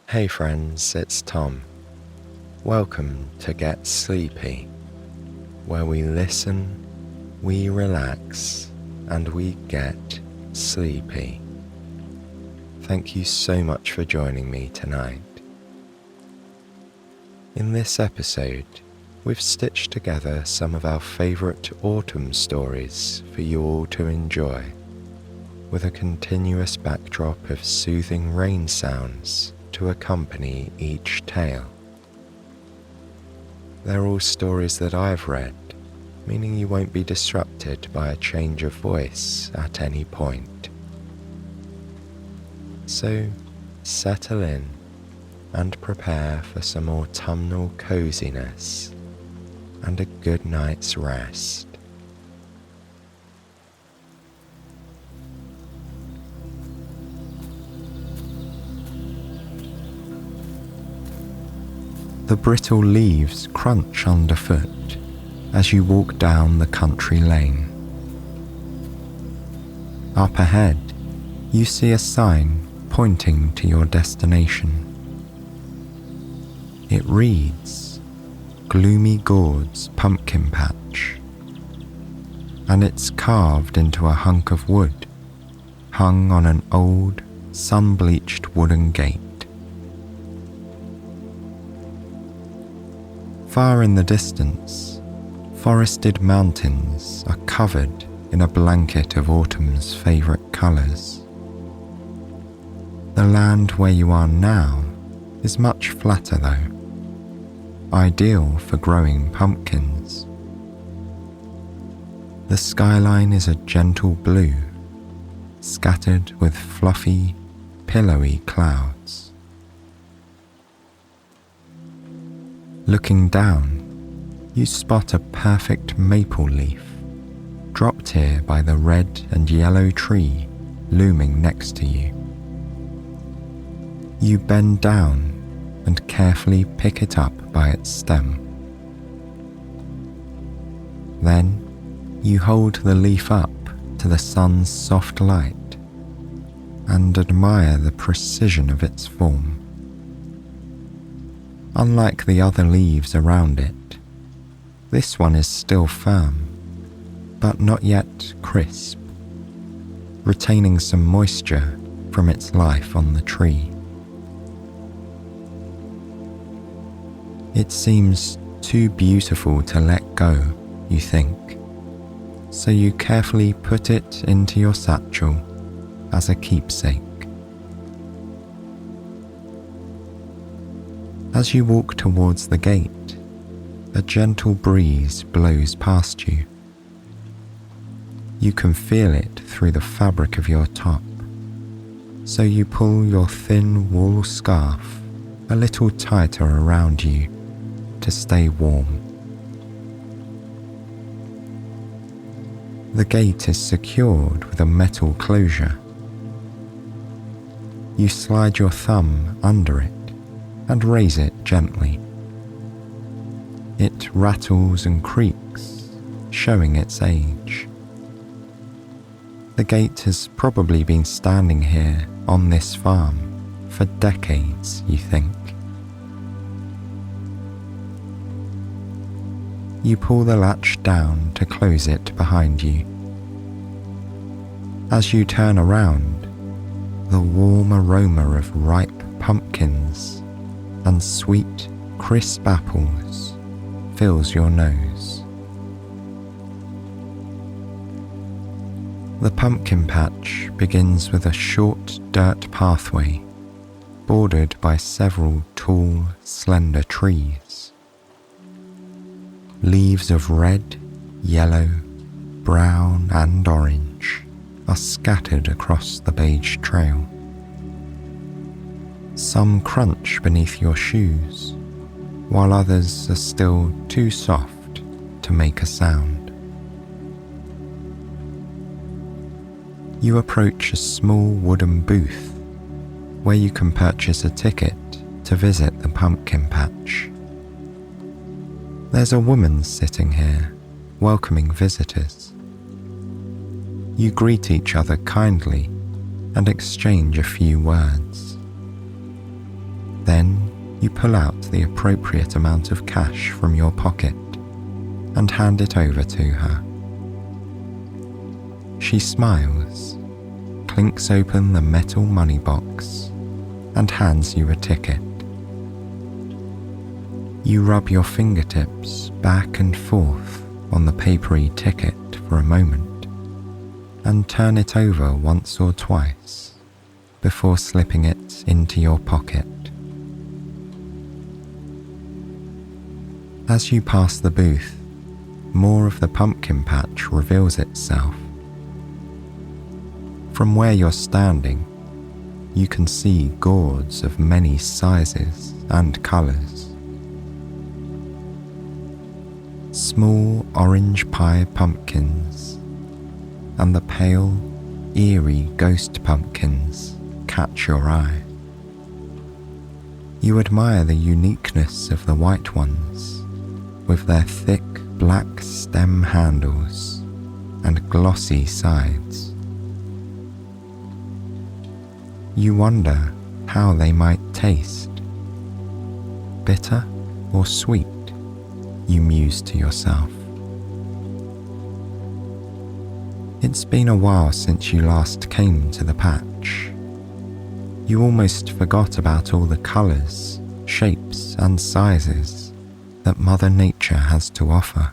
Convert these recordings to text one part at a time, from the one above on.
Hey friends, it's Tom. Welcome to Get Sleepy, where we listen, we relax, and we get sleepy. Thank you so much for joining me tonight. In this episode, we've stitched together some of our favourite autumn stories for you all to enjoy, with a continuous backdrop of soothing rain sounds to accompany each tale. They're all stories that I've read, meaning you won't be disrupted by a change of voice at any point. So settle in and prepare for some autumnal coziness and a good night's rest. The brittle leaves crunch underfoot as you walk down the country lane. Up ahead, you see a sign pointing to your destination. It reads, Gloomy Gourd's Pumpkin Patch, and it's carved into a hunk of wood hung on an old, sun-bleached wooden gate. Far in the distance, forested mountains are covered in a blanket of autumn's favourite colours. The land where you are now is much flatter though, ideal for growing pumpkins. The skyline is a gentle blue, scattered with fluffy, pillowy clouds. Looking down, you spot a perfect maple leaf, dropped here by the red and yellow tree looming next to you. You bend down and carefully pick it up by its stem. Then you hold the leaf up to the sun's soft light and admire the precision of its form. Unlike the other leaves around it, this one is still firm, but not yet crisp, retaining some moisture from its life on the tree. It seems too beautiful to let go, you think, so you carefully put it into your satchel as a keepsake. As you walk towards the gate, a gentle breeze blows past you. You can feel it through the fabric of your top, so you pull your thin wool scarf a little tighter around you to stay warm. The gate is secured with a metal closure. You slide your thumb under it and raise it gently. It rattles and creaks, showing its age. The gate has probably been standing here on this farm for decades, you think. You pull the latch down to close it behind you. As you turn around, the warm aroma of ripe pumpkins and sweet, crisp apples fills your nose. The pumpkin patch begins with a short dirt pathway bordered by several tall, slender trees. Leaves of red, yellow, brown and orange are scattered across the beige trail. Some crunch beneath your shoes, while others are still too soft to make a sound. You approach a small wooden booth where you can purchase a ticket to visit the pumpkin patch. There's a woman sitting here, welcoming visitors. You greet each other kindly and exchange a few words. Then you pull out the appropriate amount of cash from your pocket and hand it over to her. She smiles, clinks open the metal money box, and hands you a ticket. You rub your fingertips back and forth on the papery ticket for a moment and turn it over once or twice before slipping it into your pocket. As you pass the booth, more of the pumpkin patch reveals itself. From where you're standing, you can see gourds of many sizes and colours. Small orange pie pumpkins and the pale, eerie ghost pumpkins catch your eye. You admire the uniqueness of the white ones, with their thick black stem handles and glossy sides. You wonder how they might taste. Bitter or sweet, you muse to yourself. It's been a while since you last came to the patch. You almost forgot about all the colours, shapes and sizes that Mother Nature has to offer.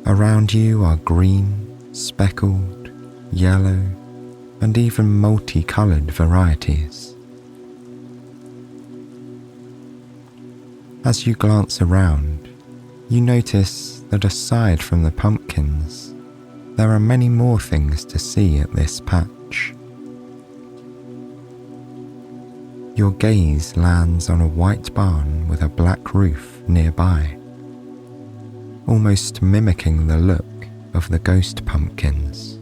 Around you are green, speckled, yellow, and even multicoloured varieties. As you glance around, you notice that aside from the pumpkins, there are many more things to see at this patch. Your gaze lands on a white barn with a black roof nearby, almost mimicking the look of the ghost pumpkins.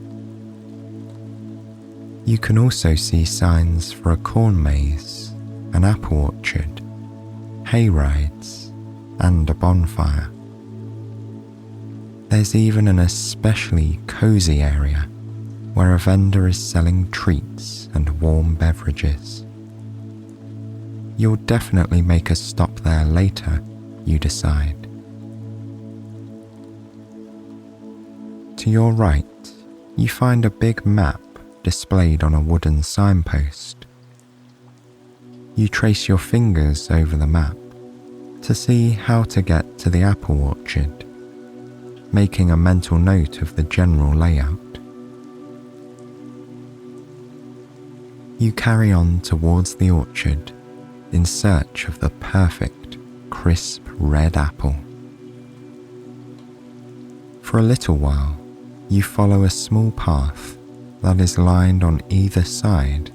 You can also see signs for a corn maze, an apple orchard, hay rides, and a bonfire. There's even an especially cosy area where a vendor is selling treats and warm beverages. You'll definitely make a stop there later, you decide. To your right, you find a big map displayed on a wooden signpost. You trace your fingers over the map to see how to get to the apple orchard, making a mental note of the general layout. You carry on towards the orchard in search of the perfect, crisp red apple. For a little while, you follow a small path that is lined on either side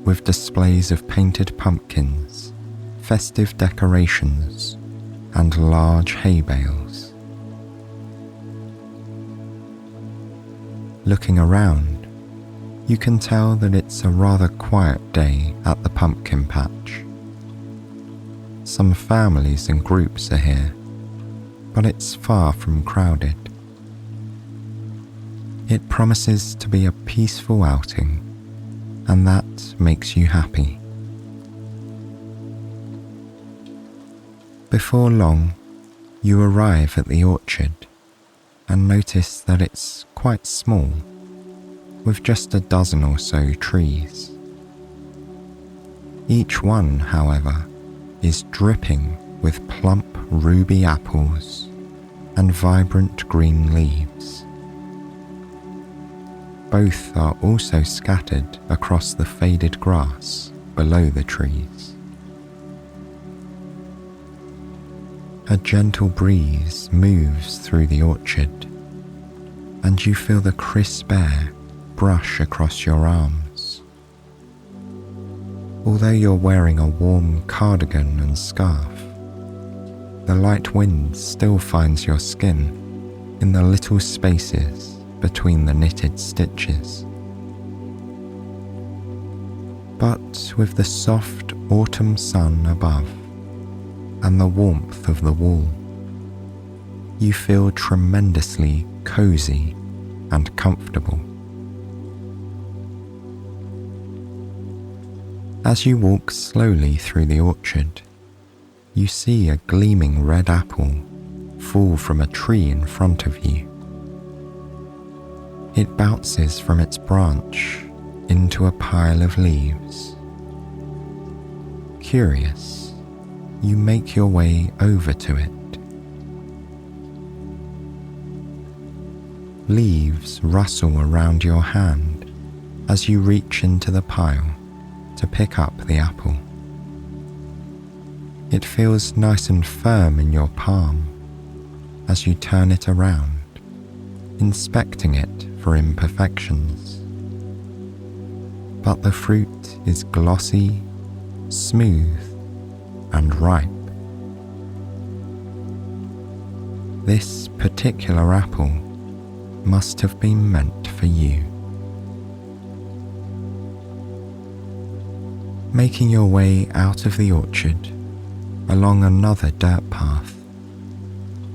with displays of painted pumpkins, festive decorations, and large hay bales. Looking around, you can tell that it's a rather quiet day at the pumpkin patch. Some families and groups are here, but it's far from crowded. It promises to be a peaceful outing, and that makes you happy. Before long, you arrive at the orchard and notice that it's quite small, with just a dozen or so trees. Each one, however, is dripping with plump ruby apples and vibrant green leaves. Both are also scattered across the faded grass below the trees. A gentle breeze moves through the orchard, and you feel the crisp air brush across your arms. Although you're wearing a warm cardigan and scarf, the light wind still finds your skin in the little spaces between the knitted stitches. But with the soft autumn sun above and the warmth of the wall, you feel tremendously cozy and comfortable. As you walk slowly through the orchard, you see a gleaming red apple fall from a tree in front of you. It bounces from its branch into a pile of leaves. Curious, you make your way over to it. Leaves rustle around your hand as you reach into the pile to pick up the apple. It feels nice and firm in your palm as you turn it around, inspecting it for imperfections. But the fruit is glossy, smooth, and ripe. This particular apple must have been meant for you. Making your way out of the orchard along another dirt path,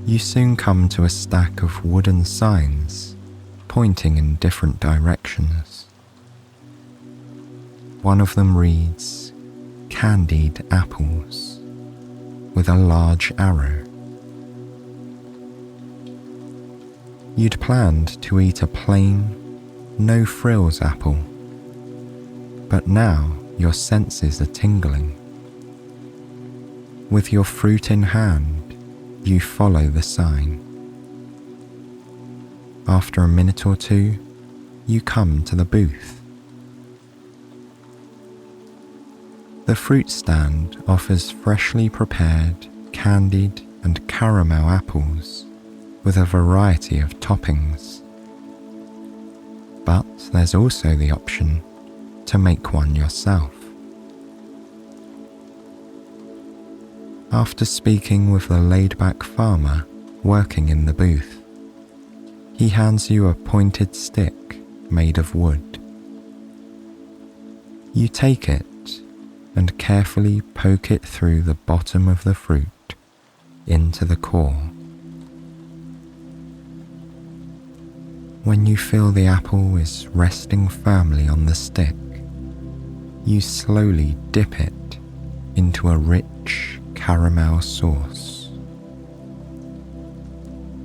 you soon come to a stack of wooden signs pointing in different directions. One of them reads, "Candied apples," with a large arrow. You'd planned to eat a plain, no-frills apple, but now your senses are tingling. With your fruit in hand, you follow the sign. After a minute or two, you come to the booth. The fruit stand offers freshly prepared, candied and caramel apples with a variety of toppings. But there's also the option to make one yourself. After speaking with the laid-back farmer working in the booth, he hands you a pointed stick made of wood. You take it and carefully poke it through the bottom of the fruit into the core. When you feel the apple is resting firmly on the stick, you slowly dip it into a rich caramel sauce.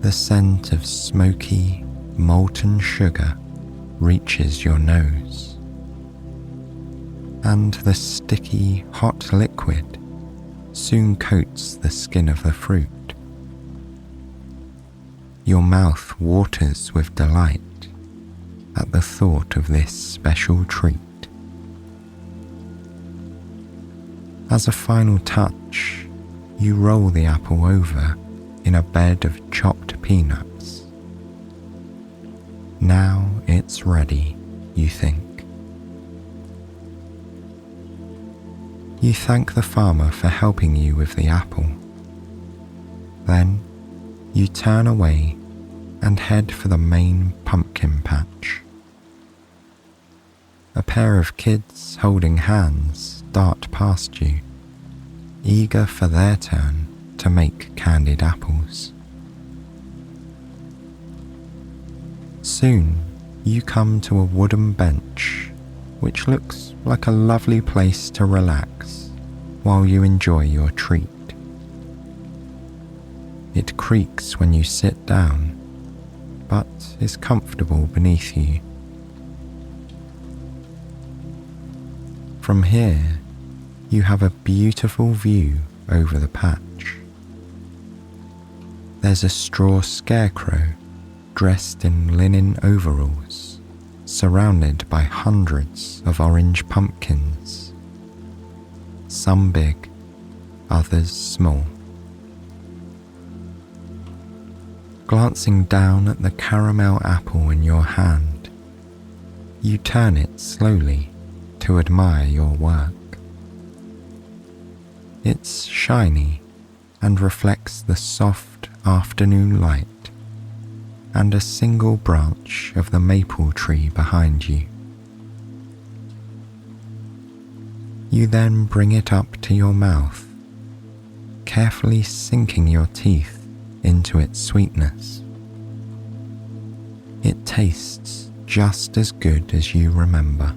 The scent of smoky, molten sugar reaches your nose, and the sticky, hot liquid soon coats the skin of the fruit. Your mouth waters with delight at the thought of this special treat. As a final touch, you roll the apple over in a bed of chopped peanuts. Now it's ready, you think. You thank the farmer for helping you with the apple. Then you turn away and head for the main pumpkin patch. A pair of kids holding hands dart past you, eager for their turn to make candied apples. Soon you come to a wooden bench which looks like a lovely place to relax while you enjoy your treat. It creaks when you sit down, but is comfortable beneath you. From here, you have a beautiful view over the patch. There's a straw scarecrow dressed in linen overalls, surrounded by hundreds of orange pumpkins, some big, others small. Glancing down at the caramel apple in your hand, you turn it slowly to admire your work. It's shiny and reflects the soft afternoon light and a single branch of the maple tree behind you. You then bring it up to your mouth, carefully sinking your teeth into its sweetness. It tastes just as good as you remember.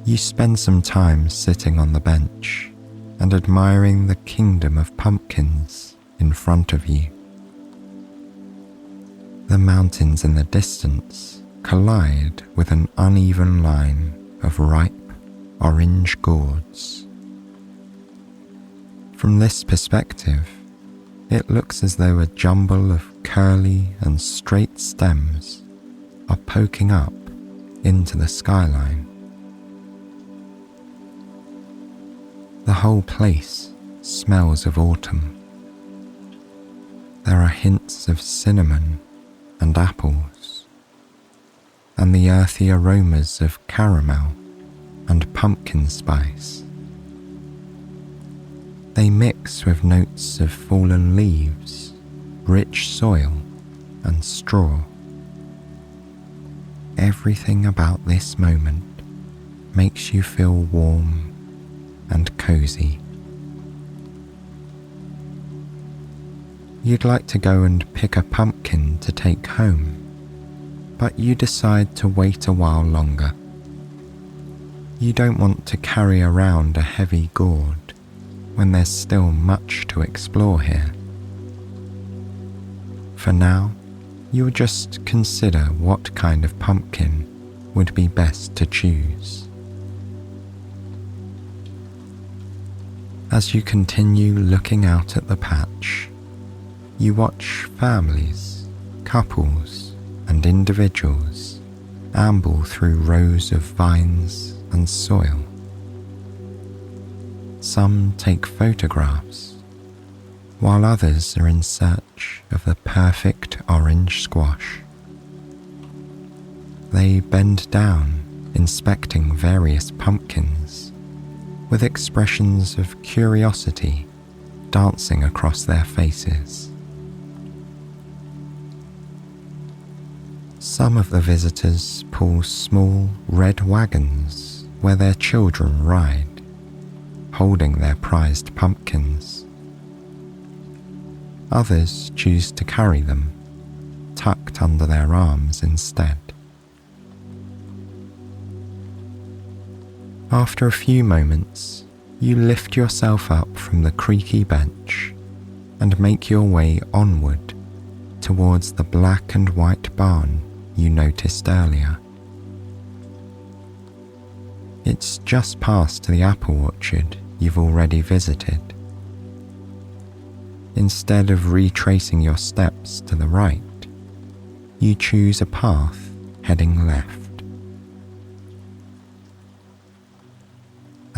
You spend some time sitting on the bench and admiring the kingdom of pumpkins in front of you. The mountains in the distance collide with an uneven line of ripe orange gourds. From this perspective, it looks as though a jumble of curly and straight stems are poking up into the skyline. The whole place smells of autumn. There are hints of cinnamon and apples, and the earthy aromas of caramel and pumpkin spice. They mix with notes of fallen leaves, rich soil, and straw. Everything about this moment makes you feel warm and cozy. You'd like to go and pick a pumpkin to take home, but you decide to wait a while longer. You don't want to carry around a heavy gourd when there's still much to explore here. For now, you'll just consider what kind of pumpkin would be best to choose. As you continue looking out at the patch, you watch families, couples, and individuals amble through rows of vines and soil. Some take photographs, while others are in search of the perfect orange squash. They bend down, inspecting various pumpkins, with expressions of curiosity dancing across their faces. Some of the visitors pull small red wagons where their children ride, holding their prized pumpkins. Others choose to carry them, tucked under their arms instead. After a few moments, you lift yourself up from the creaky bench and make your way onward towards the black and white barn you noticed earlier. It's just past the apple orchard you've already visited. Instead of retracing your steps to the right, you choose a path heading left.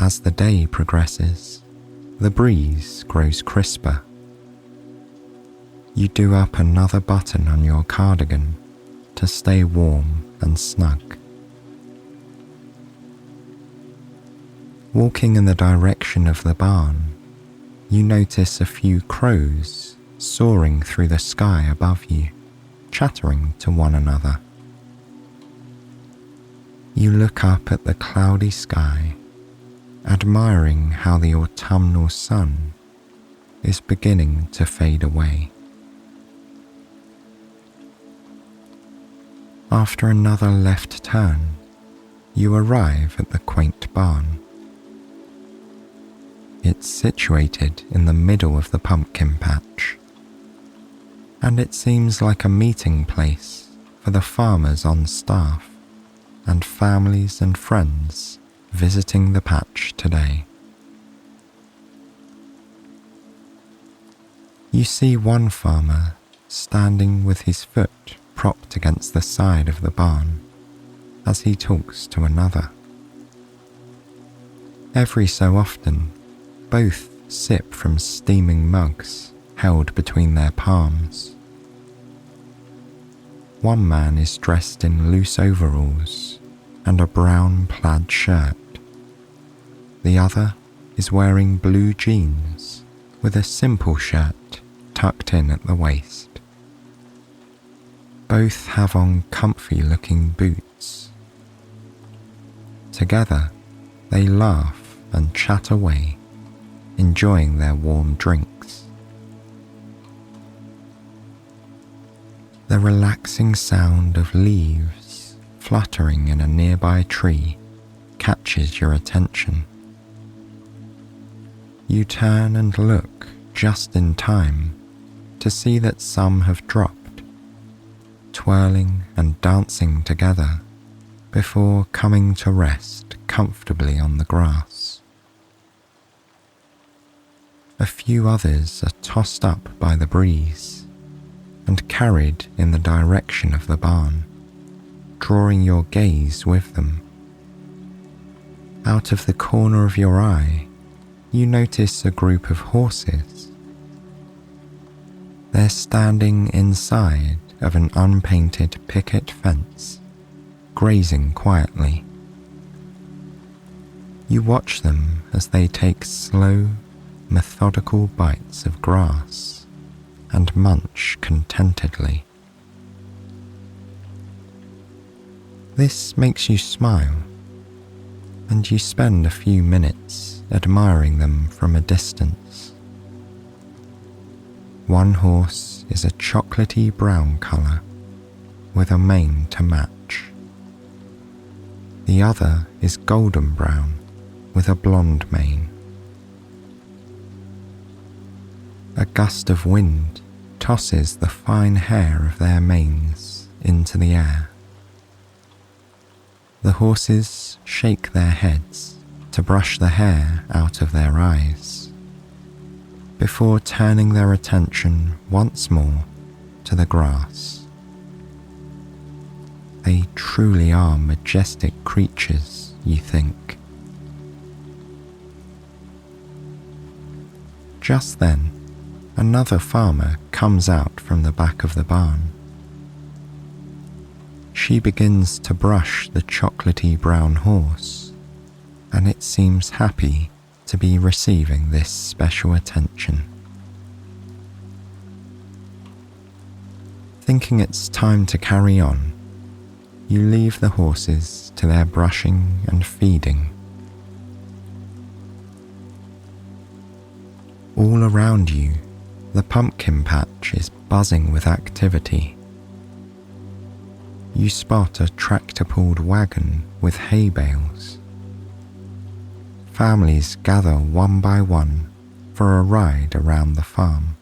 As the day progresses, the breeze grows crisper. You do up another button on your cardigan to stay warm and snug. Walking in the direction of the barn, you notice a few crows soaring through the sky above you, chattering to one another. You look up at the cloudy sky, admiring how the autumnal sun is beginning to fade away. After another left turn, you arrive at the quaint barn. It's situated in the middle of the pumpkin patch, and it seems like a meeting place for the farmers on staff and families and friends visiting the patch today. You see one farmer standing with his foot propped against the side of the barn as he talks to another. Every so often, both sip from steaming mugs held between their palms. One man is dressed in loose overalls and a brown plaid shirt. The other is wearing blue jeans with a simple shirt tucked in at the waist. Both have on comfy-looking boots. Together, they laugh and chat away, enjoying their warm drinks. The relaxing sound of leaves fluttering in a nearby tree catches your attention. You turn and look just in time to see that some have dropped, twirling and dancing together before coming to rest comfortably on the grass. A few others are tossed up by the breeze and carried in the direction of the barn, drawing your gaze with them. Out of the corner of your eye, you notice a group of horses. They're standing inside of an unpainted picket fence, grazing quietly. You watch them as they take slow, methodical bites of grass and munch contentedly. This makes you smile, and you spend a few minutes admiring them from a distance. One horse is a chocolatey brown colour with a mane to match. The other is golden brown with a blonde mane. A gust of wind tosses the fine hair of their manes into the air. The horses shake their heads to brush the hair out of their eyes, before turning their attention once more to the grass. They truly are majestic creatures, you think. Just then, another farmer comes out from the back of the barn. She begins to brush the chocolatey brown horse, and it seems happy to be receiving this special attention. Thinking it's time to carry on, you leave the horses to their brushing and feeding. All around you, the pumpkin patch is buzzing with activity. You spot a tractor-pulled wagon with hay bales. Families gather one by one for a ride around the farm.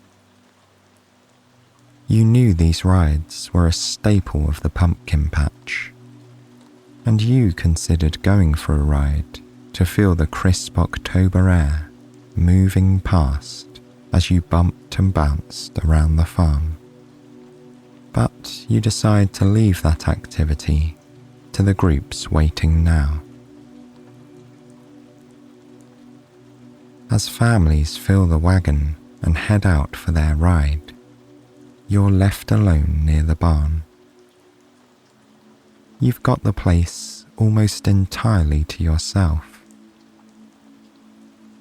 You knew these rides were a staple of the pumpkin patch, and you considered going for a ride to feel the crisp October air moving past as you bumped and bounced around the farm. But you decide to leave that activity to the groups waiting now. As families fill the wagon and head out for their ride, you're left alone near the barn. You've got the place almost entirely to yourself.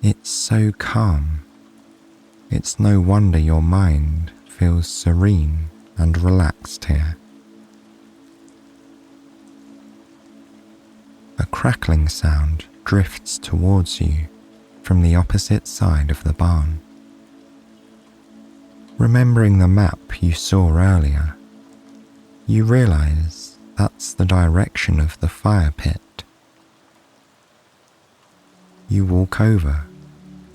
It's so calm. It's no wonder your mind feels serene and relaxed here. A crackling sound drifts towards you from the opposite side of the barn. Remembering the map you saw earlier, you realize that's the direction of the fire pit. You walk over,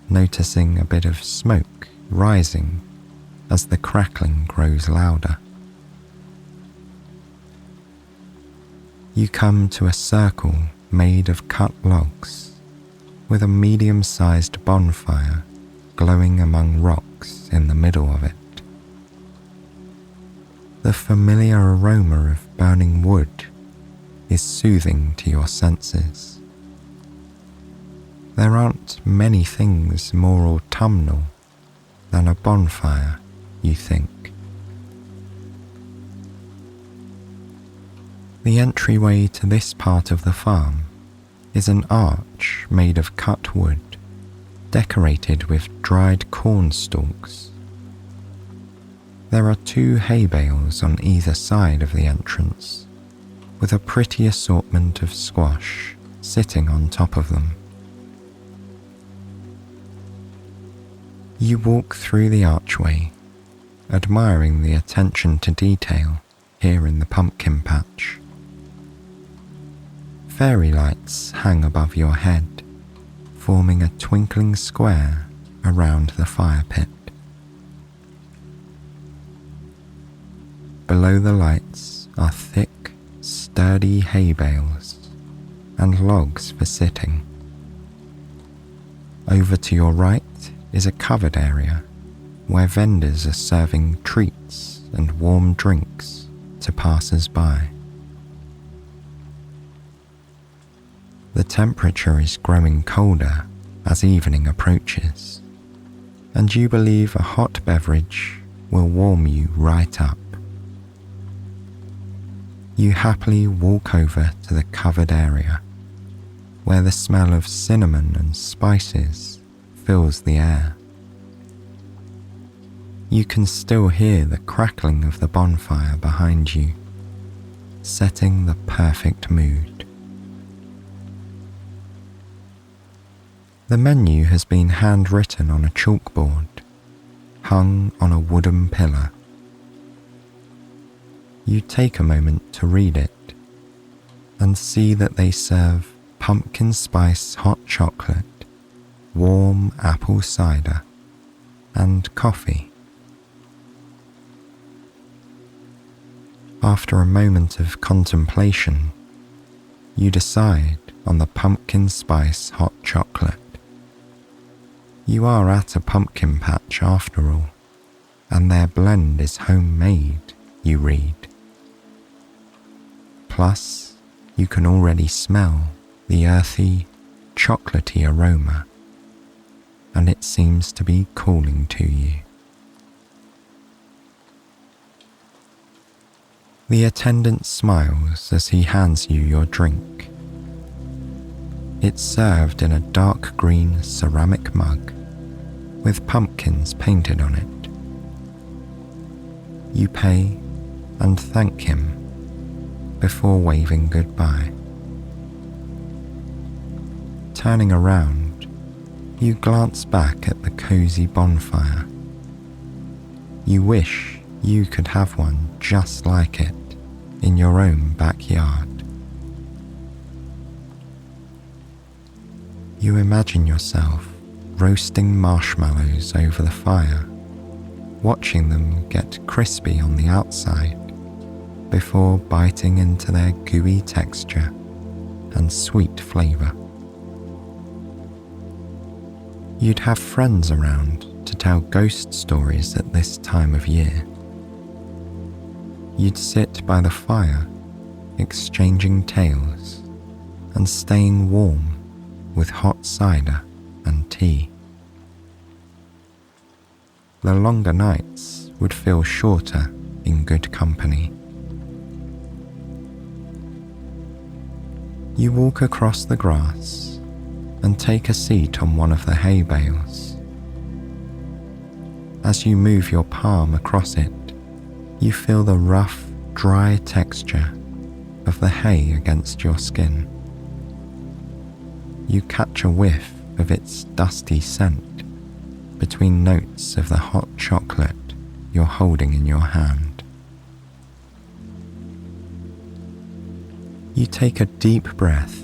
noticing a bit of smoke rising as the crackling grows louder. You come to a circle made of cut logs, with a medium-sized bonfire glowing among rocks in the middle of it. The familiar aroma of burning wood is soothing to your senses. There aren't many things more autumnal than a bonfire, you think. The entryway to this part of the farm is an arch made of cut wood, decorated with dried corn stalks. There are 2 hay bales on either side of the entrance, with a pretty assortment of squash sitting on top of them. You walk through the archway, admiring the attention to detail here in the pumpkin patch. fairy lights hang above your head, forming a twinkling square around the fire pit. Below the lights are thick, sturdy hay bales and logs for sitting. Over to your right is a covered area where vendors are serving treats and warm drinks to passers-by. The temperature is growing colder as evening approaches, and you believe a hot beverage will warm you right up. You happily walk over to the covered area, where the smell of cinnamon and spices fills the air. You can still hear the crackling of the bonfire behind you, setting the perfect mood. The menu has been handwritten on a chalkboard, hung on a wooden pillar. You take a moment to read it and see that they serve pumpkin spice hot chocolate, warm apple cider, and coffee. After a moment of contemplation, you decide on the pumpkin spice hot chocolate. You are at a pumpkin patch after all, and their blend is homemade, you read. Plus, you can already smell the earthy, chocolatey aroma, and it seems to be calling to you. The attendant smiles as he hands you your drink. It's served in a dark green ceramic mug with pumpkins painted on it. You pay and thank him before waving goodbye. Turning around, you glance back at the cozy bonfire. You wish you could have one just like it in your own backyard. You imagine yourself roasting marshmallows over the fire, watching them get crispy on the outside before biting into their gooey texture and sweet flavour. You'd have friends around to tell ghost stories at this time of year. You'd sit by the fire, exchanging tales and staying warm with hot cider and tea. The longer nights would feel shorter in good company. You walk across the grass and take a seat on one of the hay bales. As you move your palm across it, you feel the rough, dry texture of the hay against your skin. You catch a whiff of its dusty scent between notes of the hot chocolate you're holding in your hand. You take a deep breath,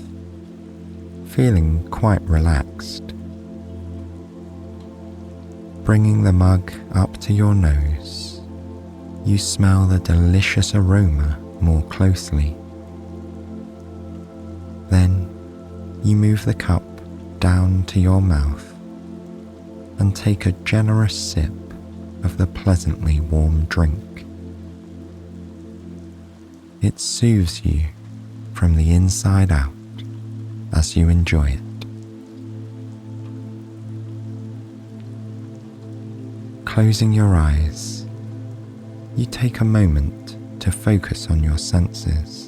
feeling quite relaxed. Bringing the mug up to your nose, you smell the delicious aroma more closely. Then you move the cup down to your mouth and take a generous sip of the pleasantly warm drink. It soothes you from the inside out as you enjoy it. Closing your eyes, you take a moment to focus on your senses.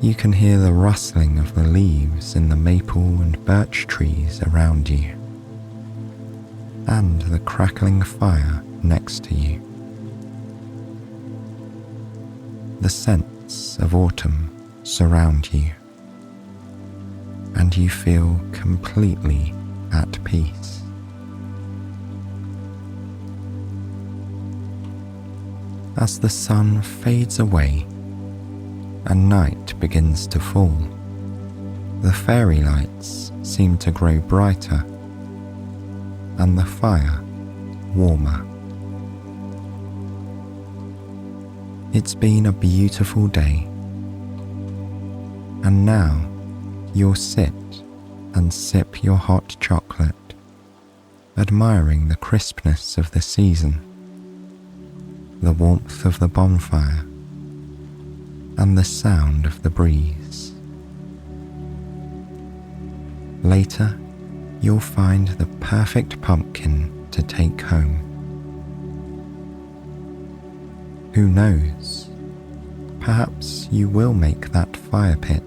You can hear the rustling of the leaves in the maple and birch trees around you, and the crackling fire next to you. The scents of autumn surround you, and you feel completely at peace. As the sun fades away, and night begins to fall, the fairy lights seem to grow brighter and the fire warmer. It's been a beautiful day, and now you'll sit and sip your hot chocolate, admiring the crispness of the season, the warmth of the bonfire, and the sound of the breeze. Later, you'll find the perfect pumpkin to take home. Who knows, perhaps you will make that fire pit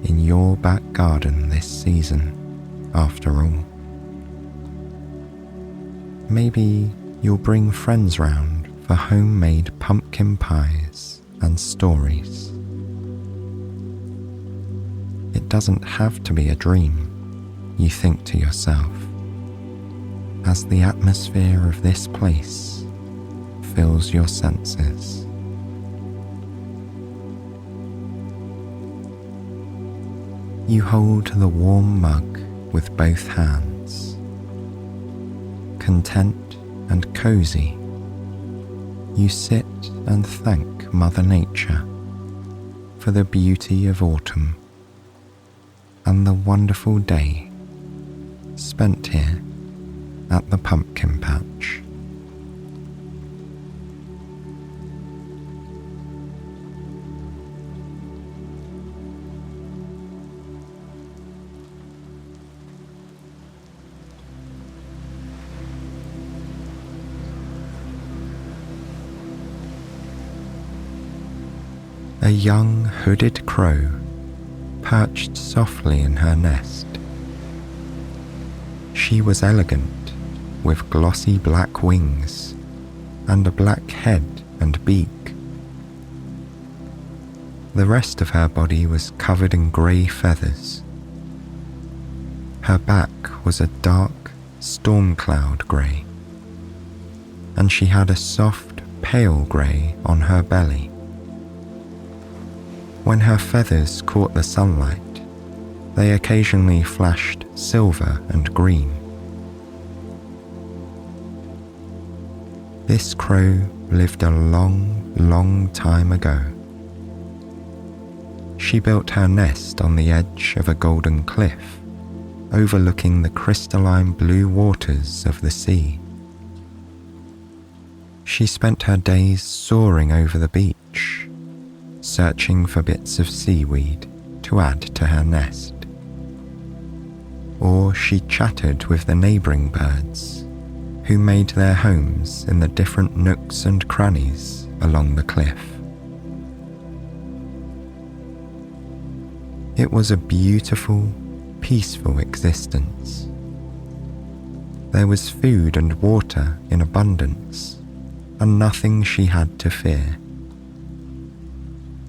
in your back garden this season, after all. Maybe you'll bring friends round for homemade pumpkin pies and stories. It doesn't have to be a dream, you think to yourself, as the atmosphere of this place fills your senses. You hold the warm mug with both hands. Content and cozy, you sit and thank Mother Nature for the beauty of autumn and the wonderful day spent here at the pumpkin patch. A young hooded crow perched softly in her nest. She was elegant, with glossy black wings and a black head and beak. The rest of her body was covered in grey feathers. Her back was a dark storm cloud grey, and she had a soft pale grey on her belly. When her feathers caught the sunlight, they occasionally flashed silver and green. This crow lived a long, long time ago. She built her nest on the edge of a golden cliff, overlooking the crystalline blue waters of the sea. She spent her days soaring over the beach, searching for bits of seaweed to add to her nest. Or she chatted with the neighbouring birds, who made their homes in the different nooks and crannies along the cliff. It was a beautiful, peaceful existence. There was food and water in abundance, and nothing she had to fear.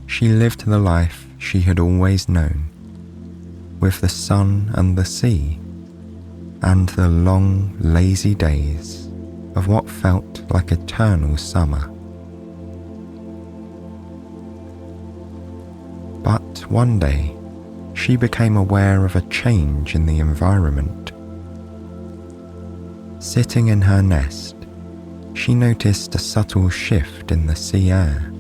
She lived the life she had always known, with the sun and the sea, and the long, lazy days of what felt like eternal summer. But one day, she became aware of a change in the environment. Sitting in her nest, she noticed a subtle shift in the sea air.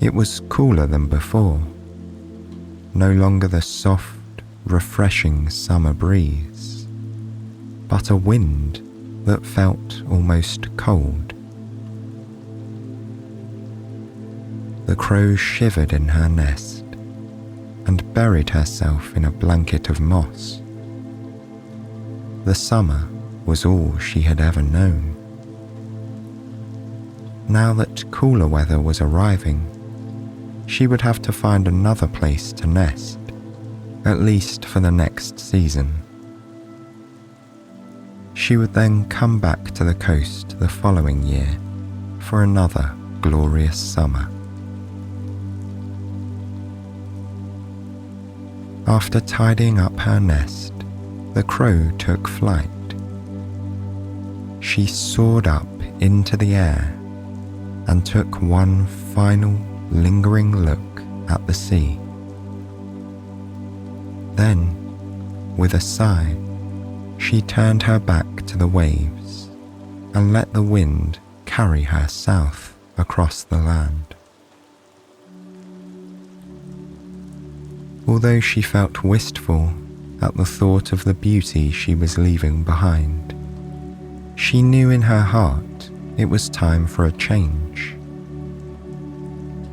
It was cooler than before, no longer the soft, refreshing summer breeze, but a wind that felt almost cold. The crow shivered in her nest and buried herself in a blanket of moss. The summer was all she had ever known. Now that cooler weather was arriving, she would have to find another place to nest, at least for the next season. She would then come back to the coast the following year for another glorious summer. After tidying up her nest, the crow took flight. She soared up into the air and took one final lingering look at the sea. Then, with a sigh, she turned her back to the waves and let the wind carry her south across the land. Although she felt wistful at the thought of the beauty she was leaving behind, she knew in her heart it was time for a change.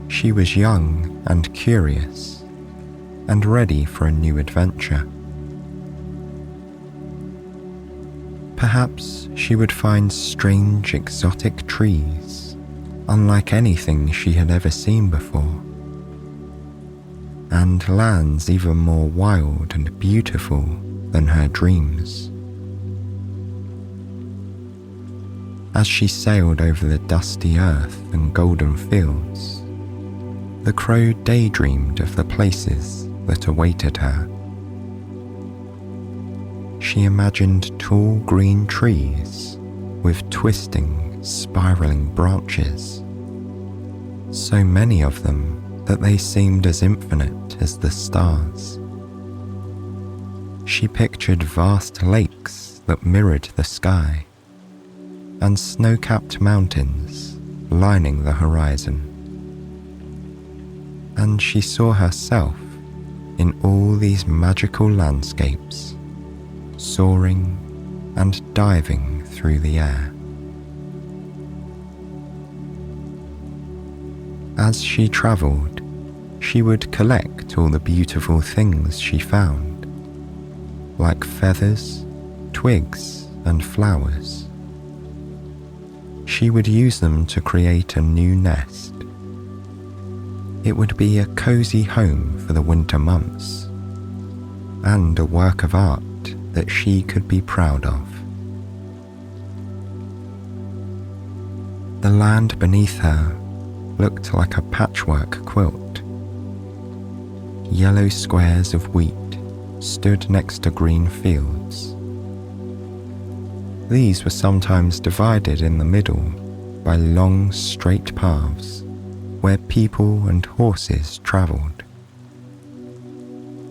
She was young and curious, and ready for a new adventure. Perhaps she would find strange exotic trees, unlike anything she had ever seen before, and lands even more wild and beautiful than her dreams. As she sailed over the dusty earth and golden fields, the crow daydreamed of the places that awaited her. She imagined tall green trees with twisting, spiraling branches, so many of them that they seemed as infinite as the stars. She pictured vast lakes that mirrored the sky, and snow-capped mountains lining the horizon. And she saw herself in all these magical landscapes, soaring and diving through the air. As she travelled, she would collect all the beautiful things she found, like feathers, twigs, and flowers. She would use them to create a new nest. It would be a cozy home for the winter months, and a work of art that she could be proud of. The land beneath her looked like a patchwork quilt. Yellow squares of wheat stood next to green fields. These were sometimes divided in the middle by long straight paths where people and horses travelled.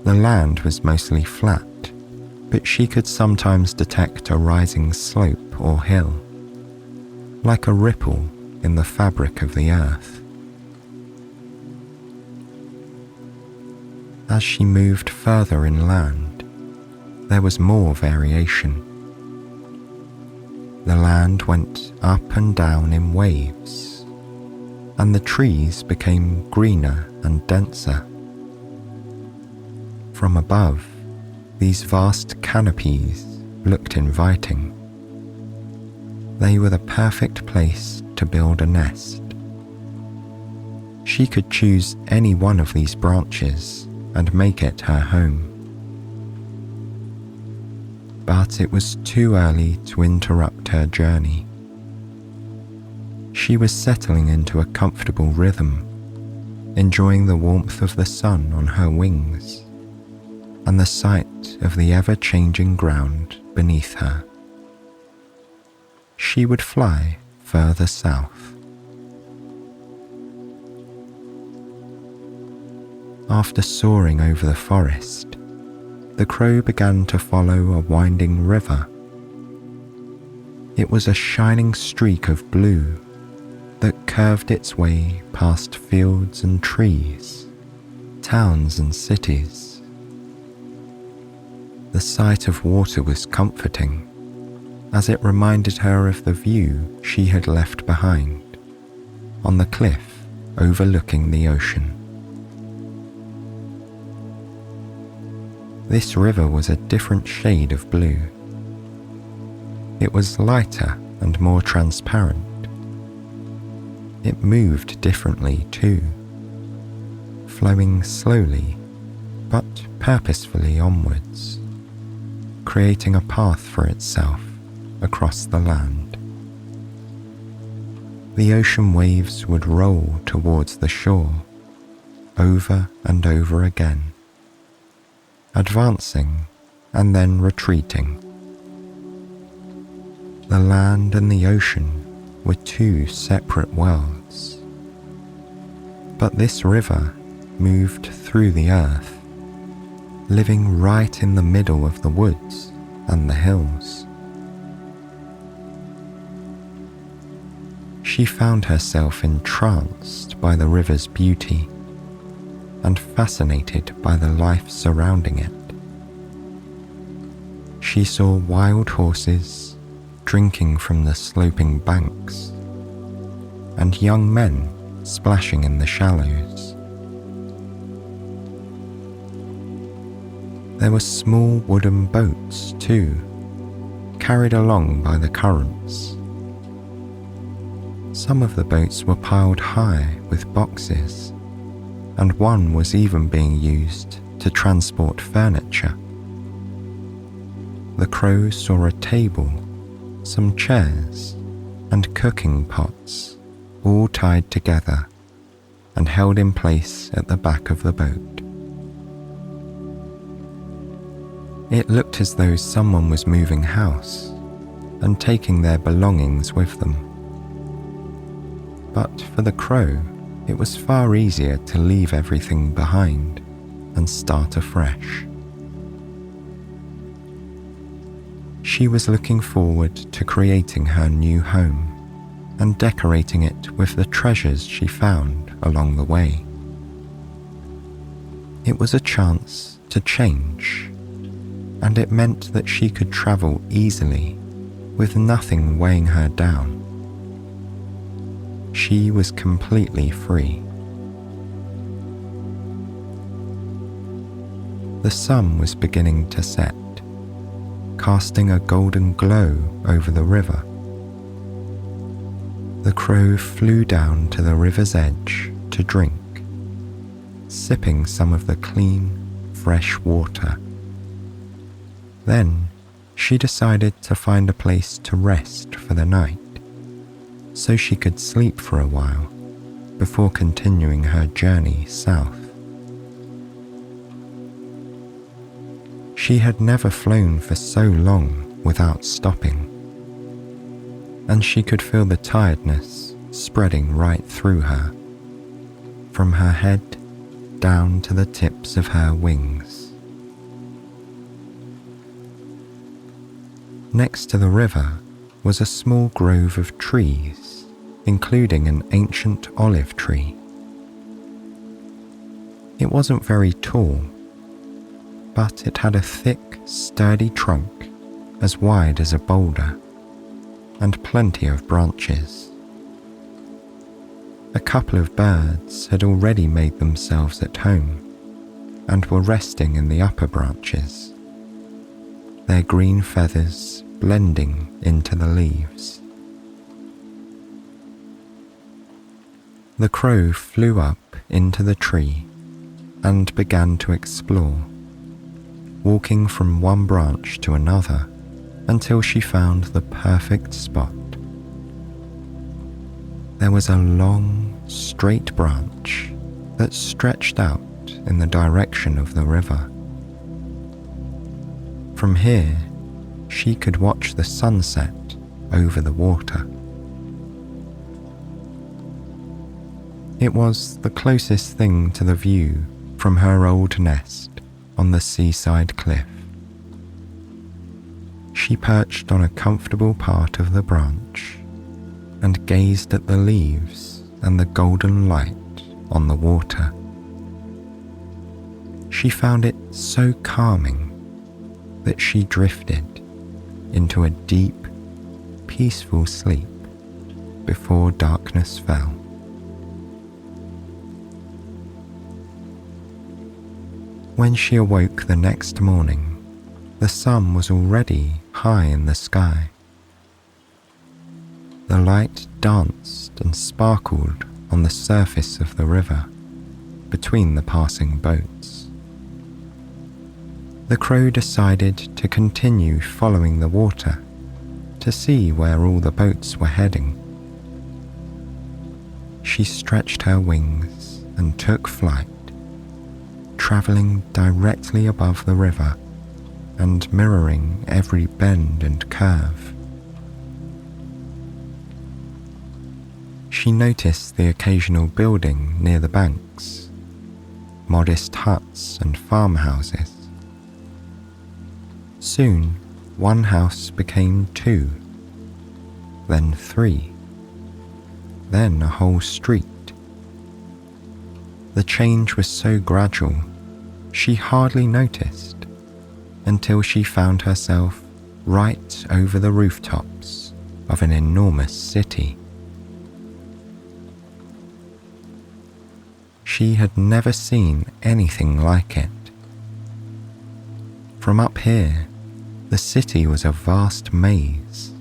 The land was mostly flat, but she could sometimes detect a rising slope or hill, like a ripple in the fabric of the earth. As she moved further inland, there was more variation. The land went up and down in waves, and the trees became greener and denser. From above, these vast canopies looked inviting. They were the perfect place to build a nest. She could choose any one of these branches and make it her home. But it was too early to interrupt her journey. She was settling into a comfortable rhythm, enjoying the warmth of the sun on her wings and the sight of the ever-changing ground beneath her. She would fly further south. After soaring over the forest, the crow began to follow a winding river. It was a shining streak of blue that curved its way past fields and trees, towns and cities. The sight of water was comforting, as it reminded her of the view she had left behind on the cliff overlooking the ocean. This river was a different shade of blue. It was lighter and more transparent. It moved differently too, flowing slowly but purposefully onwards, creating a path for itself across the land. The ocean waves would roll towards the shore, over and over again, advancing and then retreating. The land and the ocean were two separate worlds, But this river moved through the earth, living right in the middle of the woods and the hills. She found herself entranced by the river's beauty and fascinated by the life surrounding it. She saw wild horses drinking from the sloping banks and young men splashing in the shallows. There were small wooden boats too, carried along by the currents. Some of the boats were piled high with boxes, and one was even being used to transport furniture. The Crow saw a table, some chairs, and cooking pots, all tied together and held in place at the back of the boat. It looked as though someone was moving house and taking their belongings with them. But for the Crow, it was far easier to leave everything behind and start afresh. She was looking forward to creating her new home and decorating it with the treasures she found along the way. It was a chance to change, and it meant that she could travel easily with nothing weighing her down. She was completely free. The sun was beginning to set, casting a golden glow over the river. The Crow flew down to the river's edge to drink, sipping some of the clean, fresh water. Then she decided to find a place to rest for the night, so she could sleep for a while before continuing her journey south. She had never flown for so long without stopping, and she could feel the tiredness spreading right through her, from her head down to the tips of her wings. Next to the river was a small grove of trees, including an ancient olive tree. It wasn't very tall, but it had a thick, sturdy trunk as wide as a boulder, and plenty of branches. A couple of birds had already made themselves at home and were resting in the upper branches, their green feathers blending into the leaves. The Crow flew up into the tree and began to explore, walking from one branch to another until she found the perfect spot. There was a long, straight branch that stretched out in the direction of the river. From here, she could watch the sunset over the water. It was the closest thing to the view from her old nest on the seaside cliff. She perched on a comfortable part of the branch and gazed at the leaves and the golden light on the water. She found it so calming that she drifted into a deep, peaceful sleep before darkness fell. When she awoke the next morning, the sun was already high in the sky. The light danced and sparkled on the surface of the river between the passing boats. The Crow decided to continue following the water to see where all the boats were heading. She stretched her wings and took flight, traveling directly above the river and mirroring every bend and curve. she noticed the occasional building near the banks, modest huts and farmhouses. Soon, one house became 2, then 3, then a whole street. The change was so gradual, she hardly noticed until she found herself right over the rooftops of an enormous city. She had never seen anything like it. From up here, the city was a vast maze,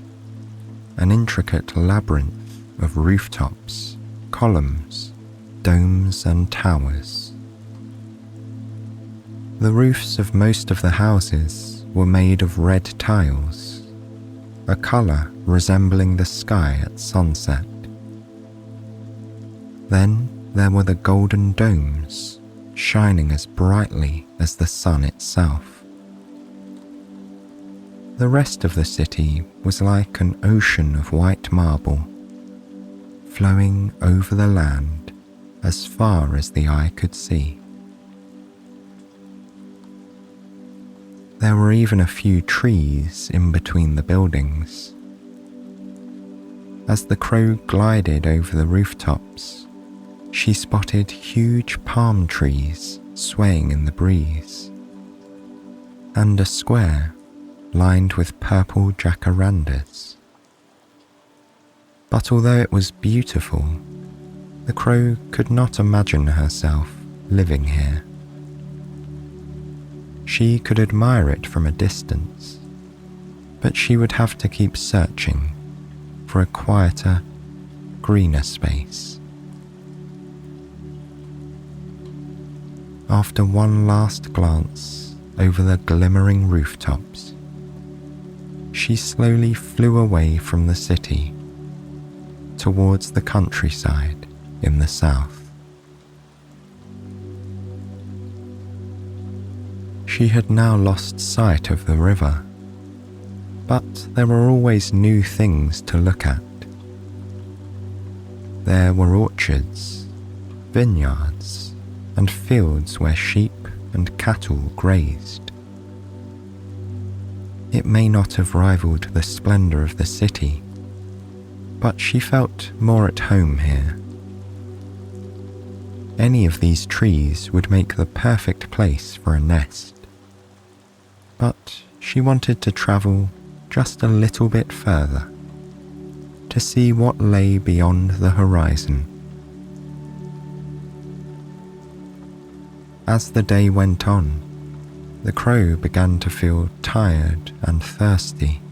an intricate labyrinth of rooftops, columns, domes and towers. The roofs of most of the houses were made of red tiles, a colour resembling the sky at sunset. Then there were the golden domes, shining as brightly as the sun itself. The rest of the city was like an ocean of white marble, flowing over the land as far as the eye could see. There were even a few trees in between the buildings. As the crow glided over the rooftops, she spotted huge palm trees swaying in the breeze, and a square lined with purple jacarandas. But although it was beautiful, the crow could not imagine herself living here. She could admire it from a distance, but she would have to keep searching for a quieter, greener space. After one last glance over the glimmering rooftops, she slowly flew away from the city towards the countryside in the south. She had now lost sight of the river, but there were always new things to look at. There were orchards, vineyards, and fields where sheep and cattle grazed. It may not have rivaled the splendour of the city, but she felt more at home here. Any of these trees would make the perfect place for a nest. But she wanted to travel just a little bit further, to see what lay beyond the horizon. As the day went on, the crow began to feel tired and thirsty.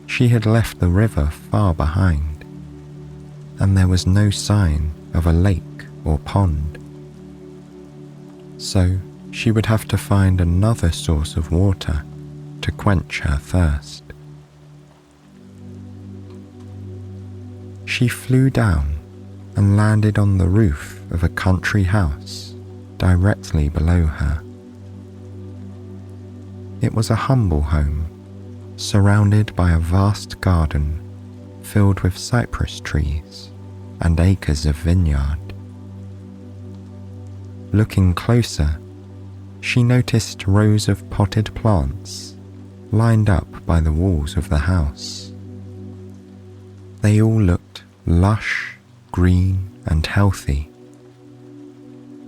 She had left the river far behind, and there was no sign of a lake or pond. So she would have to find another source of water to quench her thirst. She flew down and landed on the roof of a country house directly below her. It was a humble home, surrounded by a vast garden filled with cypress trees and acres of vineyard. Looking closer, she noticed rows of potted plants lined up by the walls of the house. They all looked lush, green, and healthy,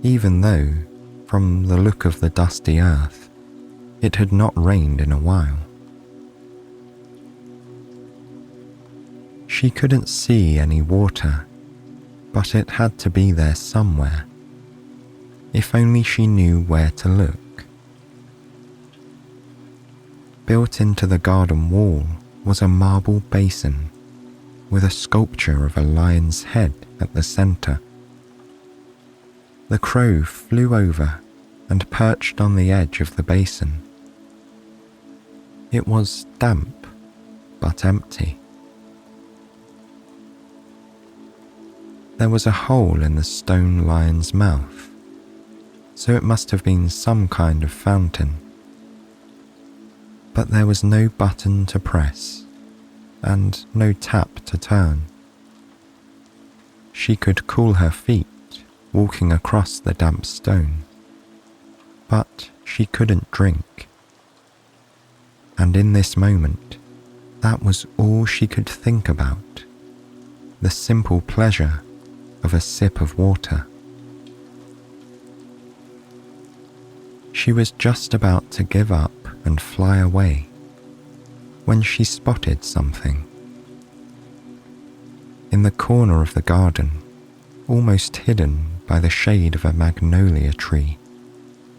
even though, from the look of the dusty earth, it had not rained in a while. She couldn't see any water, but it had to be there somewhere, if only she knew where to look. Built into the garden wall was a marble basin with a sculpture of a lion's head at the centre. The crow flew over and perched on the edge of the basin. It was damp, but empty. There was a hole in the stone lion's mouth, so it must have been some kind of fountain. But there was no button to press, and no tap to turn. she could cool her feet walking across the damp stone, but she couldn't drink. And in this moment, that was all she could think about, the simple pleasure of a sip of water. She was just about to give up and fly away when she spotted something. In the corner of the garden, almost hidden by the shade of a magnolia tree,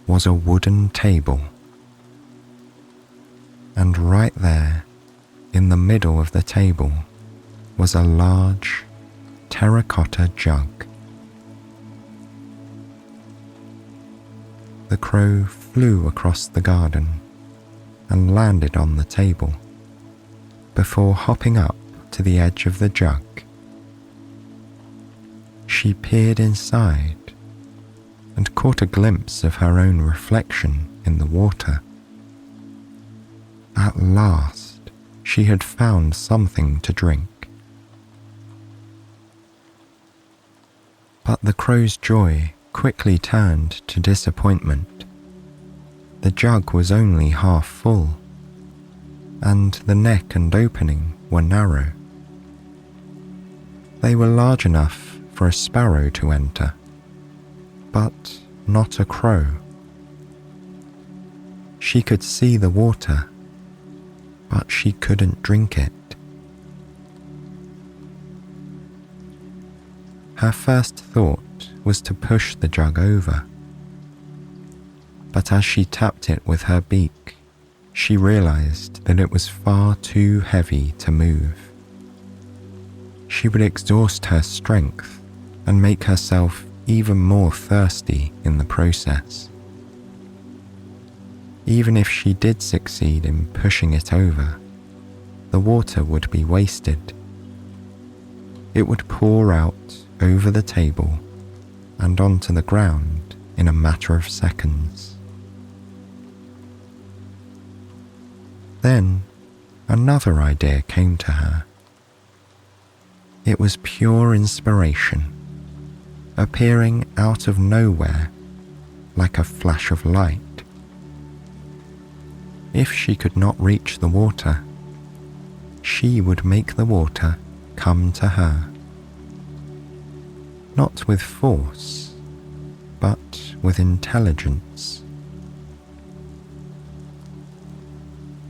was a wooden table. And right there, in the middle of the table, was a large terracotta jug. The crow flew across the garden and landed on the table before hopping up to the edge of the jug. She peered inside and caught a glimpse of her own reflection in the water. At last, she had found something to drink. But the crow's joy quickly turned to disappointment. The jug was only half full, and the neck and opening were narrow. They were large enough for a sparrow to enter, but not a crow. She could see the water, but she couldn't drink it. Her first thought was to push the jug over, but as she tapped it with her beak, she realized that it was far too heavy to move. She would exhaust her strength and make herself even more thirsty in the process. Even if she did succeed in pushing it over, the water would be wasted. It would pour out over the table and onto the ground in a matter of seconds. Then another idea came to her. It was pure inspiration, appearing out of nowhere like a flash of light. If she could not reach the water, she would make the water come to her. Not with force, but with intelligence.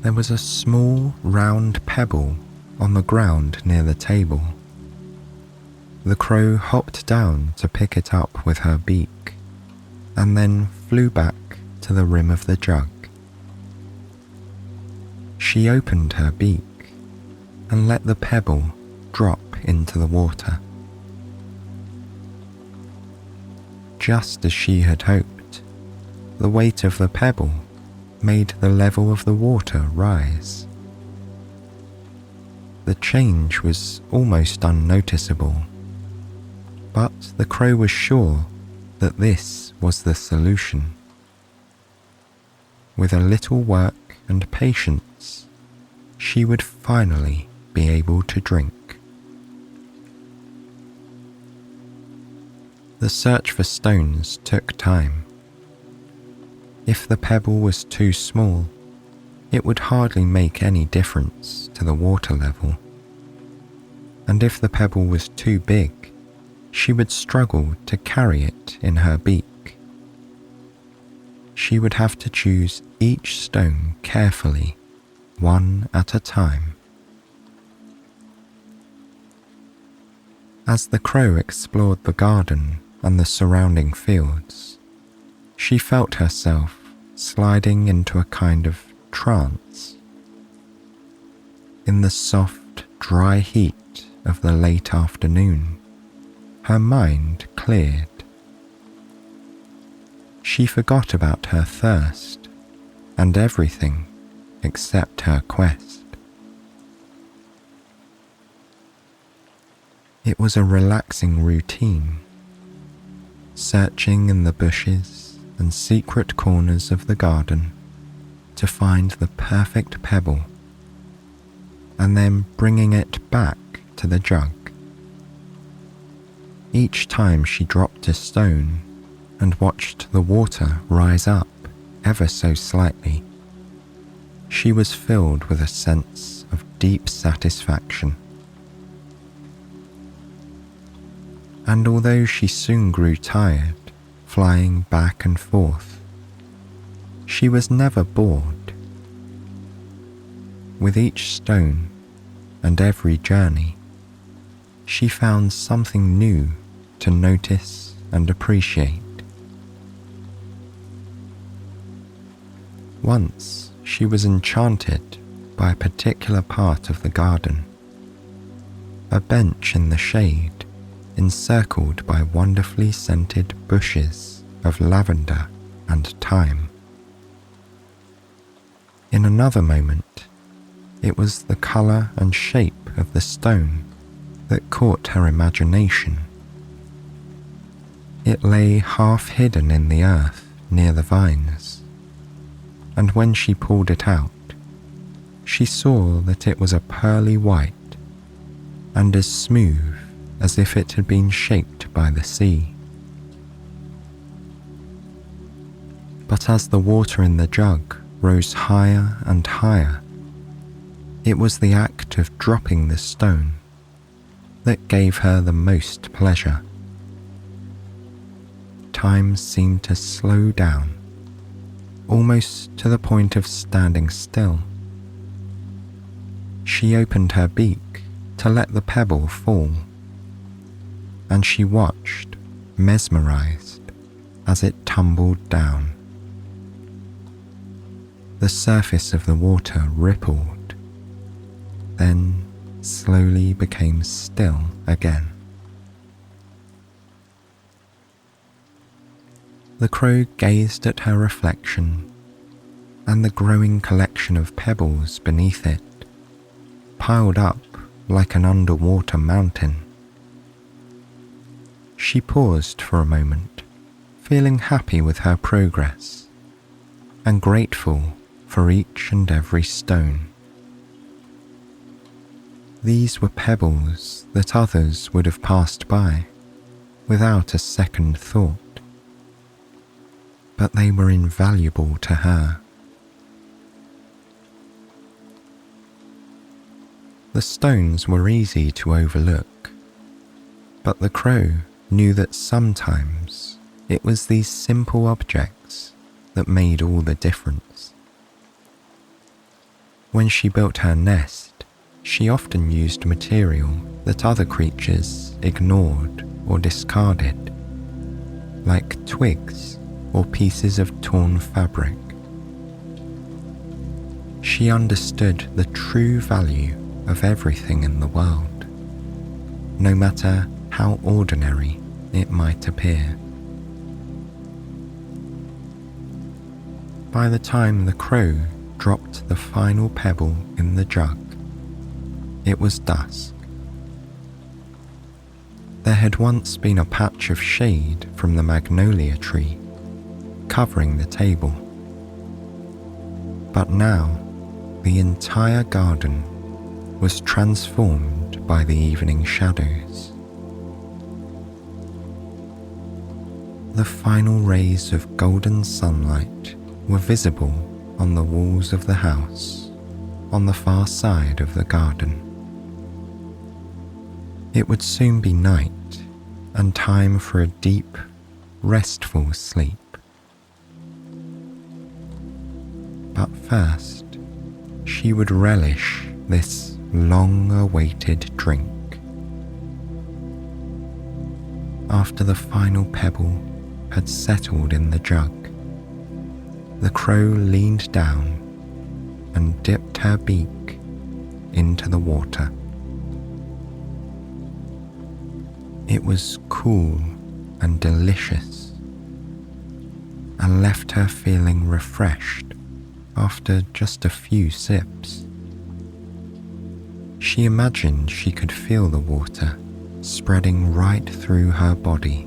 There was a small round pebble on the ground near the table. The crow hopped down to pick it up with her beak, and then flew back to the rim of the jug. She opened her beak and let the pebble drop into the water. Just as she had hoped, the weight of the pebble made the level of the water rise. The change was almost unnoticeable, but the crow was sure that this was the solution. With a little work and patience, she would finally be able to drink. The search for stones took time. If the pebble was too small, it would hardly make any difference to the water level. And if the pebble was too big, she would struggle to carry it in her beak. She would have to choose each stone carefully, one at a time. As the crow explored the garden and the surrounding fields, she felt herself sliding into a kind of trance. In the soft, dry heat of the late afternoon, her mind cleared. She forgot about her thirst and everything except her quest. It was a relaxing routine, searching in the bushes and secret corners of the garden to find the perfect pebble, and then bringing it back to the jug. Each time she dropped a stone and watched the water rise up ever so slightly, she was filled with a sense of deep satisfaction. And although she soon grew tired flying back and forth, she was never bored. With each stone and every journey, she found something new to notice and appreciate. Once she was enchanted by a particular part of the garden, a bench in the shade encircled by wonderfully scented bushes of lavender and thyme. In another moment, it was the colour and shape of the stone that caught her imagination. It lay half hidden in the earth near the vines, and when she pulled it out, she saw that it was a pearly white and as smooth as if it had been shaped by the sea. But as the water in the jug rose higher and higher, it was the act of dropping the stone that gave her the most pleasure. Time seemed to slow down, almost to the point of standing still. She opened her beak to let the pebble fall, and she watched, mesmerized, as it tumbled down. The surface of the water rippled, then slowly became still again. The crow gazed at her reflection and the growing collection of pebbles beneath it, piled up like an underwater mountain. She paused for a moment, feeling happy with her progress and grateful for each and every stone. These were pebbles that others would have passed by without a second thought, but they were invaluable to her. The stones were easy to overlook, but the crow knew that sometimes it was these simple objects that made all the difference. When she built her nest, she often used material that other creatures ignored or discarded, like twigs or pieces of torn fabric. She understood the true value of everything in the world, no matter how ordinary it might appear. By the time the crow dropped the final pebble in the jug, it was dusk. There had once been a patch of shade from the magnolia tree covering the table, but now the entire garden was transformed by the evening shadows. The final rays of golden sunlight were visible on the walls of the house on the far side of the garden. It would soon be night and time for a deep, restful sleep. But first, she would relish this long-awaited drink. After the final pebble had settled in the jug, the crow leaned down and dipped her beak into the water. It was cool and delicious, and left her feeling refreshed after just a few sips. She imagined she could feel the water spreading right through her body,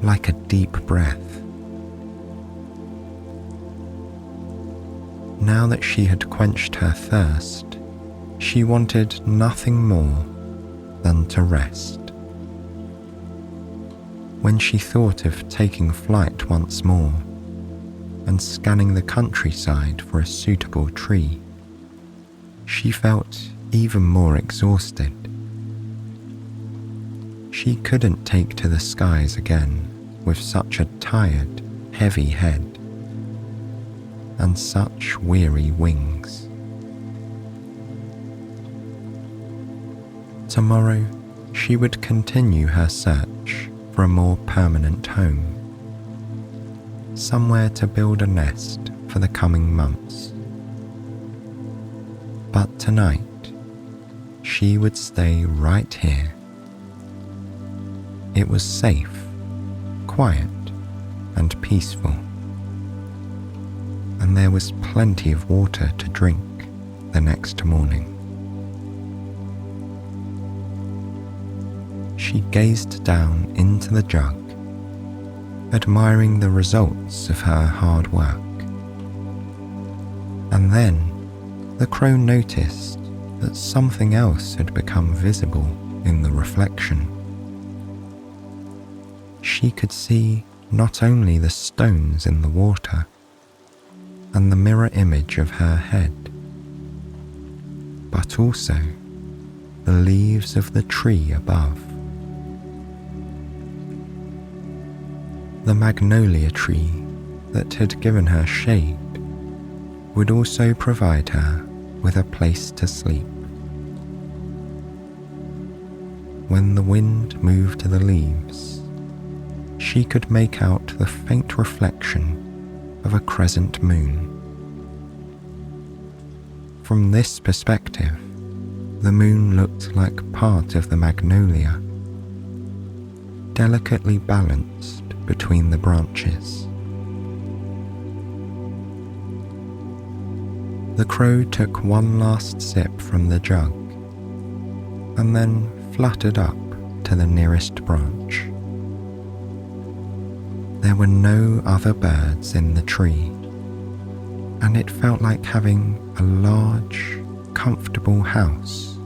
like a deep breath. Now that she had quenched her thirst, she wanted nothing more than to rest. When she thought of taking flight once more and scanning the countryside for a suitable tree, she felt even more exhausted. She couldn't take to the skies again with such a tired, heavy head and such weary wings. Tomorrow, she would continue her search for a more permanent home, somewhere to build a nest for the coming months. But tonight, she would stay right here. It was safe, quiet, and peaceful, and there was plenty of water to drink the next morning. She gazed down into the jug, admiring the results of her hard work. And then the crow noticed that something else had become visible in the reflection. She could see not only the stones in the water and the mirror image of her head, but also the leaves of the tree above. The magnolia tree that had given her shade would also provide her with a place to sleep. When the wind moved the leaves, she could make out the faint reflection of a crescent moon. From this perspective, the moon looked like part of the magnolia, delicately balanced between the branches. The crow took one last sip from the jug and then fluttered up to the nearest branch. There were no other birds in the tree, and it felt like having a large, comfortable house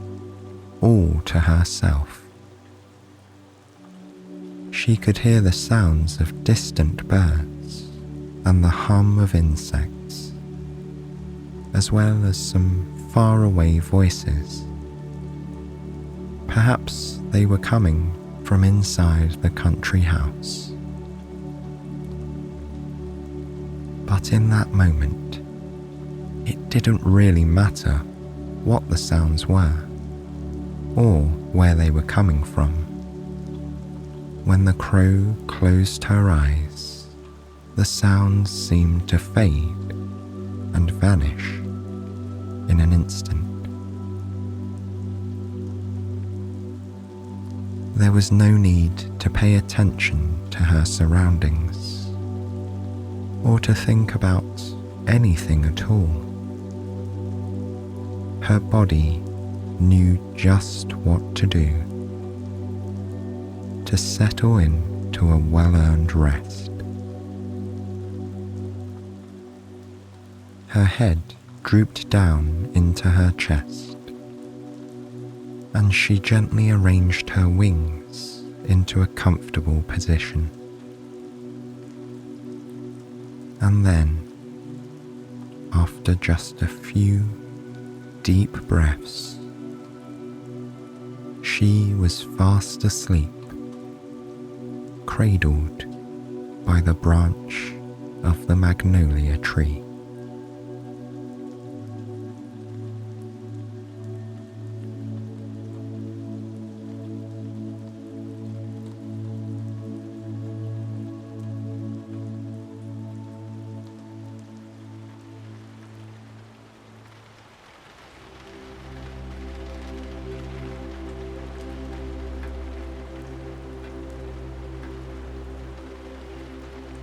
all to herself. She could hear the sounds of distant birds and the hum of insects, as well as some faraway voices. Perhaps they were coming from inside the country house. But in that moment, it didn't really matter what the sounds were or where they were coming from. When the crow closed her eyes, the sounds seemed to fade and vanish in an instant. There was no need to pay attention to her surroundings or to think about anything at all. Her body knew just what to do to settle into a well-earned rest. Her head drooped down into her chest, and she gently arranged her wings into a comfortable position. And then, after just a few deep breaths, she was fast asleep, cradled by the branch of the magnolia tree.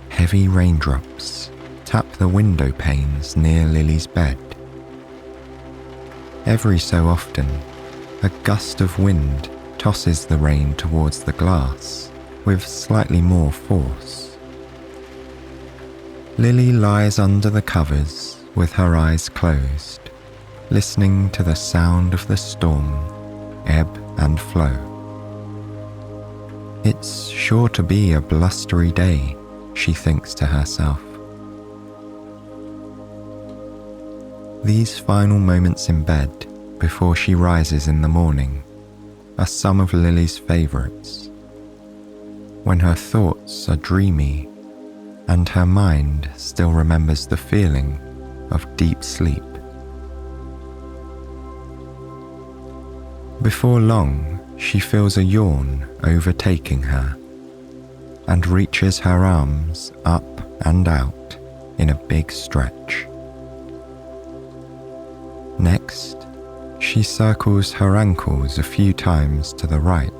Heavy raindrops tap the window panes near Lily's bed. Every so often, a gust of wind tosses the rain towards the glass with slightly more force. Lily lies under the covers with her eyes closed, listening to the sound of the storm ebb and flow. Its Sure to be a blustery day, she thinks to herself. These final moments in bed before she rises in the morning are some of Lily's favourites, when her thoughts are dreamy and her mind still remembers the feeling of deep sleep. Before long, she feels a yawn overtaking her and reaches her arms up and out in a big stretch. Next, she circles her ankles a few times to the right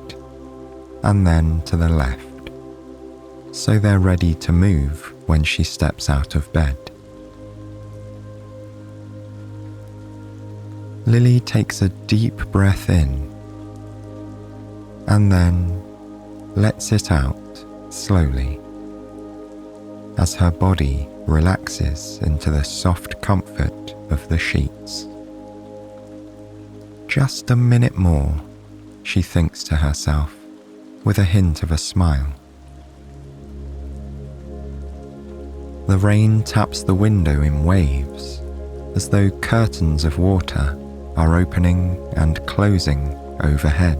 and then to the left, so they're ready to move when she steps out of bed. Lily takes a deep breath in and then lets it out slowly as her body relaxes into the soft comfort of the sheets. Just a minute more, she thinks to herself, with a hint of a smile. The rain taps the window in waves, as though curtains of water are opening and closing overhead.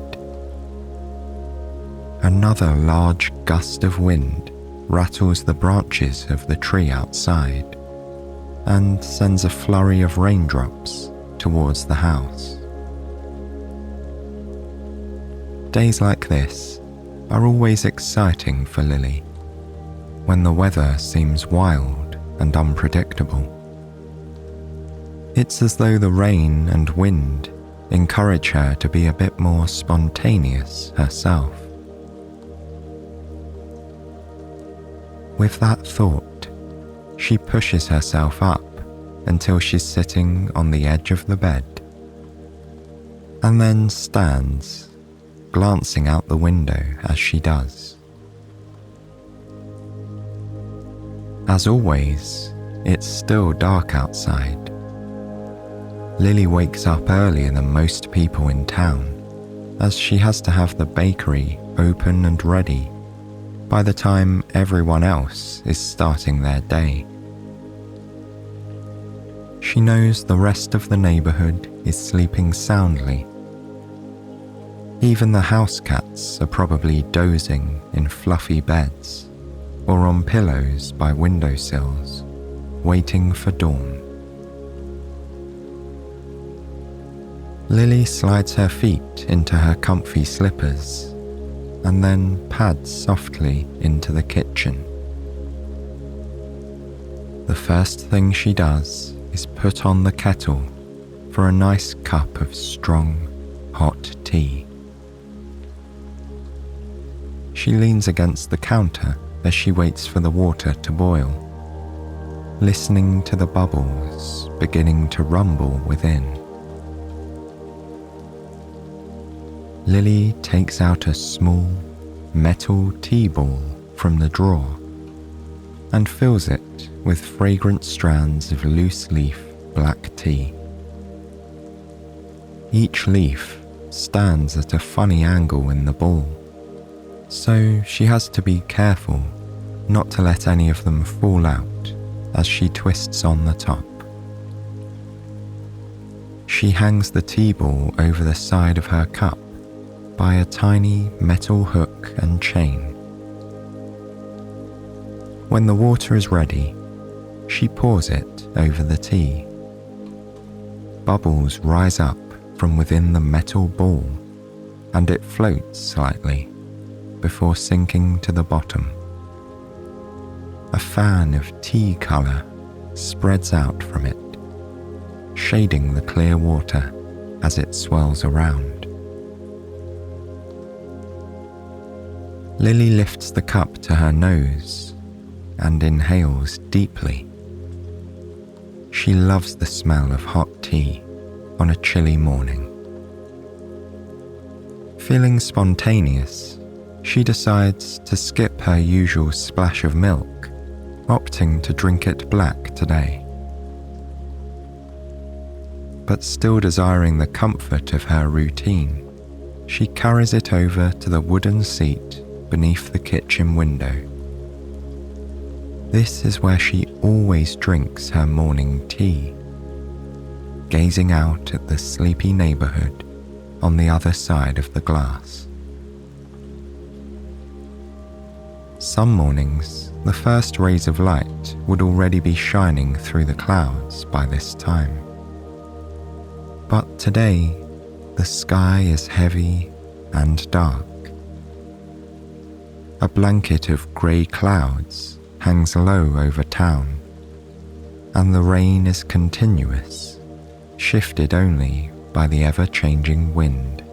Another large gust of wind rattles the branches of the tree outside and sends a flurry of raindrops towards the house. Days like this are always exciting for Lily, when the weather seems wild and unpredictable. It's as though the rain and wind encourage her to be a bit more spontaneous herself. With that thought, she pushes herself up until she's sitting on the edge of the bed, and then stands, glancing out the window as she does. As always, it's still dark outside. Lily wakes up earlier than most people in town, as she has to have the bakery open and ready by the time everyone else is starting their day. She knows the rest of the neighbourhood is sleeping soundly. Even the house cats are probably dozing in fluffy beds or on pillows by windowsills, waiting for dawn. Lily slides her feet into her comfy slippers and then pads softly into the kitchen. The first thing she does is put on the kettle for a nice cup of strong, hot tea. She leans against the counter as she waits for the water to boil, listening to the bubbles beginning to rumble within. Lily takes out a small metal tea ball from the drawer and fills it with fragrant strands of loose leaf black tea. Each leaf stands at a funny angle in the ball, so she has to be careful not to let any of them fall out as she twists on the top. She hangs the tea ball over the side of her cup by a tiny metal hook and chain. When the water is ready, she pours it over the tea. Bubbles rise up from within the metal ball, and it floats slightly before sinking to the bottom. A fan of tea colour spreads out from it, shading the clear water as it swirls around. Lily lifts the cup to her nose and inhales deeply. She loves the smell of hot tea on a chilly morning. Feeling spontaneous, she decides to skip her usual splash of milk, opting to drink it black today. But still desiring the comfort of her routine, she carries it over to the wooden seat beneath the kitchen window. This is where she always drinks her morning tea, gazing out at the sleepy neighbourhood on the other side of the glass. Some mornings, the first rays of light would already be shining through the clouds by this time. But today, the sky is heavy and dark. A blanket of grey clouds hangs low over town, and the rain is continuous, shifted only by the ever-changing wind.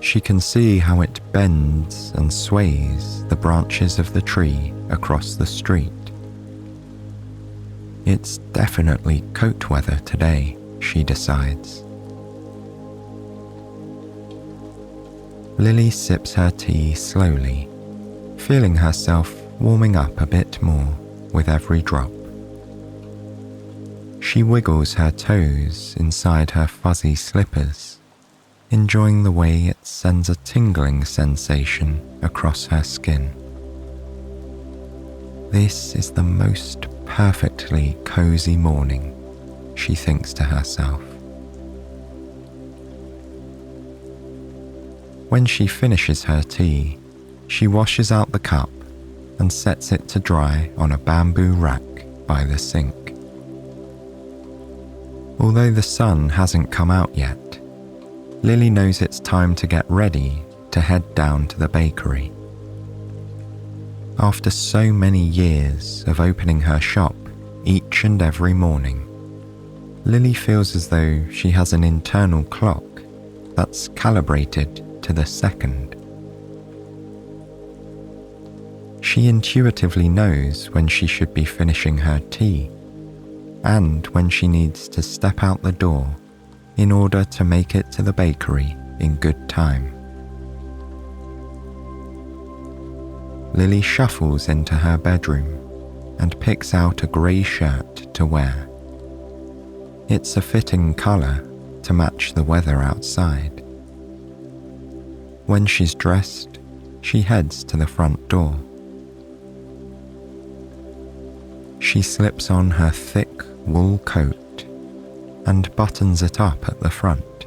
She can see how it bends and sways the branches of the tree across the street. It's definitely coat weather today, she decides. Lily sips her tea slowly, feeling herself warming up a bit more with every drop. She wiggles her toes inside her fuzzy slippers, enjoying the way it sends a tingling sensation across her skin. This is the most perfectly cozy morning, she thinks to herself. When she finishes her tea, she washes out the cup and sets it to dry on a bamboo rack by the sink. Although the sun hasn't come out yet, Lily knows it's time to get ready to head down to the bakery. After so many years of opening her shop each and every morning, Lily feels as though she has an internal clock that's calibrated to the second. She intuitively knows when she should be finishing her tea and when she needs to step out the door in order to make it to the bakery in good time. Lily shuffles into her bedroom and picks out a grey shirt to wear. It's a fitting colour to match the weather outside. When she's dressed, she heads to the front door. She slips on her thick wool coat and buttons it up at the front.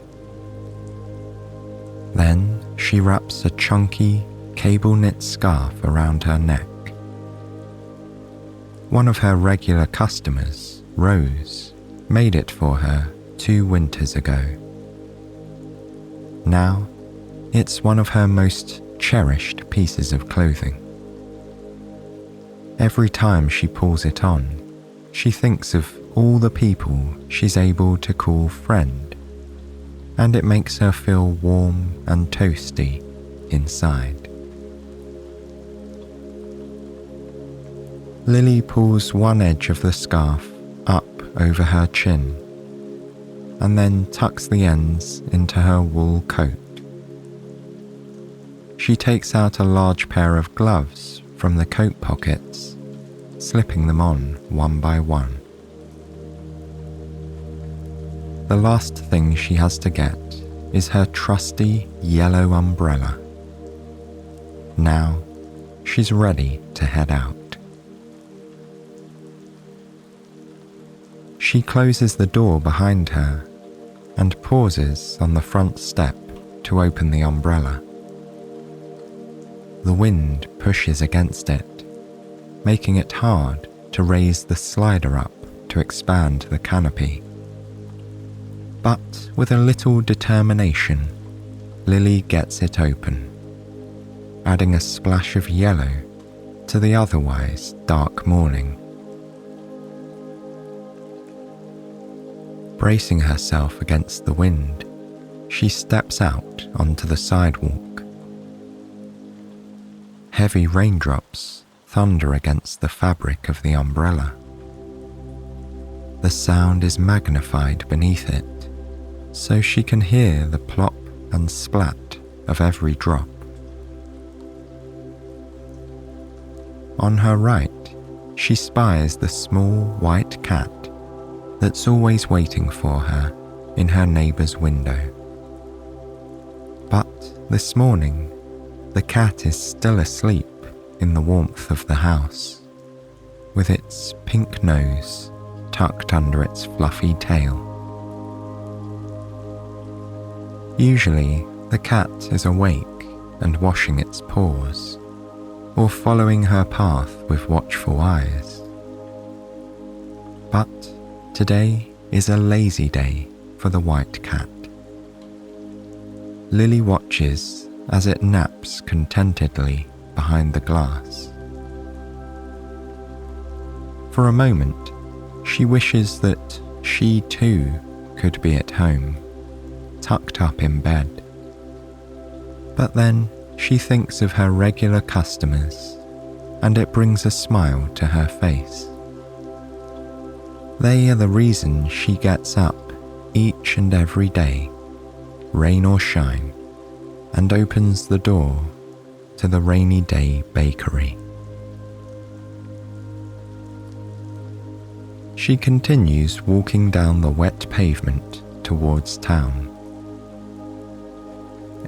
Then she wraps a chunky, cable-knit scarf around her neck. One of her regular customers, Rose, made it for her 2 winters ago. Now, it's one of her most cherished pieces of clothing. Every time she pulls it on, she thinks of all the people she's able to call friend, and it makes her feel warm and toasty inside. Lily pulls one edge of the scarf up over her chin, and then tucks the ends into her wool coat. She takes out a large pair of gloves from the coat pockets, slipping them on one by one. The last thing she has to get is her trusty yellow umbrella. Now, she's ready to head out. She closes the door behind her and pauses on the front step to open the umbrella. The wind pushes against it, making it hard to raise the slider up to expand the canopy. But with a little determination, Lily gets it open, adding a splash of yellow to the otherwise dark morning. Bracing herself against the wind, she steps out onto the sidewalk. Heavy raindrops thunder against the fabric of the umbrella. The sound is magnified beneath it, so she can hear the plop and splat of every drop. On her right, she spies the small white cat that's always waiting for her in her neighbour's window. But This morning, the cat is still asleep in the warmth of the house, with its pink nose tucked under its fluffy tail. Usually, the cat is awake and washing its paws, or following her path with watchful eyes. But today is a lazy day for the white cat. Lily watches as it naps contentedly behind the glass. For a moment, she wishes that she too could be at home, tucked up in bed. But then she thinks of her regular customers, and it brings a smile to her face. They are the reason she gets up each and every day, rain or shine, and opens the door to the rainy day bakery. She continues walking down the wet pavement towards town.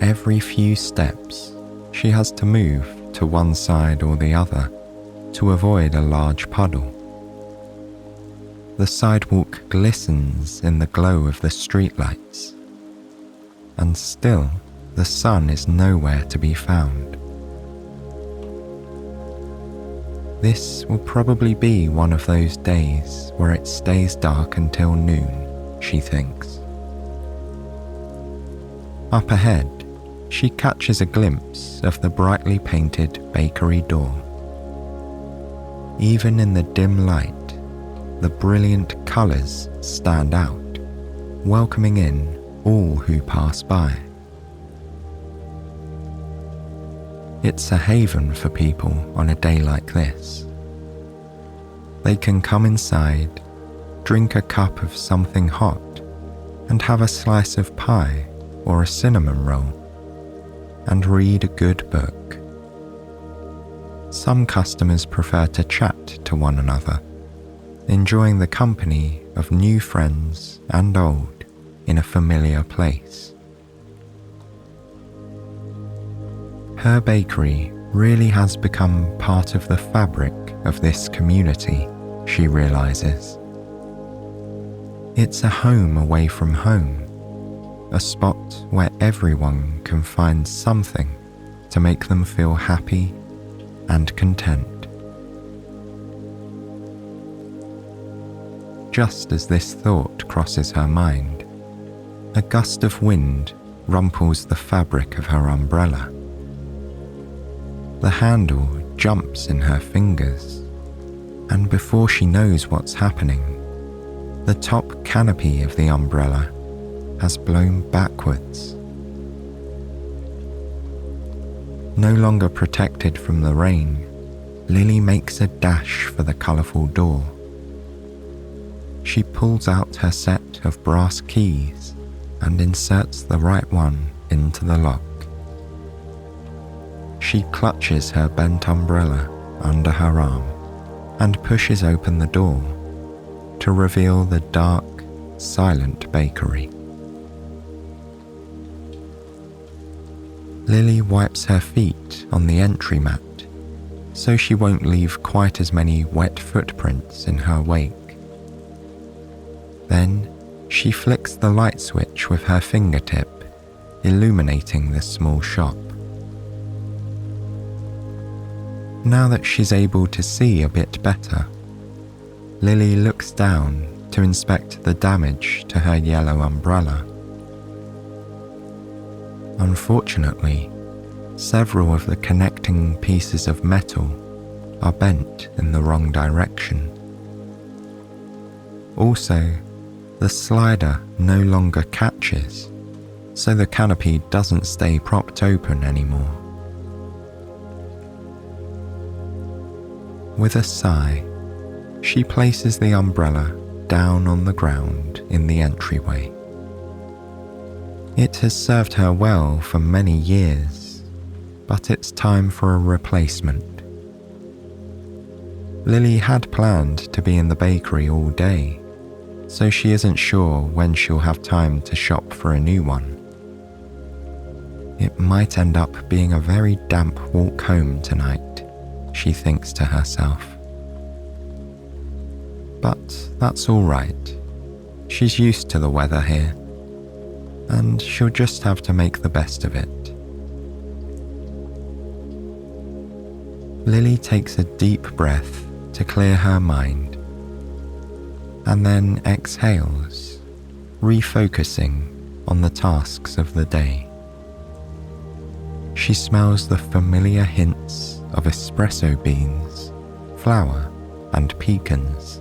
Every few steps, she has to move to one side or the other to avoid a large puddle. The sidewalk glistens in the glow of the streetlights, and still the sun is nowhere to be found. This will probably be one of those days where it stays dark until noon, she thinks. Up ahead, she catches a glimpse of the brightly painted bakery door. Even in the dim light, the brilliant colours stand out, welcoming in all who pass by. It's a haven for people on a day like this. They can come inside, drink a cup of something hot, and have a slice of pie or a cinnamon roll, and read a good book. Some customers prefer to chat to one another, enjoying the company of new friends and old in a familiar place. Her bakery really has become part of the fabric of this community, she realizes. It's a home away from home, a spot where everyone can find something to make them feel happy and content. Just as this thought crosses her mind, a gust of wind rumples the fabric of her umbrella. The handle jumps in her fingers, and before she knows what's happening, the top canopy of the umbrella has blown backwards. No longer protected from the rain, Lily makes a dash for the colourful door. She pulls out her set of brass keys and inserts the right one into the lock. She clutches her bent umbrella under her arm and pushes open the door to reveal the dark, silent bakery. Lily wipes her feet on the entry mat so she won't leave quite as many wet footprints in her wake. Then she flicks the light switch with her fingertip, illuminating the small shop. Now that she's able to see a bit better, Lily looks down to inspect the damage to her yellow umbrella. Unfortunately, several of the connecting pieces of metal are bent in the wrong direction. Also, the slider no longer catches, so the canopy doesn't stay propped open anymore. With a sigh, she places the umbrella down on the ground in the entryway. It has served her well for many years, but it's time for a replacement. Lily had planned to be in the bakery all day, so she isn't sure when she'll have time to shop for a new one. It might end up being a very damp walk home tonight, she thinks to herself. But that's all right. She's used to the weather here, and she'll just have to make the best of it. Lily takes a deep breath to clear her mind, and then exhales, refocusing on the tasks of the day. She smells the familiar hints of espresso beans, flour, and pecans,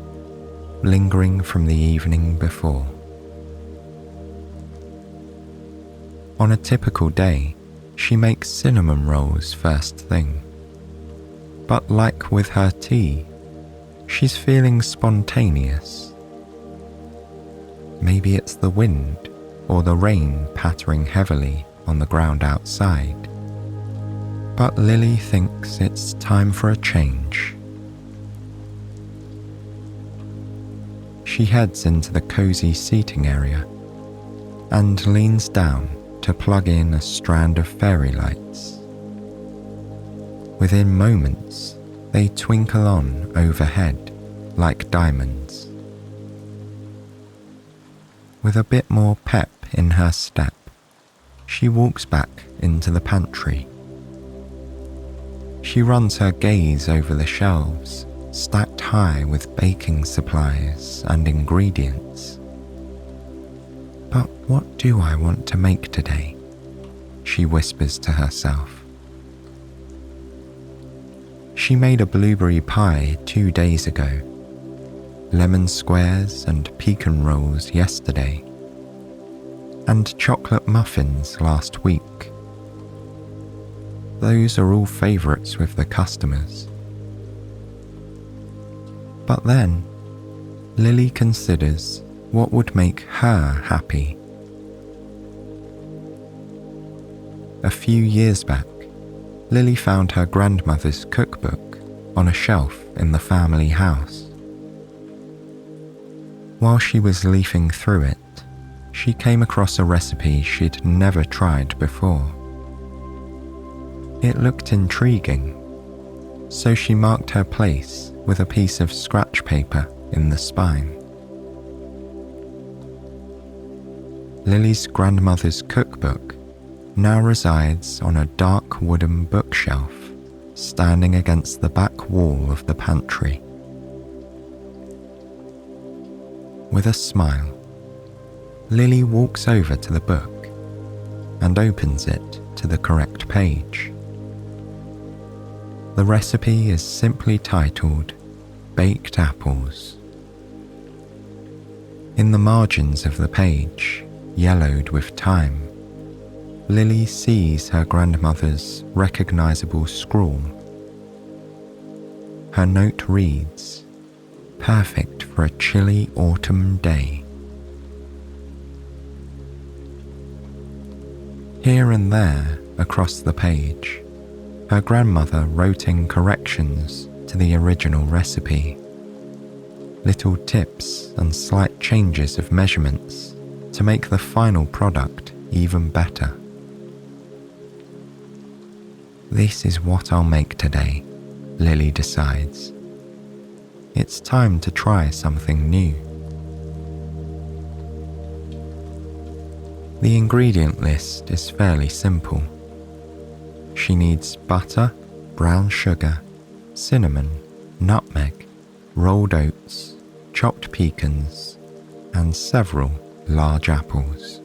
lingering from the evening before. On a typical day, she makes cinnamon rolls first thing. But like with her tea, she's feeling spontaneous. Maybe it's the wind or the rain pattering heavily on the ground outside. But Lily thinks it's time for a change. She heads into the cozy seating area and leans down to plug in a strand of fairy lights. Within moments, they twinkle on overhead like diamonds. With a bit more pep in her step, she walks back into the pantry. She runs her gaze over the shelves, stacked high with baking supplies and ingredients. But what do I want to make today? She whispers to herself. She made a blueberry pie 2 days ago, lemon squares and pecan rolls yesterday, and chocolate muffins last week. Those are all favourites with the customers. But then, Lily considers what would make her happy. A few years back, Lily found her grandmother's cookbook on a shelf in the family house. While she was leafing through it, she came across a recipe she'd never tried before. It looked intriguing, so she marked her place with a piece of scratch paper in the spine. Lily's grandmother's cookbook now resides on a dark wooden bookshelf standing against the back wall of the pantry. With a smile, Lily walks over to the book and opens it to the correct page. The recipe is simply titled Baked Apples. In the margins of the page, yellowed with time, Lily sees her grandmother's recognizable scrawl. Her note reads, "Perfect for a chilly autumn day." Here and there across the page, her grandmother wrote in corrections to the original recipe, little tips and slight changes of measurements to make the final product even better. This is what I'll make today, Lily decides. It's time to try something new. The ingredient list is fairly simple. She needs butter, brown sugar, cinnamon, nutmeg, rolled oats, chopped pecans, and several large apples.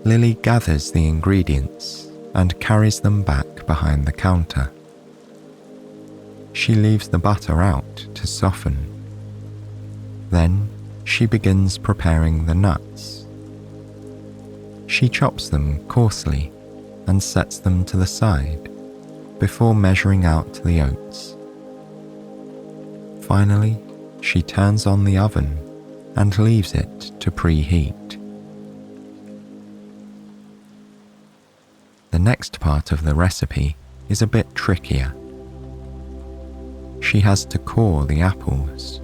Lily gathers the ingredients and carries them back behind the counter. She leaves the butter out to soften. Then she begins preparing the nuts. She chops them coarsely and sets them to the side before measuring out the oats. Finally, she turns on the oven and leaves it to preheat. The next part of the recipe is a bit trickier. She has to core the apples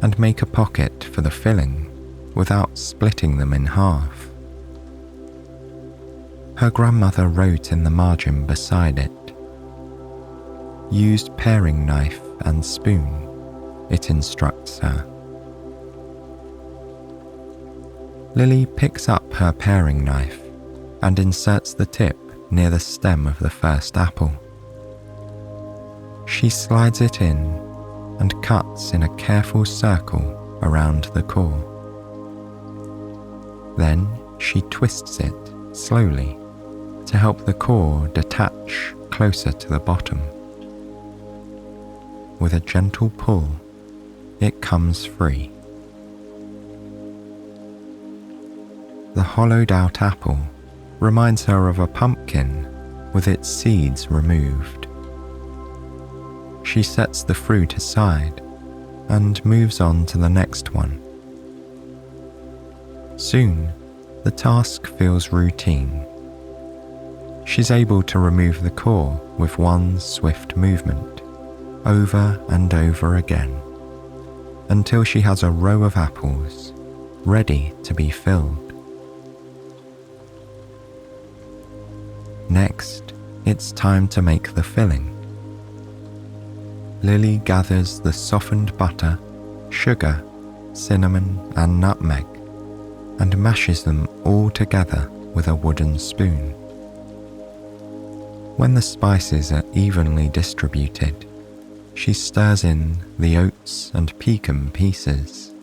and make a pocket for the filling without splitting them in half. Her grandmother wrote in the margin beside it, "Used paring knife and spoon," it instructs her. Lily picks up her paring knife and inserts the tip near the stem of the first apple. She slides it in and cuts in a careful circle around the core. Then she twists it slowly to help the core detach closer to the bottom. With a gentle pull, it comes free. The hollowed out apple reminds her of a pumpkin with its seeds removed. She sets the fruit aside and moves on to the next one. Soon, the task feels routine. She's able to remove the core with one swift movement, over and over again, until she has a row of apples ready to be filled. Next, it's time to make the filling. Lily gathers the softened butter, sugar, cinnamon, and nutmeg, and mashes them all together with a wooden spoon. When the spices are evenly distributed, she stirs in the oats and pecan pieces.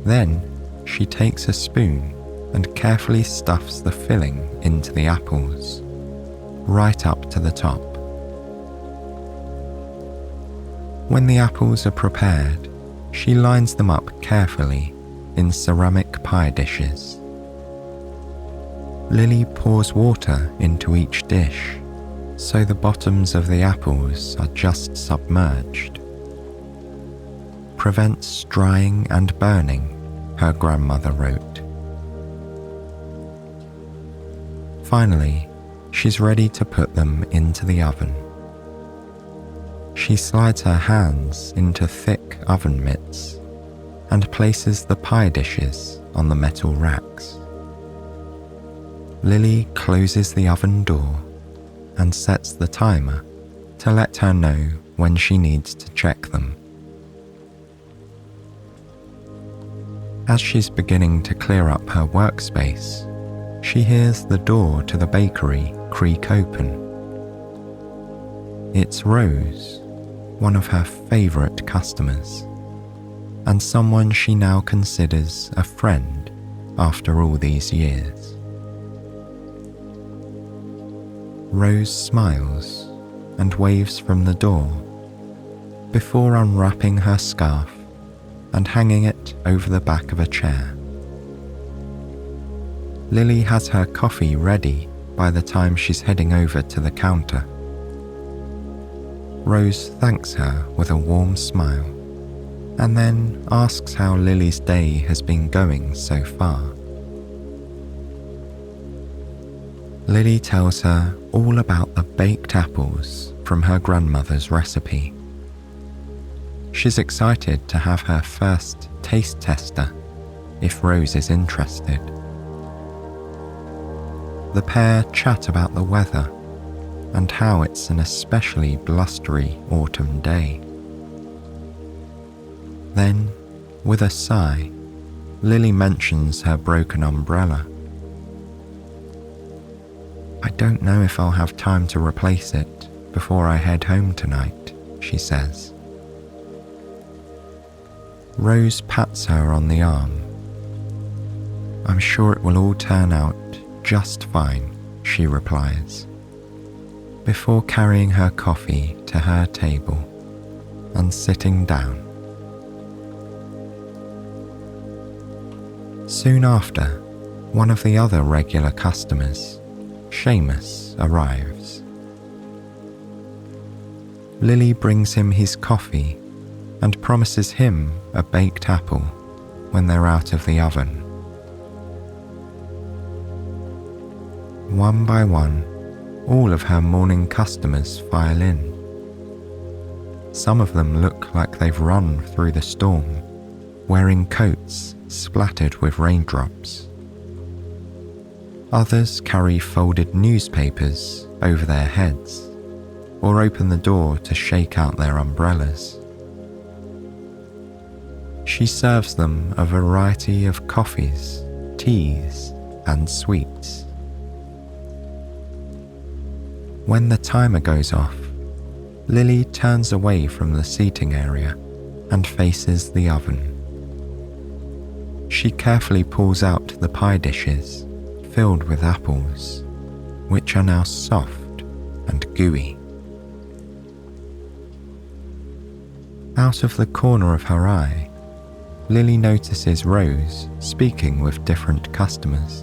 Then she takes a spoon and carefully stuffs the filling into the apples, right up to the top. When the apples are prepared, she lines them up carefully in ceramic pie dishes. Lily pours water into each dish, so the bottoms of the apples are just submerged. Prevents drying and burning, her grandmother wrote. Finally, she's ready to put them into the oven. She slides her hands into thick oven mitts and places the pie dishes on the metal racks. Lily closes the oven door and sets the timer to let her know when she needs to check them. As she's beginning to clear up her workspace, she hears the door to the bakery creak open. It's Rose, one of her favourite customers, and someone she now considers a friend after all these years. Rose smiles and waves from the door before unwrapping her scarf and hanging it over the back of a chair. Lily has her coffee ready by the time she's heading over to the counter. Rose thanks her with a warm smile and then asks how Lily's day has been going so far. Lily tells her all about the baked apples from her grandmother's recipe. She's excited to have her first taste tester if Rose is interested. The pair chat about the weather and how it's an especially blustery autumn day. Then, with a sigh, Lily mentions her broken umbrella. "I don't know if I'll have time to replace it before I head home tonight," she says. Rose pats her on the arm. "I'm sure it will all turn out just fine," she replies, before carrying her coffee to her table and sitting down. Soon after, one of the other regular customers, Seamus, arrives. Lily brings him his coffee and promises him a baked apple when they're out of the oven. One by one, all of her morning customers file in. Some of them look like they've run through the storm, wearing coats splattered with raindrops. Others carry folded newspapers over their heads or open the door to shake out their umbrellas. She serves them a variety of coffees, teas, and sweets. When the timer goes off, Lily turns away from the seating area and faces the oven. She carefully pulls out the pie dishes filled with apples, which are now soft and gooey. Out of the corner of her eye, Lily notices Rose speaking with different customers.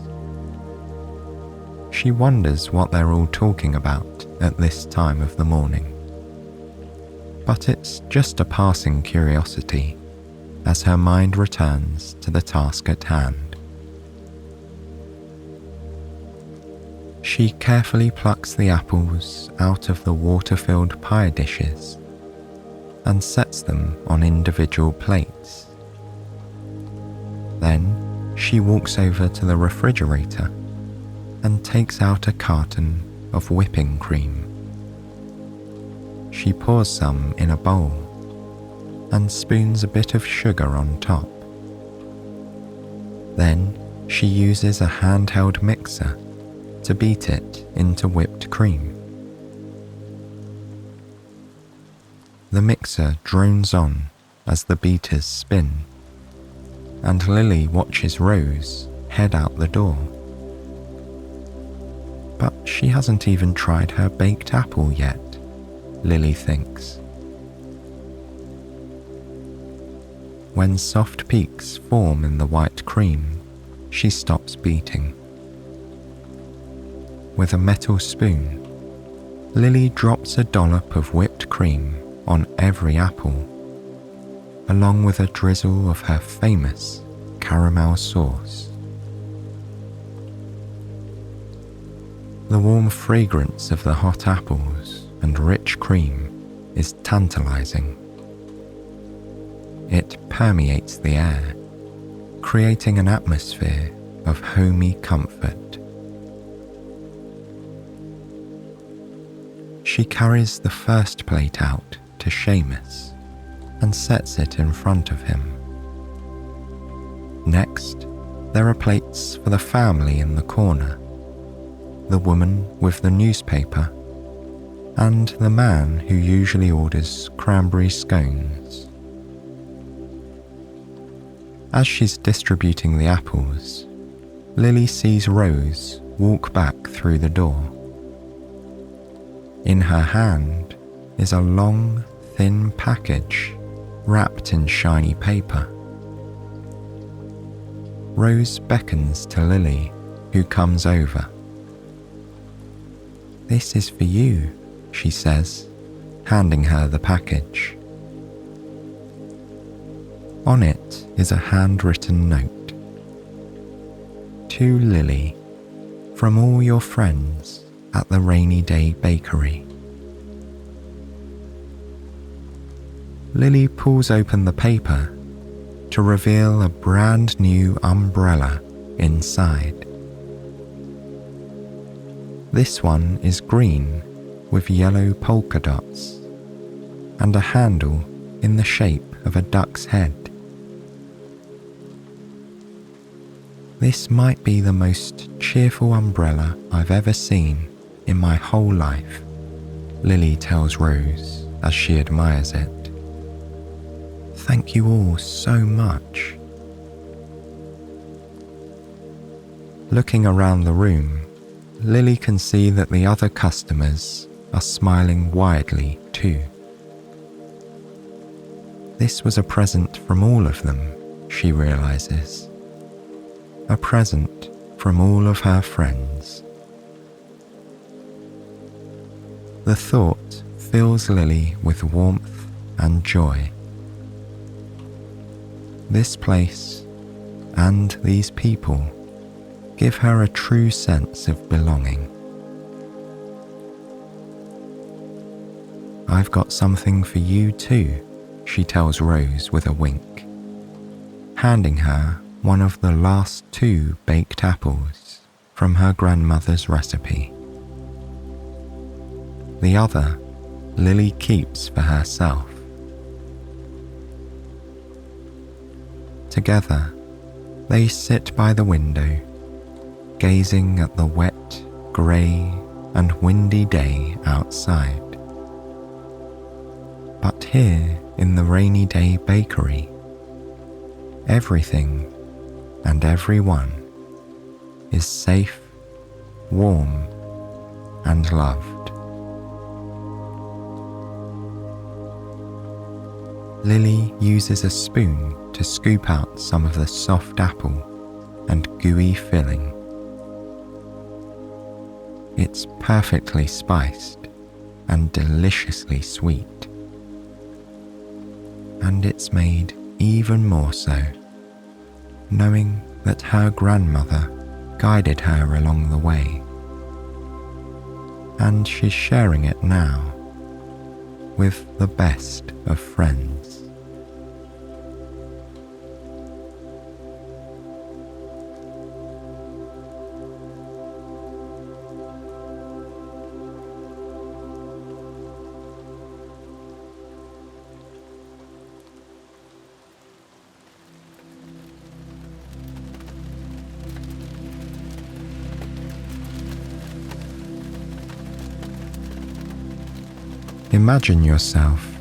She wonders what they're all talking about at this time of the morning. But it's just a passing curiosity as her mind returns to the task at hand. She carefully plucks the apples out of the water-filled pie dishes and sets them on individual plates. Then she walks over to the refrigerator and takes out a carton of whipping cream. She pours some in a bowl and spoons a bit of sugar on top. Then she uses a handheld mixer to beat it into whipped cream. The mixer drones on as the beaters spin, and Lily watches Rose head out the door. But she hasn't even tried her baked apple yet, Lily thinks. When soft peaks form in the white cream, she stops beating. With a metal spoon, Lily drops a dollop of whipped cream on every apple, along with a drizzle of her famous caramel sauce. The warm fragrance of the hot apples and rich cream is tantalizing. It permeates the air, creating an atmosphere of homey comfort. She carries the first plate out to Seamus and sets it in front of him. Next, there are plates for the family in the corner, the woman with the newspaper, and the man who usually orders cranberry scones. As she's distributing the apples, Lily sees Rose walk back through the door. In her hand is a long, thin package wrapped in shiny paper. Rose beckons to Lily, who comes over. "This is for you," she says, handing her the package. On it is a handwritten note. "To Lily, from all your friends at the Rainy Day Bakery." Lily pulls open the paper to reveal a brand new umbrella inside. This one is green with yellow polka dots and a handle in the shape of a duck's head. "This might be the most cheerful umbrella I've ever seen in my whole life," Lily tells Rose as she admires it. "Thank you all so much." Looking around the room, Lily can see that the other customers are smiling widely too. This was a present from all of them, she realizes. A present from all of her friends. The thought fills Lily with warmth and joy. This place and these people give her a true sense of belonging. "I've got something for you too," she tells Rose with a wink, handing her one of the last 2 baked apples from her grandmother's recipe. The other Lily keeps for herself. Together, they sit by the window, gazing at the wet, grey and windy day outside. But here in the rainy day bakery, everything and everyone is safe, warm and loved. Lily uses a spoon to scoop out some of the soft apple and gooey filling. It's perfectly spiced and deliciously sweet. And it's made even more so, knowing that her grandmother guided her along the way. And she's sharing it now with the best of friends. Imagine yourself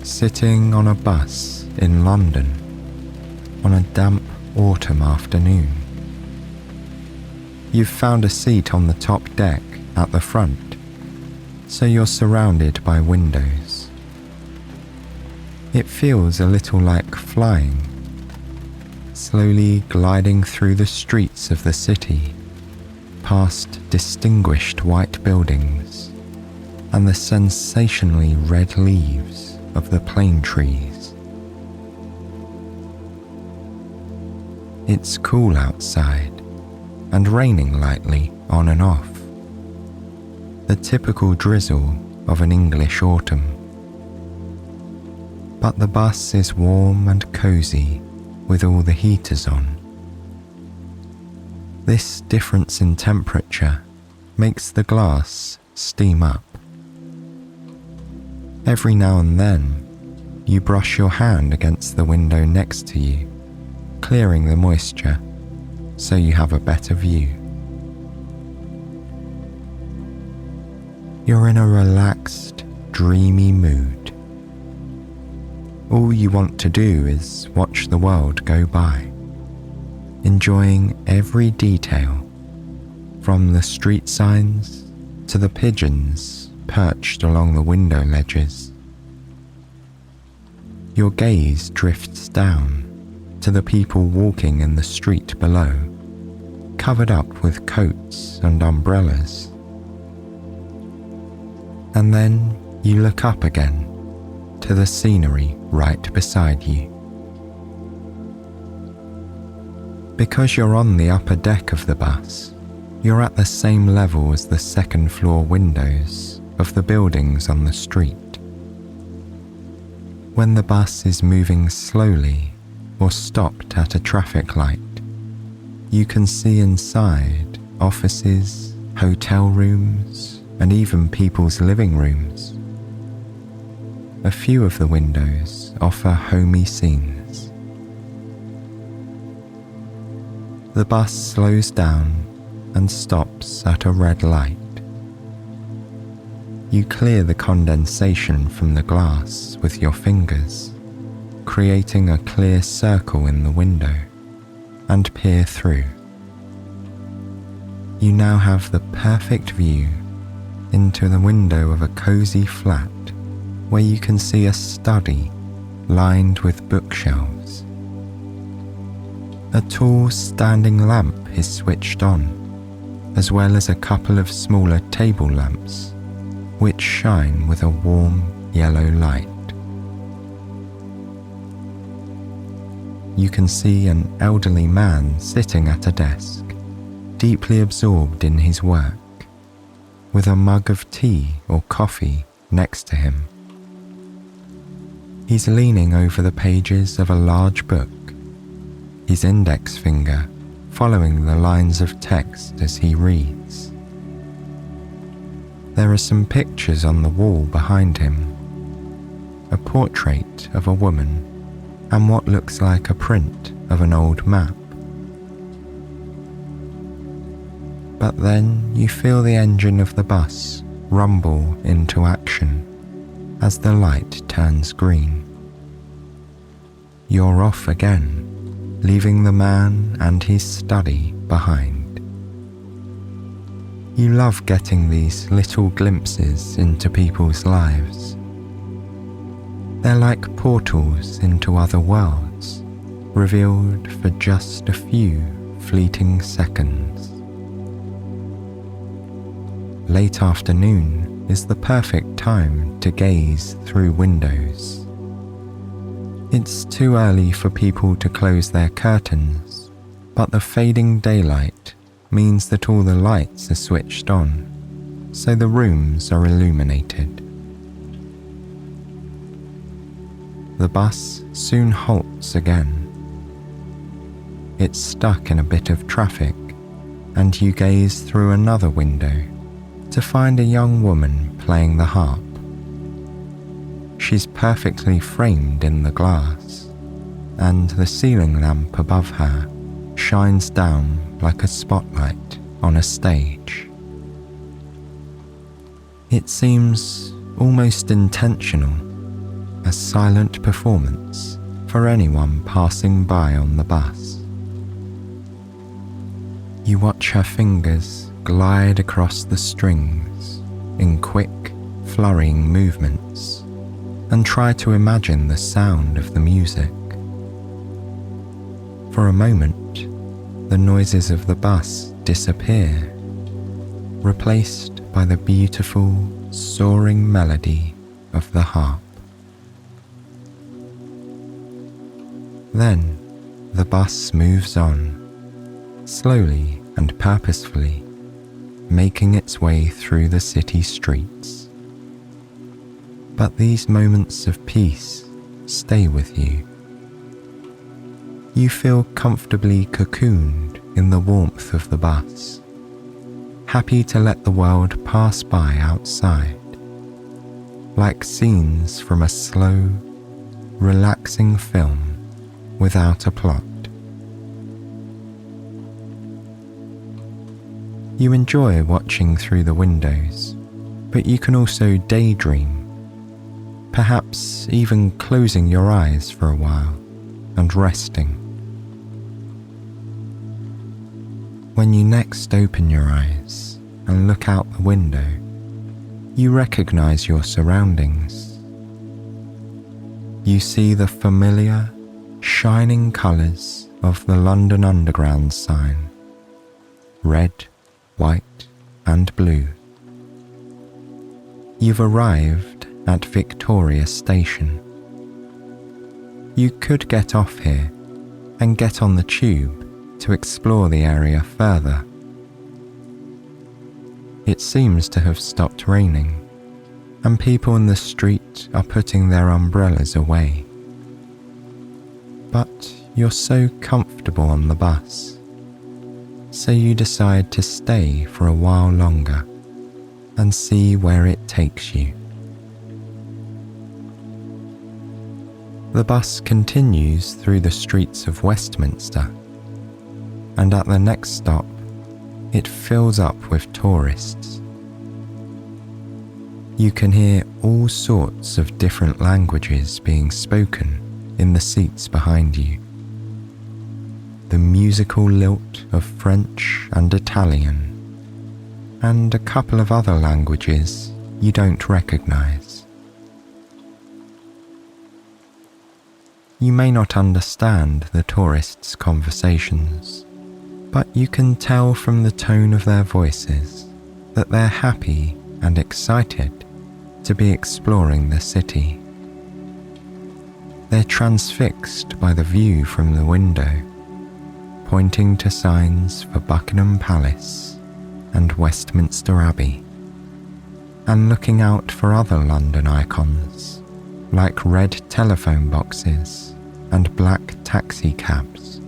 sitting on a bus in London on a damp autumn afternoon. You've found a seat on the top deck at the front, so you're surrounded by windows. It feels a little like flying, slowly gliding through the streets of the city, past distinguished white buildings and the sensationally red leaves of the plane trees. It's cool outside and raining lightly on and off, the typical drizzle of an English autumn. But the bus is warm and cosy with all the heaters on. This difference in temperature makes the glass steam up. Every now and then, you brush your hand against the window next to you, clearing the moisture so you have a better view. You're in a relaxed, dreamy mood. All you want to do is watch the world go by, enjoying every detail, from the street signs to the pigeons perched along the window ledges. Your gaze drifts down to the people walking in the street below, covered up with coats and umbrellas. And then you look up again to the scenery right beside you. Because you're on the upper deck of the bus, you're at the same level as the second floor windows of the buildings on the street. When the bus is moving slowly or stopped at a traffic light, you can see inside offices, hotel rooms, and even people's living rooms. A few of the windows offer homey scenes. The bus slows down and stops at a red light. You clear the condensation from the glass with your fingers, creating a clear circle in the window, and peer through. You now have the perfect view into the window of a cozy flat where you can see a study lined with bookshelves. A tall standing lamp is switched on, as well as a couple of smaller table lamps which shine with a warm yellow light. You can see an elderly man sitting at a desk, deeply absorbed in his work, with a mug of tea or coffee next to him. He's leaning over the pages of a large book, his index finger following the lines of text as he reads. There are some pictures on the wall behind him, a portrait of a woman and what looks like a print of an old map. But then you feel the engine of the bus rumble into action as the light turns green. You're off again, leaving the man and his study behind. You love getting these little glimpses into people's lives. They're like portals into other worlds, revealed for just a few fleeting seconds. Late afternoon is the perfect time to gaze through windows. It's too early for people to close their curtains, but the fading daylight means that all the lights are switched on, so the rooms are illuminated. The bus soon halts again. It's stuck in a bit of traffic, and you gaze through another window to find a young woman playing the harp. She's perfectly framed in the glass, and the ceiling lamp above her shines down like a spotlight on a stage. It seems almost intentional, a silent performance for anyone passing by on the bus. You watch her fingers glide across the strings in quick, flurrying movements and try to imagine the sound of the music. For a moment, the noises of the bus disappear, replaced by the beautiful, soaring melody of the harp. Then, the bus moves on, slowly and purposefully, making its way through the city streets. But these moments of peace stay with you. You feel comfortably cocooned in the warmth of the bus, happy to let the world pass by outside, like scenes from a slow, relaxing film without a plot. You enjoy watching through the windows, but you can also daydream, perhaps even closing your eyes for a while and resting. When you next open your eyes and look out the window, you recognize your surroundings. You see the familiar, shining colours of the London Underground sign, red, white and blue. You've arrived at Victoria Station. You could get off here and get on the tube to explore the area further. It seems to have stopped raining, and people in the street are putting their umbrellas away. But you're so comfortable on the bus, so you decide to stay for a while longer and see where it takes you. The bus continues through the streets of Westminster, and at the next stop, it fills up with tourists. You can hear all sorts of different languages being spoken in the seats behind you. The musical lilt of French and Italian, and a couple of other languages you don't recognize. You may not understand the tourists' conversations, but you can tell from the tone of their voices that they're happy and excited to be exploring the city. They're transfixed by the view from the window, pointing to signs for Buckingham Palace and Westminster Abbey, and looking out for other London icons like red telephone boxes and black taxi cabs.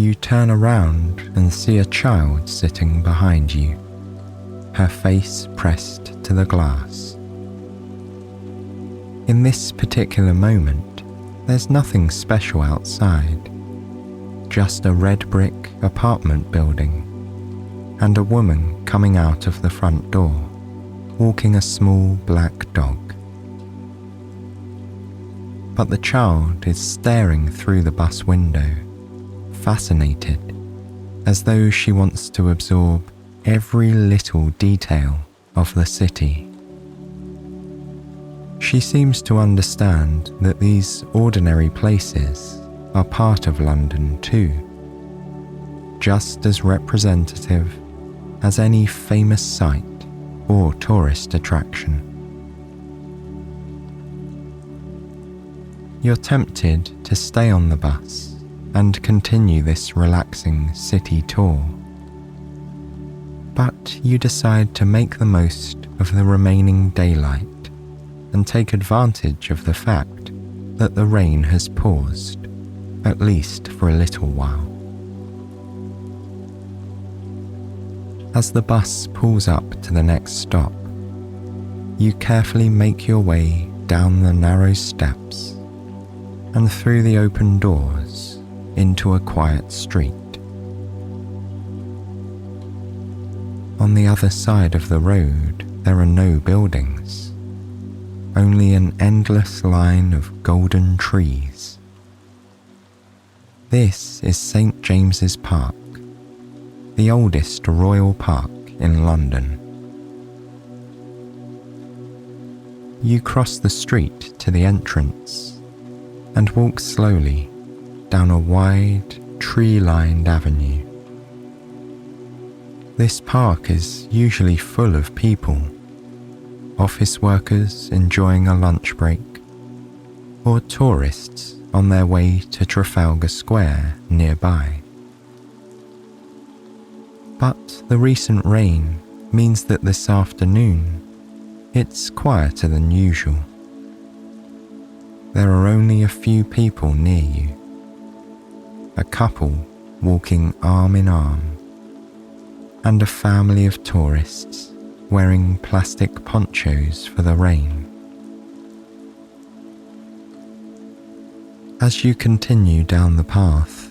you turn around and see a child sitting behind you, her face pressed to the glass. In this particular moment, there's nothing special outside, just a red brick apartment building and a woman coming out of the front door, walking a small black dog. But the child is staring through the bus window, fascinated, as though she wants to absorb every little detail of the city. She seems to understand that these ordinary places are part of London too, just as representative as any famous site or tourist attraction. You're tempted to stay on the bus and continue this relaxing city tour, but you decide to make the most of the remaining daylight and take advantage of the fact that the rain has paused, at least for a little while. As the bus pulls up to the next stop, you carefully make your way down the narrow steps and through the open doors into a quiet street. On the other side of the road, there are no buildings, only an endless line of golden trees. This is St. James's Park, the oldest royal park in London. You cross the street to the entrance and walk slowly down a wide, tree-lined avenue. This park is usually full of people, office workers enjoying a lunch break, or tourists on their way to Trafalgar Square nearby. But the recent rain means that this afternoon it's quieter than usual. There are only a few people near you. A couple walking arm in arm, and a family of tourists wearing plastic ponchos for the rain. As you continue down the path,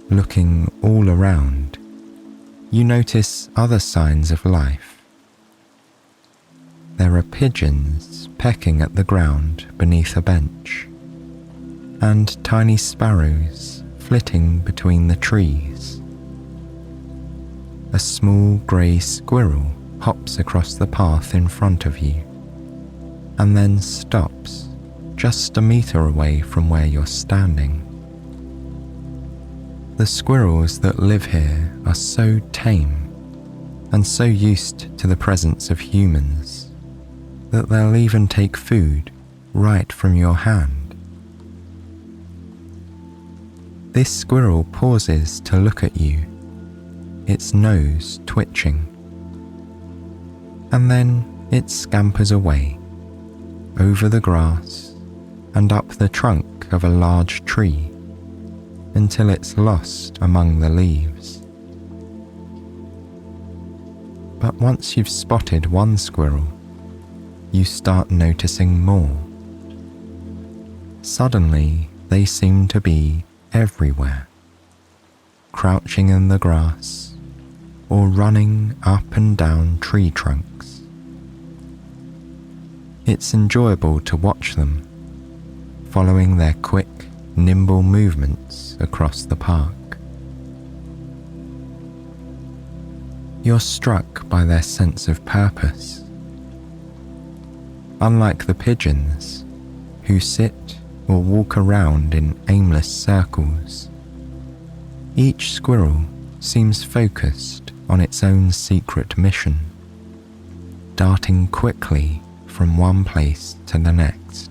looking all around, you notice other signs of life. There are pigeons pecking at the ground beneath a bench, and tiny sparrows flitting between the trees. A small grey squirrel hops across the path in front of you, and then stops just a metre away from where you're standing. The squirrels that live here are so tame and so used to the presence of humans that they'll even take food right from your hand. This squirrel pauses to look at you, its nose twitching, and then it scampers away, over the grass and up the trunk of a large tree until it's lost among the leaves. But once you've spotted one squirrel, you start noticing more. Suddenly, they seem to be everywhere, crouching in the grass or running up and down tree trunks. It's enjoyable to watch them, following their quick, nimble movements across the park. You're struck by their sense of purpose. Unlike the pigeons, who sit or walk around in aimless circles, each squirrel seems focused on its own secret mission, darting quickly from one place to the next.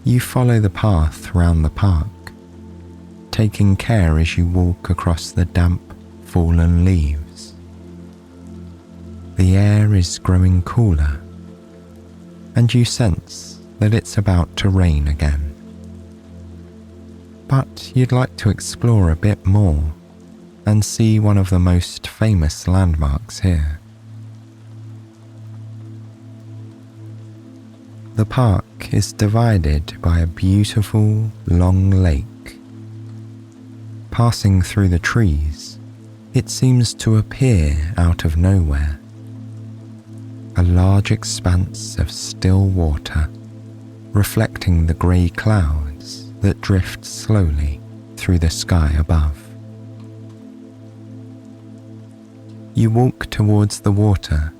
You follow the path round the park, taking care as you walk across the damp, fallen leaves. The air is growing cooler, and you sense that it's about to rain again. but you'd like to explore a bit more and see one of the most famous landmarks here. The park is divided by a beautiful long lake. Passing through the trees, it seems to appear out of nowhere. A large expanse of still water, reflecting the grey clouds that drift slowly through the sky above. You walk towards the water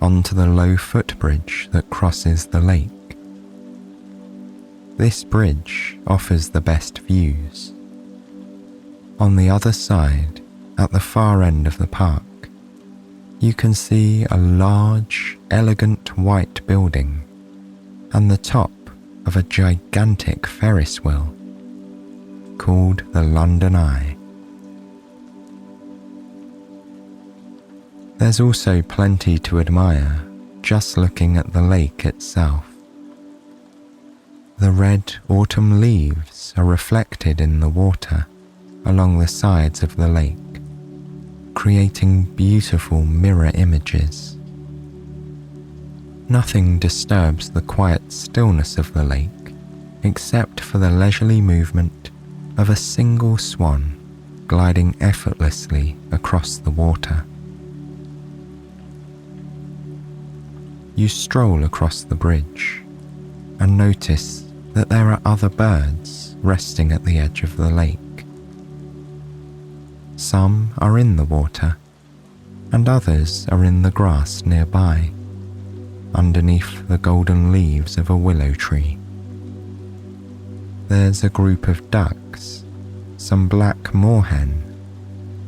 onto the low footbridge that crosses the lake. This bridge offers the best views. On the other side, at the far end of the park, you can see a large, elegant white building and the top of a gigantic Ferris wheel called the London Eye. There's also plenty to admire just looking at the lake itself. The red autumn leaves are reflected in the water along the sides of the lake, creating beautiful mirror images. Nothing disturbs the quiet stillness of the lake except for the leisurely movement of a single swan gliding effortlessly across the water. You stroll across the bridge and notice that there are other birds resting at the edge of the lake. Some are in the water, and others are in the grass nearby, underneath the golden leaves of a willow tree. There's a group of ducks, some black moorhen,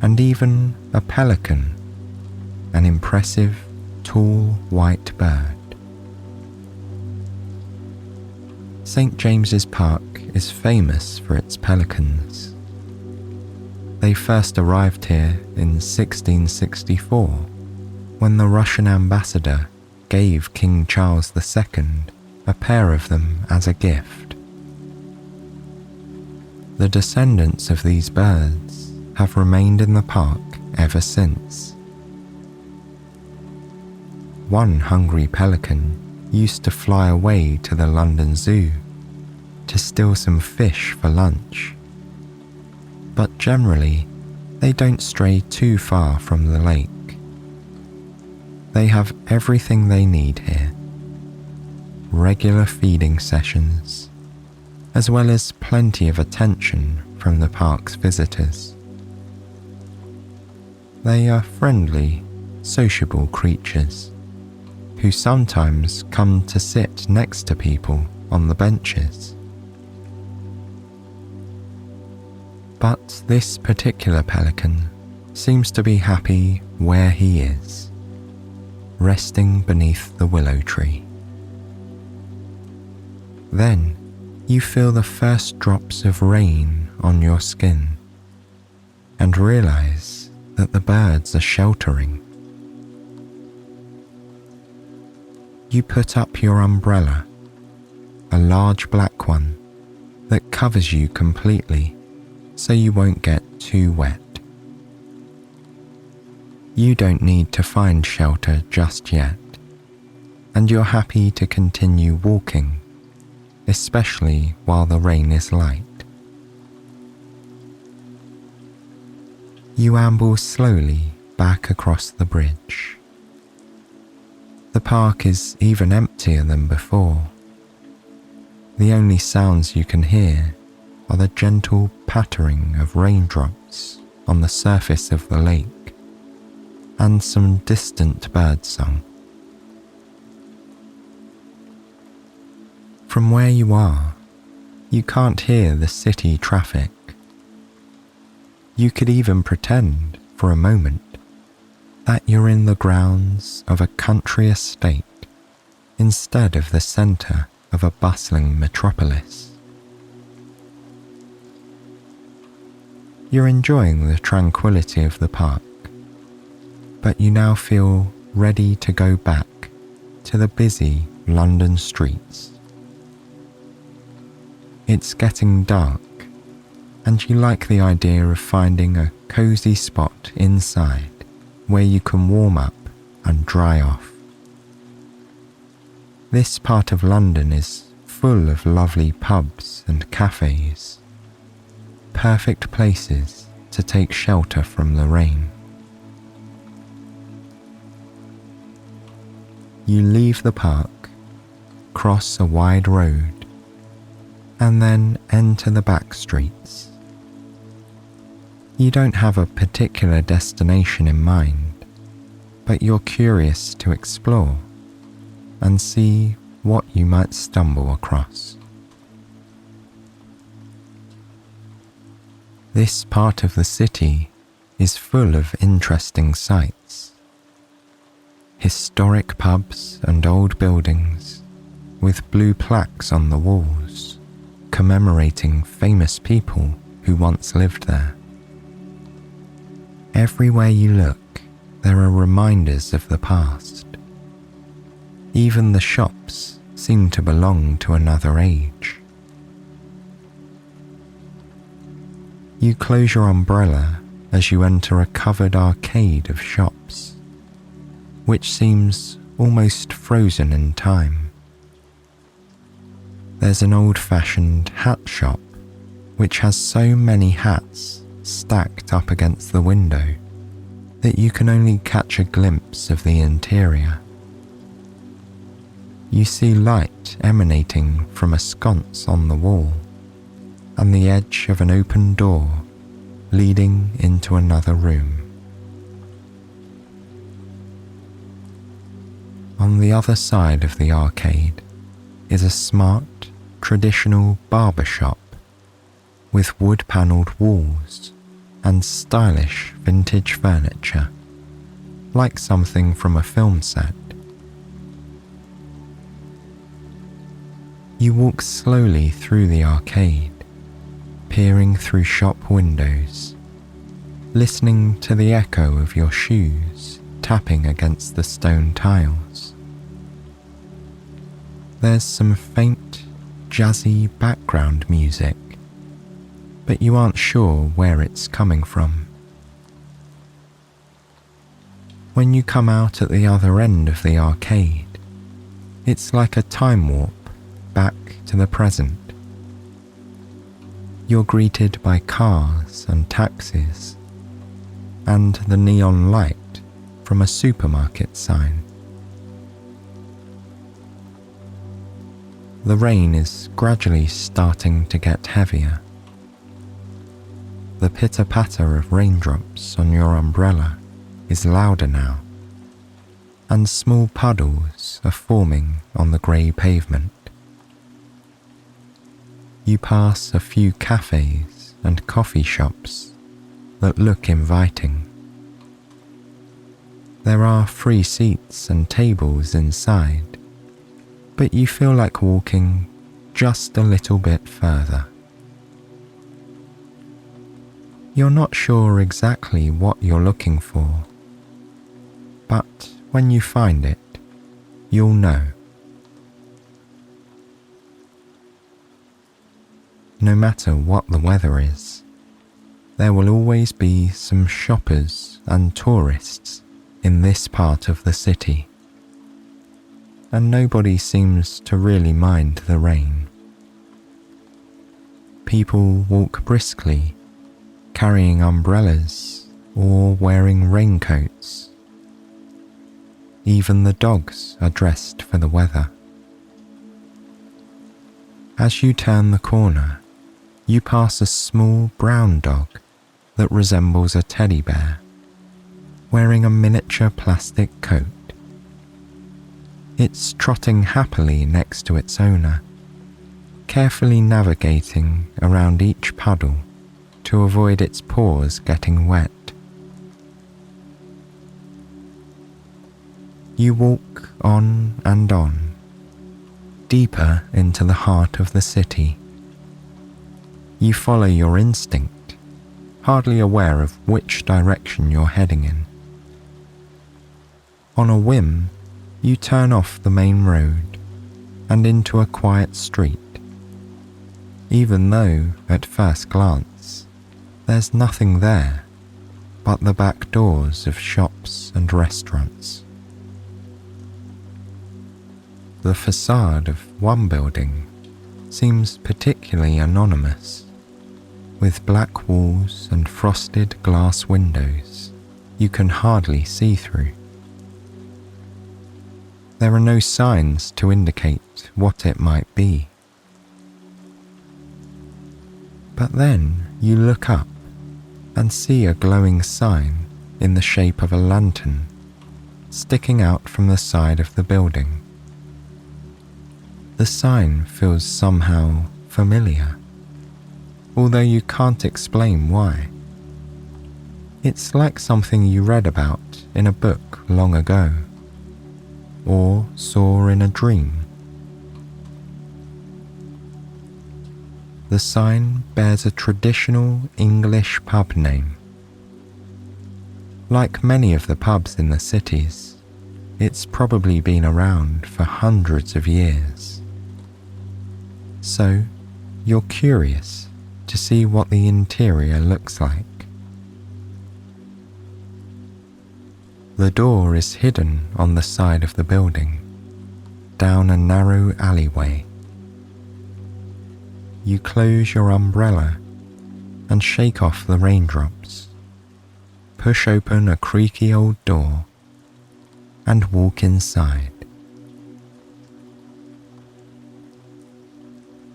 and even a pelican, an impressive, tall white bird. St. James's Park is famous for its pelicans. They first arrived here in 1664, when the Russian ambassador gave King Charles II a pair of them as a gift. The descendants of these birds have remained in the park ever since. One hungry pelican used to fly away to the London Zoo to steal some fish for lunch. But generally, they don't stray too far from the lake. They have everything they need here. Regular feeding sessions, as well as plenty of attention from the park's visitors. They are friendly, sociable creatures who sometimes come to sit next to people on the benches. But this particular pelican seems to be happy where he is, resting beneath the willow tree. Then you feel the first drops of rain on your skin and realize that the birds are sheltering. You put up your umbrella, a large black one that covers you completely so you won't get too wet. You don't need to find shelter just yet, and you're happy to continue walking, especially while the rain is light. You amble slowly back across the bridge. The park is even emptier than before. The only sounds you can hear are the gentle pattering of raindrops on the surface of the lake and some distant birdsong. From where you are, you can't hear the city traffic. You could even pretend for a moment that you're in the grounds of a country estate instead of the centre of a bustling metropolis. You're enjoying the tranquility of the park, but you now feel ready to go back to the busy London streets. It's getting dark, and you like the idea of finding a cozy spot inside where you can warm up and dry off. This part of London is full of lovely pubs and cafes, perfect places to take shelter from the rain. You leave the park, cross a wide road, and then enter the back streets. You don't have a particular destination in mind, but you're curious to explore and see what you might stumble across. This part of the city is full of interesting sights. Historic pubs and old buildings with blue plaques on the walls commemorating famous people who once lived there. Everywhere you look, there are reminders of the past. Even the shops seem to belong to another age. You close your umbrella as you enter a covered arcade of shops, which seems almost frozen in time. There's an old-fashioned hat shop which has so many hats stacked up against the window that you can only catch a glimpse of the interior. You see light emanating from a sconce on the wall and the edge of an open door leading into another room. On the other side of the arcade is a smart, traditional barber shop with wood-panelled walls and stylish vintage furniture, like something from a film set. You walk slowly through the arcade, peering through shop windows, listening to the echo of your shoes tapping against the stone tiles. There's some faint, jazzy background music, but you aren't sure where it's coming from. When you come out at the other end of the arcade, it's like a time warp back to the present. You're greeted by cars and taxis, and the neon light from a supermarket sign. The rain is gradually starting to get heavier. The pitter-patter of raindrops on your umbrella is louder now, and small puddles are forming on the grey pavement. You pass a few cafes and coffee shops that look inviting. There are free seats and tables inside, but you feel like walking just a little bit further. You're not sure exactly what you're looking for, but when you find it, you'll know. No matter what the weather is, there will always be some shoppers and tourists in this part of the city, and nobody seems to really mind the rain. People walk briskly, carrying umbrellas or wearing raincoats. Even the dogs are dressed for the weather. As you turn the corner, you pass a small brown dog that resembles a teddy bear, wearing a miniature plastic coat. It's trotting happily next to its owner, carefully navigating around each puddle to avoid its paws getting wet. You walk on and on, deeper into the heart of the city. You follow your instinct, hardly aware of which direction you're heading in. On a whim, you turn off the main road and into a quiet street, even though, at first glance, There's nothing there but the back doors of shops and restaurants. The facade of one building seems particularly anonymous, with black walls and frosted glass windows you can hardly see through. There are no signs to indicate what it might be. But then you look up and see a glowing sign in the shape of a lantern sticking out from the side of the building. The sign feels somehow familiar, although you can't explain why. It's like something you read about in a book long ago, or saw in a dream. The sign bears a traditional English pub name. Like many of the pubs in the cities, it's probably been around for hundreds of years. So, you're curious to see what the interior looks like. The door is hidden on the side of the building, down a narrow alleyway. You close your umbrella and shake off the raindrops, push open a creaky old door, and walk inside.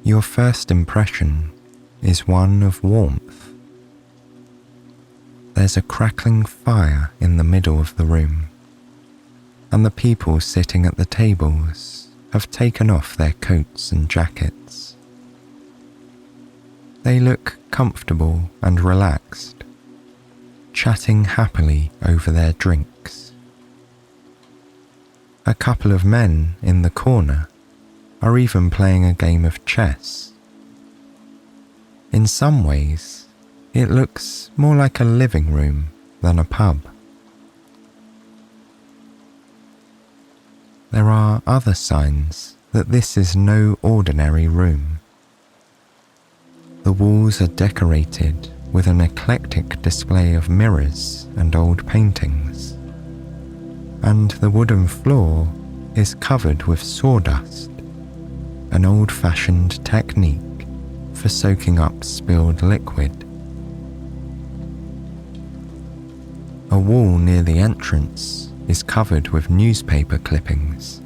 Your first impression is one of warmth. There's a crackling fire in the middle of the room, and the people sitting at the tables have taken off their coats and jackets. They look comfortable and relaxed, chatting happily over their drinks. A couple of men in the corner are even playing a game of chess. In some ways, it looks more like a living room than a pub. There are other signs that this is no ordinary room. The walls are decorated with an eclectic display of mirrors and old paintings, and the wooden floor is covered with sawdust, an old-fashioned technique for soaking up spilled liquid. A wall near the entrance is covered with newspaper clippings,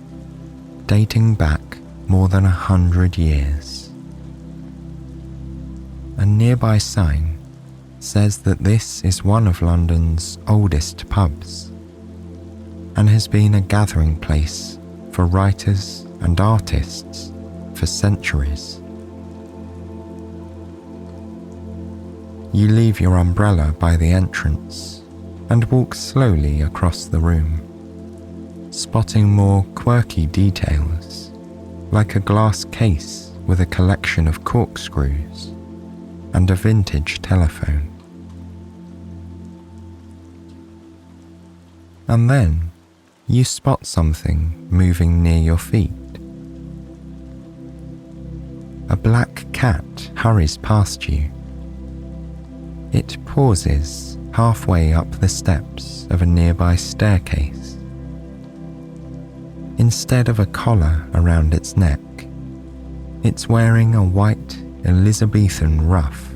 dating back more than 100 years. A nearby sign says that this is one of London's oldest pubs, and has been a gathering place for writers and artists for centuries. You leave your umbrella by the entrance and walk slowly across the room, spotting more quirky details, like a glass case with a collection of corkscrews and a vintage telephone. And then you spot something moving near your feet. A black cat hurries past you. It pauses halfway up the steps of a nearby staircase. Instead of a collar around its neck, it's wearing a white Elizabethan ruff.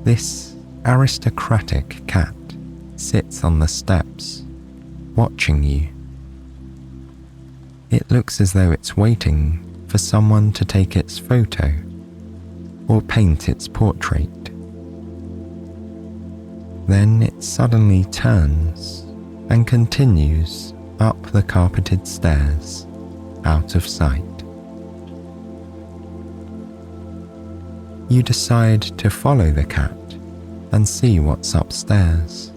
This aristocratic cat sits on the steps, watching you. It looks as though it's waiting for someone to take its photo or paint its portrait. Then it suddenly turns and continues up the carpeted stairs, out of sight. You decide to follow the cat and see what's upstairs.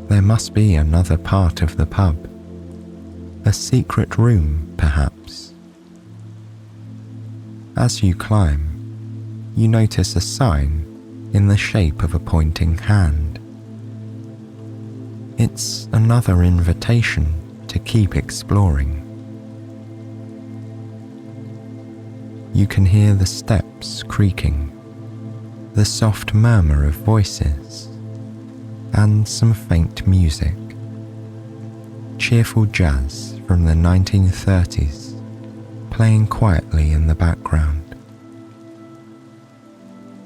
There must be another part of the pub, a secret room, perhaps. As you climb, you notice a sign in the shape of a pointing hand. It's another invitation to keep exploring. you can hear the steps creaking, the soft murmur of voices, and some faint music. Cheerful jazz from the 1930s playing quietly in the background.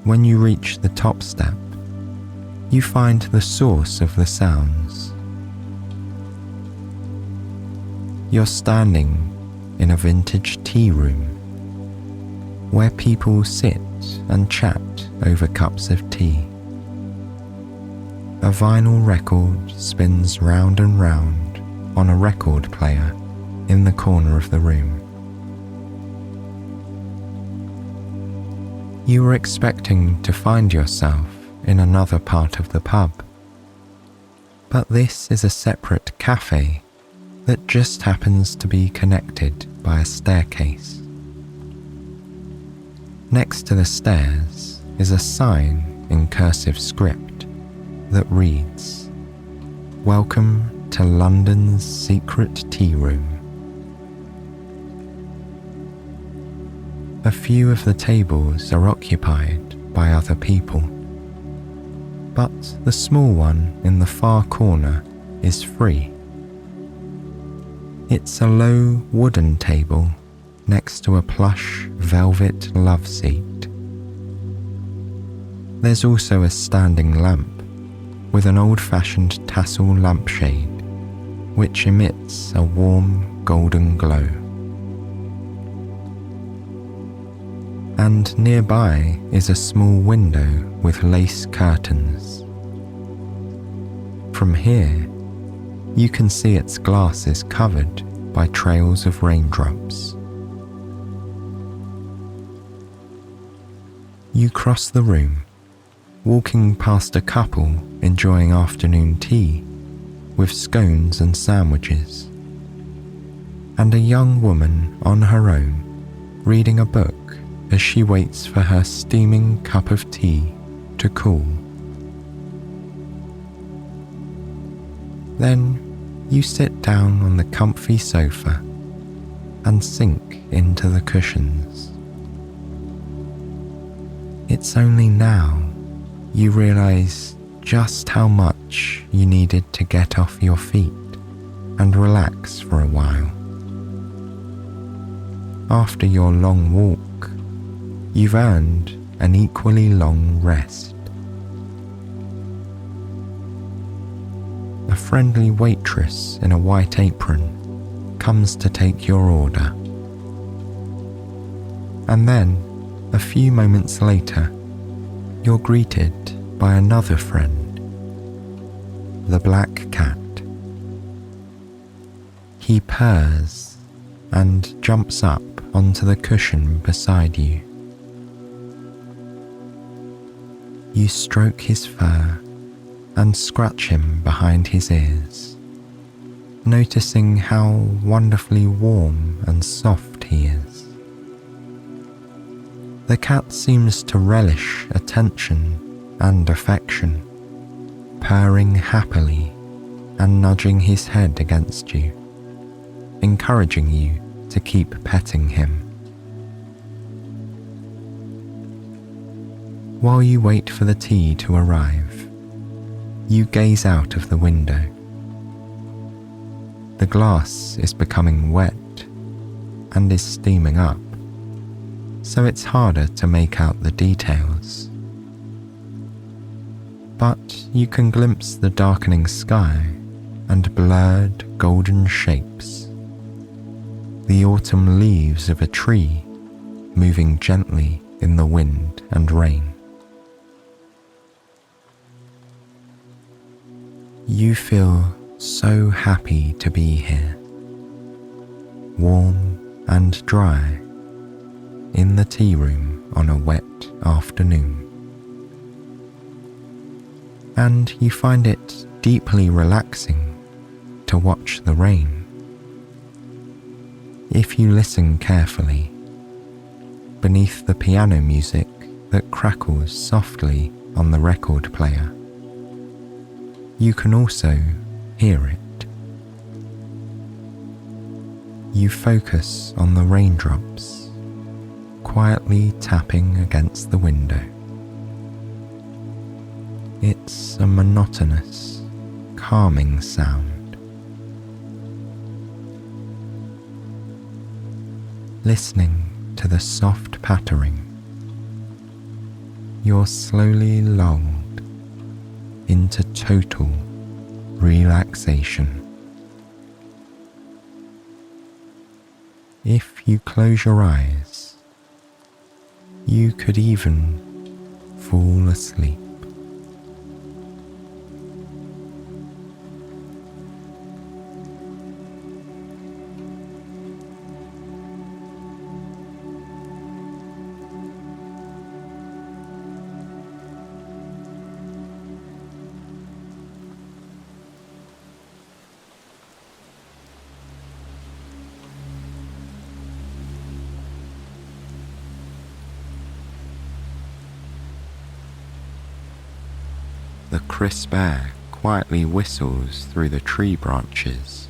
When you reach the top step, you find the source of the sounds. You're standing in a vintage tea room where people sit and chat over cups of tea. A vinyl record spins round and round on a record player in the corner of the room. You were expecting to find yourself in another part of the pub, but this is a separate cafe that just happens to be connected by a staircase. Next to the stairs is a sign in cursive script that reads, "Welcome to London's secret tea room." A few of the tables are occupied by other people, but the small one in the far corner is free. It's a low wooden table next to a plush velvet love seat. There's also a standing lamp with an old-fashioned tassel lampshade which emits a warm golden glow. And nearby is a small window with lace curtains. From here, you can see its glass is covered by trails of raindrops. You cross the room, walking past a couple enjoying afternoon tea with scones and sandwiches, and a young woman on her own reading a book as she waits for her steaming cup of tea to cool. Then you sit down on the comfy sofa and sink into the cushions. It's only now you realize just how much you needed to get off your feet and relax for a while. After your long walk, you've earned an equally long rest. A friendly waitress in a white apron comes to take your order. And then, a few moments later, you're greeted by another friend, the black cat. He purrs and jumps up onto the cushion beside you. You stroke his fur and scratch him behind his ears, noticing how wonderfully warm and soft he is. The cat seems to relish attention and affection, purring happily and nudging his head against you, encouraging you to keep petting him. While you wait for the tea to arrive, you gaze out of the window. The glass is becoming wet and is steaming up, so it's harder to make out the details. But you can glimpse the darkening sky and blurred golden shapes. The autumn leaves of a tree moving gently in the wind and rain. You feel so happy to be here, warm and dry, in the tea room on a wet afternoon. And you find it deeply relaxing to watch the rain. If you listen carefully, beneath the piano music that crackles softly on the record player, you can also hear it. You focus on the raindrops, quietly tapping against the window. It's a monotonous, calming sound. Listening to the soft pattering, you're slowly lulled into total relaxation. If you close your eyes, you could even fall asleep. The crisp air quietly whistles through the tree branches,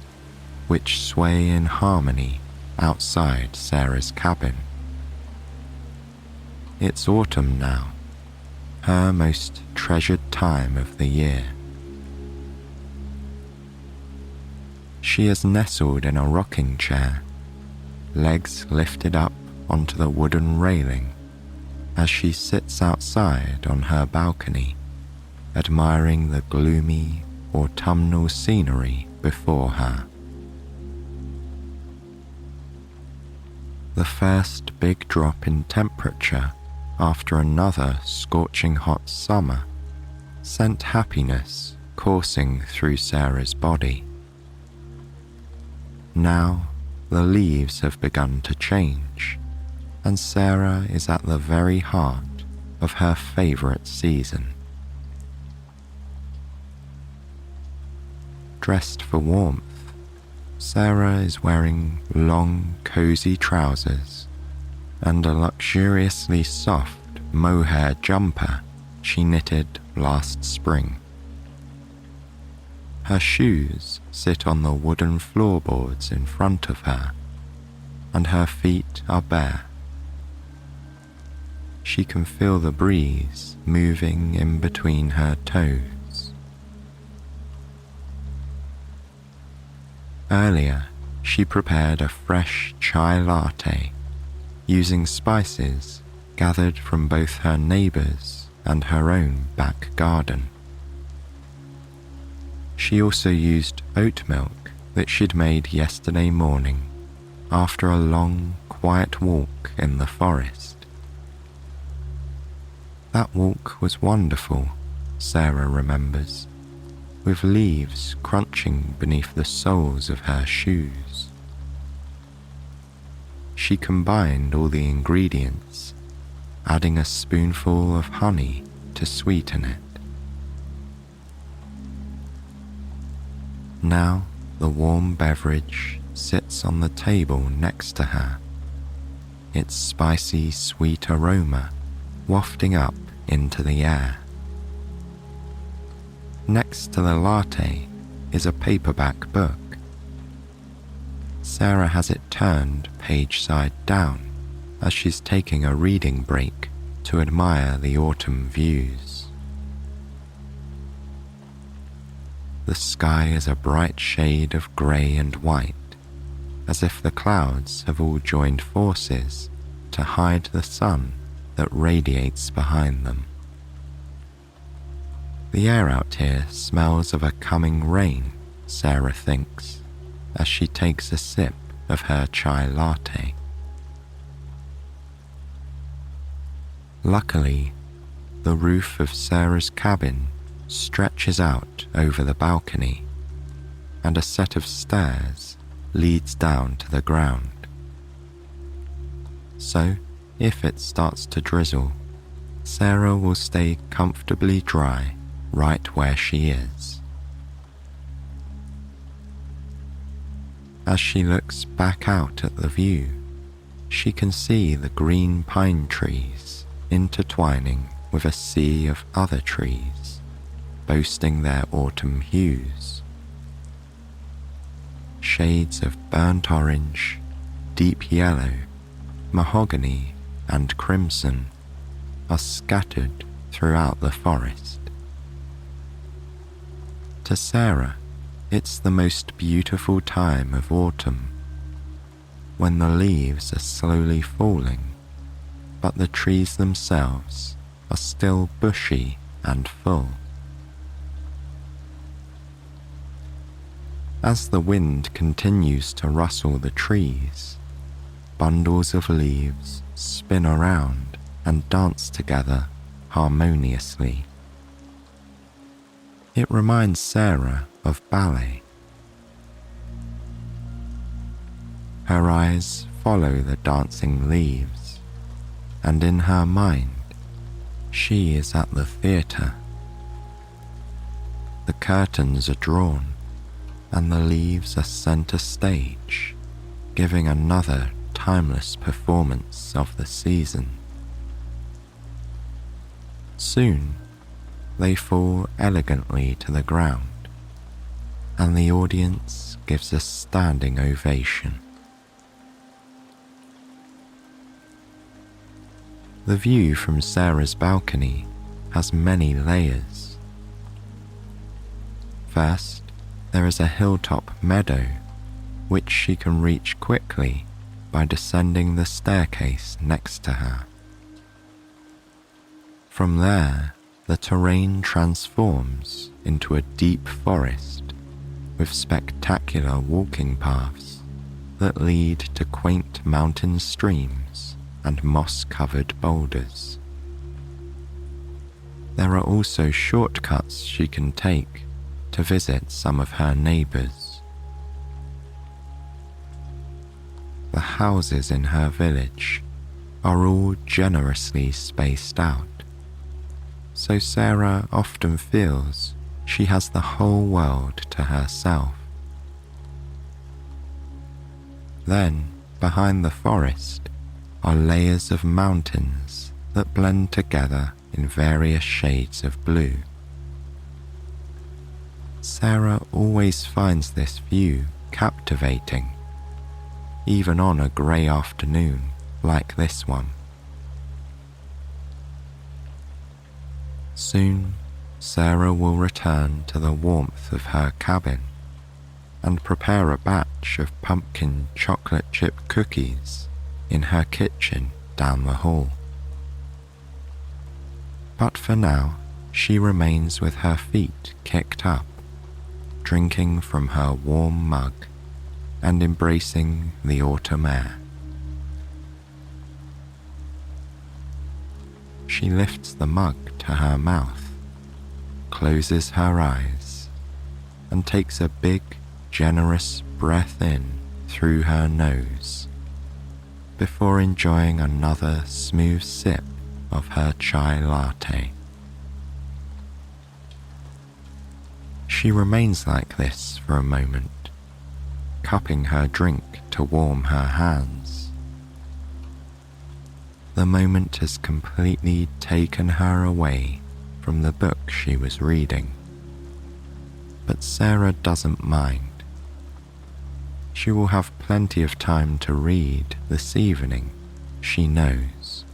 which sway in harmony outside Sarah's cabin. It's autumn now, her most treasured time of the year. She is nestled in a rocking chair, legs lifted up onto the wooden railing as she sits outside on her balcony, admiring the gloomy autumnal scenery before her. The first big drop in temperature after another scorching hot summer sent happiness coursing through Sarah's body. Now the leaves have begun to change, and Sarah is at the very heart of her favourite season. Dressed for warmth, Sarah is wearing long, cozy trousers and a luxuriously soft mohair jumper she knitted last spring. Her shoes sit on the wooden floorboards in front of her, and her feet are bare. She can feel the breeze moving in between her toes. Earlier, she prepared a fresh chai latte using spices gathered from both her neighbours and her own back garden. She also used oat milk that she'd made yesterday morning after a long, quiet walk in the forest. That walk was wonderful, Sarah remembers, with leaves crunching beneath the soles of her shoes. She combined all the ingredients, adding a spoonful of honey to sweeten it. Now the warm beverage sits on the table next to her, its spicy, sweet aroma wafting up into the air. Next to the latte is a paperback book. Sarah has it turned page side down as she's taking a reading break to admire the autumn views. The sky is a bright shade of grey and white, as if the clouds have all joined forces to hide the sun that radiates behind them. The air out here smells of a coming rain, Sarah thinks, as she takes a sip of her chai latte. Luckily, the roof of Sarah's cabin stretches out over the balcony, and a set of stairs leads down to the ground. So, if it starts to drizzle, Sarah will stay comfortably dry right where she is. As she looks back out at the view, she can see the green pine trees intertwining with a sea of other trees, boasting their autumn hues. Shades of burnt orange, deep yellow, mahogany, and crimson are scattered throughout the forest. To Sarah, it's the most beautiful time of autumn, when the leaves are slowly falling, but the trees themselves are still bushy and full. As the wind continues to rustle the trees, bundles of leaves spin around and dance together harmoniously. It reminds Sarah of ballet. Her eyes follow the dancing leaves, and in her mind, she is at the theatre. The curtains are drawn, and the leaves are centre stage, giving another timeless performance of the season. Soon, they fall elegantly to the ground, and the audience gives a standing ovation. The view from Sarah's balcony has many layers. First, there is a hilltop meadow, which she can reach quickly by descending the staircase next to her. From there, the terrain transforms into a deep forest with spectacular walking paths that lead to quaint mountain streams and moss-covered boulders. There are also shortcuts she can take to visit some of her neighbours. The houses in her village are all generously spaced out, so Sarah often feels she has the whole world to herself. Then, behind the forest, are layers of mountains that blend together in various shades of blue. Sarah always finds this view captivating, even on a grey afternoon like this one. Soon, Sarah will return to the warmth of her cabin and prepare a batch of pumpkin chocolate chip cookies in her kitchen down the hall. But for now, she remains with her feet kicked up, drinking from her warm mug and embracing the autumn air. She lifts the mug to her mouth, closes her eyes, and takes a big, generous breath in through her nose before enjoying another smooth sip of her chai latte. She remains like this for a moment, cupping her drink to warm her hands. The moment has completely taken her away from the book she was reading, but Sarah doesn't mind. She will have plenty of time to read this evening, she knows.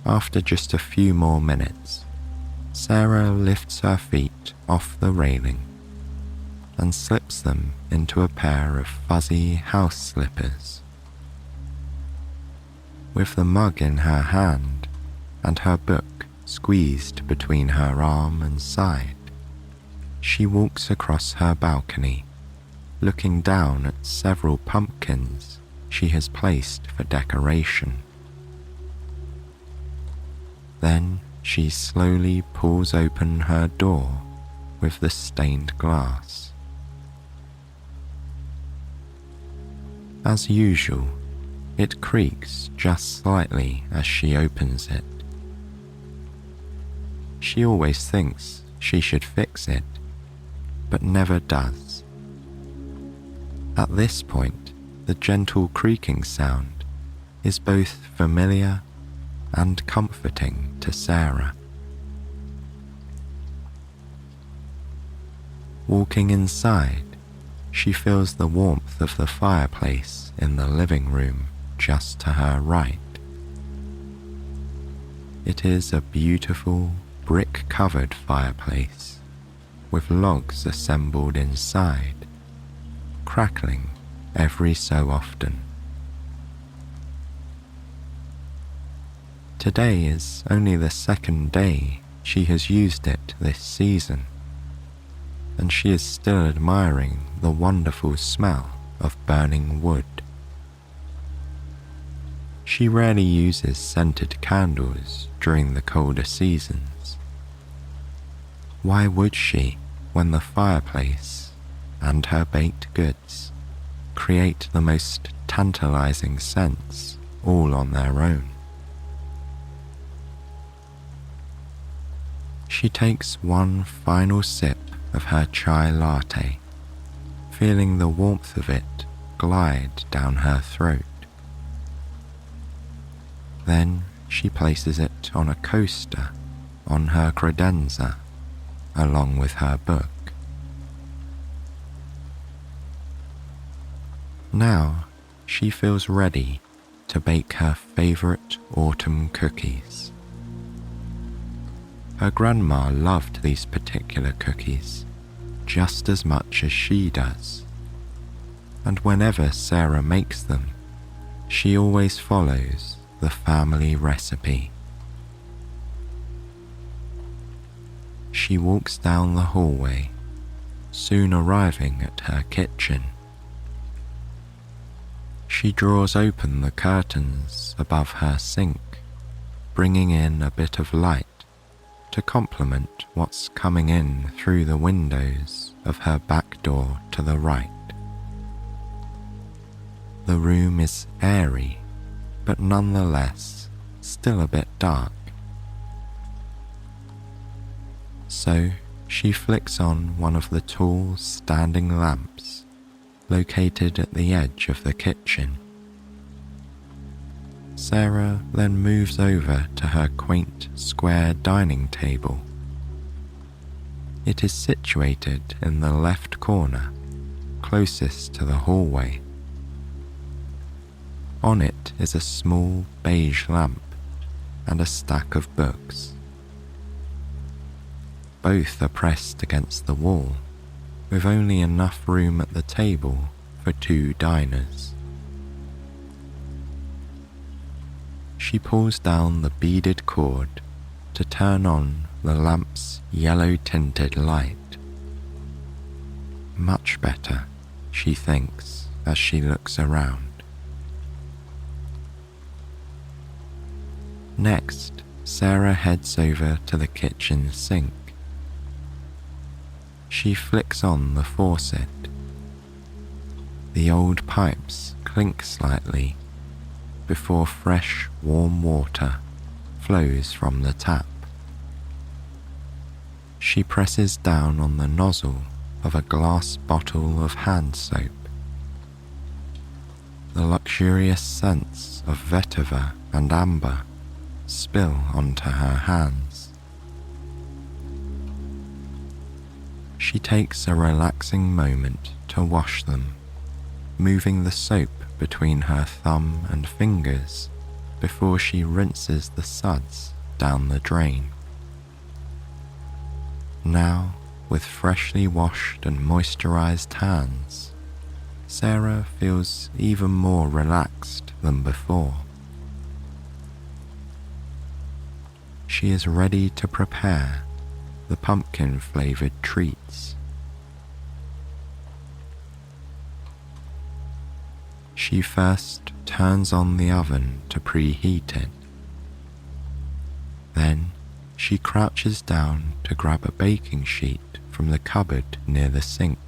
After just a few more minutes, Sarah lifts her feet off the railing and slips them into a pair of fuzzy house slippers. With the mug in her hand and her book squeezed between her arm and side, she walks across her balcony, looking down at several pumpkins she has placed for decoration. Then she slowly pulls open her door with the stained glass. As usual, it creaks just slightly as she opens it. She always thinks she should fix it, but never does. At this point, the gentle creaking sound is both familiar and comforting to Sarah. Walking inside, She feels the warmth of the fireplace in the living room just to her right. It is a beautiful brick-covered fireplace with logs assembled inside, crackling every so often. Today is only the second day she has used it this season, and she is still admiring the wonderful smell of burning wood. She rarely uses scented candles during the colder seasons. Why would she when the fireplace and her baked goods create the most tantalizing scents all on their own? She takes one final sip of her chai latte, feeling the warmth of it glide down her throat. Then she places it on a coaster on her credenza, along with her book. Now she feels ready to bake her favorite autumn cookies. Her grandma loved these particular cookies just as much as she does, and whenever Sarah makes them, she always follows the family recipe. She walks down the hallway, soon arriving at her kitchen. She draws open the curtains above her sink, bringing in a bit of light to complement what's coming in through the windows of her back door to the right. The room is airy, but nonetheless still a bit dark. So she flicks on one of the tall standing lamps located at the edge of the kitchen. Sarah then moves over to her quaint square dining table. It is situated in the left corner, closest to the hallway. On it is a small beige lamp and a stack of books. Both are pressed against the wall, with only enough room at the table for 2 diners. She pulls down the beaded cord to turn on the lamp's yellow-tinted light. Much better, she thinks as she looks around. Next, Sarah heads over to the kitchen sink. She flicks on the faucet. The old pipes clink slightly before fresh, warm water flows from the tap. She presses down on the nozzle of a glass bottle of hand soap. The luxurious scents of vetiver and amber spill onto her hands. She takes a relaxing moment to wash them, moving the soap between her thumb and fingers before she rinses the suds down the drain. Now, with freshly washed and moisturized hands, Sarah feels even more relaxed than before. She is ready to prepare the pumpkin-flavored treats. She first turns on the oven to preheat it. Then she crouches down to grab a baking sheet from the cupboard near the sink.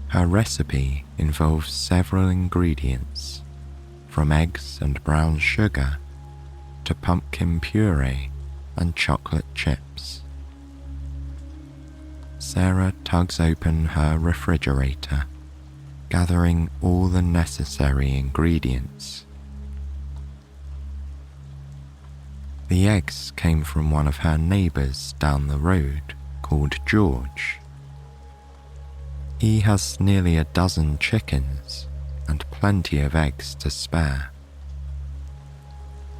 Her recipe involves several ingredients, from eggs and brown sugar to pumpkin puree and chocolate chips. Sarah tugs open her refrigerator, gathering all the necessary ingredients. The eggs came from one of her neighbours down the road called George, He has nearly a dozen chickens and plenty of eggs to spare.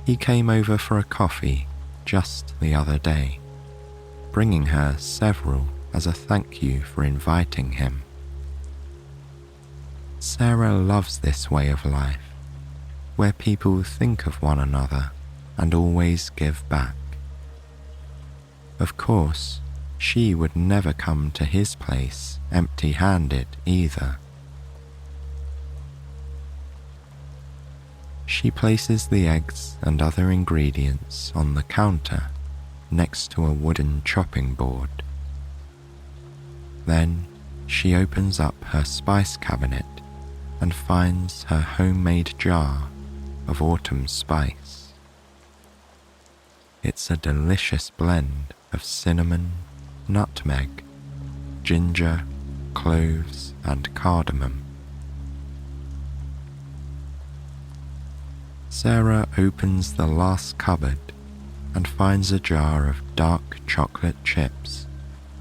He came over for a coffee just the other day, bringing her several as a thank you for inviting him. Sarah loves this way of life, where people think of one another and always give back. Of course, she would never come to his place empty-handed either. She places the eggs and other ingredients on the counter next to a wooden chopping board. Then she opens up her spice cabinet and finds her homemade jar of autumn spice. It's a delicious blend of cinnamon, nutmeg, ginger, cloves, and cardamom. Sarah opens the last cupboard and finds a jar of dark chocolate chips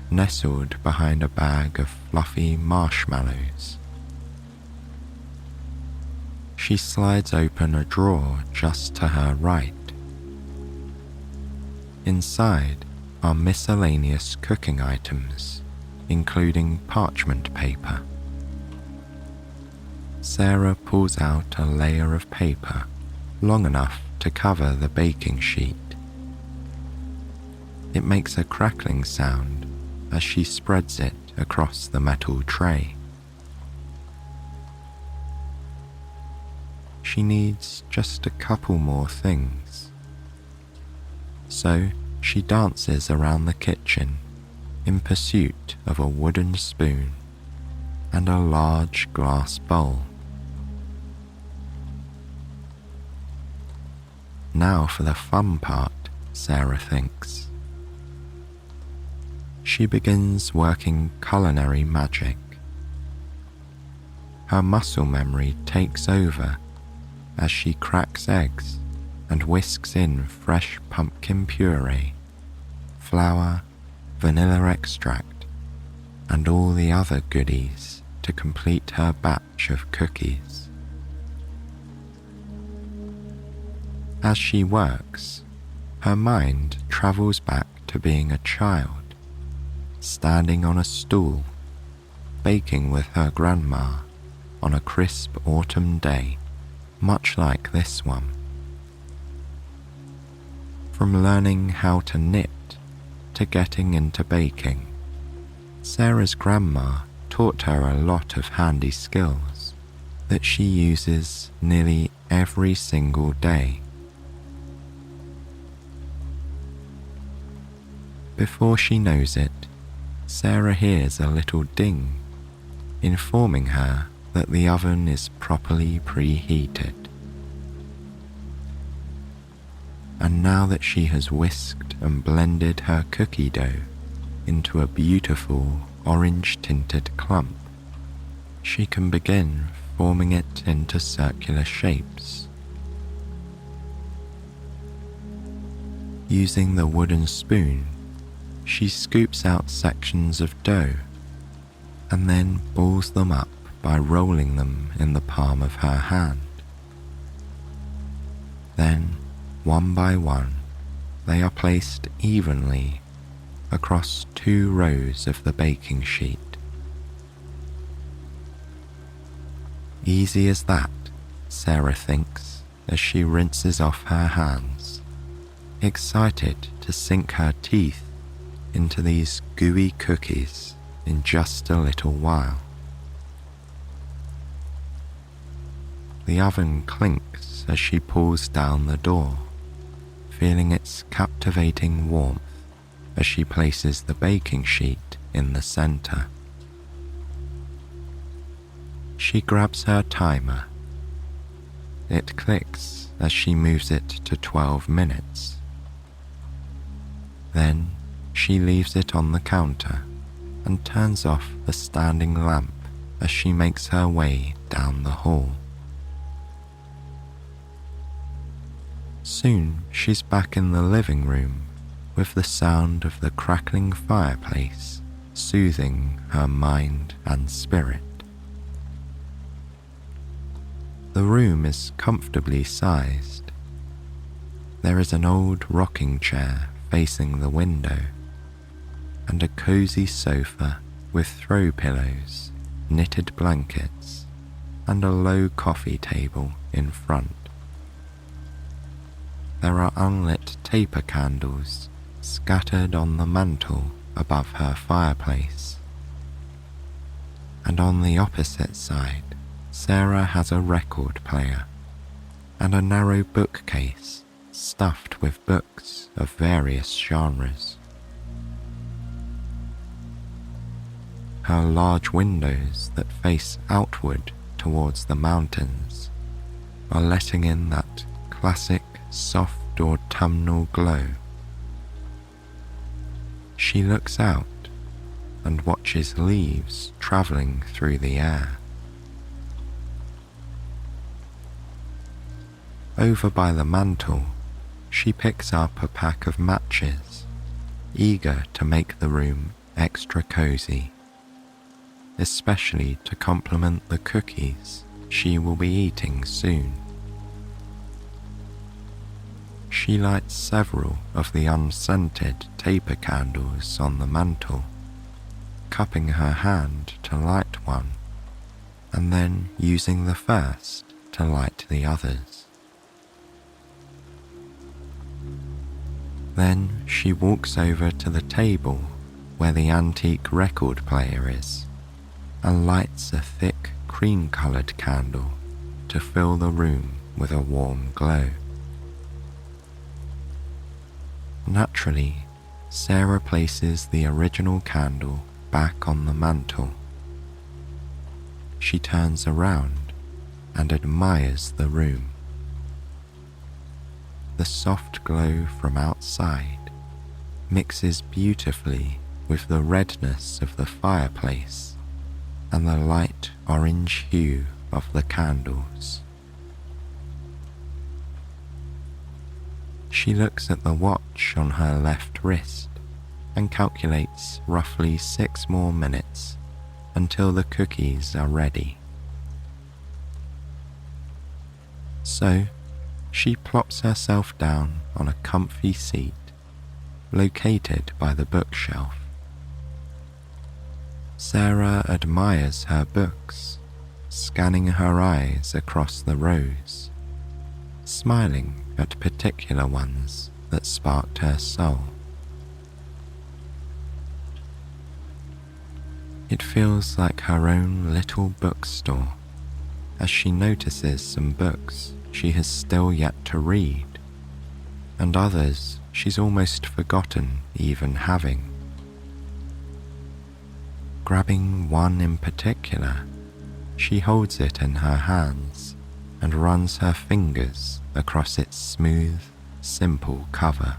nestled behind a bag of fluffy marshmallows. She slides open a drawer just to her right. Inside are miscellaneous cooking items, including parchment paper. Sarah pulls out a layer of paper long enough to cover the baking sheet. It makes a crackling sound as she spreads it across the metal tray. She needs just a couple more things. So she dances around the kitchen in pursuit of a wooden spoon and a large glass bowl. Now for the fun part, Sarah thinks. She begins working culinary magic. Her muscle memory takes over as she cracks eggs and whisks in fresh pumpkin puree, flour, vanilla extract, and all the other goodies to complete her batch of cookies. As she works, her mind travels back to being a child, standing on a stool, baking with her grandma on a crisp autumn day, much like this one. From learning how to knit to getting into baking, Sarah's grandma taught her a lot of handy skills that she uses nearly every single day. Before she knows it, Sarah hears a little ding, informing her that the oven is properly preheated. And now that she has whisked and blended her cookie dough into a beautiful orange-tinted clump, she can begin forming it into circular shapes. Using the wooden spoon, she scoops out sections of dough and then balls them up by rolling them in the palm of her hand. Then, one by one, they are placed evenly across 2 rows of the baking sheet. Easy as that, Sarah thinks as she rinses off her hands, excited to sink her teeth into these gooey cookies in just a little while. The oven clinks as she pulls down the door, feeling its captivating warmth as she places the baking sheet in the center. She grabs her timer. It clicks as she moves it to 12 minutes. Then she leaves it on the counter and turns off the standing lamp as she makes her way down the hall. Soon she's back in the living room with the sound of the crackling fireplace soothing her mind and spirit. The room is comfortably sized. There is an old rocking chair facing the window, and a cozy sofa with throw pillows, knitted blankets, and a low coffee table in front. There are unlit taper candles scattered on the mantel above her fireplace, and on the opposite side, Sarah has a record player and a narrow bookcase stuffed with books of various genres. Her large windows that face outward towards the mountains are letting in that classic soft autumnal glow. She looks out and watches leaves travelling through the air. Over by the mantel, she picks up a pack of matches, eager to make the room extra cozy, especially to complement the cookies she will be eating soon. She lights several of the unscented taper candles on the mantel, cupping her hand to light one, and then using the first to light the others. Then she walks over to the table where the antique record player is, and lights a thick cream-coloured candle to fill the room with a warm glow. Naturally, Sarah places the original candle back on the mantel. She turns around and admires the room. The soft glow from outside mixes beautifully with the redness of the fireplace and the light orange hue of the candles. She looks at the watch on her left wrist and calculates roughly 6 more minutes until the cookies are ready. So, she plops herself down on a comfy seat located by the bookshelf. Sarah admires her books, scanning her eyes across the rows, smiling at particular ones that sparked her soul. It feels like her own little bookstore as she notices some books she has still yet to read, and others she's almost forgotten even having. Grabbing one in particular, she holds it in her hands and runs her fingers across its smooth, simple cover.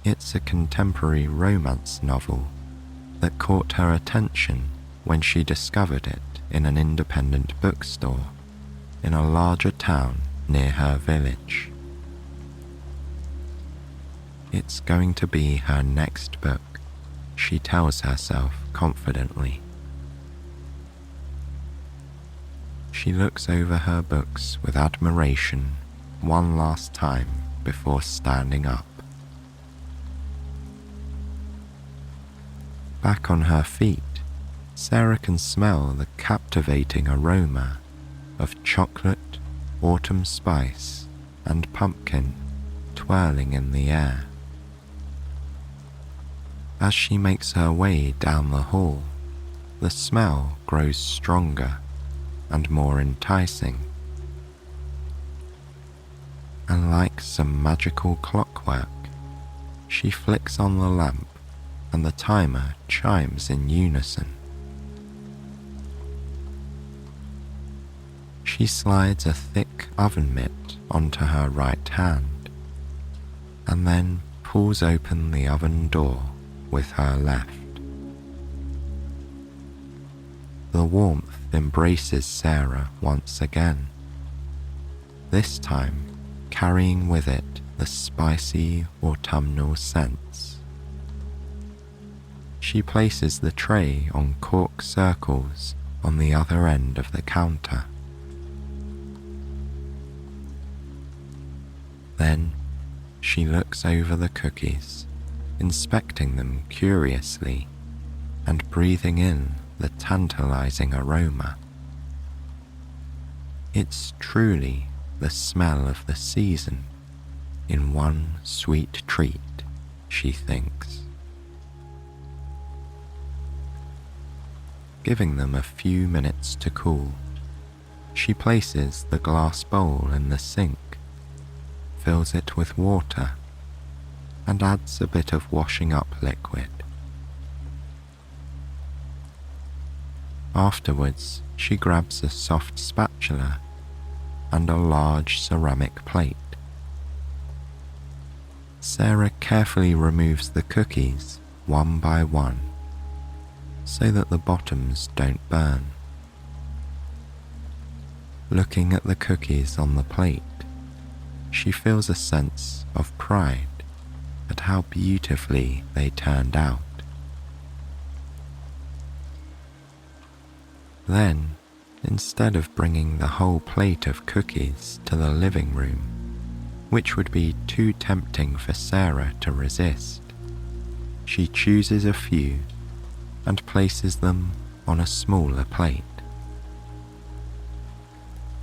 It's a contemporary romance novel that caught her attention when she discovered it in an independent bookstore in a larger town near her village. It's going to be her next book, she tells herself confidently. She looks over her books with admiration one last time before standing up. Back on her feet, Sarah can smell the captivating aroma of chocolate, autumn spice, and pumpkin twirling in the air. As she makes her way down the hall, the smell grows stronger and more enticing. And like some magical clockwork, she flicks on the lamp and the timer chimes in unison. She slides a thick oven mitt onto her right hand, and then pulls open the oven door with her left. The warmth embraces Sarah once again, this time carrying with it the spicy autumnal scents. She places the tray on cork circles on the other end of the counter. Then she looks over the cookies, inspecting them curiously and breathing in the tantalizing aroma. It's truly the smell of the season in one sweet treat, she thinks. Giving them a few minutes to cool, she places the glass bowl in the sink, fills it with water, and adds a bit of washing up liquid. Afterwards, she grabs a soft spatula and a large ceramic plate. Sarah carefully removes the cookies one by one so that the bottoms don't burn. Looking at the cookies on the plate, she feels a sense of pride at how beautifully they turned out. Then, instead of bringing the whole plate of cookies to the living room, which would be too tempting for Sarah to resist, she chooses a few and places them on a smaller plate.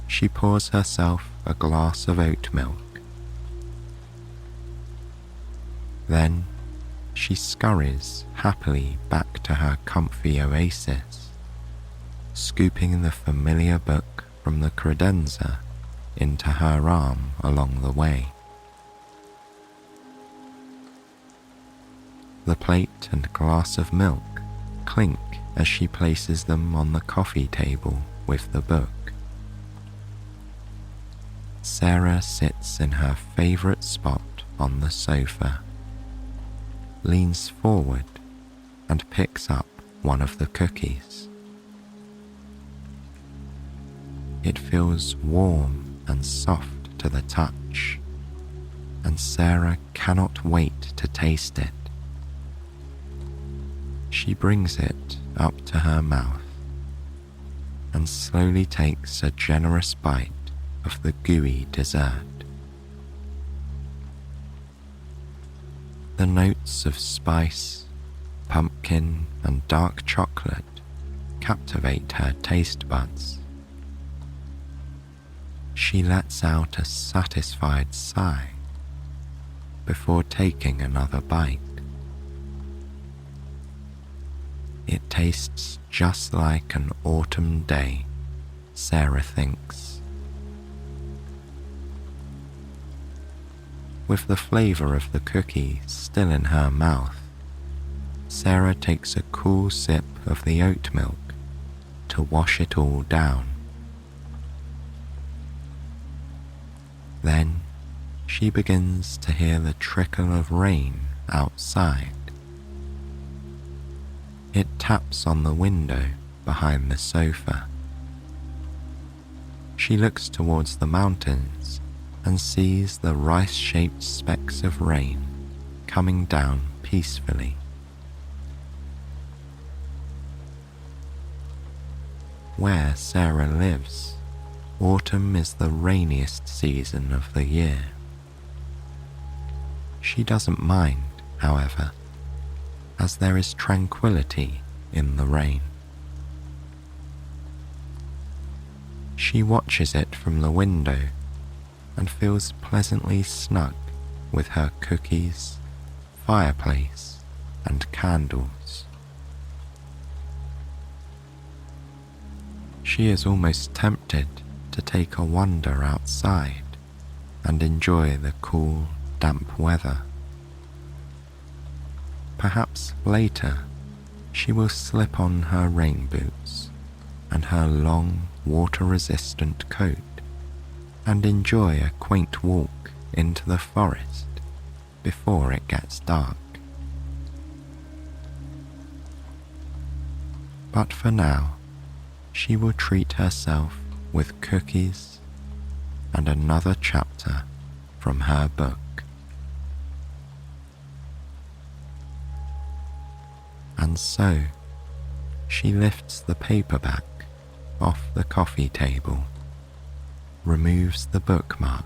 She pours herself a glass of oat milk. Then she scurries happily back to her comfy oasis, scooping the familiar book from the credenza into her arm along the way. The plate and glass of milk clink as she places them on the coffee table with the book. Sarah sits in her favourite spot on the sofa, leans forward and picks up one of the cookies. It feels warm and soft to the touch, and Sarah cannot wait to taste it. She brings it up to her mouth and slowly takes a generous bite of the gooey dessert. The notes of spice, pumpkin, and dark chocolate captivate her taste buds. She lets out a satisfied sigh before taking another bite. It tastes just like an autumn day, Sarah thinks. With the flavour of the cookie still in her mouth, Sarah takes a cool sip of the oat milk to wash it all down. Then she begins to hear the trickle of rain outside. It taps on the window behind the sofa. She looks towards the mountains and sees the rice-shaped specks of rain coming down peacefully. Where Sarah lives, autumn is the rainiest season of the year. She doesn't mind, however, as there is tranquility in the rain. She watches it from the window and feels pleasantly snug with her cookies, fireplace, and candles. She is almost tempted to take a wander outside and enjoy the cool, damp weather. Perhaps later she will slip on her rain boots and her long, water-resistant coat and enjoy a quaint walk into the forest before it gets dark. But for now, she will treat herself with cookies and another chapter from her book. And so, she lifts the paperback off the coffee table, removes the bookmark,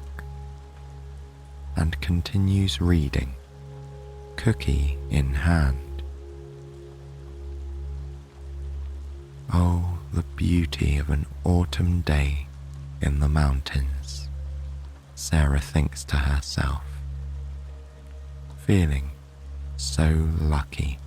and continues reading, cookie in hand. Oh, the beauty of an autumn day in the mountains, Sarah thinks to herself, feeling so lucky.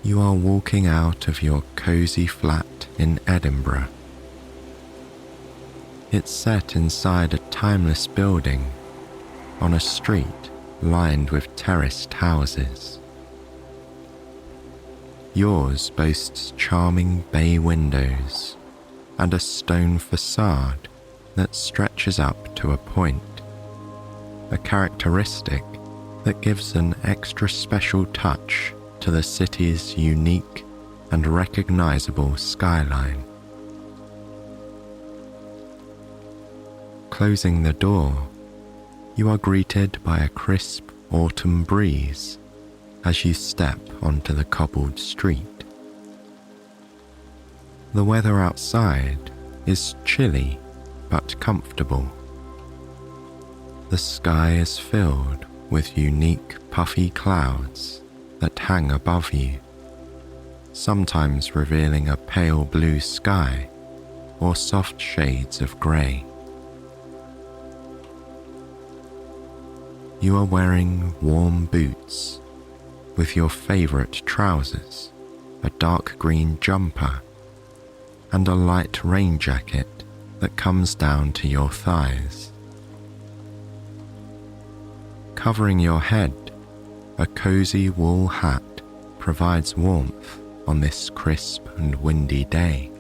You are walking out of your cosy flat in Edinburgh. It's set inside a timeless building on a street lined with terraced houses. Yours boasts charming bay windows and a stone facade that stretches up to a point, a characteristic that gives an extra special touch to the city's unique and recognizable skyline. Closing the door, you are greeted by a crisp autumn breeze as you step onto the cobbled street. The weather outside is chilly but comfortable. The sky is filled with unique puffy clouds that hang above you, sometimes revealing a pale blue sky or soft shades of grey. You are wearing warm boots with your favourite trousers, a dark green jumper, and a light rain jacket that comes down to your thighs. Covering your head, a cosy wool hat provides warmth on this crisp and windy day.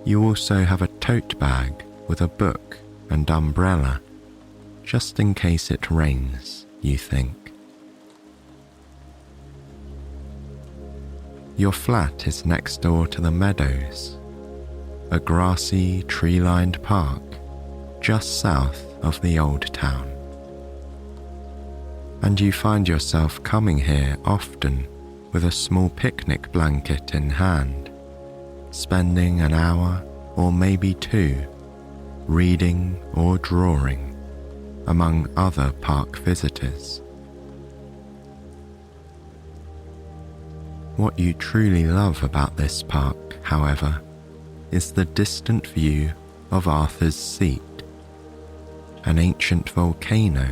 You also have a tote bag with a book and umbrella, just in case it rains, you think. Your flat is next door to the meadows, a grassy, tree-lined park just south of the old town. And you find yourself coming here often with a small picnic blanket in hand, spending an hour or maybe two reading or drawing among other park visitors. What you truly love about this park, however, is the distant view of Arthur's Seat, an ancient volcano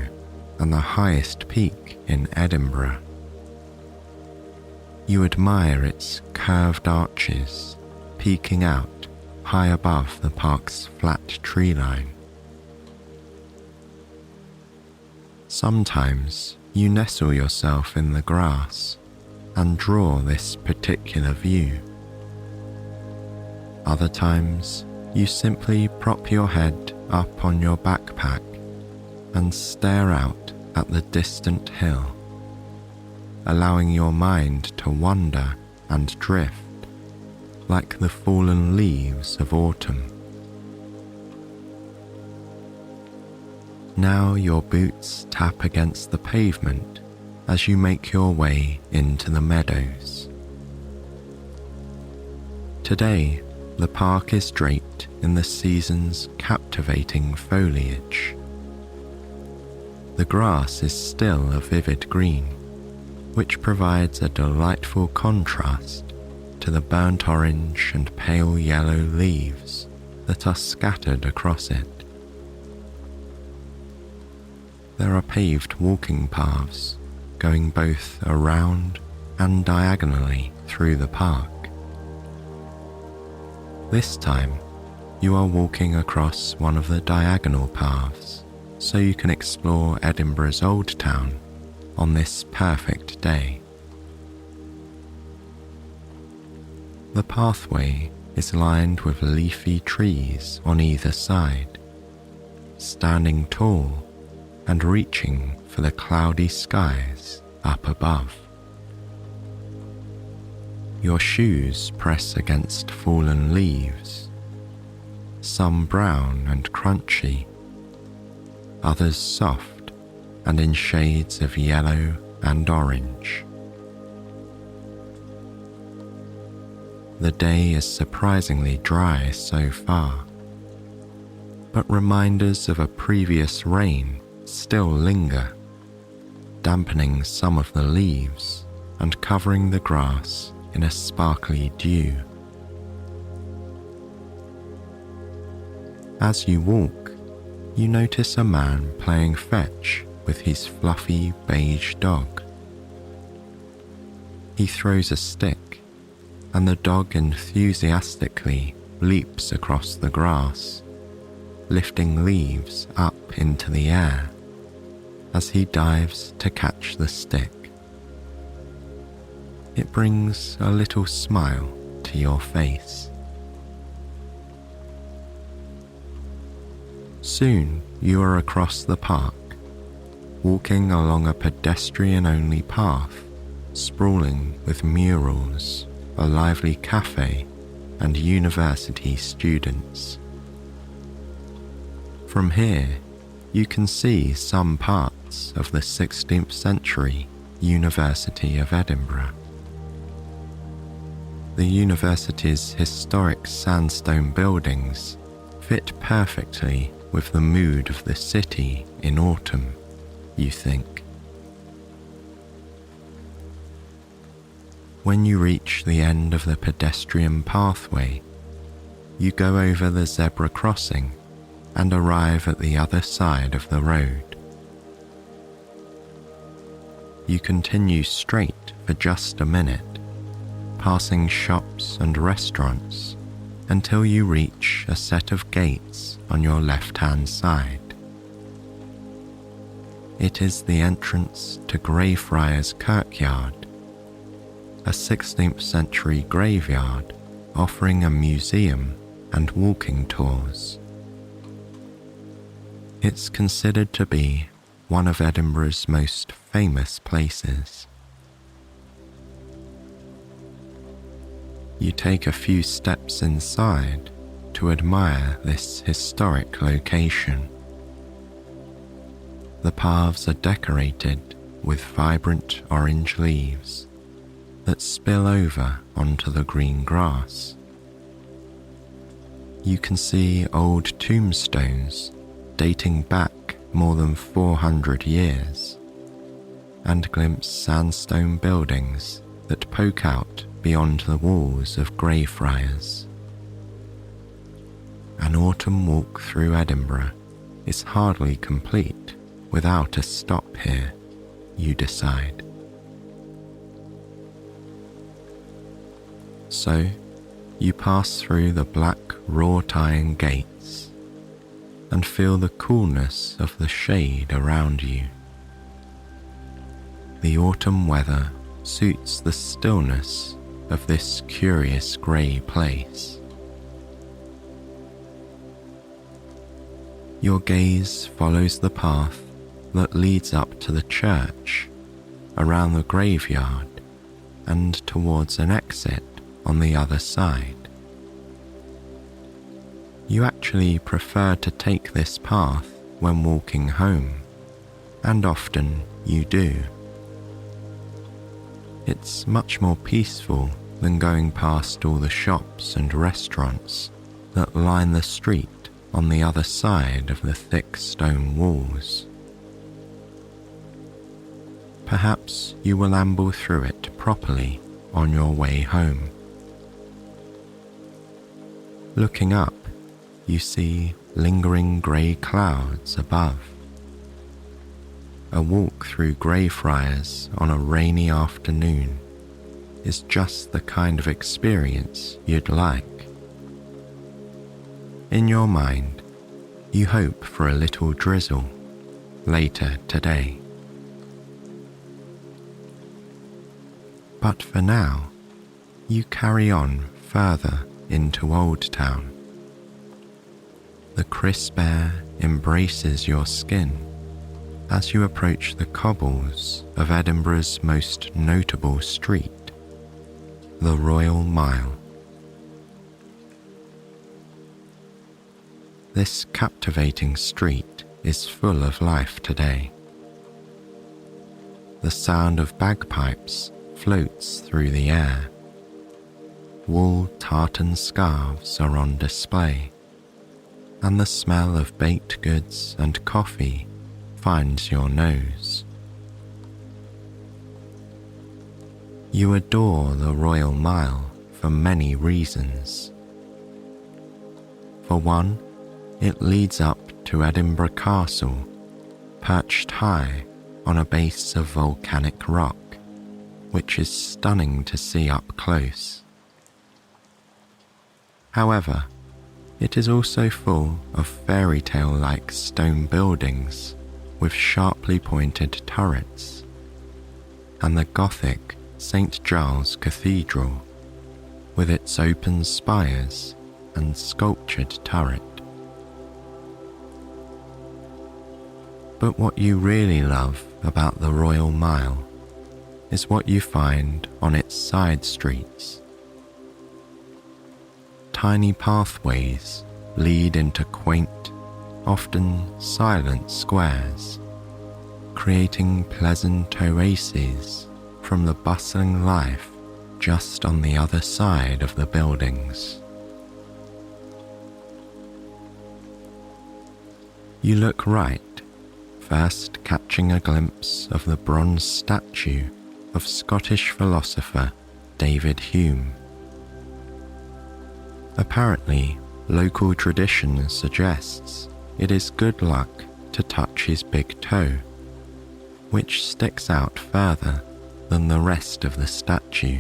and the highest peak in Edinburgh. You admire its curved arches peeking out high above the park's flat tree line. Sometimes you nestle yourself in the grass and draw this particular view. Other times you simply prop your head up on your backpack and stare out at the distant hill, allowing your mind to wander and drift like the fallen leaves of autumn. Now your boots tap against the pavement as you make your way into the meadows. Today, the park is draped in the season's captivating foliage. The grass is still a vivid green, which provides a delightful contrast to the burnt orange and pale yellow leaves that are scattered across it. There are paved walking paths going both around and diagonally through the park. This time, you are walking across one of the diagonal paths so you can explore Edinburgh's Old Town on this perfect day. The pathway is lined with leafy trees on either side, standing tall and reaching for the cloudy skies up above. Your shoes press against fallen leaves, some brown and crunchy, others soft and in shades of yellow and orange. The day is surprisingly dry so far, but reminders of a previous rain still linger, dampening some of the leaves and covering the grass in a sparkly dew. As you walk, you notice a man playing fetch with his fluffy beige dog. He throws a stick, and the dog enthusiastically leaps across the grass, lifting leaves up into the air as he dives to catch the stick. It brings a little smile to your face. Soon you are across the park, walking along a pedestrian-only path, sprawling with murals, a lively cafe, and university students. From here, you can see some parts of the 16th century University of Edinburgh. The university's historic sandstone buildings fit perfectly with the mood of the city in autumn, you think. When you reach the end of the pedestrian pathway, you go over the zebra crossing and arrive at the other side of the road. You continue straight for just a minute, passing shops and restaurants until you reach a set of gates on your left-hand side. It is the entrance to Greyfriars Kirkyard, a 16th century graveyard offering a museum and walking tours. It's considered to be one of Edinburgh's most famous places. You take a few steps inside to admire this historic location. The paths are decorated with vibrant orange leaves that spill over onto the green grass. You can see old tombstones dating back more than 400 years and glimpse sandstone buildings that poke out beyond the walls of Greyfriars. An autumn walk through Edinburgh is hardly complete without a stop here, you decide. So, you pass through the black wrought iron gates and feel the coolness of the shade around you. The autumn weather suits the stillness of this curious grey place. Your gaze follows the path that leads up to the church, around the graveyard, and towards an exit on the other side. You actually prefer to take this path when walking home, and often you do. It's much more peaceful than going past all the shops and restaurants that line the street on the other side of the thick stone walls. Perhaps you will amble through it properly on your way home. Looking up, you see lingering grey clouds above. A walk through Greyfriars on a rainy afternoon is just the kind of experience you'd like. In your mind, you hope for a little drizzle later today. But for now, you carry on further into Old Town. The crisp air embraces your skin as you approach the cobbles of Edinburgh's most notable street, the Royal Mile. This captivating street is full of life today. The sound of bagpipes floats through the air. Wool tartan scarves are on display, and the smell of baked goods and coffee finds your nose. You adore the Royal Mile for many reasons. For one, it leads up to Edinburgh Castle, perched high on a base of volcanic rock, which is stunning to see up close. However, it is also full of fairy tale-like stone buildings with sharply pointed turrets, and the Gothic St. Giles Cathedral with its open spires and sculptured turret. But what you really love about the Royal Mile is what you find on its side streets. Tiny pathways lead into quaint, often silent squares, creating pleasant oases from the bustling life just on the other side of the buildings. You look right, first catching a glimpse of the bronze statue of Scottish philosopher David Hume. Apparently, local tradition suggests it is good luck to touch his big toe, which sticks out further than the rest of the statue.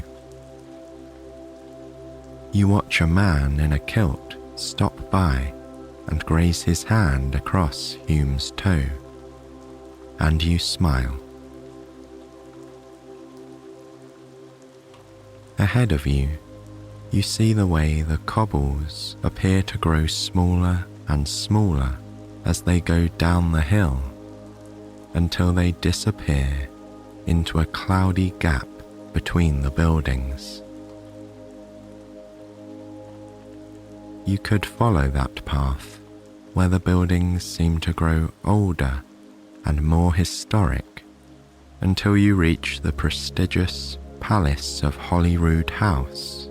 You watch a man in a kilt stop by and graze his hand across Hume's toe, and you smile. Ahead of you, you see the way the cobbles appear to grow smaller and smaller as they go down the hill, until they disappear into a cloudy gap between the buildings. You could follow that path where the buildings seem to grow older and more historic until you reach the prestigious Palace of Holyrood House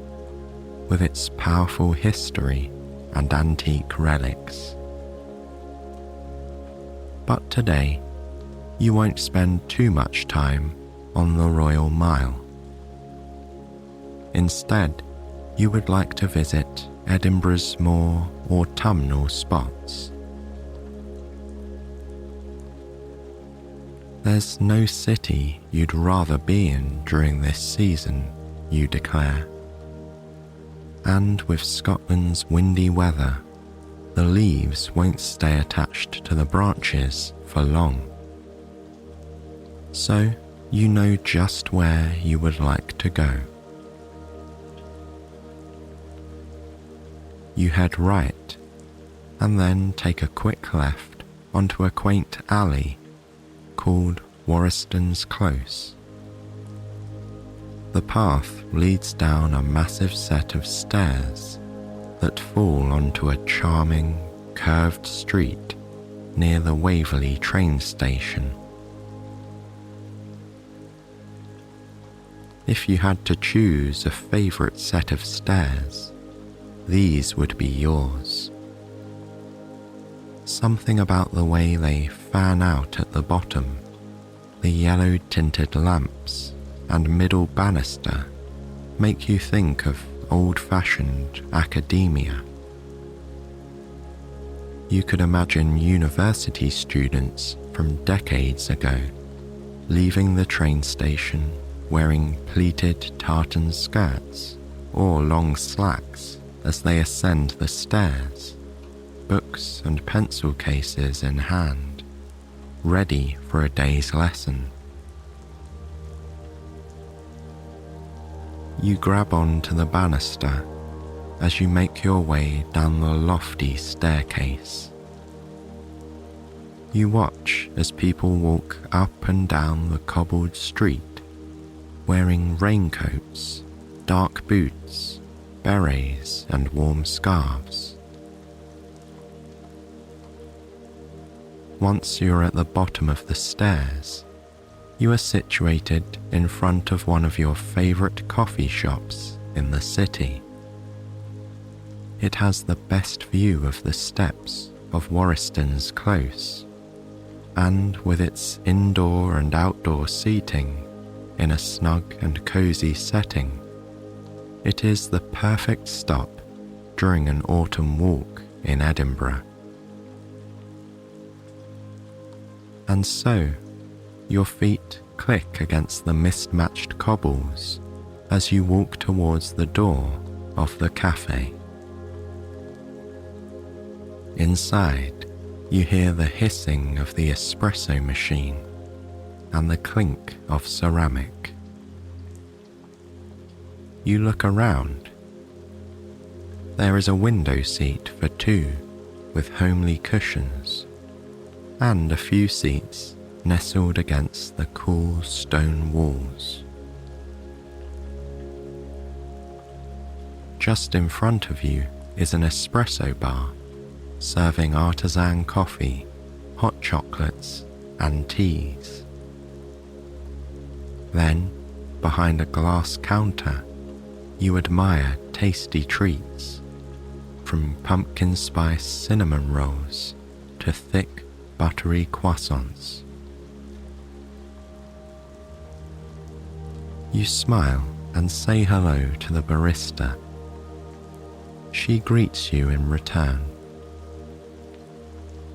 with its powerful history and antique relics. But today, you won't spend too much time on the Royal Mile. Instead, you would like to visit Edinburgh's more autumnal spots. There's no city you'd rather be in during this season, you declare. And with Scotland's windy weather, the leaves won't stay attached to the branches for long. So you know just where you would like to go. You head right, and then take a quick left onto a quaint alley called Warriston's Close. The path leads down a massive set of stairs that fall onto a charming, curved street near the Waverley train station. If you had to choose a favourite set of stairs, these would be yours. Something about the way they fan out at the bottom, the yellow-tinted lamps and middle banister make you think of old-fashioned academia. You could imagine university students from decades ago leaving the train station wearing pleated tartan skirts or long slacks as they ascend the stairs, books and pencil cases in hand, ready for a day's lesson. You grab onto the banister as you make your way down the lofty staircase. You watch as people walk up and down the cobbled street, wearing raincoats, dark boots, berets, and warm scarves. Once you're at the bottom of the stairs, you are situated in front of one of your favourite coffee shops in the city. It has the best view of the steps of Warriston's Close, and with its indoor and outdoor seating in a snug and cosy setting, it is the perfect stop during an autumn walk in Edinburgh. And so, your feet click against the mist-matched cobbles as you walk towards the door of the cafe. Inside, you hear the hissing of the espresso machine and the clink of ceramic. You look around. There is a window seat for two with homely cushions, and a few seats nestled against the cool stone walls. Just in front of you is an espresso bar, serving artisan coffee, hot chocolates, and teas. Then, behind a glass counter, you admire tasty treats, from pumpkin spice cinnamon rolls to thick, buttery croissants. You smile and say hello to the barista. She greets you in return.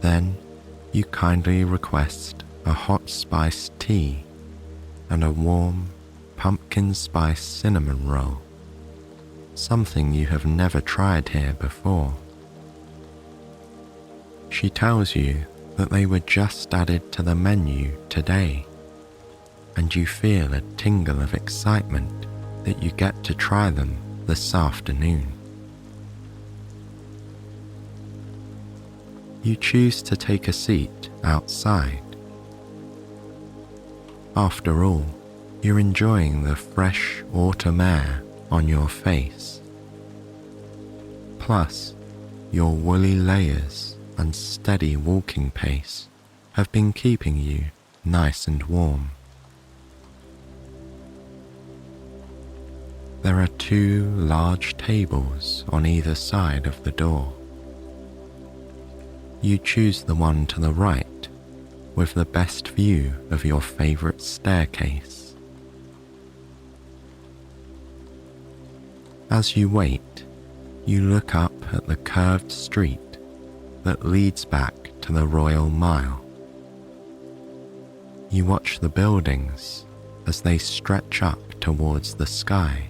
Then you kindly request a hot spiced tea and a warm pumpkin spice cinnamon roll, something you have never tried here before. She tells you that they were just added to the menu today, and you feel a tingle of excitement that you get to try them this afternoon. You choose to take a seat outside. After all, you're enjoying the fresh autumn air on your face. Plus, your woolly layers and steady walking pace have been keeping you nice and warm. There are two large tables on either side of the door. You choose the one to the right, with the best view of your favourite staircase. As you wait, you look up at the curved street that leads back to the Royal Mile. You watch the buildings as they stretch up towards the sky,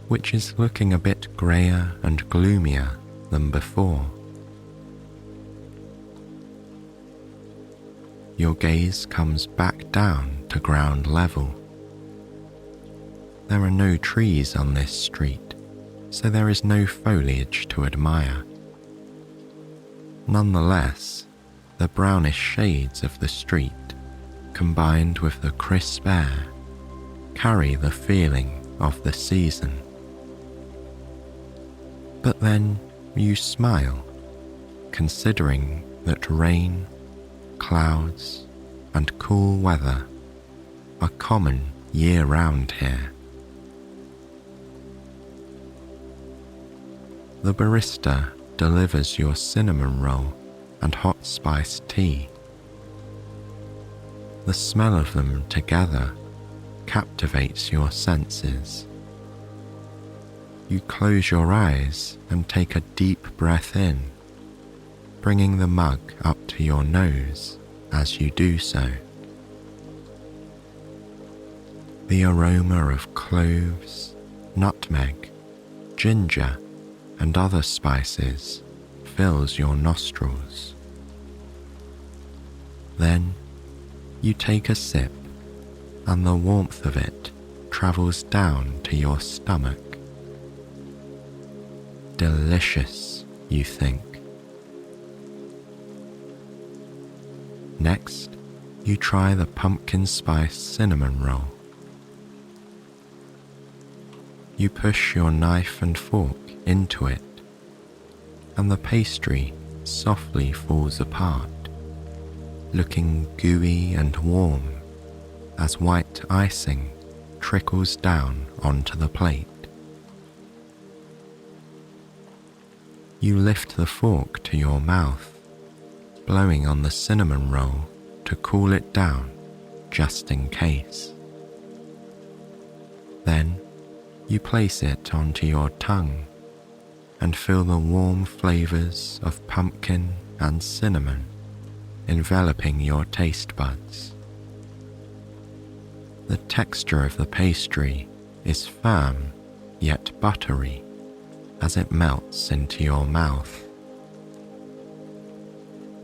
which is looking a bit greyer and gloomier than before. Your gaze comes back down to ground level. There are no trees on this street, so there is no foliage to admire. Nonetheless, the brownish shades of the street, combined with the crisp air, carry the feeling of the season. But then you smile, considering that rain, clouds, and cool weather are common year-round here. The barista delivers your cinnamon roll and hot spiced tea. The smell of them together captivates your senses. You close your eyes and take a deep breath in, bringing the mug up to your nose as you do so. The aroma of cloves, nutmeg, ginger, and other spices fills your nostrils. Then you take a sip, and the warmth of it travels down to your stomach. delicious, you think. Next, you try the pumpkin spice cinnamon roll. You push your knife and fork into it, and the pastry softly falls apart, looking gooey and warm as white icing trickles down onto the plate. You lift the fork to your mouth, blowing on the cinnamon roll to cool it down just in case. Then you place it onto your tongue and feel the warm flavors of pumpkin and cinnamon enveloping your taste buds. The texture of the pastry is firm yet buttery as it melts into your mouth.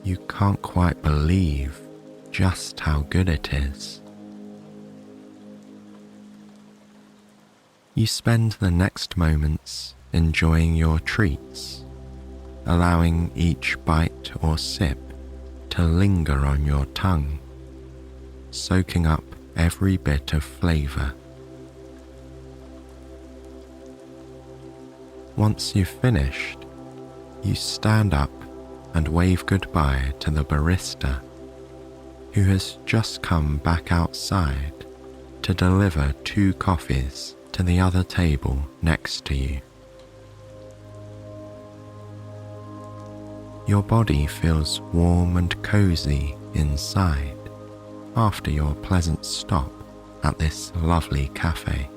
You can't quite believe just how good it is. You spend the next moments enjoying your treats, allowing each bite or sip to linger on your tongue, soaking up every bit of flavor. Once you've finished, you stand up and wave goodbye to the barista, who has just come back outside to deliver 2 coffees to the other table next to you. Your body feels warm and cozy inside after your pleasant stop at this lovely cafe.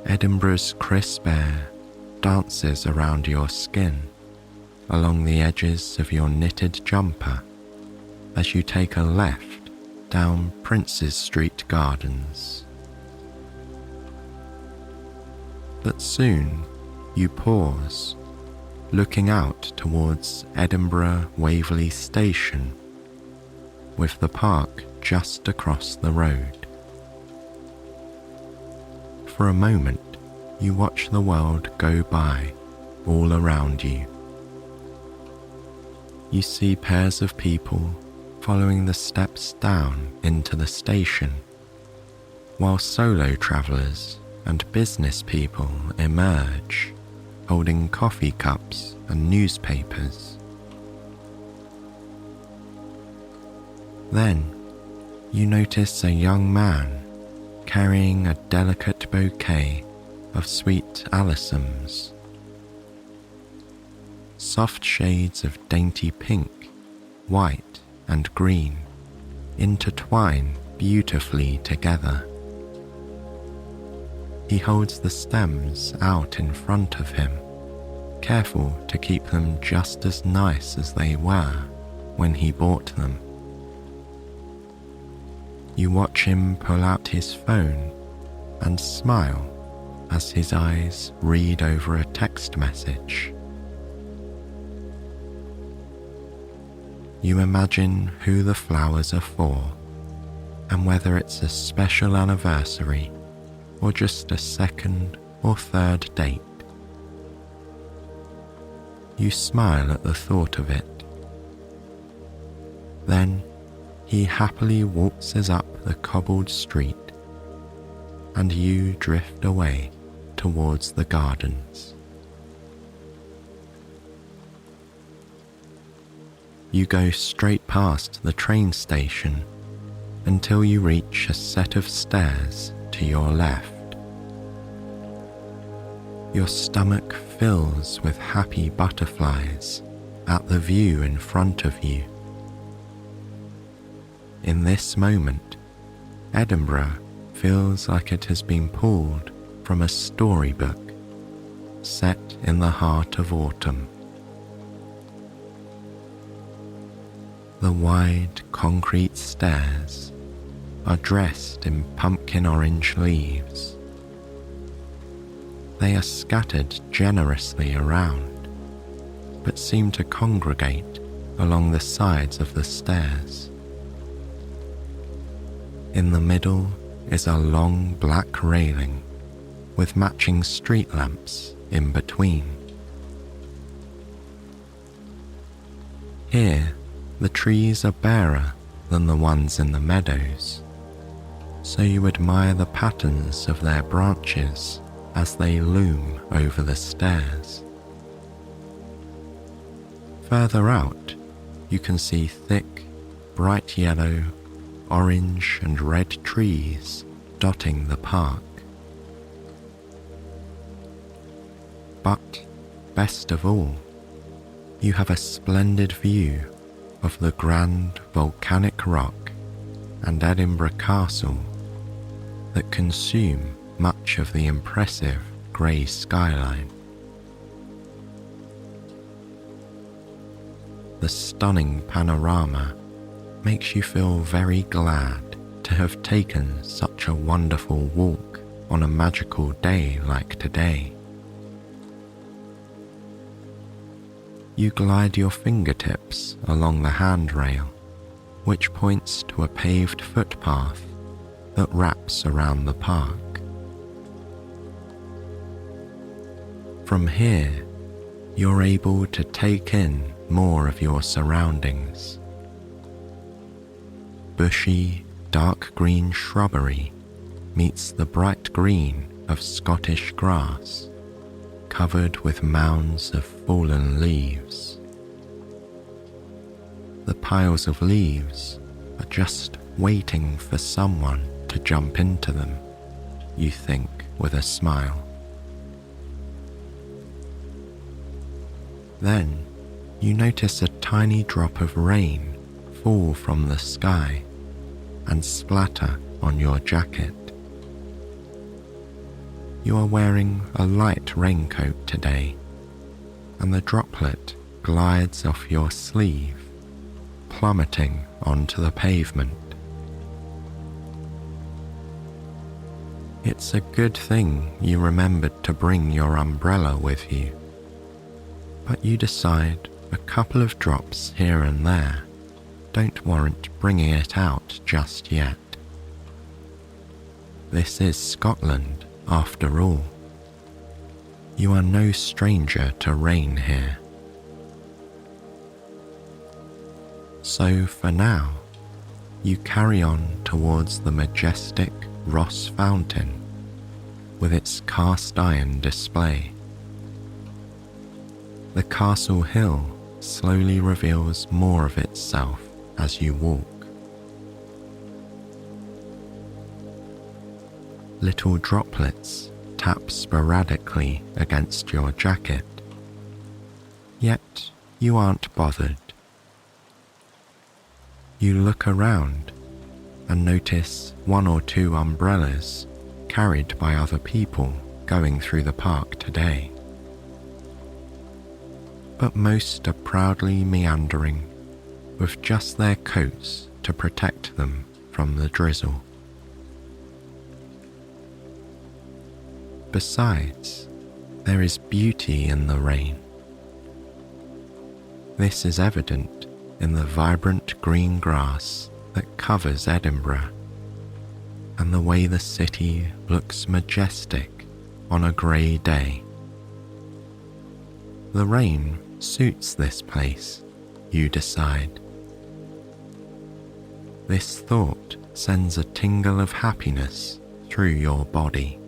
Edinburgh's crisp air dances around your skin, along the edges of your knitted jumper, as you take a left down Princes Street Gardens. But soon you pause, looking out towards Edinburgh Waverley Station, with the park just across the road. For a moment, you watch the world go by all around you. You see pairs of people following the steps down into the station, while solo travellers and business people emerge, holding coffee cups and newspapers. Then, you notice a young man carrying a delicate bouquet of sweet alyssums. Soft shades of dainty pink, white and green intertwine beautifully together. He holds the stems out in front of him, careful to keep them just as nice as they were when he bought them. You watch him pull out his phone and smile as his eyes read over a text message. You imagine who the flowers are for, and whether it's a special anniversary or just a second or third date. You smile at the thought of it. Then he happily waltzes up the cobbled street, and you drift away towards the gardens. You go straight past the train station until you reach a set of stairs to your left. Your stomach fills with happy butterflies at the view in front of you. In this moment, Edinburgh feels like it has been pulled from a storybook set in the heart of autumn. The wide concrete stairs are dressed in pumpkin orange leaves. They are scattered generously around, but seem to congregate along the sides of the stairs. In the middle is a long black railing with matching street lamps in between. Here, the trees are barer than the ones in the meadows, so you admire the patterns of their branches as they loom over the stairs. Further out, you can see thick, bright yellow, orange and red trees dotting the park. But, best of all, you have a splendid view of the grand volcanic rock and Edinburgh Castle that consume much of the impressive grey skyline. The stunning panorama makes you feel very glad to have taken such a wonderful walk on a magical day like today. You glide your fingertips along the handrail, which points to a paved footpath that wraps around the park. From here, you're able to take in more of your surroundings. Bushy, dark green shrubbery meets the bright green of Scottish grass, covered with mounds of fallen leaves. The piles of leaves are just waiting for someone to jump into them, you think with a smile. Then you notice a tiny drop of rain fall from the sky and splatter on your jacket. You are wearing a light raincoat today, and the droplet glides off your sleeve, plummeting onto the pavement. It's a good thing you remembered to bring your umbrella with you, but you decide a couple of drops here and there don't warrant bringing it out just yet. This is Scotland, after all. You are no stranger to rain here. So for now, you carry on towards the majestic Ross Fountain with its cast iron display. The castle hill slowly reveals more of itself as you walk. Little droplets tap sporadically against your jacket, yet you aren't bothered. You look around and notice one or two umbrellas carried by other people going through the park today. But most are proudly meandering, with just their coats to protect them from the drizzle. Besides, there is beauty in the rain. This is evident in the vibrant green grass that covers Edinburgh, and the way the city looks majestic on a grey day. The rain suits this place, you decide. This thought sends a tingle of happiness through your body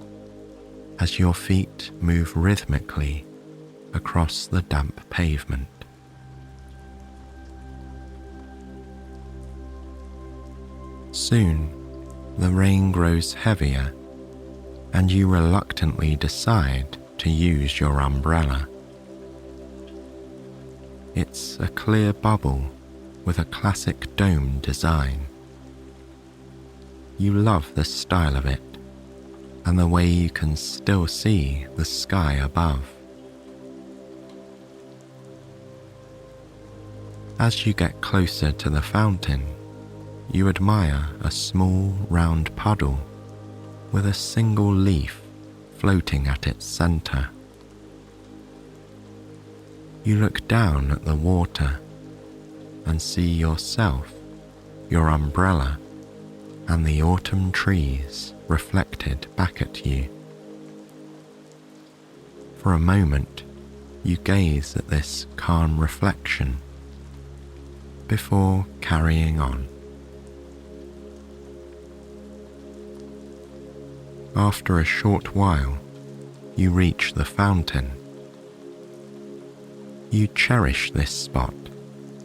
as your feet move rhythmically across the damp pavement. Soon, the rain grows heavier, and you reluctantly decide to use your umbrella. It's a clear bubble with a classic dome design. You love the style of it, and the way you can still see the sky above. As you get closer to the fountain, you admire a small round puddle with a single leaf floating at its center. You look down at the water and see yourself, your umbrella, and the autumn trees reflected back at you. For a moment, you gaze at this calm reflection before carrying on. After a short while, you reach the fountain. You cherish this spot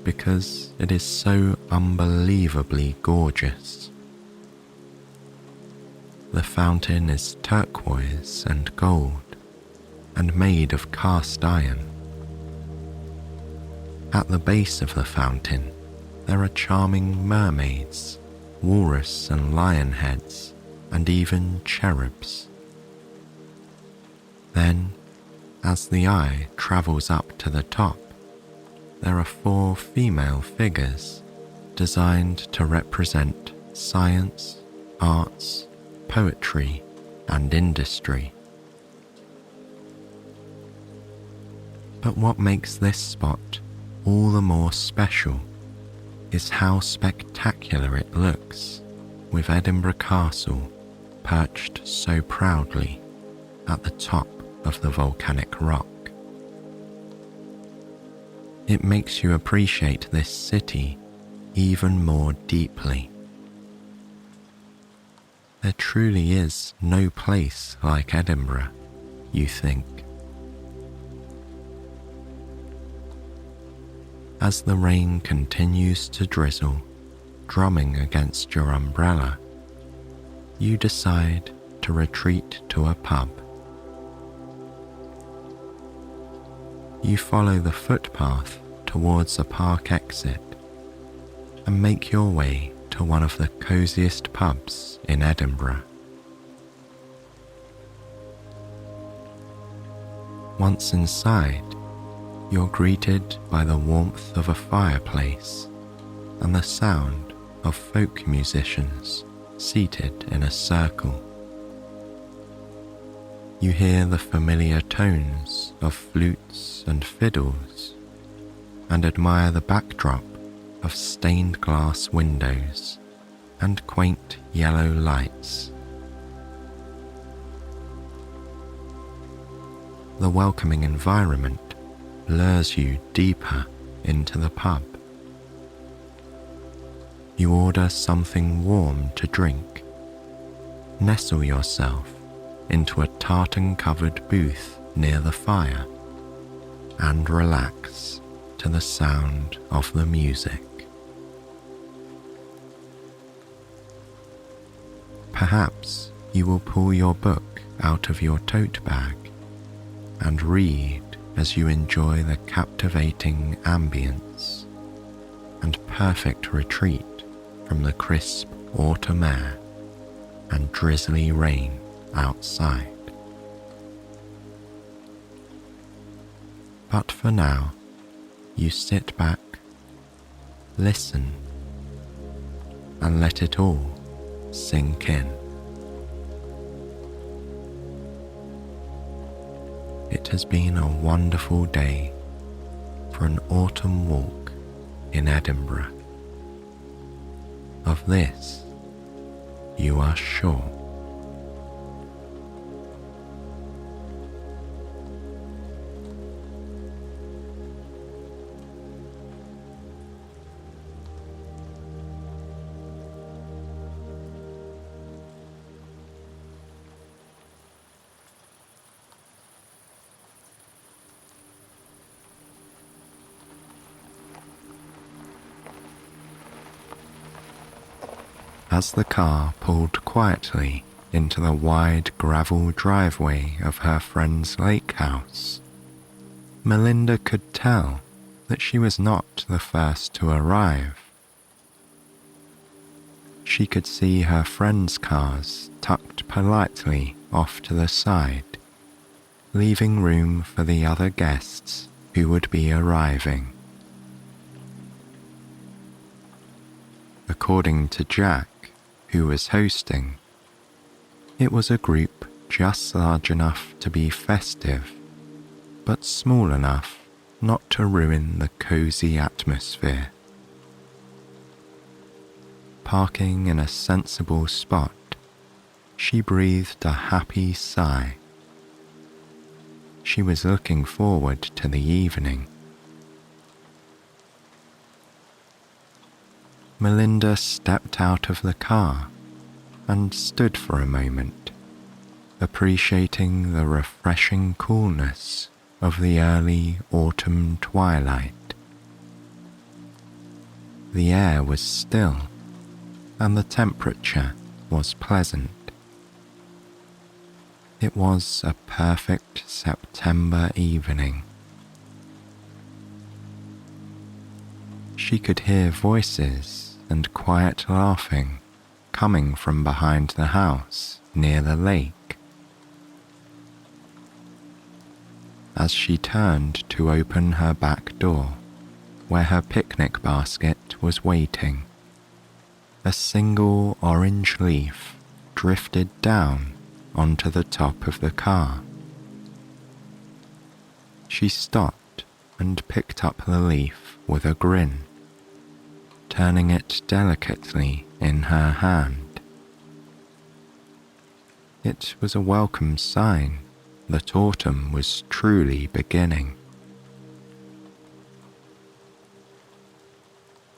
because it is so unbelievably gorgeous. The fountain is turquoise and gold and made of cast iron. At the base of the fountain, there are charming mermaids, walrus and lion heads, and even cherubs. Then, as the eye travels up to the top, there are 4 female figures designed to represent science, arts, poetry, and industry. But what makes this spot all the more special is how spectacular it looks, with Edinburgh Castle perched so proudly at the top of the volcanic rock. It makes you appreciate this city even more deeply. There truly is no place like Edinburgh, you think. As the rain continues to drizzle, drumming against your umbrella, you decide to retreat to a pub. You follow the footpath towards a park exit and make your way to one of the cosiest pubs in Edinburgh. Once inside, you're greeted by the warmth of a fireplace and the sound of folk musicians seated in a circle. You hear the familiar tones of flutes and fiddles and admire the backdrop of stained glass windows and quaint yellow lights. The welcoming environment lures you deeper into the pub. You order something warm to drink, nestle yourself into a tartan-covered booth near the fire, and relax to the sound of the music. Perhaps you will pull your book out of your tote bag and read as you enjoy the captivating ambience and perfect retreat from the crisp autumn air and drizzly rain outside. But for now, you sit back, listen, and let it all sink in. It has been a wonderful day for an autumn walk in Edinburgh. Of this, you are sure. As the car pulled quietly into the wide gravel driveway of her friend's lake house, Melinda could tell that she was not the first to arrive. She could see her friends' cars tucked politely off to the side, leaving room for the other guests who would be arriving. According to Jack, who was hosting, it was a group just large enough to be festive, but small enough not to ruin the cozy atmosphere. Parking in a sensible spot, she breathed a happy sigh. She was looking forward to the evening. Melinda stepped out of the car and stood for a moment, appreciating the refreshing coolness of the early autumn twilight. The air was still, and the temperature was pleasant. It was a perfect September evening. She could hear voices and quiet laughing coming from behind the house near the lake. As she turned to open her back door, where her picnic basket was waiting, a single orange leaf drifted down onto the top of the car. She stopped and picked up the leaf with a grin, turning it delicately in her hand. It was a welcome sign that autumn was truly beginning.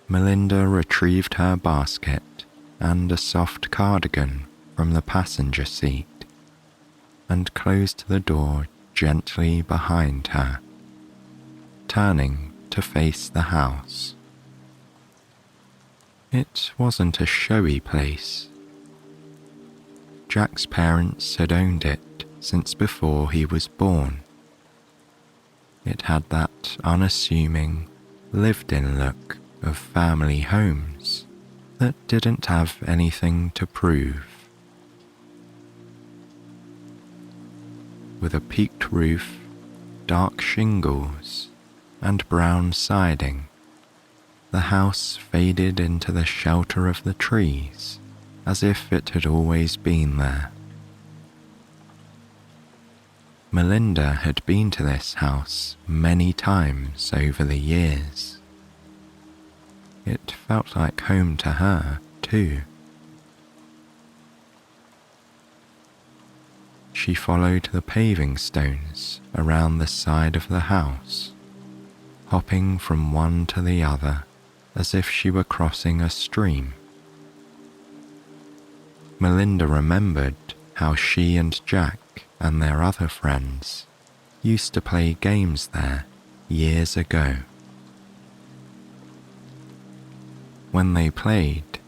Melinda retrieved her basket and a soft cardigan from the passenger seat and closed the door gently behind her, turning to face the house. It wasn't a showy place. Jack's parents had owned it since before he was born. It had that unassuming, lived-in look of family homes that didn't have anything to prove. With a peaked roof, dark shingles, and brown siding, the house faded into the shelter of the trees as if it had always been there. Melinda had been to this house many times over the years. It felt like home to her, too. She followed the paving stones around the side of the house, hopping from one to the other as if she were crossing a stream. Melinda remembered how she and Jack and their other friends used to play games there years ago. When they played,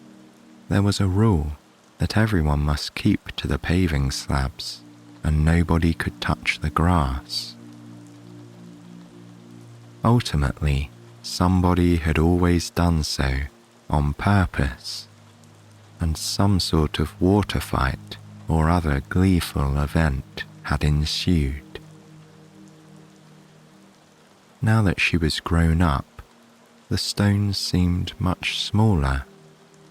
there was a rule that everyone must keep to the paving slabs and nobody could touch the grass. Ultimately, somebody had always done so on purpose, and some sort of water fight or other gleeful event had ensued. Now that she was grown up, the stones seemed much smaller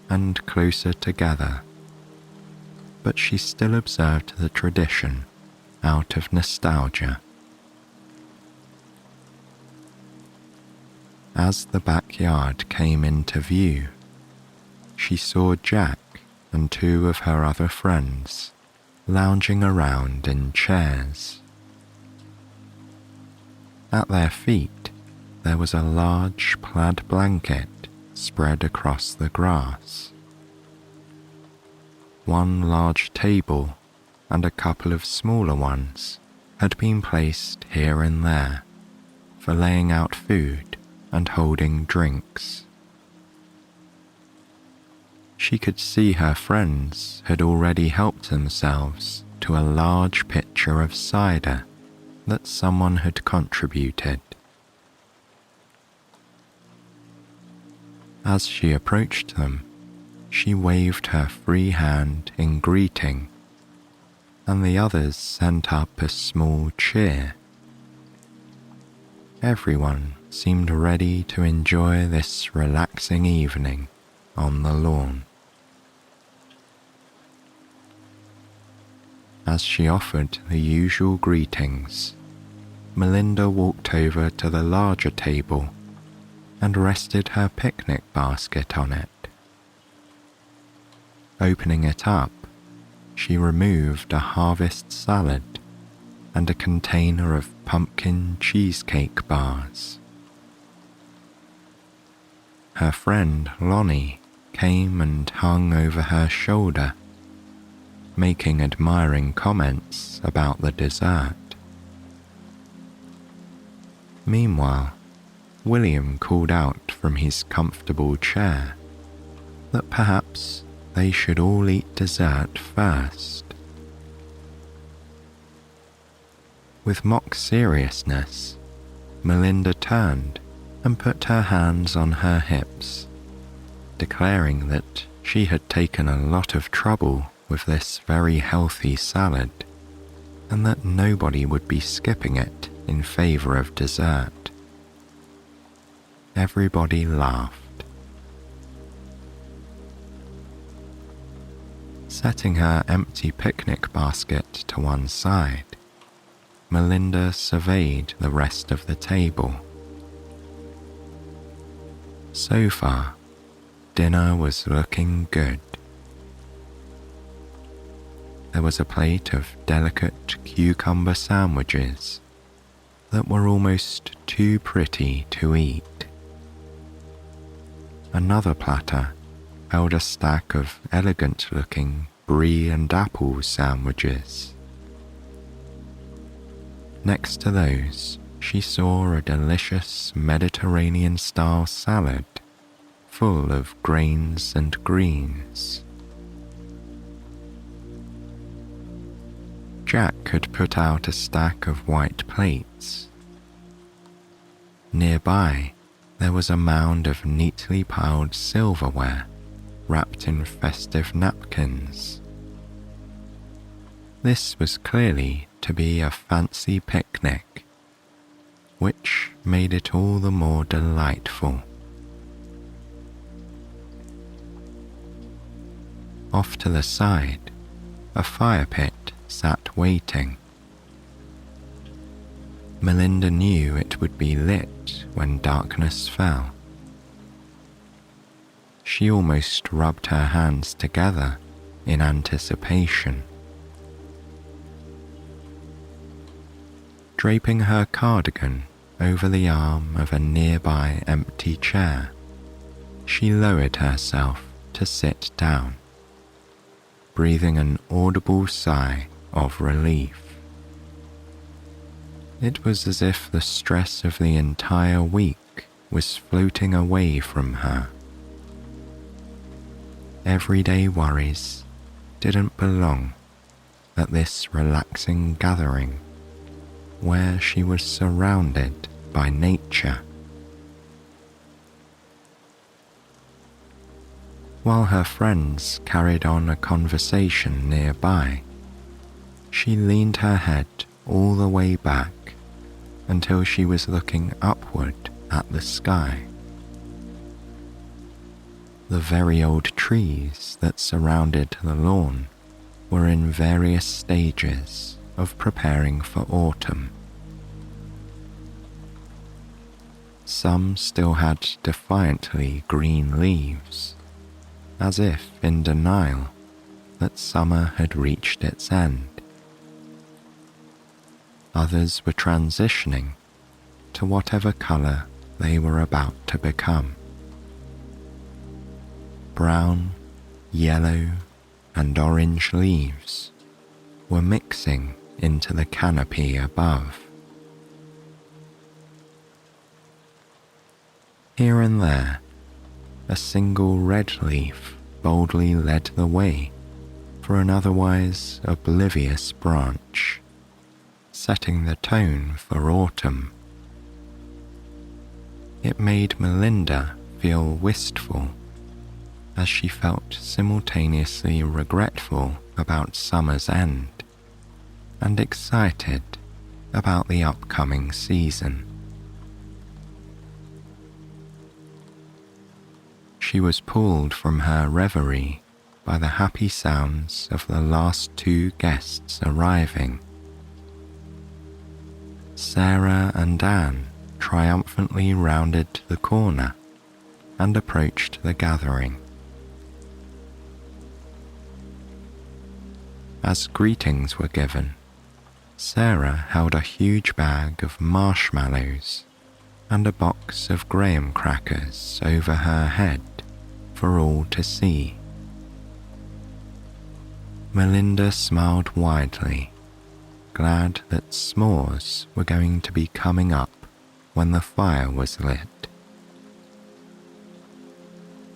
and closer together, but she still observed the tradition out of nostalgia. As the backyard came into view, she saw Jack and two of her other friends lounging around in chairs. At their feet, there was a large plaid blanket spread across the grass. One large table and a couple of smaller ones had been placed here and there for laying out food and holding drinks. She could see her friends had already helped themselves to a large pitcher of cider that someone had contributed. As she approached them, she waved her free hand in greeting, and the others sent up a small cheer. Everyone seemed ready to enjoy this relaxing evening on the lawn. As she offered the usual greetings, Melinda walked over to the larger table and rested her picnic basket on it. Opening it up, she removed a harvest salad and a container of pumpkin cheesecake bars. Her friend Lonnie came and hung over her shoulder, making admiring comments about the dessert. Meanwhile, William called out from his comfortable chair that perhaps they should all eat dessert first. With mock seriousness, Melinda turned and put her hands on her hips, declaring that she had taken a lot of trouble with this very healthy salad, and that nobody would be skipping it in favor of dessert. Everybody laughed. Setting her empty picnic basket to one side, Melinda surveyed the rest of the table. So far, dinner was looking good. There was a plate of delicate cucumber sandwiches that were almost too pretty to eat. Another platter held a stack of elegant-looking brie and apple sandwiches. Next to those, she saw a delicious Mediterranean-style salad full of grains and greens. Jack had put out a stack of white plates. Nearby, there was a mound of neatly piled silverware wrapped in festive napkins. This was clearly to be a fancy picnic, which made it all the more delightful. Off to the side, a fire pit sat waiting. Melinda knew it would be lit when darkness fell. She almost rubbed her hands together in anticipation. Draping her cardigan over the arm of a nearby empty chair, she lowered herself to sit down, breathing an audible sigh of relief. It was as if the stress of the entire week was floating away from her. Everyday worries didn't belong at this relaxing gathering where she was surrounded by nature. While her friends carried on a conversation nearby, she leaned her head all the way back until she was looking upward at the sky. The very old trees that surrounded the lawn were in various stages of preparing for autumn. Some still had defiantly green leaves, as if in denial that summer had reached its end. Others were transitioning to whatever colour they were about to become. Brown, yellow, and orange leaves were mixing into the canopy above. Here and there, a single red leaf boldly led the way for an otherwise oblivious branch, setting the tone for autumn. It made Melinda feel wistful, as she felt simultaneously regretful about summer's end and excited about the upcoming season. She was pulled from her reverie by the happy sounds of the last two guests arriving. Sarah and Anne triumphantly rounded the corner and approached the gathering. As greetings were given, Sarah held a huge bag of marshmallows and a box of graham crackers over her head for all to see. Melinda smiled widely, glad that s'mores were going to be coming up when the fire was lit.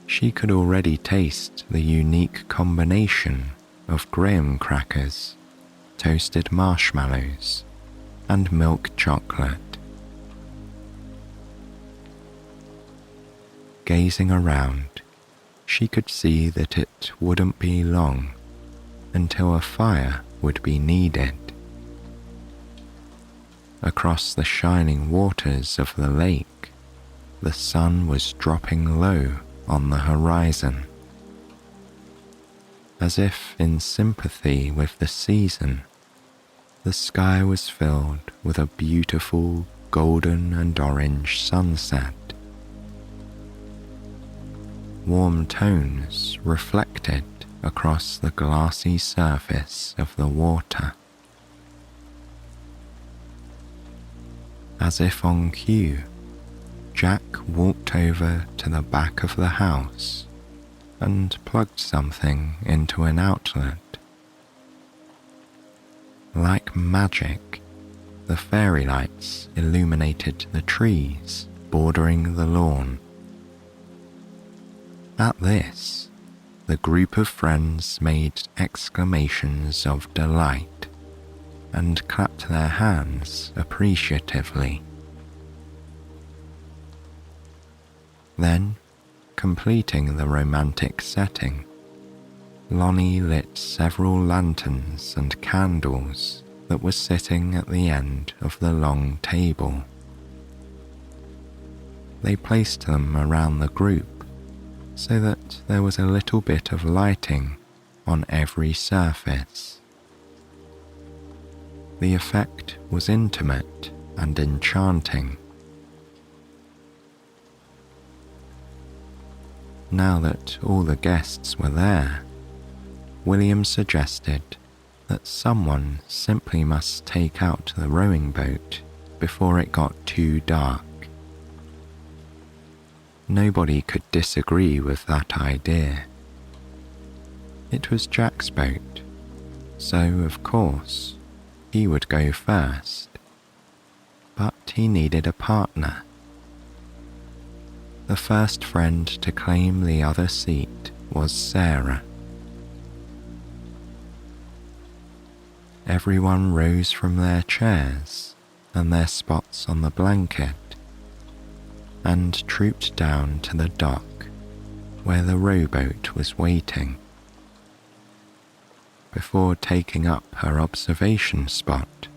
She could already taste the unique combination of graham crackers, toasted marshmallows, and milk chocolate. Gazing around, she could see that it wouldn't be long until a fire would be needed. Across the shining waters of the lake, the sun was dropping low on the horizon. As if in sympathy with the season, the sky was filled with a beautiful golden and orange sunset. Warm tones reflected across the glassy surface of the water. As if on cue, Jack walked over to the back of the house and plugged something into an outlet. Like magic, the fairy lights illuminated the trees bordering the lawn. At this, the group of friends made exclamations of delight and clapped their hands appreciatively. Then, completing the romantic setting, Lonnie lit several lanterns and candles that were sitting at the end of the long table. They placed them around the group so that there was a little bit of lighting on every surface. The effect was intimate and enchanting. Now that all the guests were there, William suggested that someone simply must take out the rowing boat before it got too dark. Nobody could disagree with that idea. It was Jack's boat, so of course he would go first, but he needed a partner. The first friend to claim the other seat was Sarah. Everyone rose from their chairs and their spots on the blanket and trooped down to the dock where the rowboat was waiting. Before taking up her observation spot,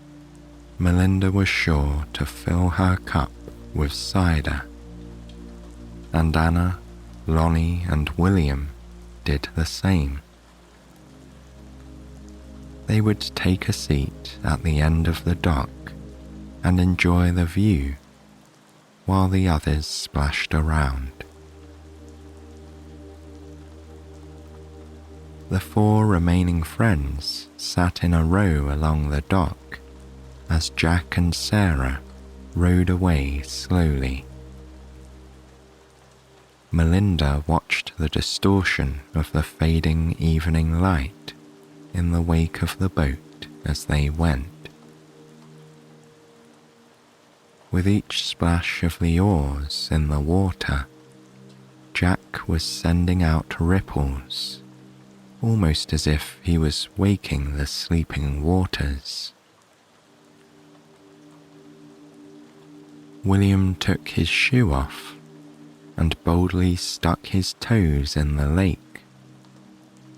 Melinda was sure to fill her cup with cider, and Anna, Lonnie, and William did the same. They would take a seat at the end of the dock and enjoy the view while the others splashed around. The four remaining friends sat in a row along the dock as Jack and Sarah rowed away slowly. Melinda watched the distortion of the fading evening light in the wake of the boat as they went. With each splash of the oars in the water, Jack was sending out ripples, almost as if he was waking the sleeping waters. William took his shoe off and boldly stuck his toes in the lake,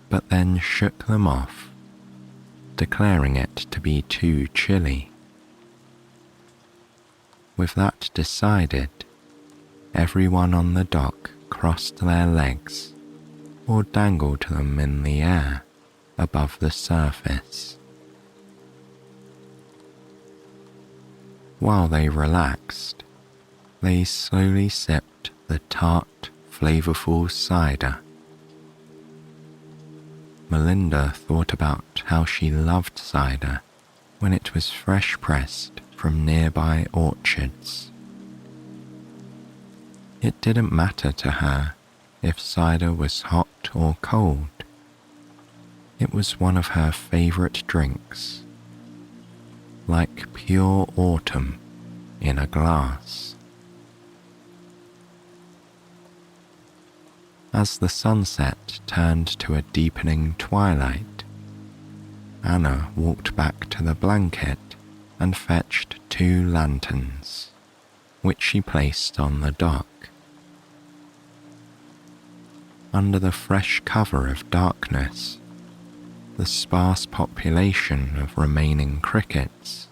but then shook them off, declaring it to be too chilly. With that decided, everyone on the dock crossed their legs or dangled them in the air above the surface. While they relaxed, they slowly sipped the tart, flavorful cider. Melinda thought about how she loved cider when it was fresh pressed from nearby orchards. It didn't matter to her if cider was hot or cold. It was one of her favorite drinks, like pure autumn in a glass. As the sunset turned to a deepening twilight, Anna walked back to the blanket and fetched 2 lanterns, which she placed on the dock. Under the fresh cover of darkness, the sparse population of remaining crickets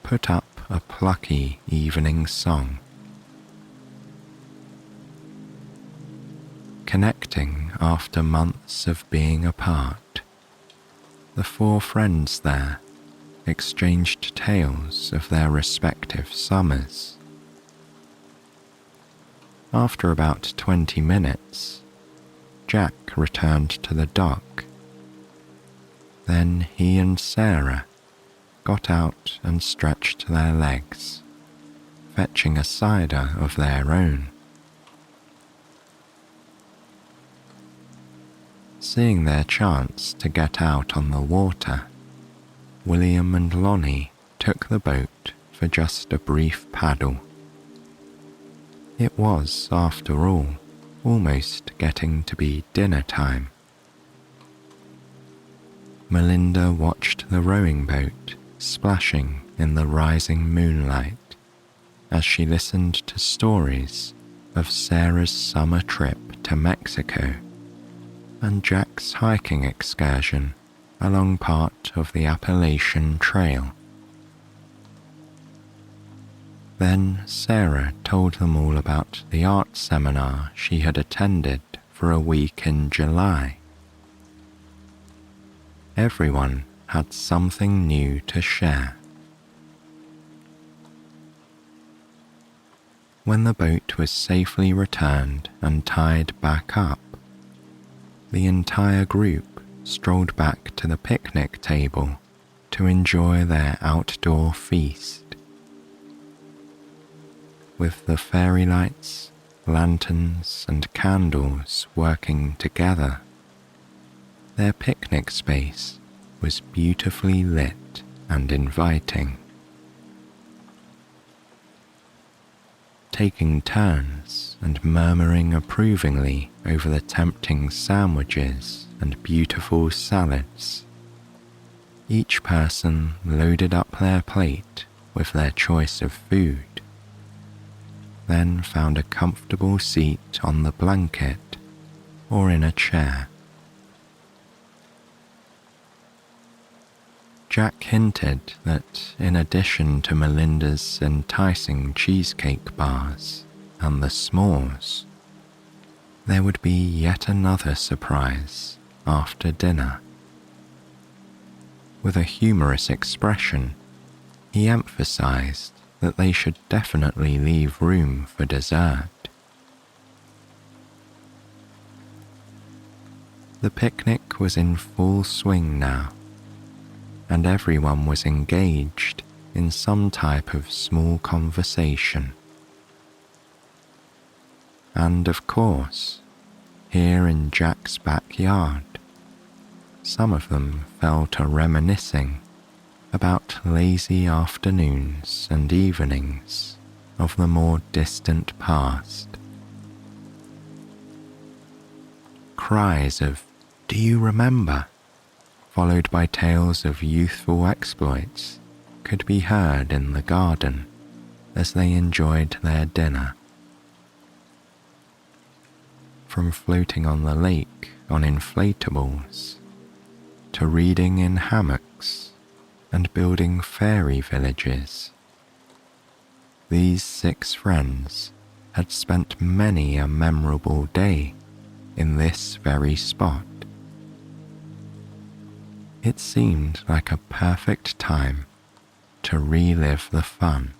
put up a plucky evening song. Connecting after months of being apart, the 4 friends there exchanged tales of their respective summers. After about 20 minutes, Jack returned to the dock. Then he and Sarah got out and stretched their legs, fetching a cider of their own. Seeing their chance to get out on the water, William and Lonnie took the boat for just a brief paddle. It was, after all, almost getting to be dinner time. Melinda watched the rowing boat splashing in the rising moonlight as she listened to stories of Sarah's summer trip to Mexico and Jack's hiking excursion along part of the Appalachian Trail. Then Sarah told them all about the art seminar she had attended for a week in July. Everyone had something new to share. When the boat was safely returned and tied back up, the entire group strolled back to the picnic table to enjoy their outdoor feast. With the fairy lights, lanterns, and candles working together, their picnic space was beautifully lit and inviting. Taking turns and murmuring approvingly over the tempting sandwiches and beautiful salads, each person loaded up their plate with their choice of food, then found a comfortable seat on the blanket or in a chair. Jack hinted that in addition to Melinda's enticing cheesecake bars and the s'mores, there would be yet another surprise after dinner. With a humorous expression, he emphasized that they should definitely leave room for dessert. The picnic was in full swing now, and everyone was engaged in some type of small conversation. And of course, here in Jack's backyard, some of them fell to reminiscing about lazy afternoons and evenings of the more distant past. Cries of "Do you remember?" followed by tales of youthful exploits could be heard in the garden as they enjoyed their dinner. From floating on the lake on inflatables, to reading in hammocks and building fairy villages, these 6 friends had spent many a memorable day in this very spot. It seemed like a perfect time to relive the fun.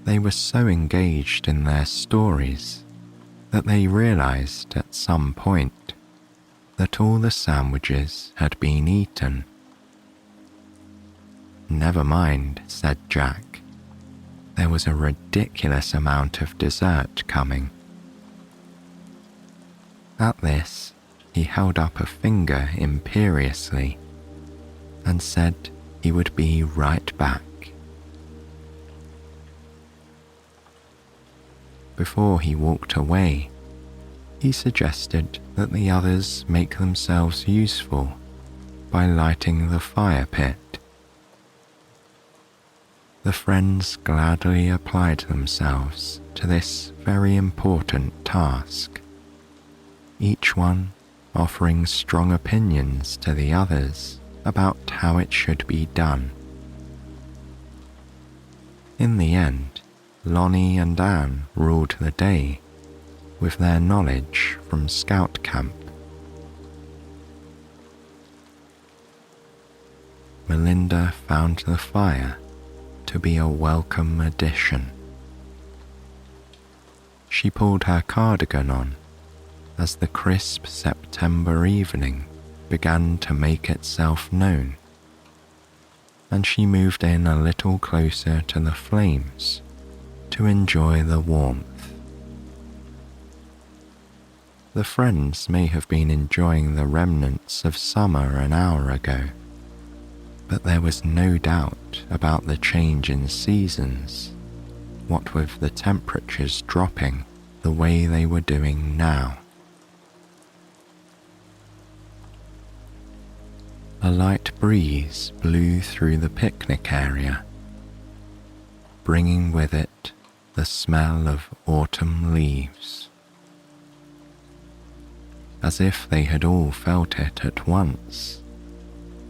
They were so engaged in their stories that they realized at some point that all the sandwiches had been eaten. "Never mind," said Jack. There was a ridiculous amount of dessert coming. At this, he held up a finger imperiously and said he would be right back. Before he walked away, he suggested that the others make themselves useful by lighting the fire pit. The friends gladly applied themselves to this very important task, each one offering strong opinions to the others about how it should be done. In the end, Lonnie and Anne ruled the day with their knowledge from Scout Camp. Melinda found the fire to be a welcome addition. She pulled her cardigan on as the crisp September evening began to make itself known, and she moved in a little closer to the flames to enjoy the warmth. The friends may have been enjoying the remnants of summer an hour ago, but there was no doubt about the change in seasons, what with the temperatures dropping the way they were doing now. A light breeze blew through the picnic area, bringing with it the smell of autumn leaves. As if they had all felt it at once,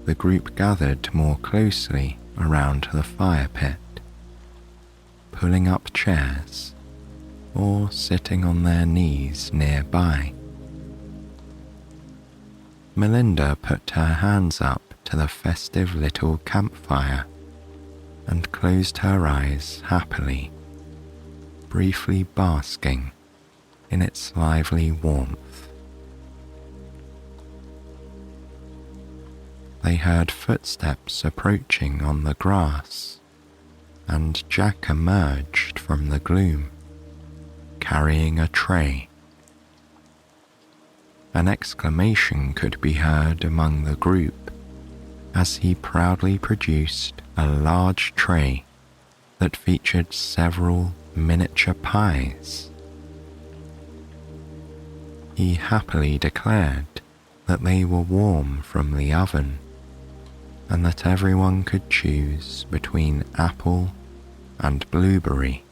the group gathered more closely around the fire pit, pulling up chairs or sitting on their knees nearby. Melinda put her hands up to the festive little campfire and closed her eyes happily, briefly basking in its lively warmth. They heard footsteps approaching on the grass, and Jack emerged from the gloom, carrying a tray. An exclamation could be heard among the group as he proudly produced a large tray that featured several miniature pies. He happily declared that they were warm from the oven, and that everyone could choose between apple and blueberry.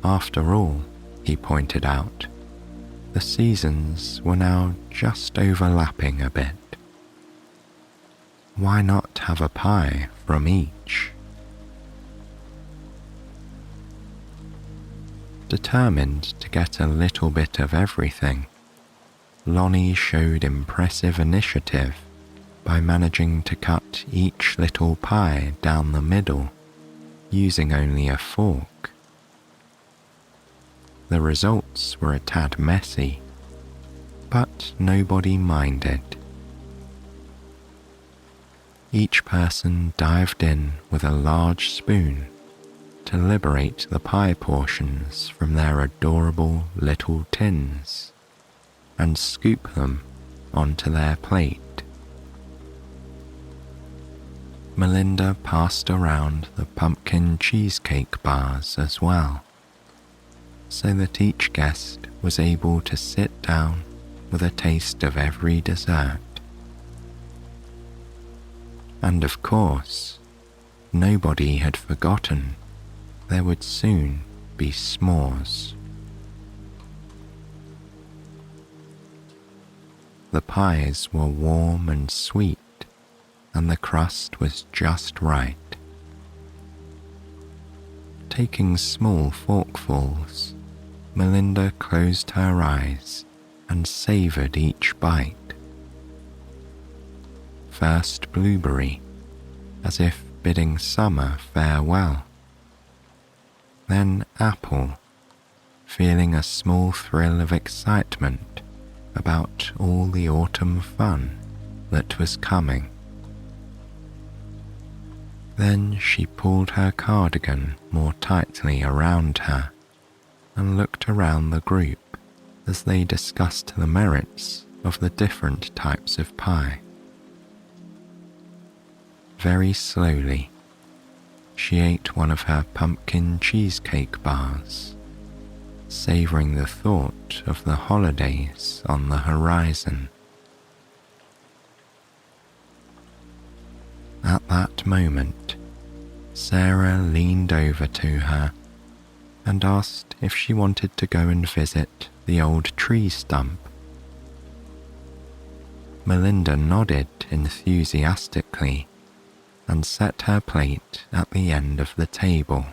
After all, he pointed out, the seasons were now just overlapping a bit. Why not have a pie from each? Determined to get a little bit of everything, Lonnie showed impressive initiative by managing to cut each little pie down the middle, using only a fork. The results were a tad messy, but nobody minded. Each person dived in with a large spoon to liberate the pie portions from their adorable little tins and scoop them onto their plate. Melinda passed around the pumpkin cheesecake bars as well, so that each guest was able to sit down with a taste of every dessert. And of course, nobody had forgotten there would soon be s'mores. The pies were warm and sweet, and the crust was just right. Taking small forkfuls, Melinda closed her eyes and savoured each bite. First blueberry, as if bidding summer farewell. Then apple, feeling a small thrill of excitement about all the autumn fun that was coming. Then she pulled her cardigan more tightly around her and looked around the group as they discussed the merits of the different types of pie. Very slowly, she ate one of her pumpkin cheesecake bars, savouring the thought of the holidays on the horizon. At that moment, Sarah leaned over to her and asked if she wanted to go and visit the old tree stump. Melinda nodded enthusiastically and set her plate at the end of the table.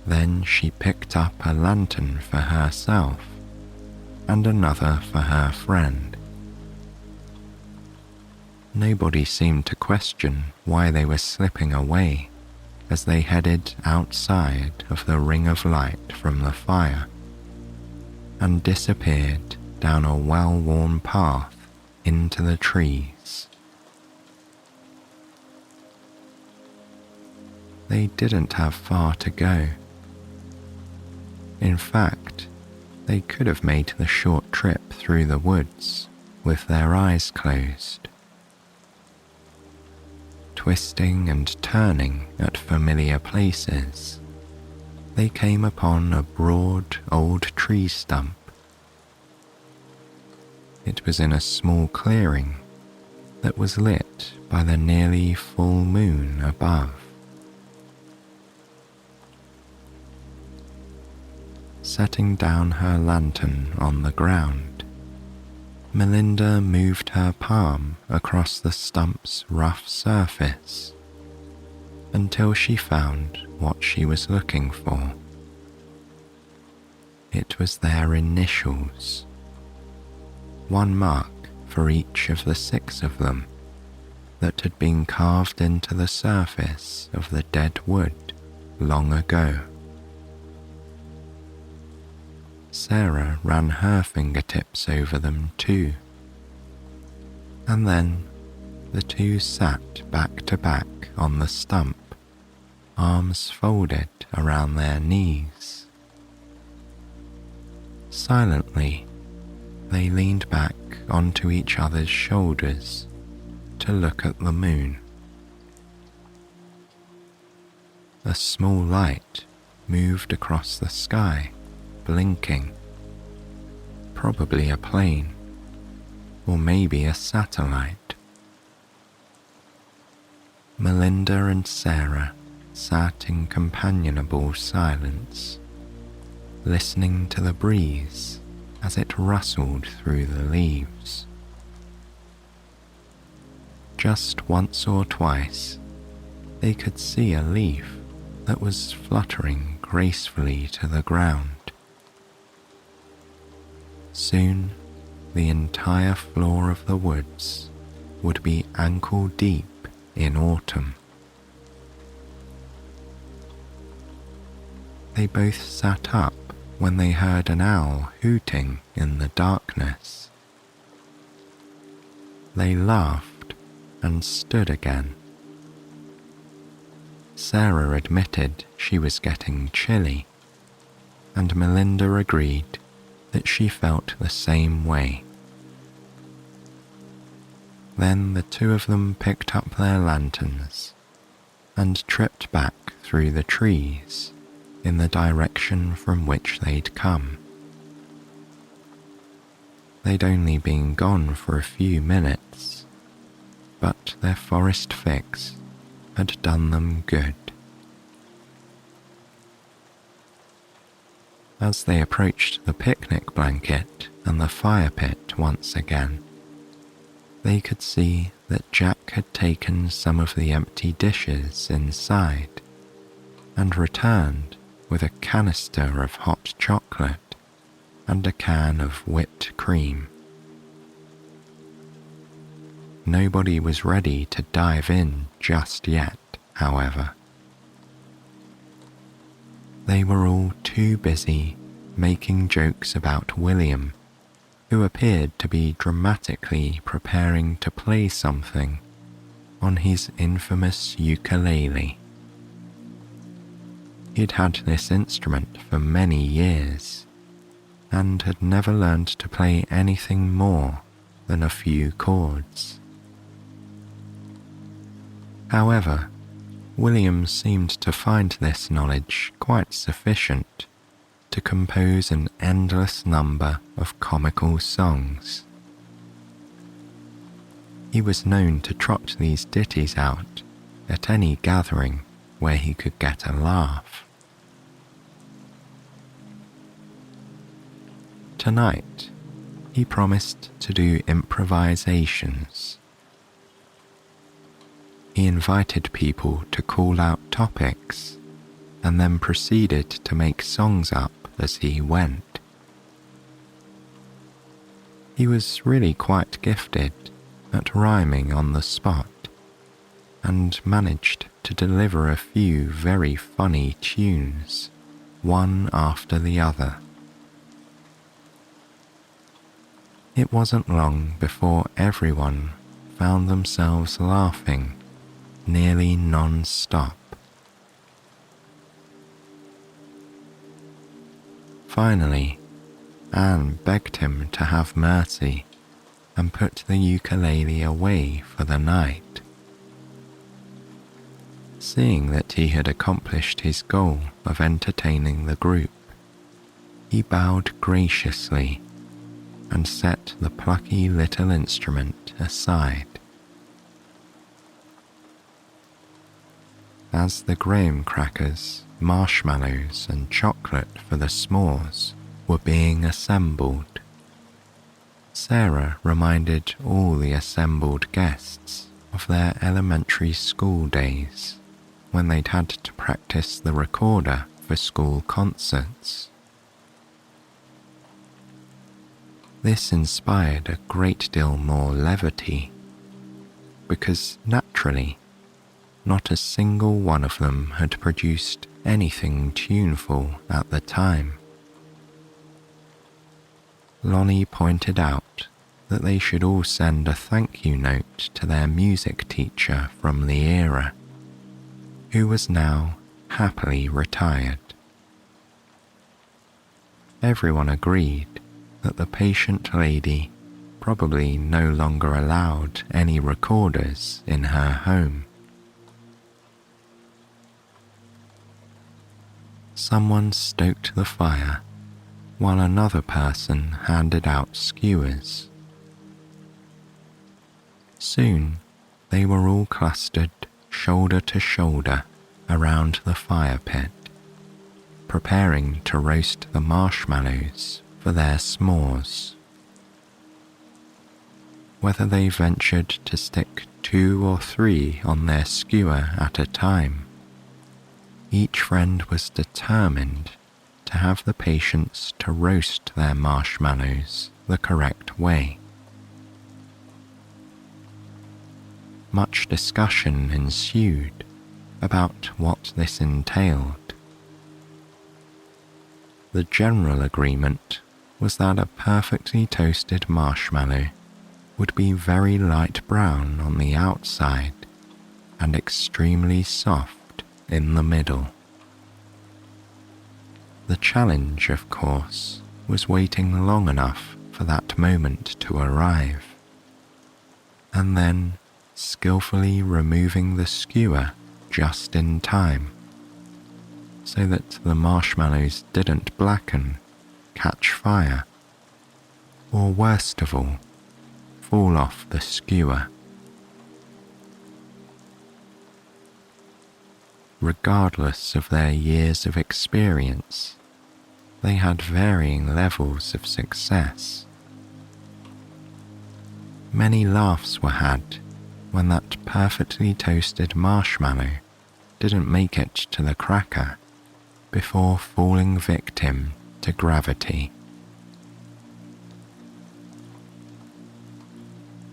Then she picked up a lantern for herself and another for her friend. Nobody seemed to question why they were slipping away as they headed outside of the ring of light from the fire and disappeared down a well-worn path into the trees. They didn't have far to go. In fact, they could have made the short trip through the woods with their eyes closed. Twisting and turning at familiar places, they came upon a broad old tree stump. It was in a small clearing that was lit by the nearly full moon above. Setting down her lantern on the ground, Melinda moved her palm across the stump's rough surface until she found what she was looking for. It was their initials, one mark for each of the 6 of them that had been carved into the surface of the dead wood long ago. Sarah ran her fingertips over them too, and then the two sat back to back on the stump, arms folded around their knees. Silently, they leaned back onto each other's shoulders to look at the moon. A small light moved across the sky, blinking. Probably a plane, or maybe a satellite. Melinda and Sarah sat in companionable silence, listening to the breeze as it rustled through the leaves. Just once or twice, they could see a leaf that was fluttering gracefully to the ground. Soon, the entire floor of the woods would be ankle deep in autumn. They both sat up when they heard an owl hooting in the darkness. They laughed and stood again. Sarah admitted she was getting chilly, and Melinda agreed that she felt the same way. Then the two of them picked up their lanterns and tripped back through the trees in the direction from which they'd come. They'd only been gone for a few minutes, but their forest fix had done them good. As they approached the picnic blanket and the fire pit once again, they could see that Jack had taken some of the empty dishes inside and returned with a canister of hot chocolate and a can of whipped cream. Nobody was ready to dive in just yet, however. They were all too busy making jokes about William, who appeared to be dramatically preparing to play something on his infamous ukulele. He'd had this instrument for many years and had never learned to play anything more than a few chords. However, William seemed to find this knowledge quite sufficient to compose an endless number of comical songs. He was known to trot these ditties out at any gathering where he could get a laugh. Tonight, he promised to do improvisations. He invited people to call out topics and then proceeded to make songs up as he went. He was really quite gifted at rhyming on the spot and managed to deliver a few very funny tunes, one after the other. It wasn't long before everyone found themselves laughing nearly non-stop. Finally, Anne begged him to have mercy and put the ukulele away for the night. Seeing that he had accomplished his goal of entertaining the group, he bowed graciously and set the plucky little instrument aside. As the graham crackers, marshmallows and chocolate for the s'mores were being assembled, Sarah reminded all the assembled guests of their elementary school days when they'd had to practice the recorder for school concerts. This inspired a great deal more levity, because naturally, not a single one of them had produced anything tuneful at the time. Lonnie pointed out that they should all send a thank you note to their music teacher from the era, who was now happily retired. Everyone agreed that the patient lady probably no longer allowed any recorders in her home. Someone stoked the fire while another person handed out skewers. Soon they were all clustered shoulder to shoulder around the fire pit, preparing to roast the marshmallows for their s'mores. Whether they ventured to stick 2 or 3 on their skewer at a time, each friend was determined to have the patience to roast their marshmallows the correct way. Much discussion ensued about what this entailed. The general agreement was that a perfectly toasted marshmallow would be very light brown on the outside and extremely soft in the middle. The challenge, of course, was waiting long enough for that moment to arrive, and then skillfully removing the skewer just in time, so that the marshmallows didn't blacken, catch fire, or worst of all, fall off the skewer. Regardless of their years of experience, they had varying levels of success. Many laughs were had when that perfectly toasted marshmallow didn't make it to the cracker before falling victim to gravity.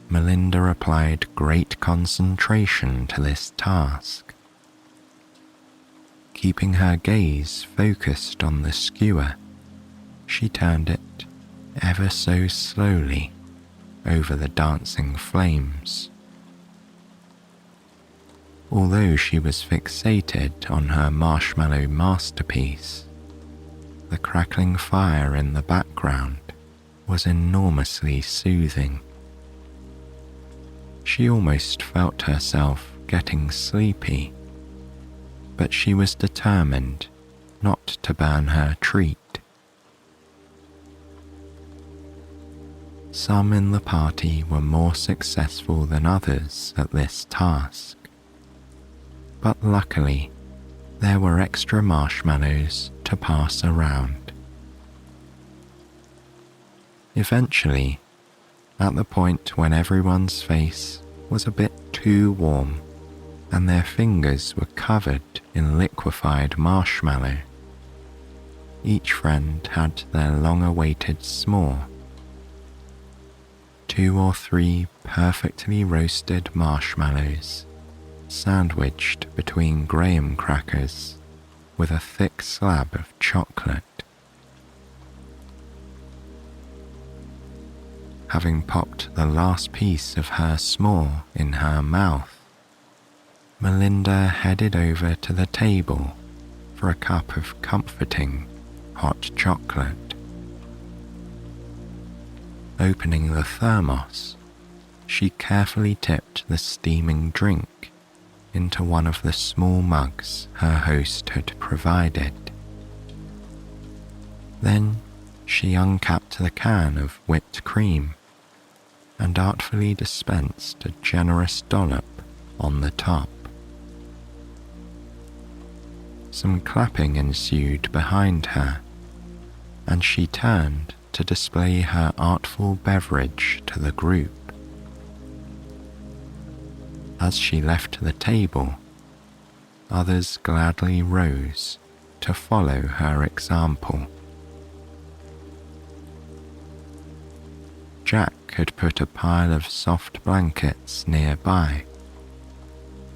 Melinda applied great concentration to this task, keeping her gaze focused on the skewer She turned it ever so slowly over the dancing flames. Although she was fixated on her marshmallow masterpiece, the crackling fire in the background was enormously soothing. She almost felt herself getting sleepy, but she was determined not to burn her treat. Some in the party were more successful than others at this task, but luckily there were extra marshmallows to pass around. Eventually, at the point when everyone's face was a bit too warm and their fingers were covered in liquefied marshmallow, each friend had their long-awaited s'more. 2 or 3 perfectly roasted marshmallows sandwiched between graham crackers with a thick slab of chocolate. Having popped the last piece of her s'more in her mouth, Melinda headed over to the table for a cup of comforting hot chocolate. Opening the thermos, she carefully tipped the steaming drink into one of the small mugs her host had provided. Then she uncapped the can of whipped cream and artfully dispensed a generous dollop on the top. Some clapping ensued behind her, and she turned to display her artful beverage to the group. As she left the table, others gladly rose to follow her example. Jack had put a pile of soft blankets nearby,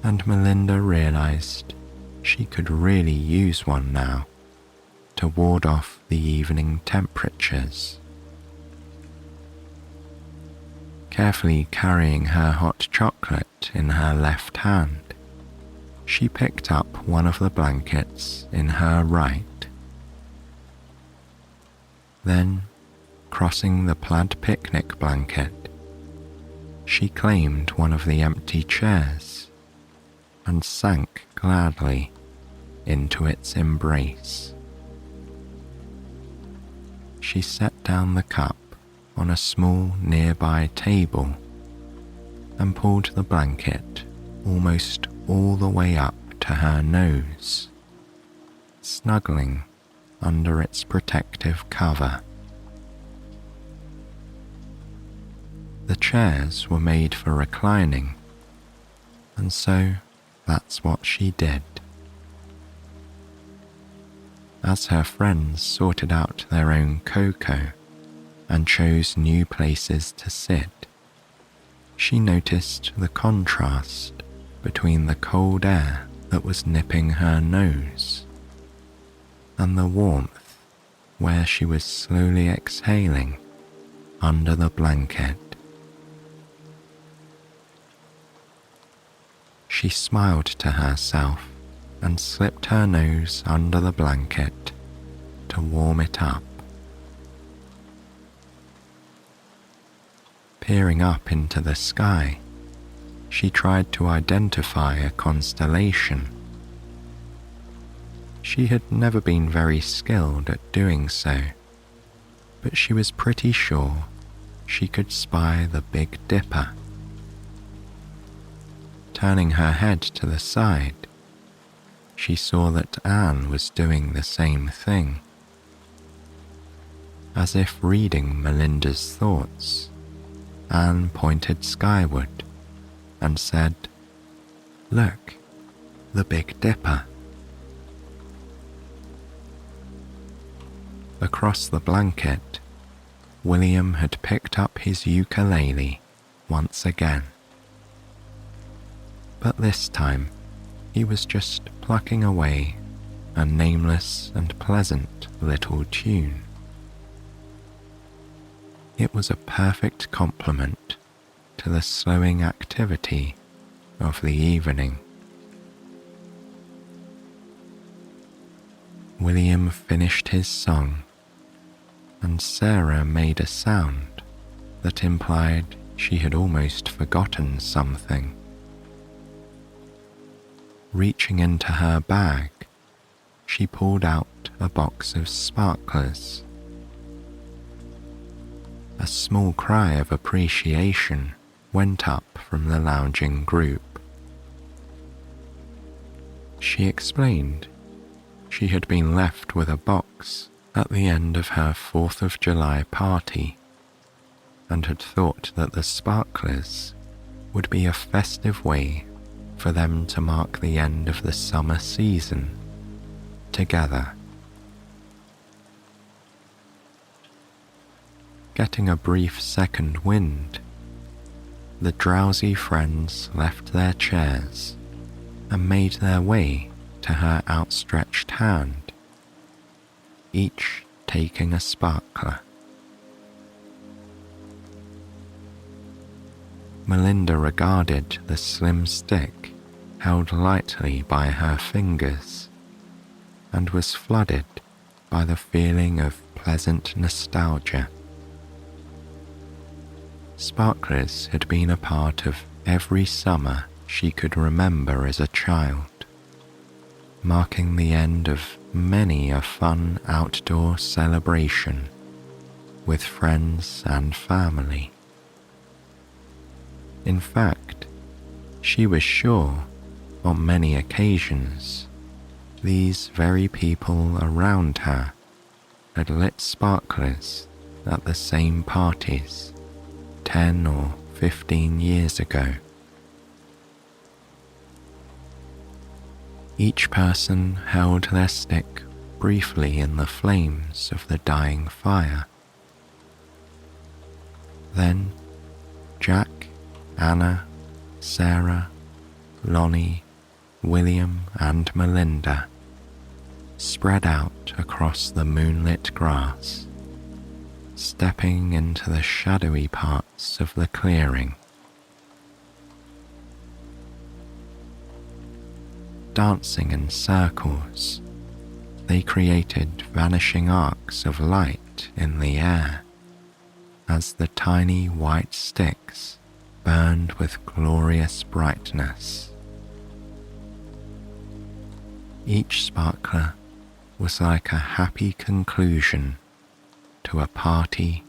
and Melinda realized she could really use one now to ward off the evening temperatures. Carefully carrying her hot chocolate in her left hand, she picked up one of the blankets in her right. Then, crossing the plaid picnic blanket, she claimed one of the empty chairs and sank gladly into its embrace. She set down the cup on a small nearby table and pulled the blanket almost all the way up to her nose, snuggling under its protective cover. The chairs were made for reclining, and so that's what she did. As her friends sorted out their own cocoa and chose new places to sit, she noticed the contrast between the cold air that was nipping her nose and the warmth where she was slowly exhaling under the blanket. She smiled to herself and slipped her nose under the blanket to warm it up. Peering up into the sky, she tried to identify a constellation. She had never been very skilled at doing so, but she was pretty sure she could spy the Big Dipper. Turning her head to the side, she saw that Anne was doing the same thing. As if reading Melinda's thoughts, Anne pointed skyward and said, "Look, the Big Dipper." Across the blanket, William had picked up his ukulele once again. But this time, he was just plucking away a nameless and pleasant little tune. It was a perfect complement to the slowing activity of the evening. William finished his song, and Sarah made a sound that implied she had almost forgotten something. Reaching into her bag, she pulled out a box of sparklers. A small cry of appreciation went up from the lounging group. She explained she had been left with a box at the end of her 4th of July party and had thought that the sparklers would be a festive way for them to mark the end of the summer season together. Getting a brief second wind, the drowsy friends left their chairs and made their way to her outstretched hand, each taking a sparkler. Melinda regarded the slim stick held lightly by her fingers and was flooded by the feeling of pleasant nostalgia. Sparklers had been a part of every summer she could remember as a child, marking the end of many a fun outdoor celebration with friends and family. In fact, she was sure on many occasions these very people around her had lit sparklers at the same parties 10 or 15 years ago. Each person held their stick briefly in the flames of the dying fire. Then Jack, Anna, Sarah, Lonnie, William and Melinda spread out across the moonlit grass, stepping into the shadowy parts of the clearing. Dancing in circles, they created vanishing arcs of light in the air as the tiny white sticks burned with glorious brightness. Each sparkler was like a happy conclusion to a party,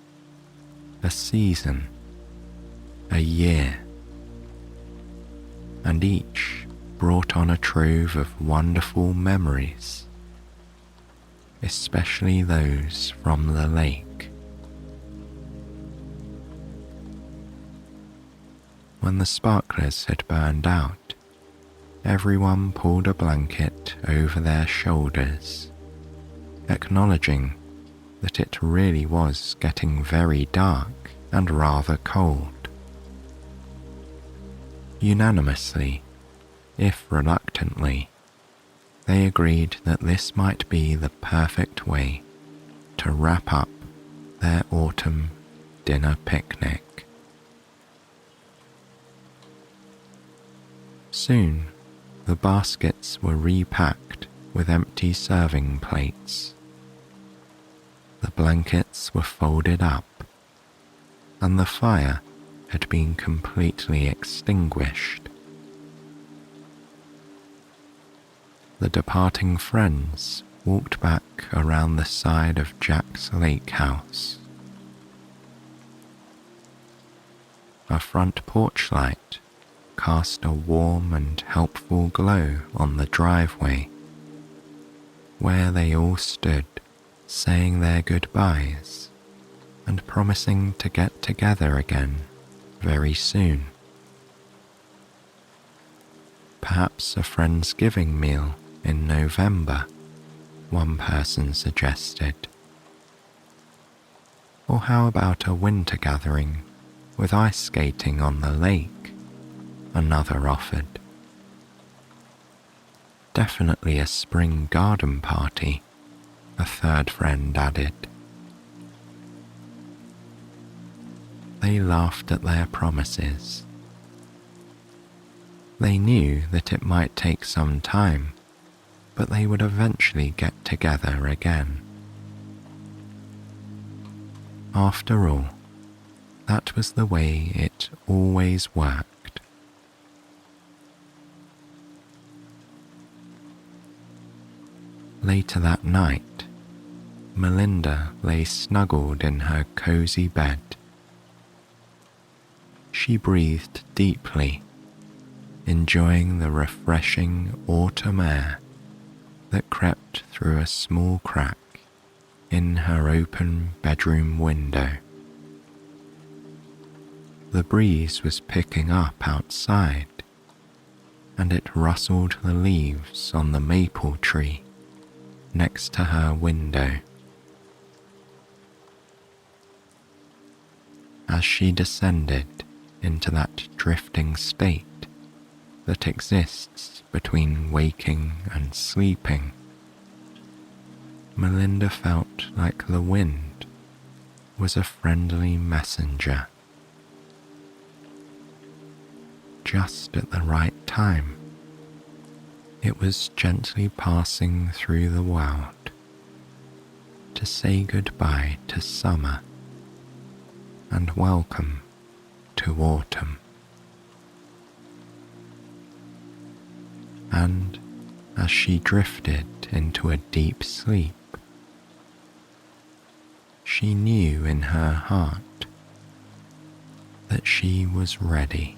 a season, a year, and each brought on a trove of wonderful memories, especially those from the lake. When the sparklers had burned out, everyone pulled a blanket over their shoulders, acknowledging that it really was getting very dark and rather cold. Unanimously, if reluctantly, they agreed that this might be the perfect way to wrap up their autumn dinner picnic. Soon, the baskets were repacked with empty serving plates. The blankets were folded up, and the fire had been completely extinguished. The departing friends walked back around the side of Jack's lake house. A front porch light cast a warm and helpful glow on the driveway, where they all stood saying their goodbyes and promising to get together again very soon. Perhaps a Friendsgiving meal in November, one person suggested. Or how about a winter gathering with ice skating on the lake? Another offered. Definitely a spring garden party, a third friend added. they laughed at their promises. They knew that it might take some time, but they would eventually get together again. After all, that was the way it always worked. Later that night, Melinda lay snuggled in her cozy bed. She breathed deeply, enjoying the refreshing autumn air that crept through a small crack in her open bedroom window. The breeze was picking up outside, and it rustled the leaves on the maple tree next to her window. As she descended into that drifting state that exists between waking and sleeping, Melinda felt like the wind was a friendly messenger. Just at the right time, it was gently passing through the world to say goodbye to summer and welcome to autumn. And as she drifted into a deep sleep, she knew in her heart that she was ready.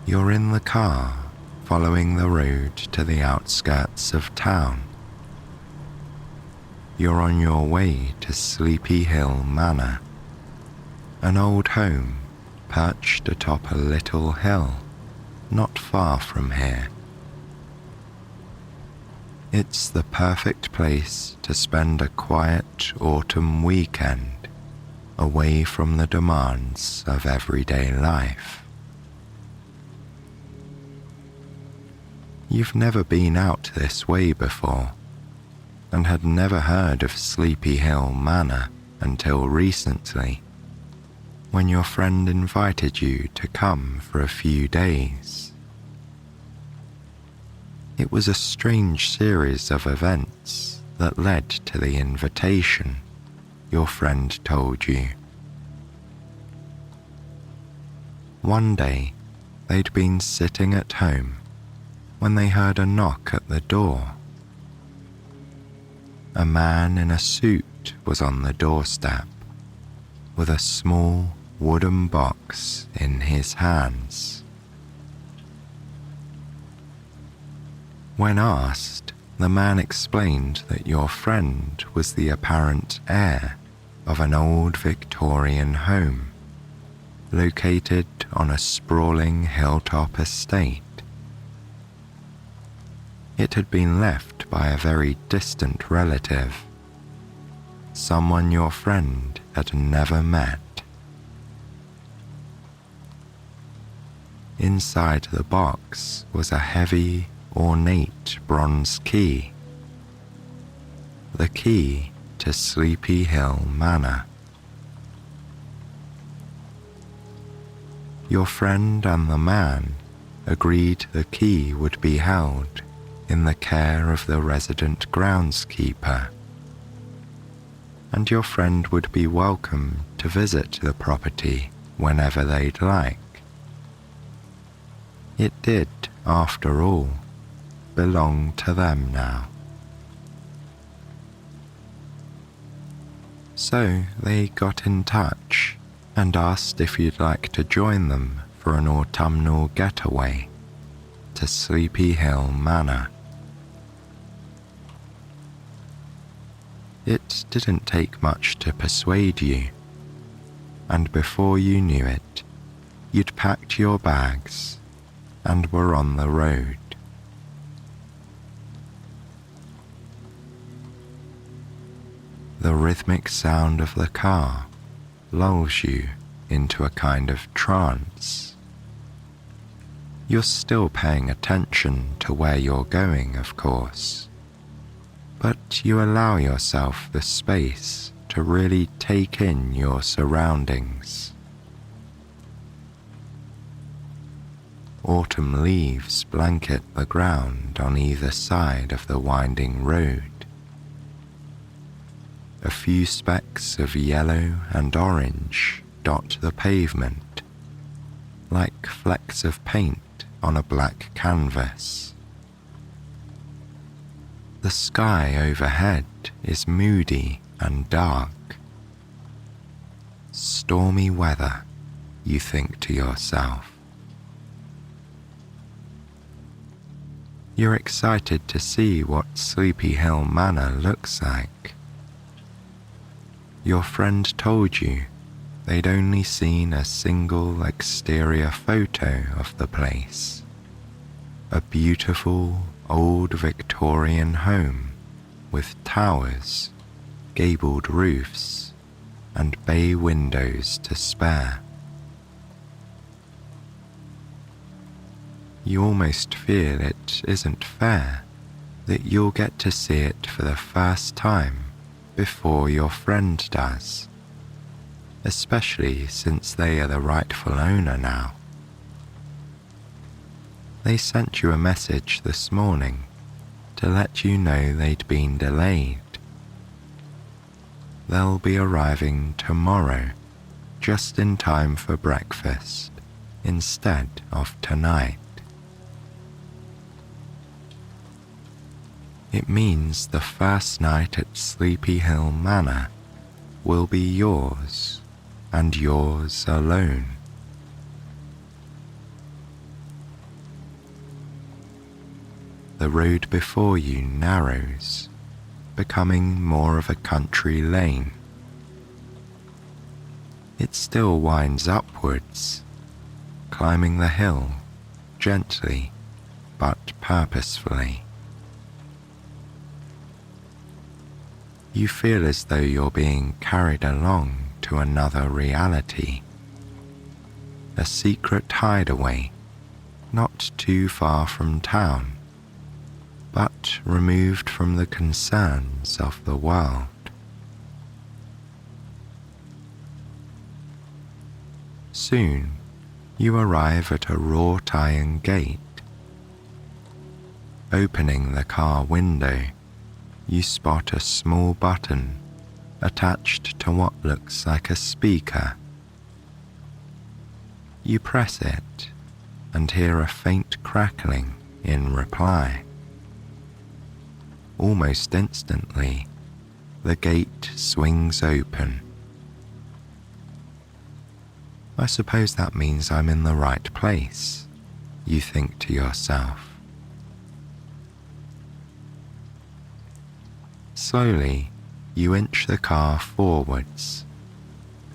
You're in the car, following the road to the outskirts of town. You're on your way to Sleepy Hill Manor, an old home perched atop a little hill not far from here. It's the perfect place to spend a quiet autumn weekend away from the demands of everyday life. You've never been out this way before, and had never heard of Sleepy Hill Manor until recently, when your friend invited you to come for a few days. It was a strange series of events that led to the invitation, your friend told you. One day, they'd been sitting at home when they heard a knock at the door. A man in a suit was on the doorstep, with a small wooden box in his hands. When asked, the man explained that your friend was the apparent heir of an old Victorian home, located on a sprawling hilltop estate. It had been left by a very distant relative, someone your friend had never met. Inside the box was a heavy, ornate bronze key, the key to Sleepy Hill Manor. Your friend and the man agreed the key would be held in the care of the resident groundskeeper, and your friend would be welcome to visit the property whenever they'd like. It did, after all, belong to them now. So they got in touch and asked if you'd like to join them for an autumnal getaway, to Sleepy Hill Manor. It didn't take much to persuade you, and before you knew it, you'd packed your bags and were on the road. The rhythmic sound of the car lulls you into a kind of trance. You're still paying attention to where you're going, of course, but you allow yourself the space to really take in your surroundings. Autumn leaves blanket the ground on either side of the winding road. A few specks of yellow and orange dot the pavement, like flecks of paint on a black canvas. The sky overhead is moody and dark. Stormy weather, you think to yourself. You're excited to see what Sleepy Hill Manor looks like. Your friend told you they'd only seen a single exterior photo of the place. A beautiful old Victorian home with towers, gabled roofs, and bay windows to spare. You almost feel it isn't fair that you'll get to see it for the first time before your friend does, especially since they are the rightful owner now. They sent you a message this morning to let you know they'd been delayed. They'll be arriving tomorrow, just in time for breakfast, instead of tonight. It means the first night at Sleepy Hill Manor will be yours, and yours alone. The road before you narrows, becoming more of a country lane. It still winds upwards, climbing the hill gently but purposefully. You feel as though you're being carried along to another reality, a secret hideaway not too far from town, but removed from the concerns of the world. Soon you arrive at a wrought iron gate. Opening the car window, you spot a small button attached to what looks like a speaker. You press it and hear a faint crackling in reply. Almost instantly, the gate swings open. I suppose that means I'm in the right place, you think to yourself. Slowly, you inch the car forwards,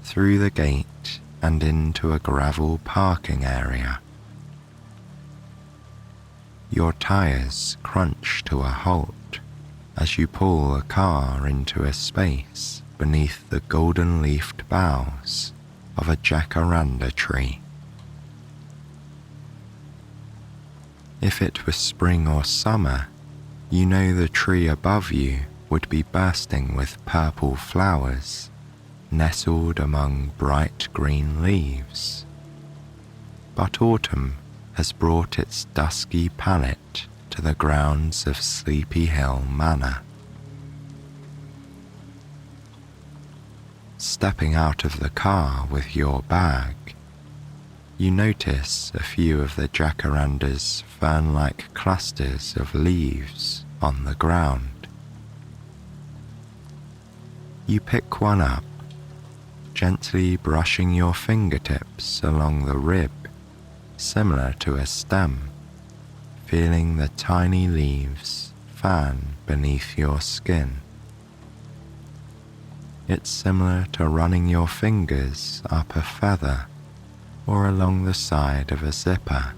through the gate and into a gravel parking area. Your tires crunch to a halt as you pull the car into a space beneath the golden-leafed boughs of a jacaranda tree. If it was spring or summer, you know the tree above you would be bursting with purple flowers, nestled among bright green leaves. But autumn has brought its dusky palette to the grounds of Sleepy Hill Manor. Stepping out of the car with your bag, you notice a few of the jacaranda's fern-like clusters of leaves on the ground. You pick one up, gently brushing your fingertips along the rib, similar to a stem, feeling the tiny leaves fan beneath your skin. It's similar to running your fingers up a feather or along the side of a zipper.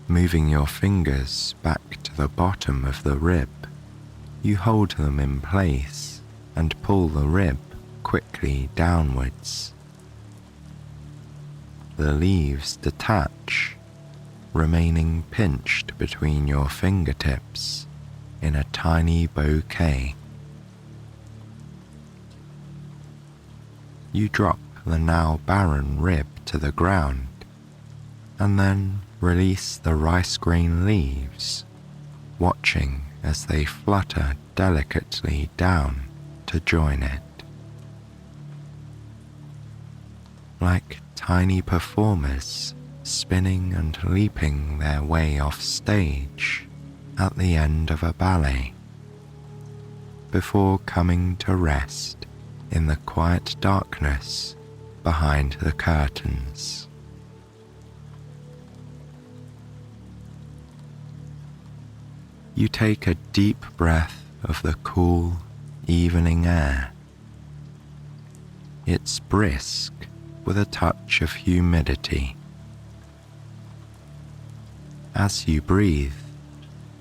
Moving your fingers back to the bottom of the rib, you hold them in place and pull the rib quickly downwards. The leaves detach, remaining pinched between your fingertips in a tiny bouquet. You drop the now barren rib to the ground and then release the rice grain leaves, watching as they flutter delicately down to join it. Like tiny performers spinning and leaping their way off stage at the end of a ballet, before coming to rest in the quiet darkness behind the curtains. You take a deep breath of the cool evening air. It's brisk with a touch of humidity. As you breathe,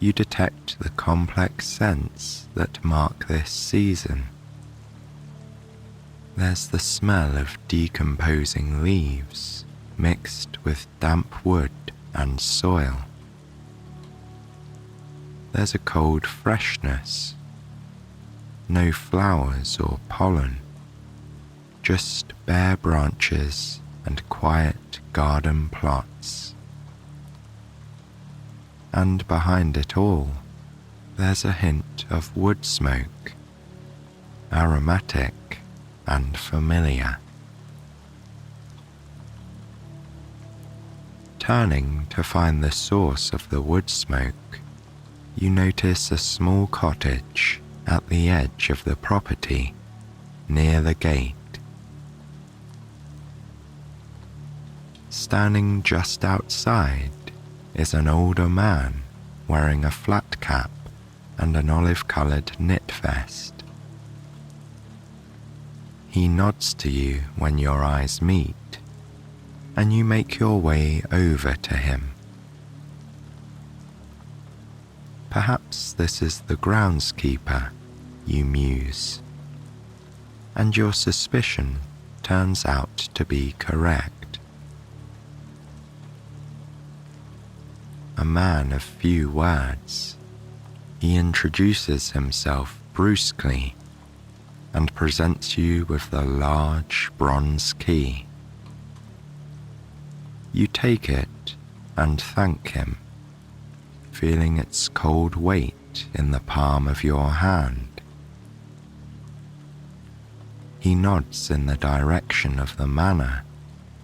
you detect the complex scents that mark this season. There's the smell of decomposing leaves mixed with damp wood and soil. There's a cold freshness, no flowers or pollen, just bare branches and quiet garden plots. And behind it all, there's a hint of wood smoke, aromatic and familiar. Turning to find the source of the wood smoke, you notice a small cottage at the edge of the property, near the gate. Standing just outside is an older man wearing a flat cap and an olive-coloured knit vest. He nods to you when your eyes meet, and you make your way over to him. Perhaps this is the groundskeeper, you muse, and your suspicion turns out to be correct. A man of few words, he introduces himself brusquely and presents you with the large bronze key. You take it and thank him, feeling its cold weight in the palm of your hand. He nods in the direction of the manor,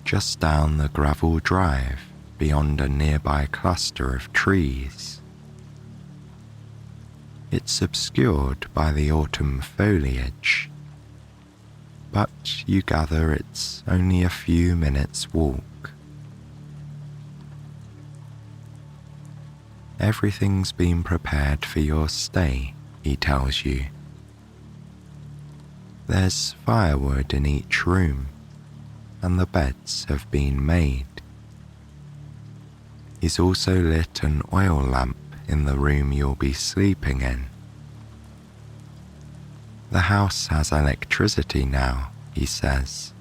just down the gravel drive beyond a nearby cluster of trees. It's obscured by the autumn foliage, but you gather it's only a few minutes' walk. Everything's been prepared for your stay, he tells you. There's firewood in each room, and the beds have been made. He's also lit an oil lamp in the room you'll be sleeping in. The house has electricity now, he says,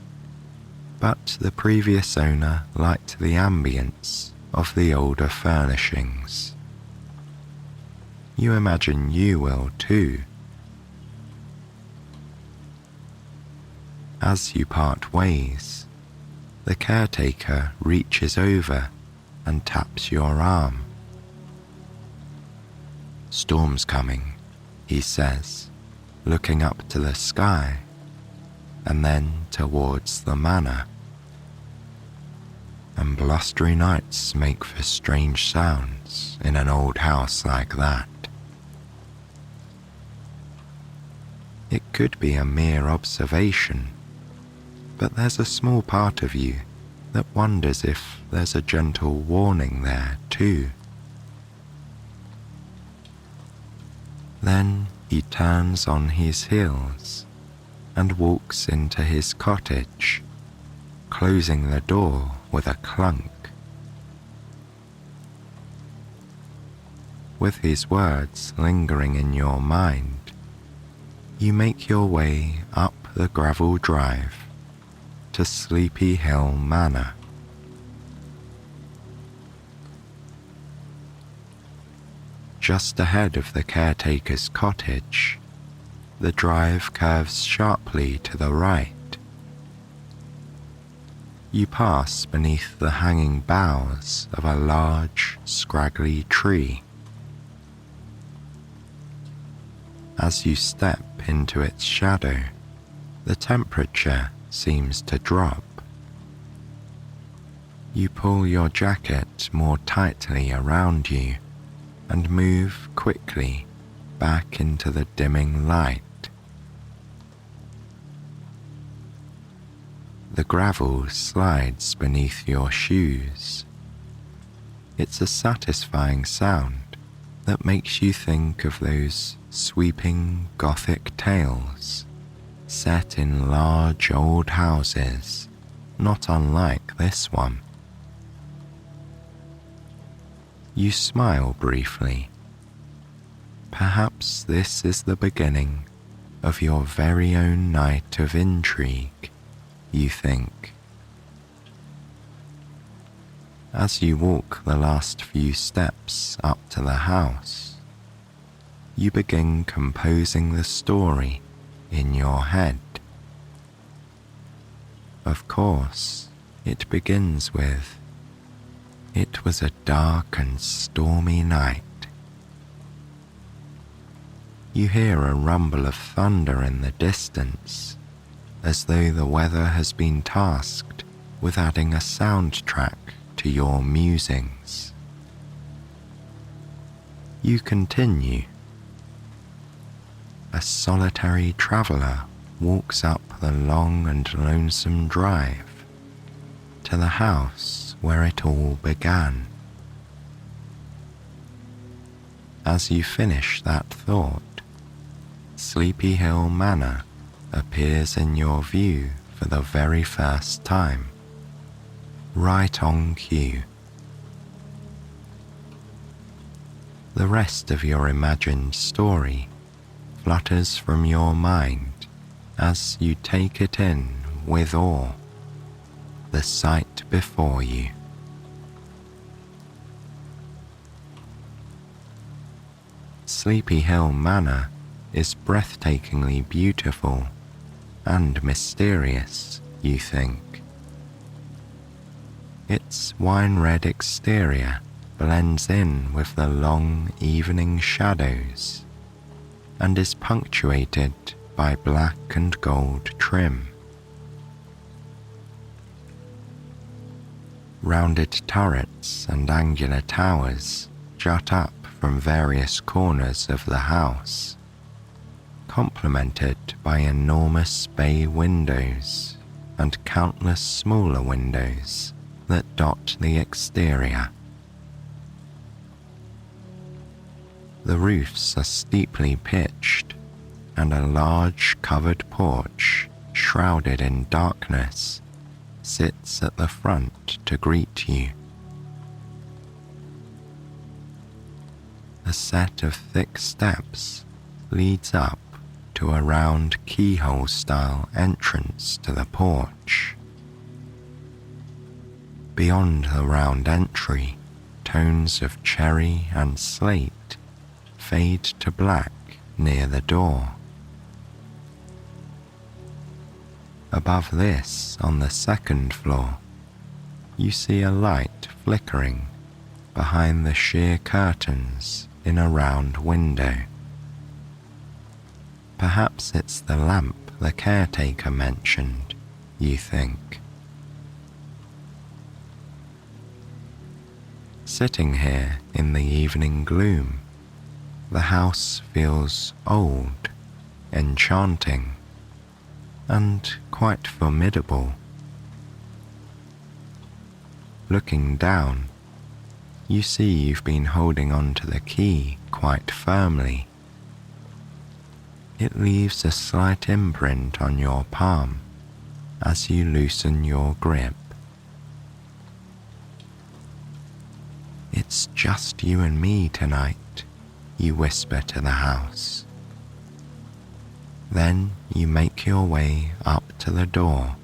but the previous owner liked the ambience of the older furnishings. You imagine you will too. As you part ways, the caretaker reaches over and taps your arm. "Storm's coming," he says, looking up to the sky and then towards the manor. And blustery nights make for strange sounds in an old house like that. It could be a mere observation, but there's a small part of you that wonders if there's a gentle warning there too. Then he turns on his heels and walks into his cottage, closing the door with a clunk. With his words lingering in your mind, you make your way up the gravel drive to Sleepy Hill Manor. Just ahead of the caretaker's cottage, the drive curves sharply to the right. You pass beneath the hanging boughs of a large, scraggly tree. As you step into its shadow, the temperature seems to drop. You pull your jacket more tightly around you and move quickly back into the dimming light. The gravel slides beneath your shoes. It's a satisfying sound that makes you think of those sweeping Gothic tales set in large old houses, not unlike this one. You smile briefly. Perhaps this is the beginning of your very own night of intrigue, you think. As you walk the last few steps up to the house, you begin composing the story in your head. Of course, it begins with, "It was a dark and stormy night." You hear a rumble of thunder in the distance, as though the weather has been tasked with adding a soundtrack to your musings. You continue. A solitary traveller walks up the long and lonesome drive to the house where it all began. As you finish that thought, Sleepy Hill Manor appears in your view for the very first time, right on cue. The rest of your imagined story flutters from your mind as you take it in with awe, the sight before you. Sleepy Hill Manor is breathtakingly beautiful and mysterious, you think. Its wine-red exterior blends in with the long evening shadows and is punctuated by black and gold trim. Rounded turrets and angular towers jut up from various corners of the house, complemented by enormous bay windows and countless smaller windows that dot the exterior. The roofs are steeply pitched, and a large covered porch, shrouded in darkness, sits at the front to greet you. A set of thick steps leads up to a round keyhole-style entrance to the porch. Beyond the round entry, tones of cherry and slate fade to black near the door. Above this, on the second floor, you see a light flickering behind the sheer curtains in a round window. Perhaps it's the lamp the caretaker mentioned, you think. Sitting here in the evening gloom, the house feels old, enchanting, and quite formidable. Looking down, you see you've been holding onto the key quite firmly. It leaves a slight imprint on your palm as you loosen your grip. "It's just you and me tonight," you whisper to the house. Then you make your way up to the door,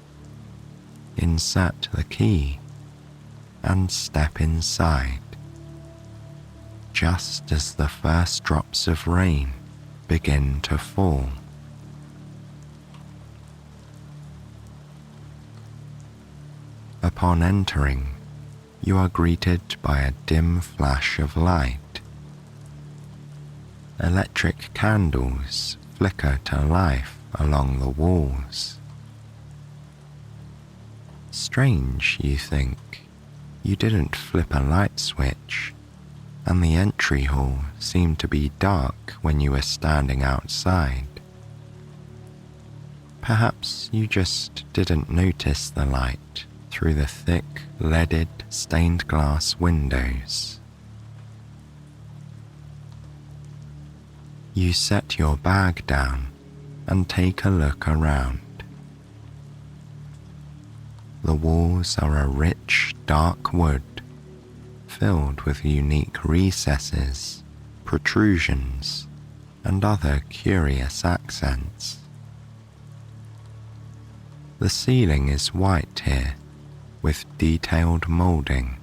insert the key, and step inside, just as the first drops of rain begin to fall. Upon entering, you are greeted by a dim flash of light. Electric candles flicker to life along the walls. Strange, you think. You didn't flip a light switch, and the entry hall seemed to be dark when you were standing outside. Perhaps you just didn't notice the light through the thick, leaded, stained glass windows. You set your bag down and take a look around. The walls are a rich, dark wood, filled with unique recesses, protrusions, and other curious accents. The ceiling is white here, with detailed moulding.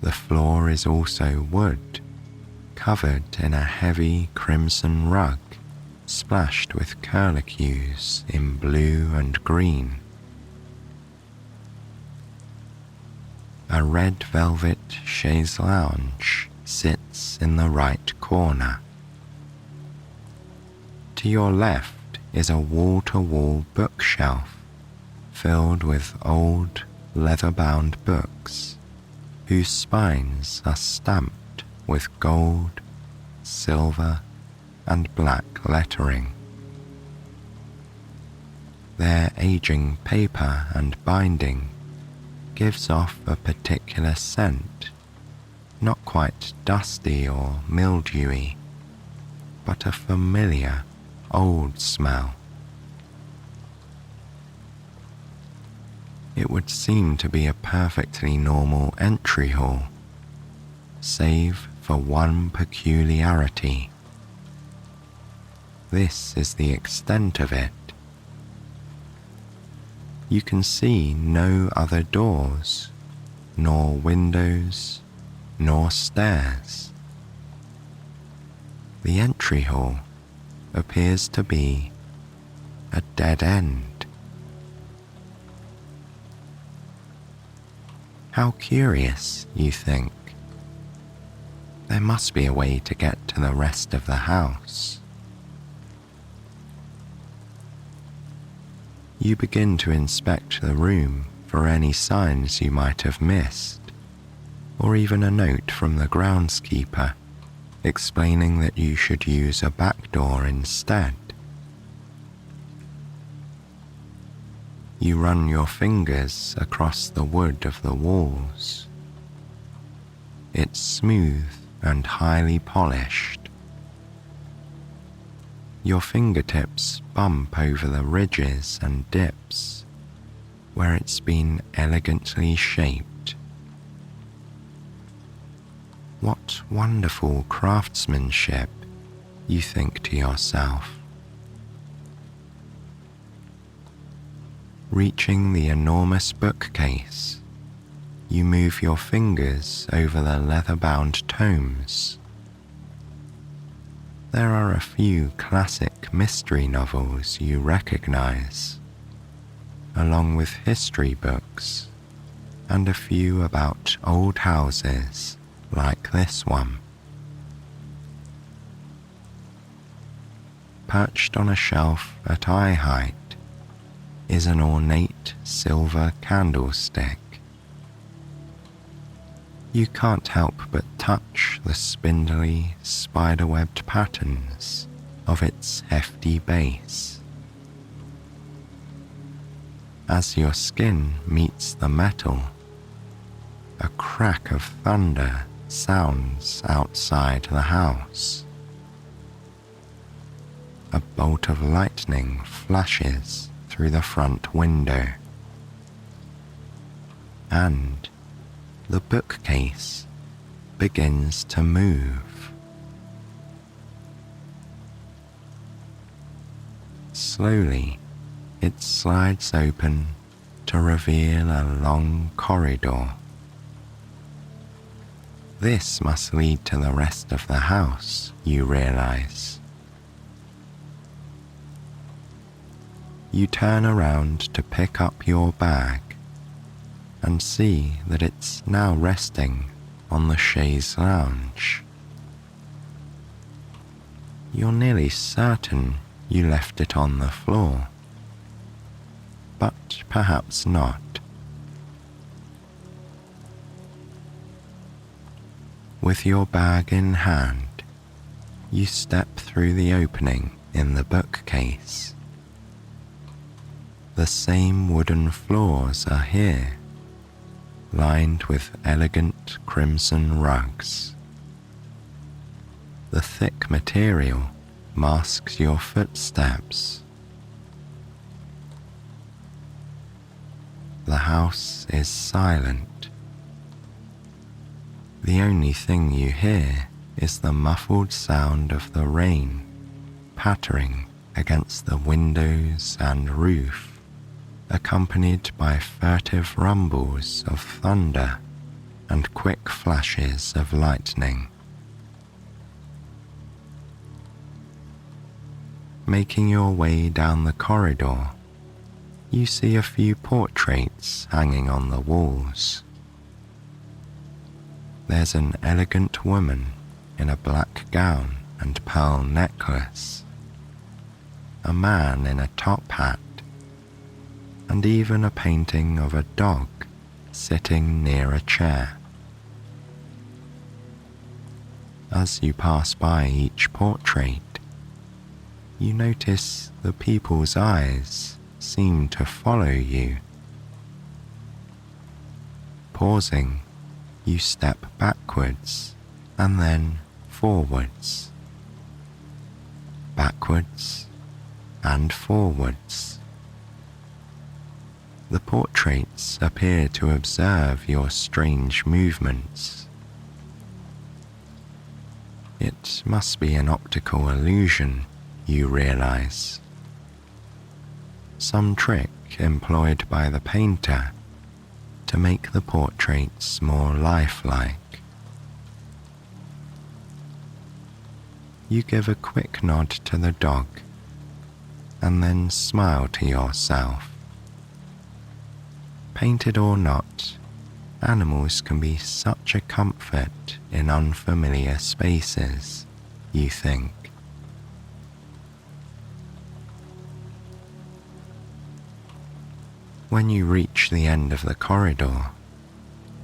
The floor is also wood, covered in a heavy crimson rug, splashed with curlicues in blue and green. A red velvet chaise lounge sits in the right corner. To your left is a wall-to-wall bookshelf filled with old, leather-bound books whose spines are stamped with gold, silver, and black lettering. Their aging paper and binding gives off a particular scent, not quite dusty or mildewy, but a familiar, old smell. It would seem to be a perfectly normal entry hall, save for one peculiarity. This is the extent of it. You can see no other doors, nor windows, nor stairs. The entry hall appears to be a dead end. How curious, you think. There must be a way to get to the rest of the house. You begin to inspect the room for any signs you might have missed, or even a note from the groundskeeper explaining that you should use a back door instead. You run your fingers across the wood of the walls. It's smooth and highly polished. Your fingertips bump over the ridges and dips where it's been elegantly shaped. What wonderful craftsmanship, you think to yourself. Reaching the enormous bookcase, you move your fingers over the leather-bound tomes. There are a few classic mystery novels you recognize, along with history books, and a few about old houses like this one. Perched on a shelf at eye height is an ornate silver candlestick. You can't help but touch the spindly, spider-webbed patterns of its hefty base. As your skin meets the metal, a crack of thunder sounds outside the house. A bolt of lightning flashes through the front window, and the bookcase begins to move. Slowly, it slides open to reveal a long corridor. This must lead to the rest of the house, you realize. You turn around to pick up your bag and see that it's now resting on the chaise lounge. You're nearly certain you left it on the floor, but perhaps not. With your bag in hand, you step through the opening in the bookcase. The same wooden floors are here, lined with elegant crimson rugs. The thick material masks your footsteps. The house is silent. The only thing you hear is the muffled sound of the rain pattering against the windows and roof, accompanied by furtive rumbles of thunder and quick flashes of lightning. Making your way down the corridor, you see a few portraits hanging on the walls. There's an elegant woman in a black gown and pearl necklace, a man in a top hat, and even a painting of a dog sitting near a chair. As you pass by each portrait, you notice the people's eyes seem to follow you. Pausing, you step backwards and then forwards, backwards and forwards. The portraits appear to observe your strange movements. It must be an optical illusion, you realize. Some trick employed by the painter to make the portraits more lifelike. You give a quick nod to the dog and then smile to yourself. Painted or not, animals can be such a comfort in unfamiliar spaces, you think. When you reach the end of the corridor,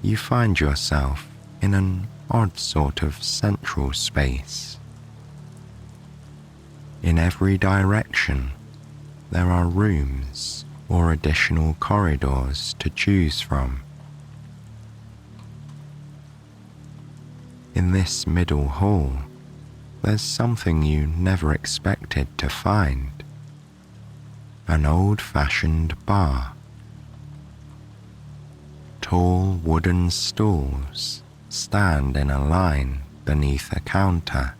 you find yourself in an odd sort of central space. In every direction, there are rooms or additional corridors to choose from. In this middle hall, there's something you never expected to find: an old-fashioned bar. Tall wooden stools stand in a line beneath a counter.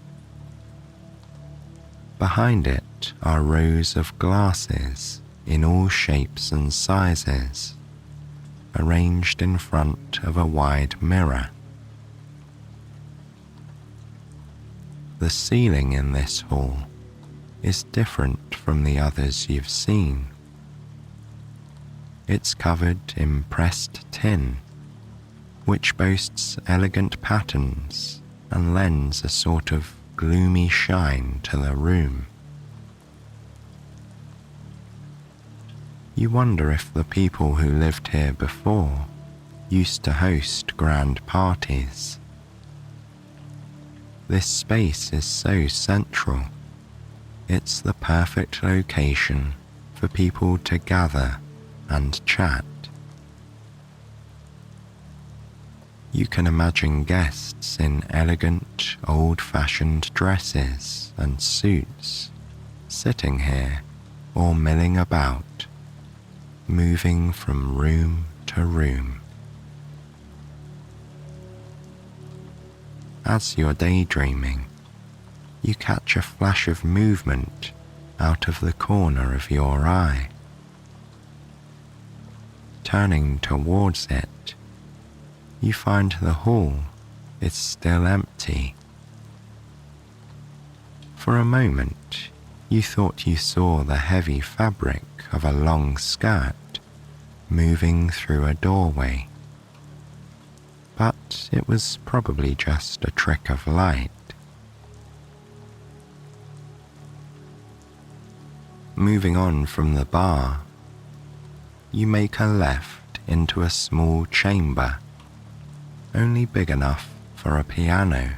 Behind it are rows of glasses in all shapes and sizes, arranged in front of a wide mirror. The ceiling in this hall is different from the others you've seen. It's covered in pressed tin, which boasts elegant patterns and lends a sort of gloomy shine to the room. You wonder if the people who lived here before used to host grand parties. This space is so central. It's the perfect location for people to gather and chat. You can imagine guests in elegant, old-fashioned dresses and suits sitting here or milling about, moving from room to room. As you're daydreaming, you catch a flash of movement out of the corner of your eye. Turning towards it, you find the hall is still empty. For a moment, you thought you saw the heavy fabric of a long skirt moving through a doorway, but it was probably just a trick of light. Moving on from the bar, you make a left into a small chamber, only big enough for a piano,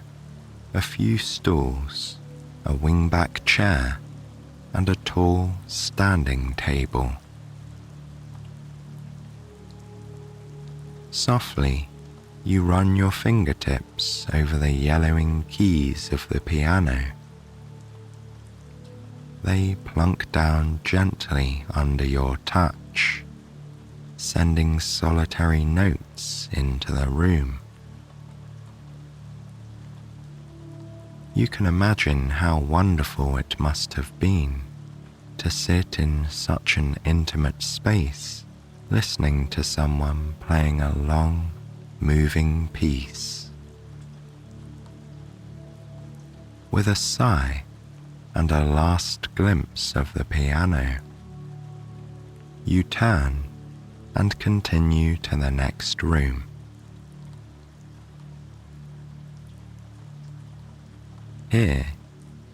a few stools, a wingback chair, and a tall standing table. Softly, you run your fingertips over the yellowing keys of the piano. They plunk down gently under your touch, sending solitary notes into the room. You can imagine how wonderful it must have been to sit in such an intimate space, listening to someone playing a long, moving piece. With a sigh and a last glimpse of the piano, you turn and continue to the next room. Here,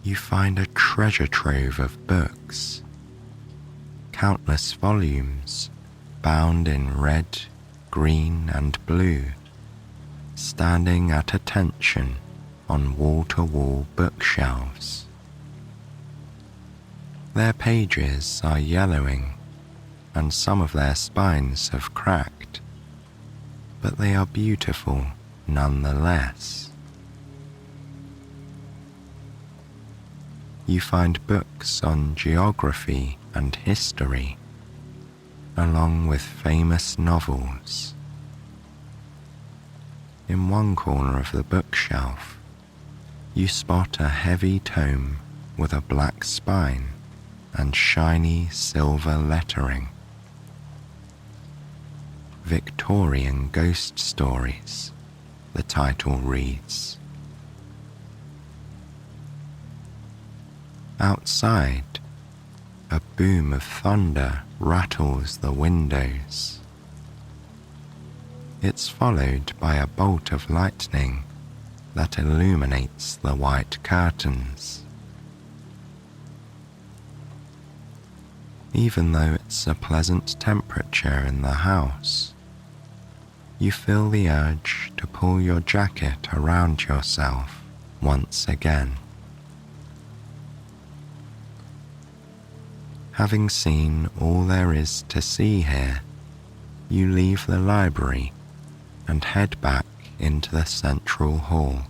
you find a treasure trove of books, countless volumes bound in red, green, and blue, standing at attention on wall-to-wall bookshelves. Their pages are yellowing, and some of their spines have cracked, but they are beautiful nonetheless. You find books on geography and history, along with famous novels. In one corner of the bookshelf, you spot a heavy tome with a black spine and shiny silver lettering. Victorian Ghost Stories, the title reads. Outside, a boom of thunder rattles the windows. It's followed by a bolt of lightning that illuminates the white curtains. Even though it's a pleasant temperature in the house, you feel the urge to pull your jacket around yourself once again. Having seen all there is to see here, you leave the library and head back into the central hall.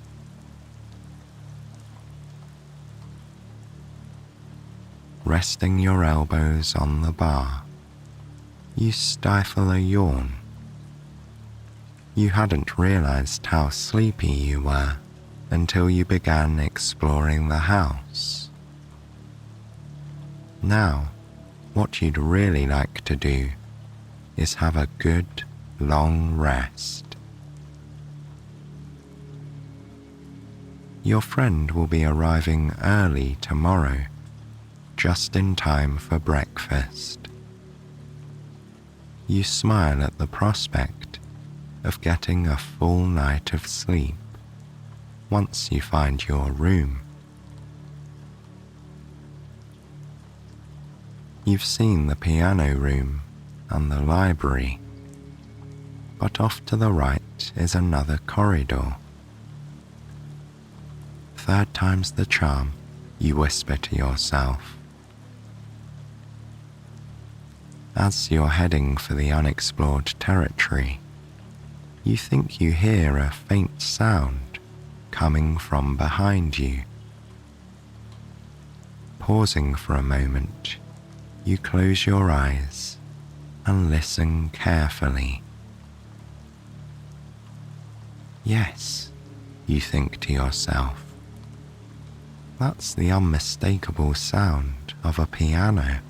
Resting your elbows on the bar, you stifle a yawn. You hadn't realized how sleepy you were until you began exploring the house. Now, what you'd really like to do is have a good, long rest. Your friend will be arriving early tomorrow, just in time for breakfast. You smile at the prospect of getting a full night of sleep once you find your room. You've seen the piano room and the library, but off to the right is another corridor. Third time's the charm, you whisper to yourself. As you're heading for the unexplored territory, you think you hear a faint sound coming from behind you. Pausing for a moment, you close your eyes and listen carefully. Yes, you think to yourself, that's the unmistakable sound of a piano.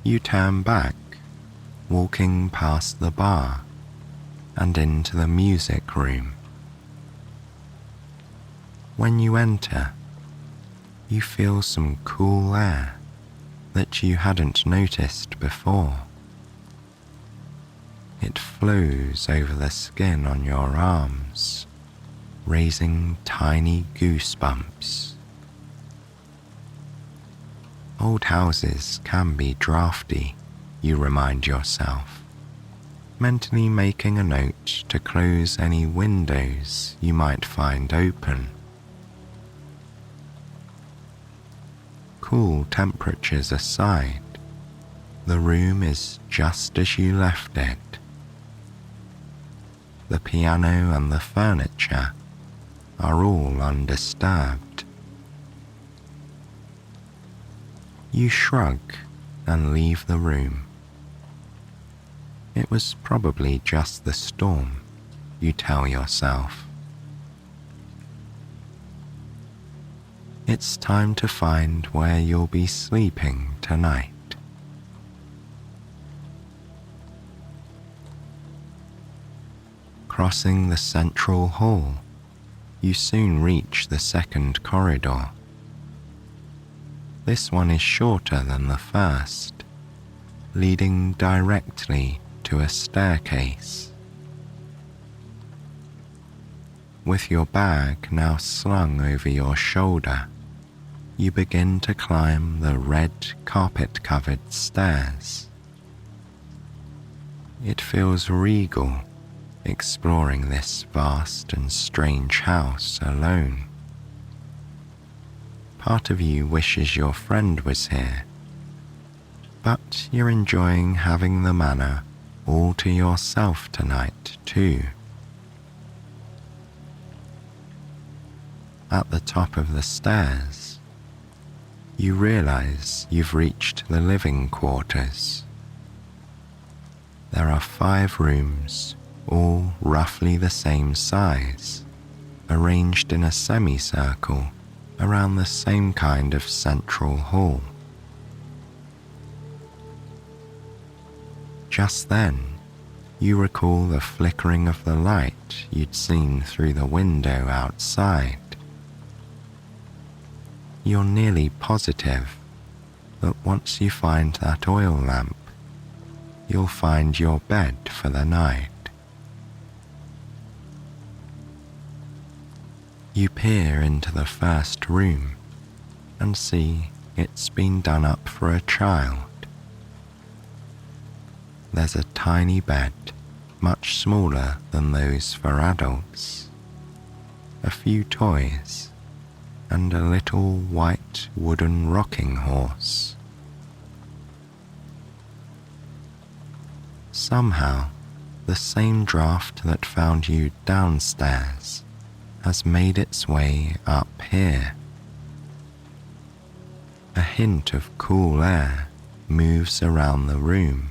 You turn back, walking past the bar and into the music room. When you enter, you feel some cool air that you hadn't noticed before. It flows over the skin on your arms, raising tiny goosebumps. Old houses can be drafty, you remind yourself, mentally making a note to close any windows you might find open. Cool temperatures aside, the room is just as you left it. The piano and the furniture are all undisturbed. You shrug and leave the room. It was probably just the storm, you tell yourself. It's time to find where you'll be sleeping tonight. Crossing the central hall, you soon reach the second corridor. This one is shorter than the first, leading directly to a staircase. With your bag now slung over your shoulder, you begin to climb the red carpet-covered stairs. It feels regal, exploring this vast and strange house alone. Part of you wishes your friend was here, but you're enjoying having the manor all to yourself tonight too. At the top of the stairs, you realize you've reached the living quarters. There are 5 rooms, all roughly the same size, arranged in a semicircle around the same kind of central hall. Just then, you recall the flickering of the light you'd seen through the window outside. You're nearly positive that once you find that oil lamp, you'll find your bed for the night. You peer into the first room and see it's been done up for a child. There's a tiny bed, much smaller than those for adults, a few toys, and a little white wooden rocking horse. Somehow, the same draft that found you downstairs has made its way up here. A hint of cool air moves around the room,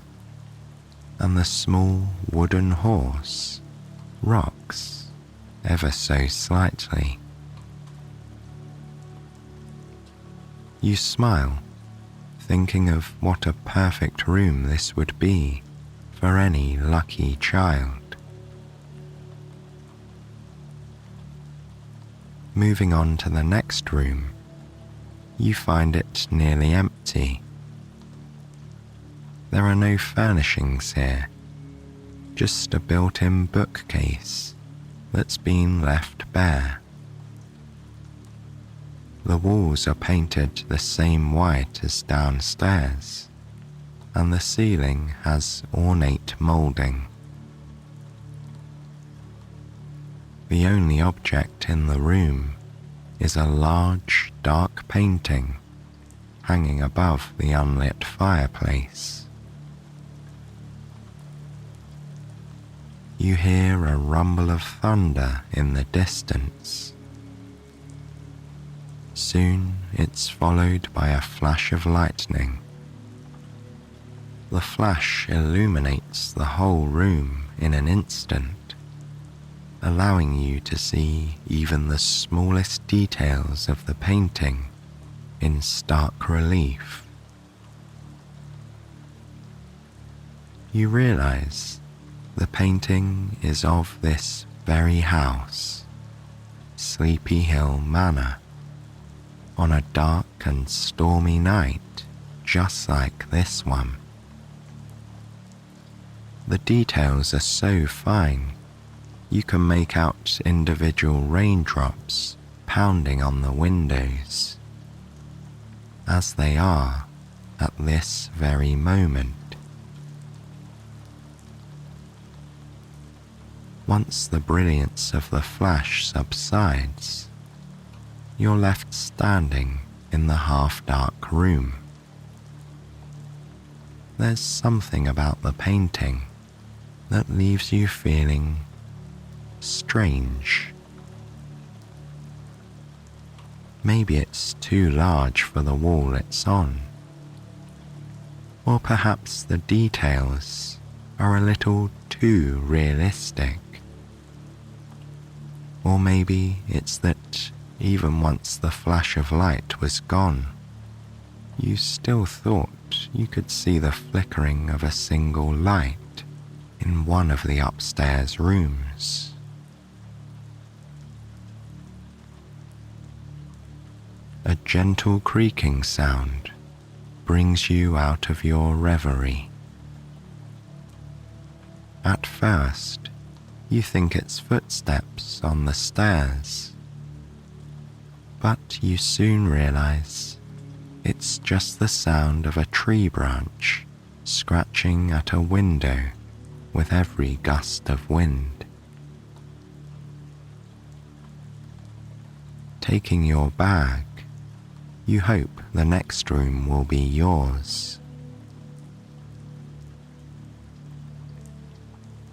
and the small wooden horse rocks ever so slightly. You smile, thinking of what a perfect room this would be for any lucky child. Moving on to the next room, you find it nearly empty. There are no furnishings here, just a built-in bookcase that's been left bare. The walls are painted the same white as downstairs, and the ceiling has ornate moulding. The only object in the room is a large, dark painting hanging above the unlit fireplace. You hear a rumble of thunder in the distance. Soon it's followed by a flash of lightning. The flash illuminates the whole room in an instant, allowing you to see even the smallest details of the painting in stark relief. You realize the painting is of this very house, Sleepy Hill Manor, on a dark and stormy night just like this one. The details are so fine, you can make out individual raindrops pounding on the windows, as they are at this very moment. Once the brilliance of the flash subsides, you're left standing in the half-dark room. There's something about the painting that leaves you feeling strange. Maybe it's too large for the wall it's on, or perhaps the details are a little too realistic. Or maybe it's that even once the flash of light was gone, you still thought you could see the flickering of a single light in one of the upstairs rooms. A gentle creaking sound brings you out of your reverie. At first, you think it's footsteps on the stairs, but you soon realize it's just the sound of a tree branch scratching at a window with every gust of wind. Taking your bag, you hope the next room will be yours.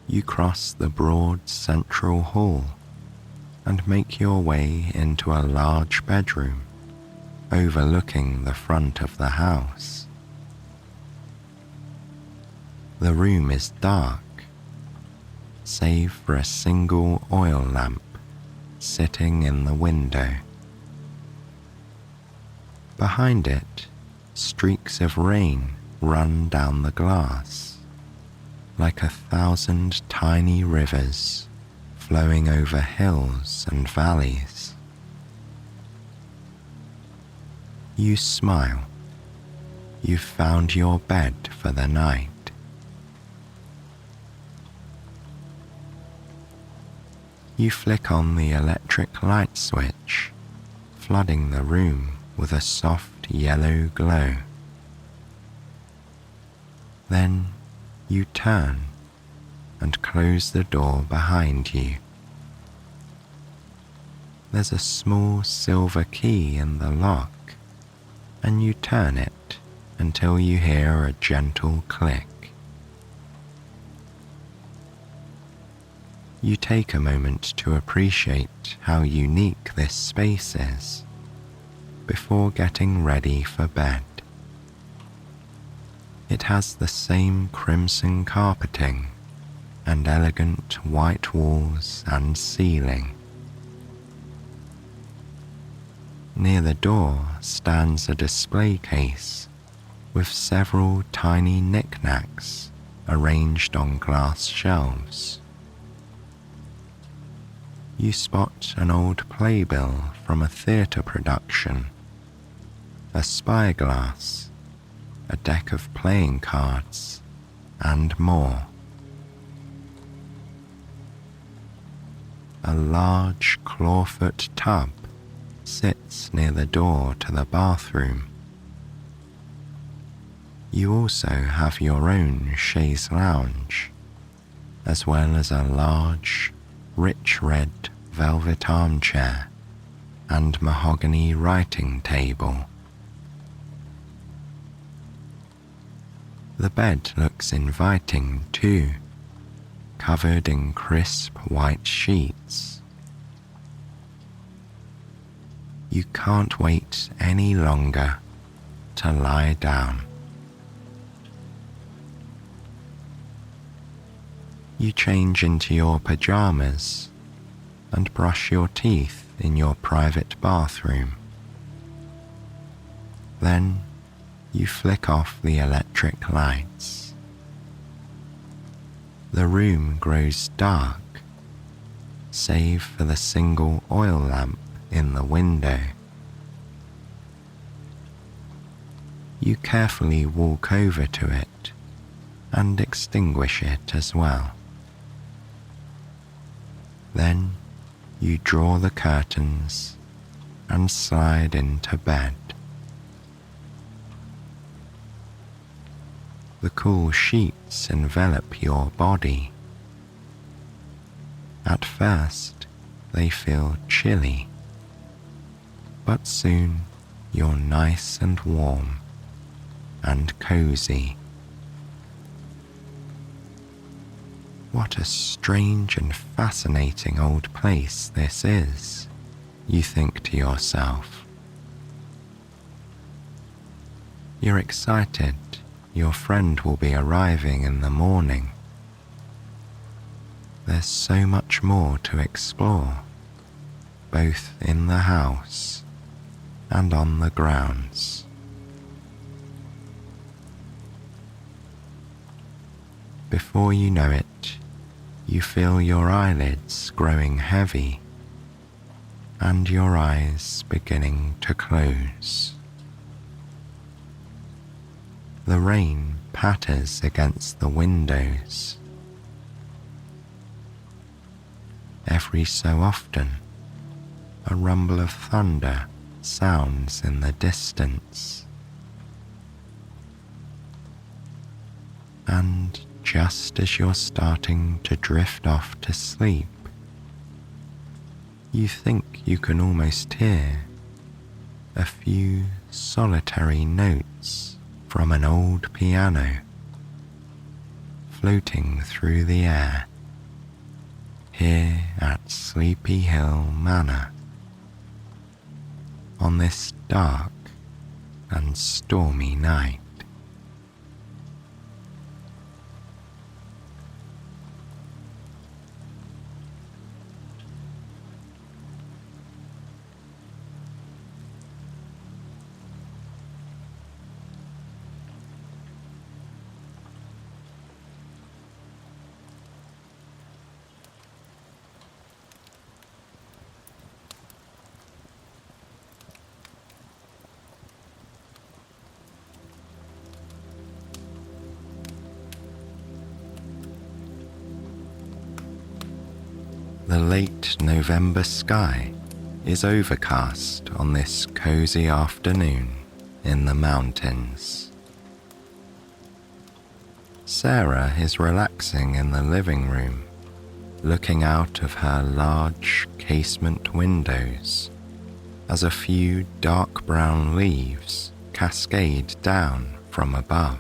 You cross the broad central hall and make your way into a large bedroom overlooking the front of the house. The room is dark, save for a single oil lamp sitting in the window. Behind it, streaks of rain run down the glass, like 1,000 tiny rivers flowing over hills and valleys. You smile. You've found your bed for the night. You flick on the electric light switch, flooding the room with a soft yellow glow. Then you turn and close the door behind you. There's a small silver key in the lock, and you turn it until you hear a gentle click. You take a moment to appreciate how unique this space is before getting ready for bed. It has the same crimson carpeting and elegant white walls and ceiling. Near the door stands a display case with several tiny knickknacks arranged on glass shelves. You spot an old playbill from a theatre production, a spyglass, a deck of playing cards, and more. A large clawfoot tub sits near the door to the bathroom. You also have your own chaise lounge, as well as a large, rich red velvet armchair and mahogany writing table. The bed looks inviting too, covered in crisp white sheets. You can't wait any longer to lie down. You change into your pajamas and brush your teeth in your private bathroom. Then you flick off the electric lights. The room grows dark, save for the single oil lamp in the window. You carefully walk over to it and extinguish it as well. Then you draw the curtains and slide into bed. The cool sheets envelop your body. At first, they feel chilly, but soon you're nice and warm and cozy. What a strange and fascinating old place this is, you think to yourself. You're excited your friend will be arriving in the morning. There's so much more to explore, both in the house and on the grounds. Before you know it, you feel your eyelids growing heavy and your eyes beginning to close. The rain patters against the windows. Every so often, a rumble of thunder sounds in the distance. And just as you're starting to drift off to sleep, you think you can almost hear a few solitary notes from an old piano floating through the air here at Sleepy Hill Manor on this dark and stormy night. The late November sky is overcast on this cozy afternoon in the mountains. Sarah is relaxing in the living room, looking out of her large casement windows as a few dark brown leaves cascade down from above.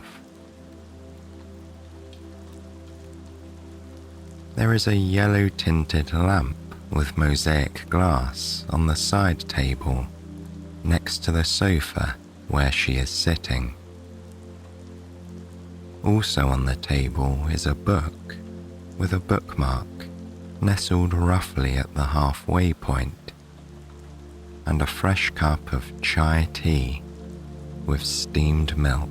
There is a yellow-tinted lamp with mosaic glass on the side table next to the sofa where she is sitting. Also on the table is a book with a bookmark nestled roughly at the halfway point, and a fresh cup of chai tea with steamed milk.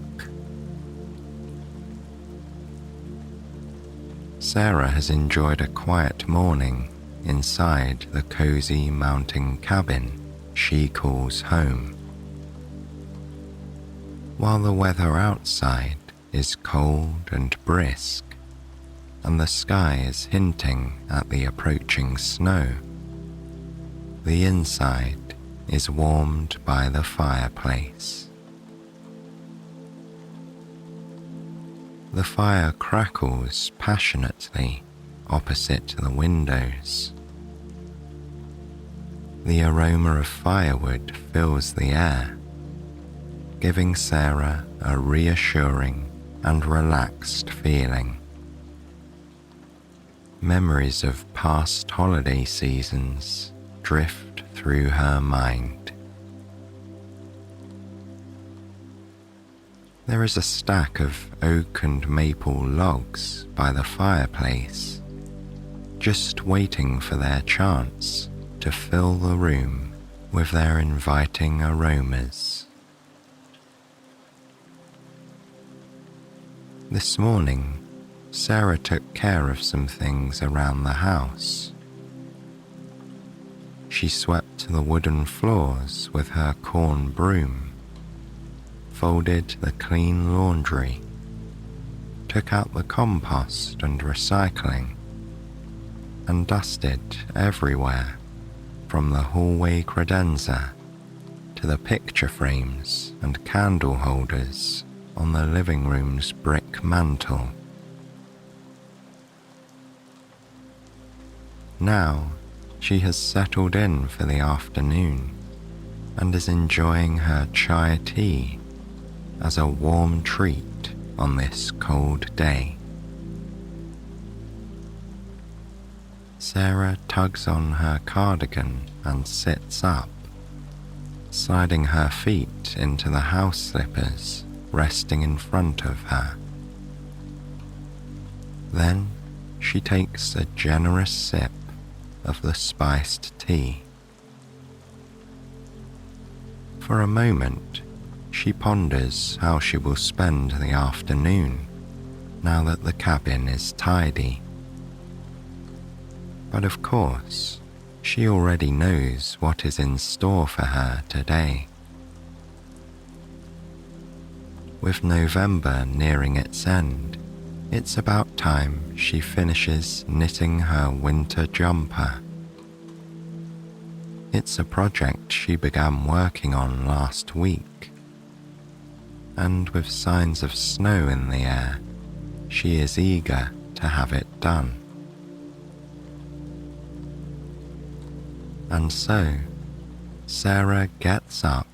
Sarah has enjoyed a quiet morning inside the cozy mountain cabin she calls home. While the weather outside is cold and brisk, and the sky is hinting at the approaching snow, the inside is warmed by the fireplace. The fire crackles passionately opposite the windows. The aroma of firewood fills the air, giving Sarah a reassuring and relaxed feeling. Memories of past holiday seasons drift through her mind. There is a stack of oak and maple logs by the fireplace, just waiting for their chance to fill the room with their inviting aromas. This morning, Sarah took care of some things around the house. She swept the wooden floors with her corn broom, folded the clean laundry, took out the compost and recycling, and dusted everywhere, from the hallway credenza to the picture frames and candle holders on the living room's brick mantel. Now she has settled in for the afternoon and is enjoying her chai tea as a warm treat on this cold day. Sarah tugs on her cardigan and sits up, sliding her feet into the house slippers resting in front of her. Then she takes a generous sip of the spiced tea. For a moment, she ponders how she will spend the afternoon now that the cabin is tidy. But of course, she already knows what is in store for her today. With November nearing its end, it's about time she finishes knitting her winter jumper. It's a project she began working on last week, and with signs of snow in the air, she is eager to have it done. And so, Sarah gets up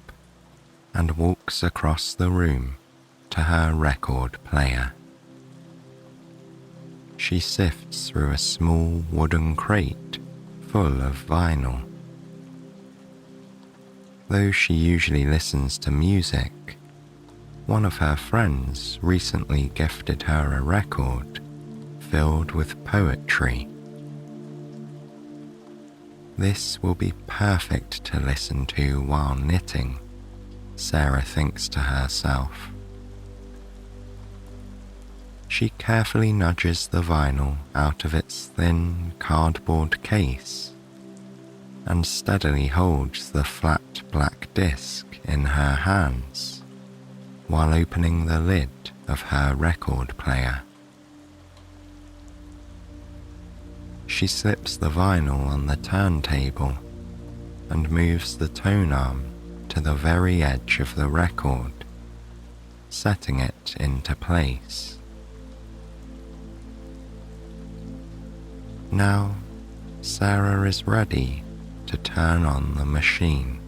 and walks across the room to her record player. She sifts through a small wooden crate full of vinyl. Though she usually listens to music, one of her friends recently gifted her a record filled with poetry. This will be perfect to listen to while knitting, Sarah thinks to herself. She carefully nudges the vinyl out of its thin cardboard case and steadily holds the flat black disc in her hands while opening the lid of her record player. She slips the vinyl on the turntable and moves the tone arm to the very edge of the record, setting it into place. Now, Sarah is ready to turn on the machine.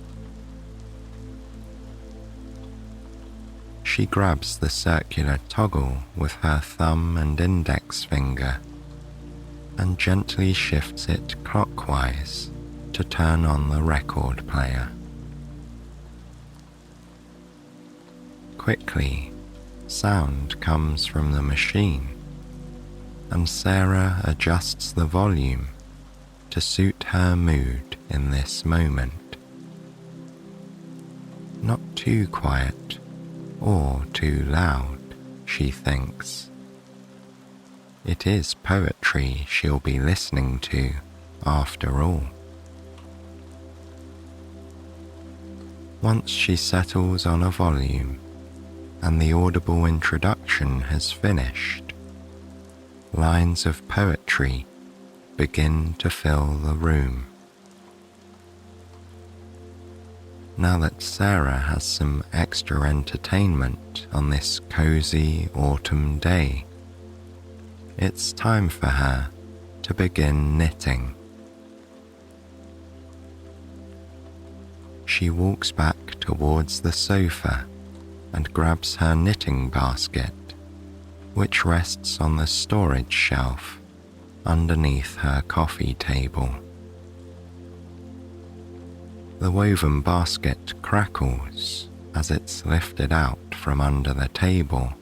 She grabs the circular toggle with her thumb and index finger and gently shifts it clockwise to turn on the record player. Quickly, sound comes from the machine, and Sarah adjusts the volume to suit her mood in this moment. Not too quiet or too loud, she thinks. It is poetry she'll be listening to, after all. Once she settles on a volume and the audible introduction has finished, lines of poetry begin to fill the room. Now that Sarah has some extra entertainment on this cozy autumn day, it's time for her to begin knitting. She walks back towards the sofa and grabs her knitting basket which rests on the storage shelf underneath her coffee table. The woven basket crackles as it's lifted out from under the table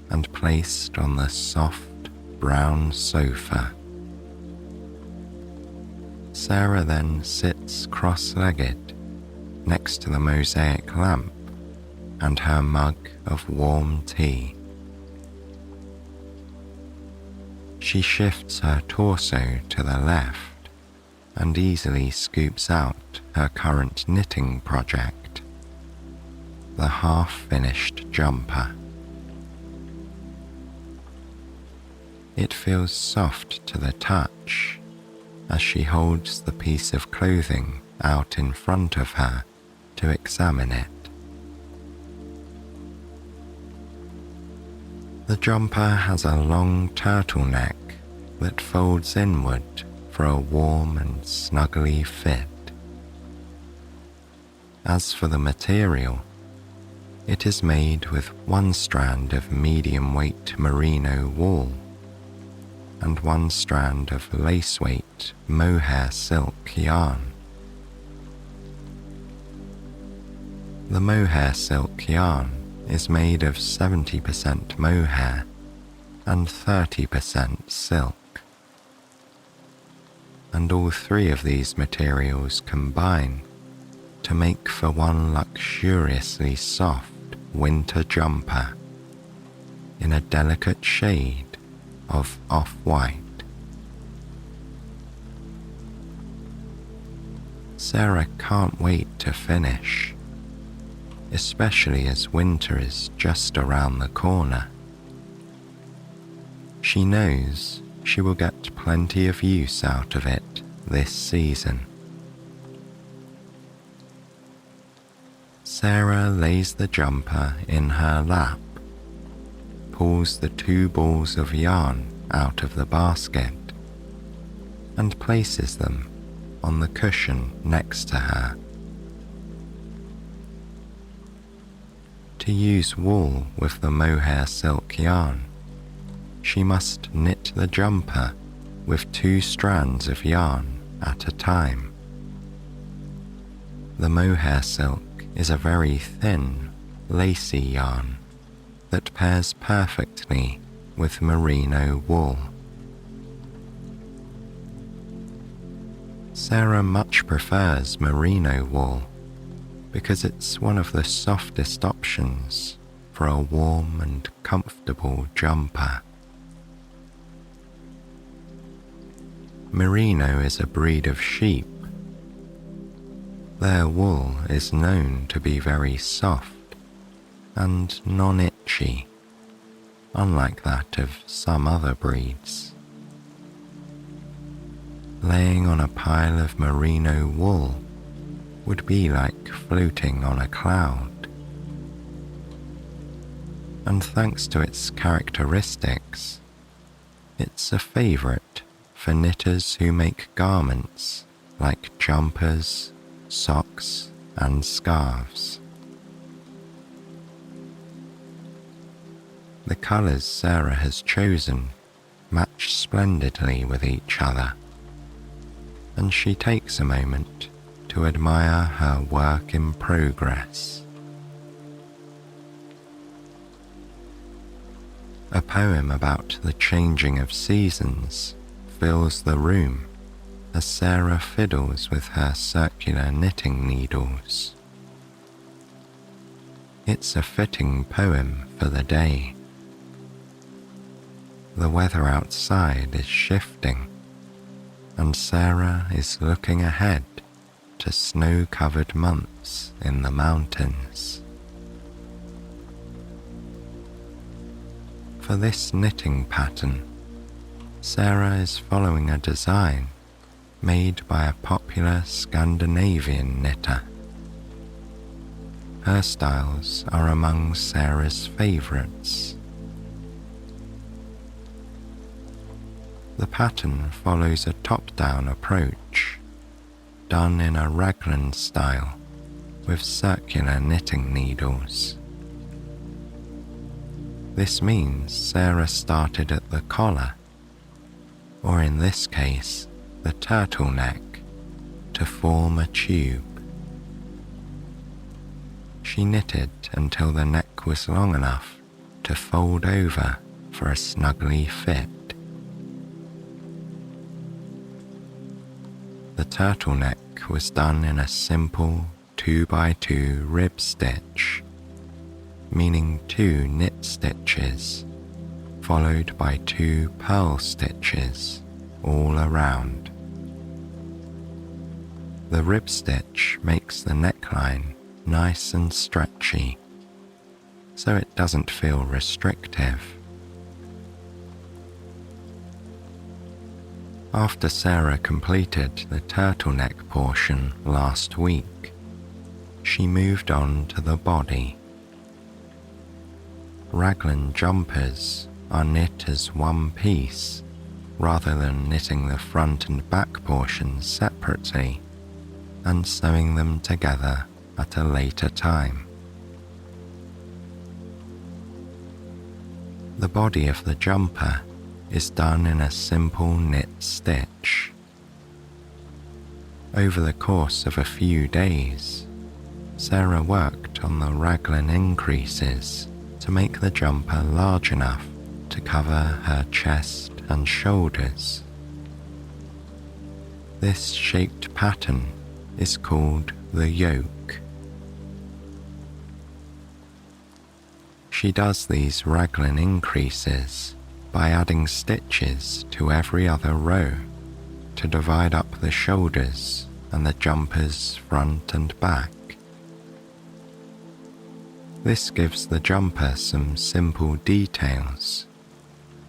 and placed on the soft brown sofa. Sarah then sits cross-legged next to the mosaic lamp and her mug of warm tea. She shifts her torso to the left and easily scoops out her current knitting project, the half-finished jumper. It feels soft to the touch as she holds the piece of clothing out in front of her to examine it. The jumper has a long turtleneck that folds inward for a warm and snuggly fit. As for the material, it is made with one strand of medium-weight merino wool and one strand of lace-weight mohair silk yarn. The mohair silk yarn is made of 70% mohair and 30% silk, and all three of these materials combine to make for one luxuriously soft winter jumper in a delicate shade of off-white. Sarah can't wait to finish, especially as winter is just around the corner. She knows she will get plenty of use out of it this season. Sarah lays the jumper in her lap, pulls the 2 balls of yarn out of the basket, and places them on the cushion next to her. To use wool with the mohair silk yarn, she must knit the jumper with 2 strands of yarn at a time. The mohair silk is a very thin, lacy yarn that pairs perfectly with merino wool. Sarah much prefers merino wool because it's one of the softest options for a warm and comfortable jumper. Merino is a breed of sheep. Their wool is known to be very soft and non-itchy, unlike that of some other breeds. Laying on a pile of merino wool would be like floating on a cloud. And thanks to its characteristics, it's a favorite for knitters who make garments like jumpers, socks, and scarves. The colours Sarah has chosen match splendidly with each other, and she takes a moment to admire her work in progress. A poem about the changing of seasons fills the room as Sarah fiddles with her circular knitting needles. It's a fitting poem for the day. The weather outside is shifting, and Sarah is looking ahead to snow-covered months in the mountains. For this knitting pattern, Sarah is following a design made by a popular Scandinavian knitter. Her styles are among Sarah's favourites. The pattern follows a top-down approach, done in a raglan style with circular knitting needles. This means Sarah started at the collar, or in this case, the turtleneck, to form a tube. She knitted until the neck was long enough to fold over for a snuggly fit. The turtleneck was done in a simple 2x2 rib stitch, meaning 2 knit stitches, followed by 2 purl stitches all around. The rib stitch makes the neckline nice and stretchy, so it doesn't feel restrictive. After Sarah completed the turtleneck portion last week, she moved on to the body. Raglan jumpers are knit as one piece rather than knitting the front and back portions separately and sewing them together at a later time. The body of the jumper is done in a simple knit stitch. Over the course of a few days, Sarah worked on the raglan increases to make the jumper large enough to cover her chest and shoulders. This shaped pattern is called the yoke. She does these raglan increases by adding stitches to every other row to divide up the shoulders and the jumper's front and back. This gives the jumper some simple details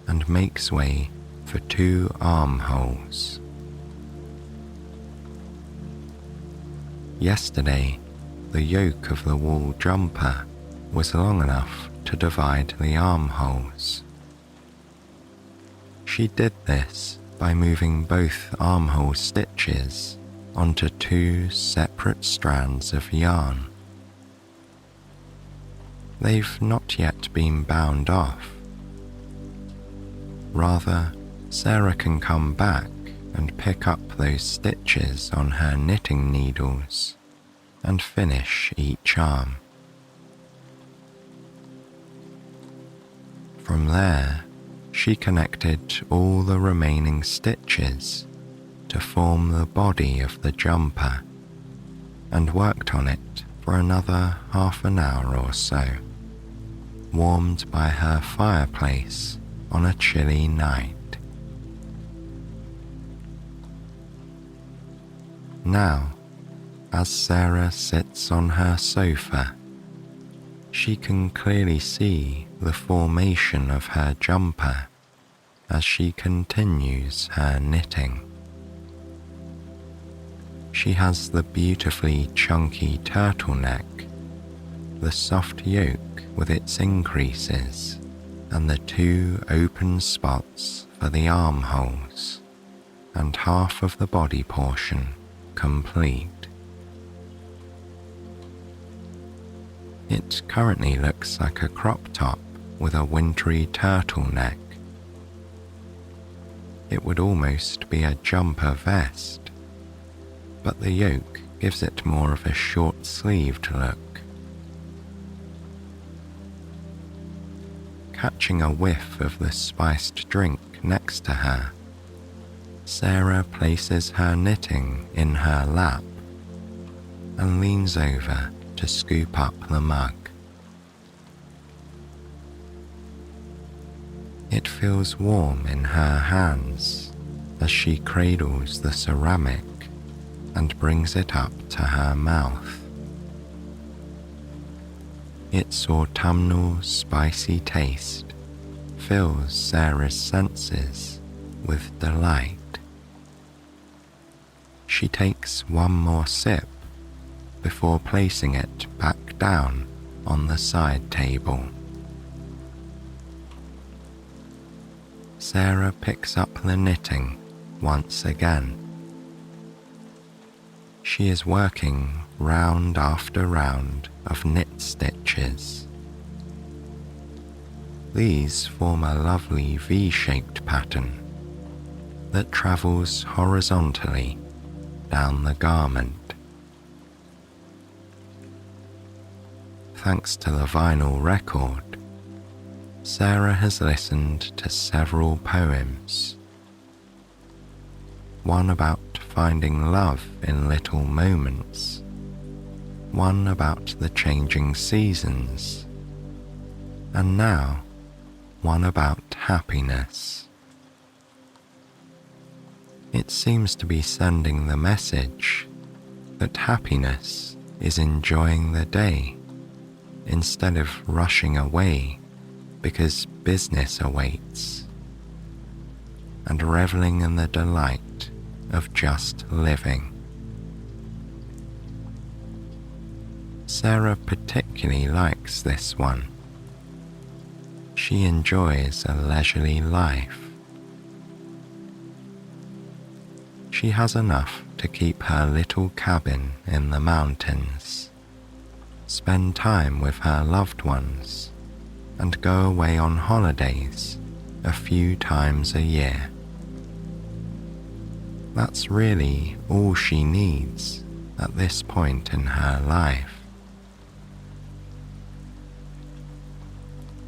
and makes way for 2 armholes. Yesterday, the yoke of the wool jumper was long enough to divide the armholes. She did this by moving both armhole stitches onto 2 separate strands of yarn. They've not yet been bound off. Rather, Sarah can come back and pick up those stitches on her knitting needles and finish each arm. From there, she connected all the remaining stitches to form the body of the jumper and worked on it for another half an hour or so, warmed by her fireplace on a chilly night. Now, as Sarah sits on her sofa, she can clearly see the formation of her jumper as she continues her knitting. She has the beautifully chunky turtleneck, the soft yoke with its increases, and the 2 open spots for the armholes, and half of the body portion complete. It currently looks like a crop top with a wintry turtleneck. It would almost be a jumper vest, but the yoke gives it more of a short-sleeved look. Catching a whiff of the spiced drink next to her, Sarah places her knitting in her lap and leans over to scoop up the mug. It feels warm in her hands as she cradles the ceramic and brings it up to her mouth. Its autumnal spicy taste fills Sarah's senses with delight. She takes one more sip before placing it back down on the side table. Sarah picks up the knitting once again. She is working round after round of knit stitches. These form a lovely V-shaped pattern that travels horizontally down the garment. Thanks to the vinyl record, Sarah has listened to several poems. One about finding love in little moments, one about the changing seasons, and now one about happiness. It seems to be sending the message that happiness is enjoying the day instead of rushing away because business awaits, and reveling in the delight of just living. Sarah particularly likes this one. She enjoys a leisurely life. She has enough to keep her little cabin in the mountains, spend time with her loved ones, and go away on holidays a few times a year. That's really all she needs at this point in her life.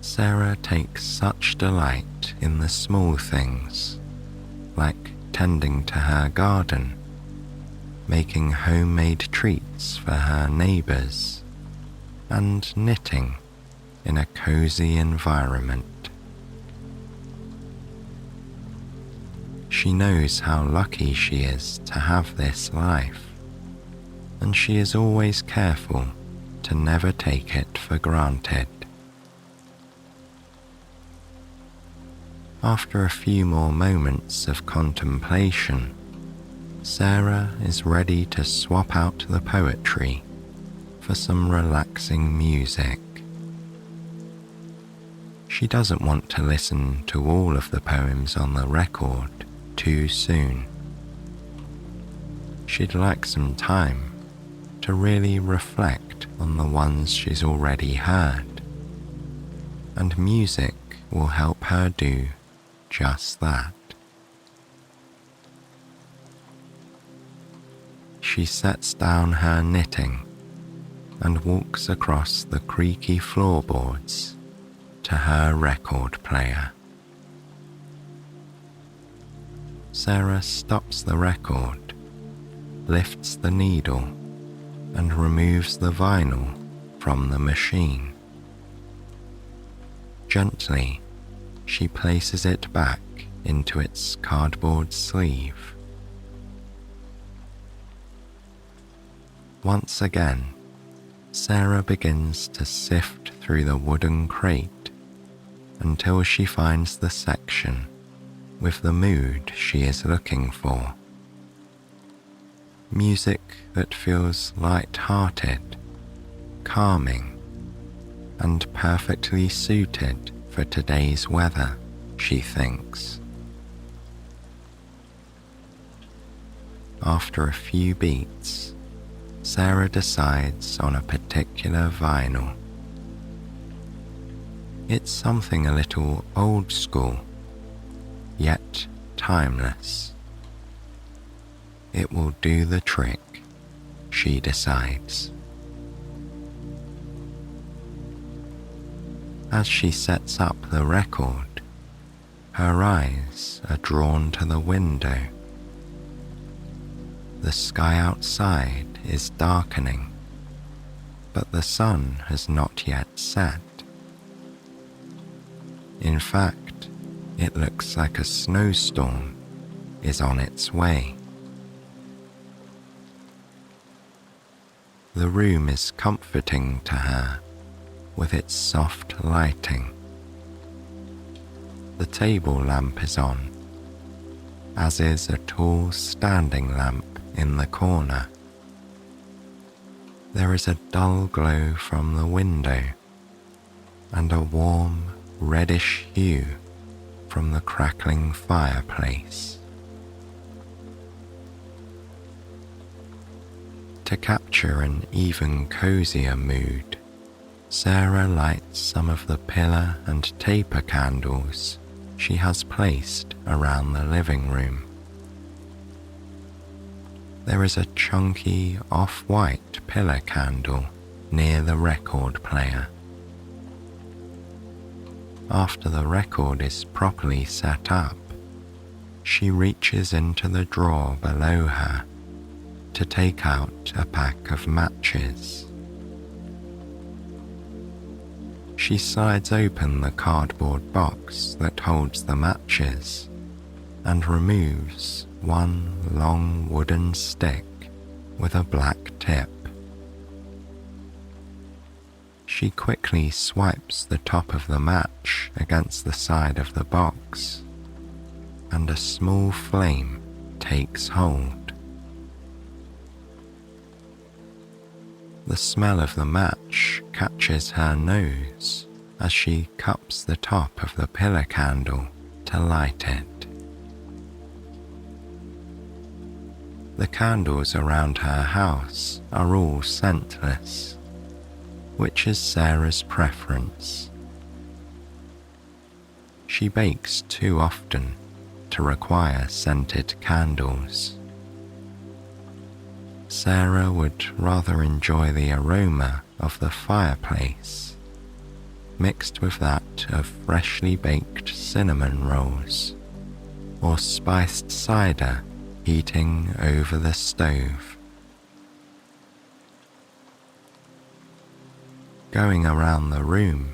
Sarah takes such delight in the small things, like tending to her garden, making homemade treats for her neighbours, and knitting in a cozy environment. She knows how lucky she is to have this life, and she is always careful to never take it for granted. After a few more moments of contemplation, Sarah is ready to swap out the poetry for some relaxing music. She doesn't want to listen to all of the poems on the record too soon. She'd like some time to really reflect on the ones she's already heard, and music will help her do just that. She sets down her knitting and walks across the creaky floorboards to her record player. Sarah stops the record, lifts the needle, and removes the vinyl from the machine. Gently, she places it back into its cardboard sleeve. Once again, Sarah begins to sift through the wooden crate until she finds the section with the mood she is looking for. Music that feels light-hearted, calming, and perfectly suited for today's weather, she thinks. After a few beats, Sarah decides on a particular vinyl. It's something a little old school, yet timeless. It will do the trick, she decides. As she sets up the record, her eyes are drawn to the window. The sky outside is darkening, but the sun has not yet set. In fact, it looks like a snowstorm is on its way. The room is comforting to her with its soft lighting. The table lamp is on, as is a tall standing lamp in the corner. There is a dull glow from the window, and a warm, reddish hue from the crackling fireplace. To capture an even cozier mood, Sarah lights some of the pillar and taper candles she has placed around the living room. There is a chunky off-white pillar candle near the record player. After the record is properly set up, she reaches into the drawer below her to take out a pack of matches. She slides open the cardboard box that holds the matches and removes one long wooden stick with a black tip. She quickly swipes the top of the match against the side of the box, and a small flame takes hold. The smell of the match catches her nose as she cups the top of the pillar candle to light it. The candles around her house are all scentless, which is Sarah's preference. She bakes too often to require scented candles. Sarah would rather enjoy the aroma of the fireplace, mixed with that of freshly baked cinnamon rolls, or spiced cider heating over the stove. Going around the room,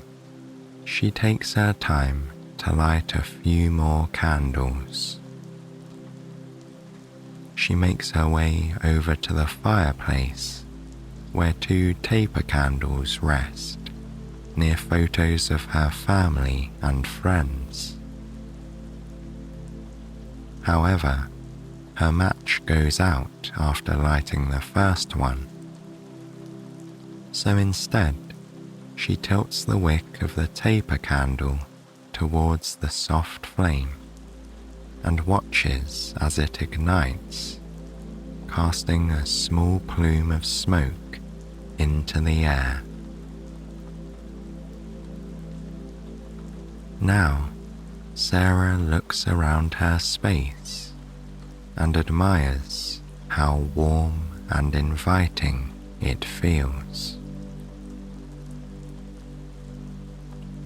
she takes her time to light a few more candles. She makes her way over to the fireplace, where two taper candles rest, near photos of her family and friends. However, her match goes out after lighting the first one, so instead she tilts the wick of the taper candle towards the soft flame and watches as it ignites, casting a small plume of smoke into the air. Now, Sarah looks around her space and admires how warm and inviting it feels.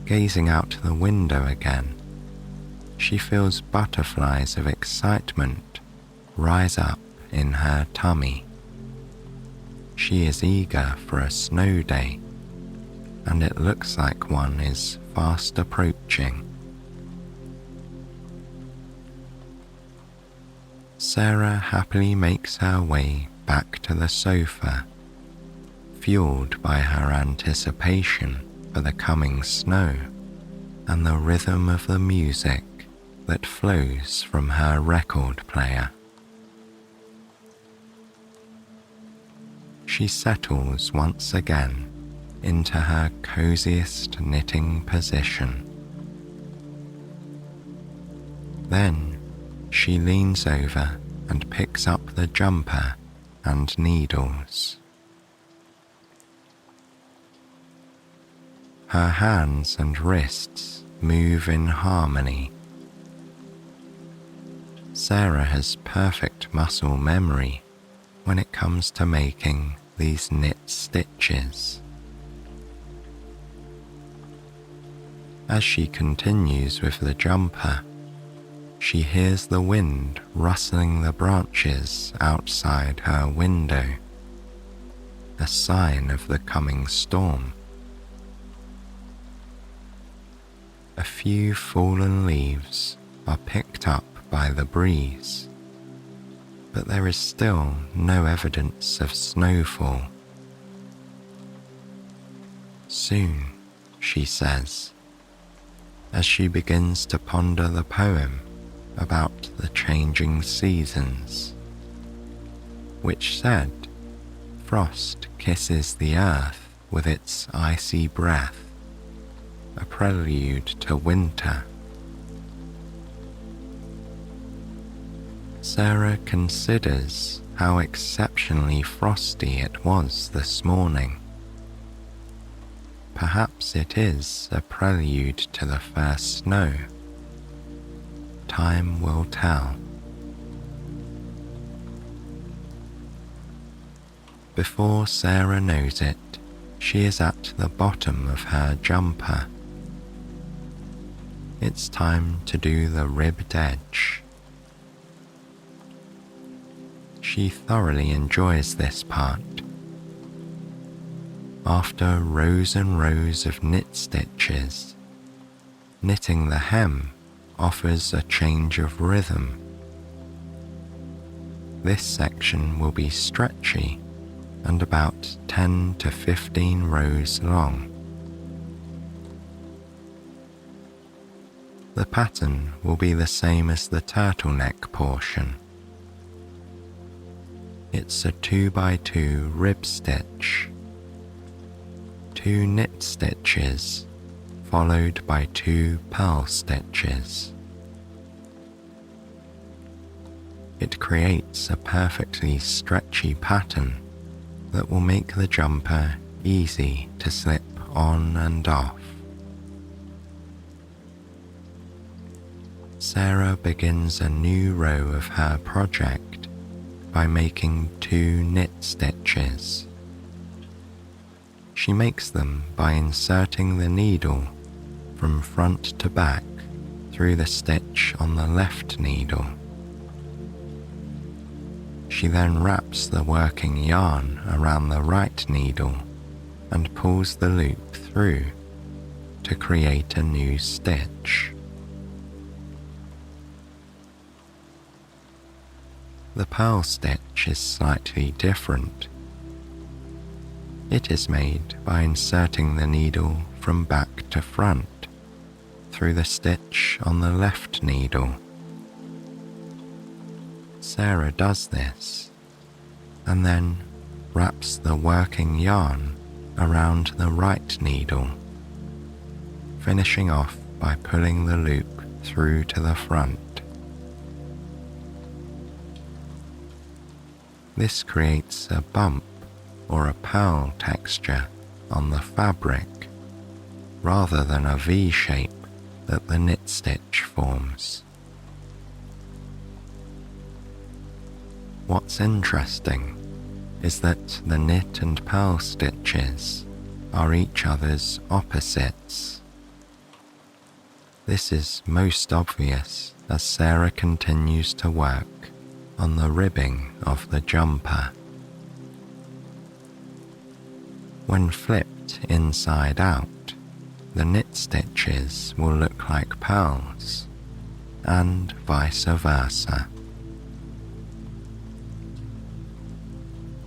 Gazing out the window again, she feels butterflies of excitement rise up in her tummy. She is eager for a snow day, and it looks like one is fast approaching. Sarah happily makes her way back to the sofa, fueled by her anticipation for the coming snow and the rhythm of the music that flows from her record player. She settles once again into her coziest knitting position. Then she leans over and picks up the jumper and needles. Her hands and wrists move in harmony. Sarah has perfect muscle memory when it comes to making these knit stitches. As she continues with the jumper, she hears the wind rustling the branches outside her window, a sign of the coming storm. A few fallen leaves are picked up by the breeze, but there is still no evidence of snowfall. Soon, she says, as she begins to ponder the poem about the changing seasons, which said, "Frost kisses the earth with its icy breath, a prelude to winter." Sarah considers how exceptionally frosty it was this morning. perhaps it is a prelude to the first snow. Time will tell. Before Sarah knows it, she is at the bottom of her jumper. It's time to do the ribbed edge. She thoroughly enjoys this part. After rows and rows of knit stitches, knitting the hem offers a change of rhythm. This section will be stretchy and about 10 to 15 rows long. The pattern will be the same as the turtleneck portion. It's a 2x2 rib stitch, 2 knit stitches followed by 2 purl stitches. It creates a perfectly stretchy pattern that will make the jumper easy to slip on and off. Sarah begins a new row of her project by making 2 knit stitches. She makes them by inserting the needle from front to back through the stitch on the left needle. She then wraps the working yarn around the right needle and pulls the loop through to create a new stitch. The purl stitch is slightly different. It is made by inserting the needle from back to front through the stitch on the left needle. Sarah does this and then wraps the working yarn around the right needle, finishing off by pulling the loop through to the front. This creates a bump or a purl texture on the fabric rather than a V shape that the knit stitch forms. What's interesting is that the knit and purl stitches are each other's opposites. This is most obvious as Sarah continues to work on the ribbing of the jumper. When flipped inside out, the knit stitches will look like purls, and vice versa.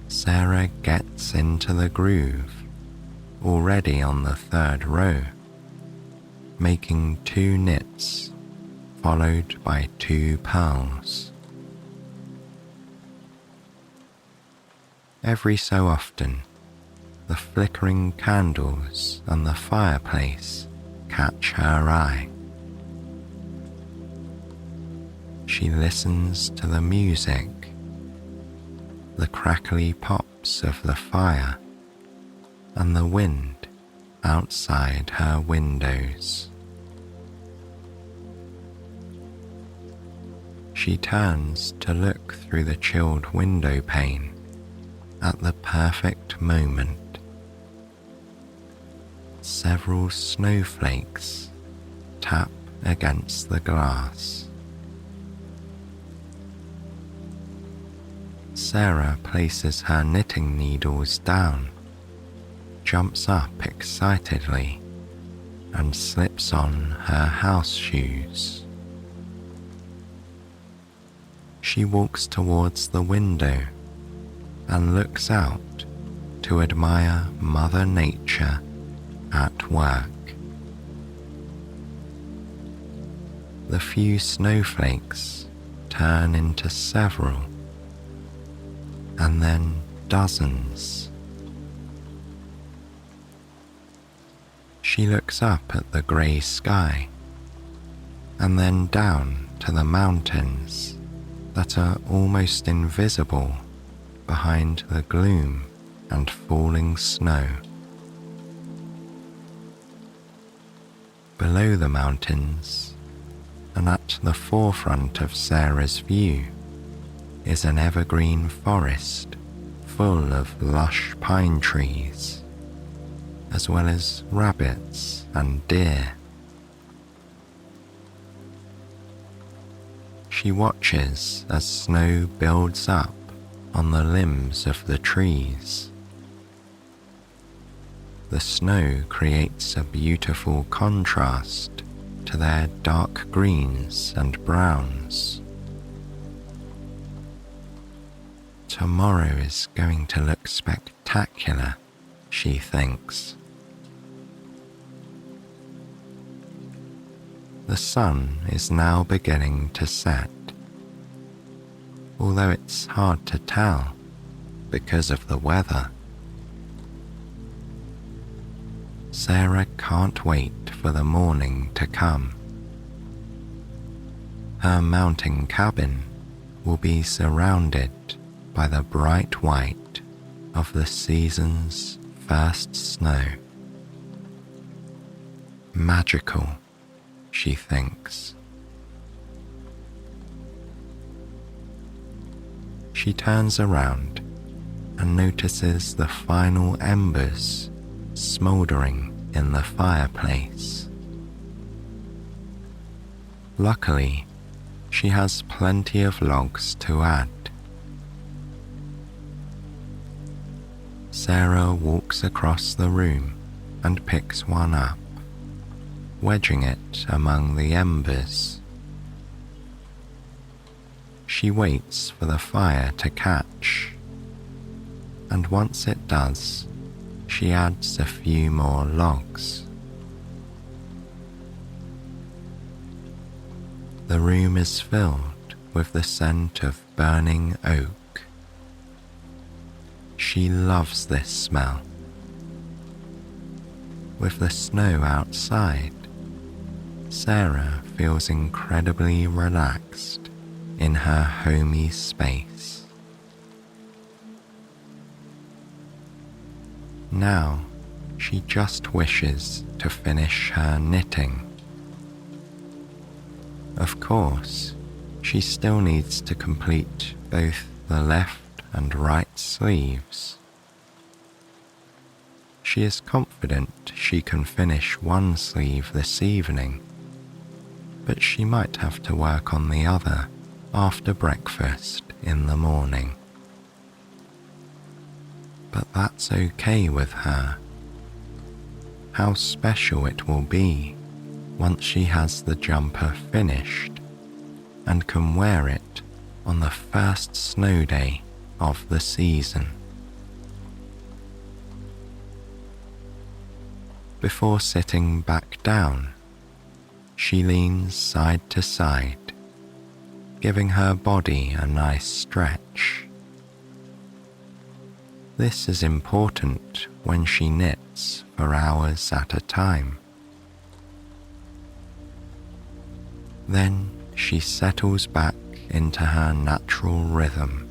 Sarah gets into the groove, already on the 3rd row, making 2 knits followed by 2 purls. Every so often, the flickering candles and the fireplace catch her eye. She listens to the music, the crackly pops of the fire, and the wind outside her windows. She turns to look through the chilled window pane at the perfect moment. Several snowflakes tap against the glass. Sarah places her knitting needles down, jumps up excitedly, and slips on her house shoes. She walks towards the window and looks out to admire Mother Nature at work. The few snowflakes turn into several, and then dozens. She looks up at the grey sky, and then down to the mountains that are almost invisible behind the gloom and falling snow. below the mountains, and at the forefront of Sarah's view, is an evergreen forest full of lush pine trees, as well as rabbits and deer. She watches as snow builds up on the limbs of the trees. The snow creates a beautiful contrast to their dark greens and browns. Tomorrow is going to look spectacular, she thinks. The sun is now beginning to set, although it's hard to tell because of the weather. Sarah can't wait for the morning to come. Her mountain cabin will be surrounded by the bright white of the season's first snow. Magical, she thinks. She turns around and notices the final embers smouldering in the fireplace. Luckily, she has plenty of logs to add. Sarah walks across the room and picks one up, wedging it among the embers. She waits for the fire to catch, and once it does, she adds a few more logs. The room is filled with the scent of burning oak. She loves this smell. With the snow outside, Sarah feels incredibly relaxed in her homey space. Now, she just wishes to finish her knitting. Of course, she still needs to complete both the left and right sleeves. She is confident she can finish one sleeve this evening, but she might have to work on the other after breakfast in the morning. But that's okay with her. How special it will be once she has the jumper finished and can wear it on the first snow day of the season. Before sitting back down, she leans side to side, giving her body a nice stretch. This is important when she knits for hours at a time. Then she settles back into her natural rhythm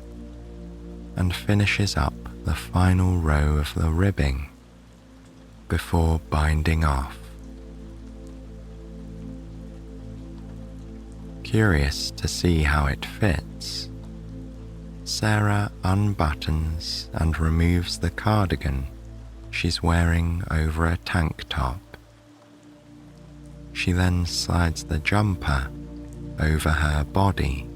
and finishes up the final row of the ribbing before binding off. Curious to see how it fits, Sarah unbuttons and removes the cardigan she's wearing over a tank top. She then slides the jumper over her body.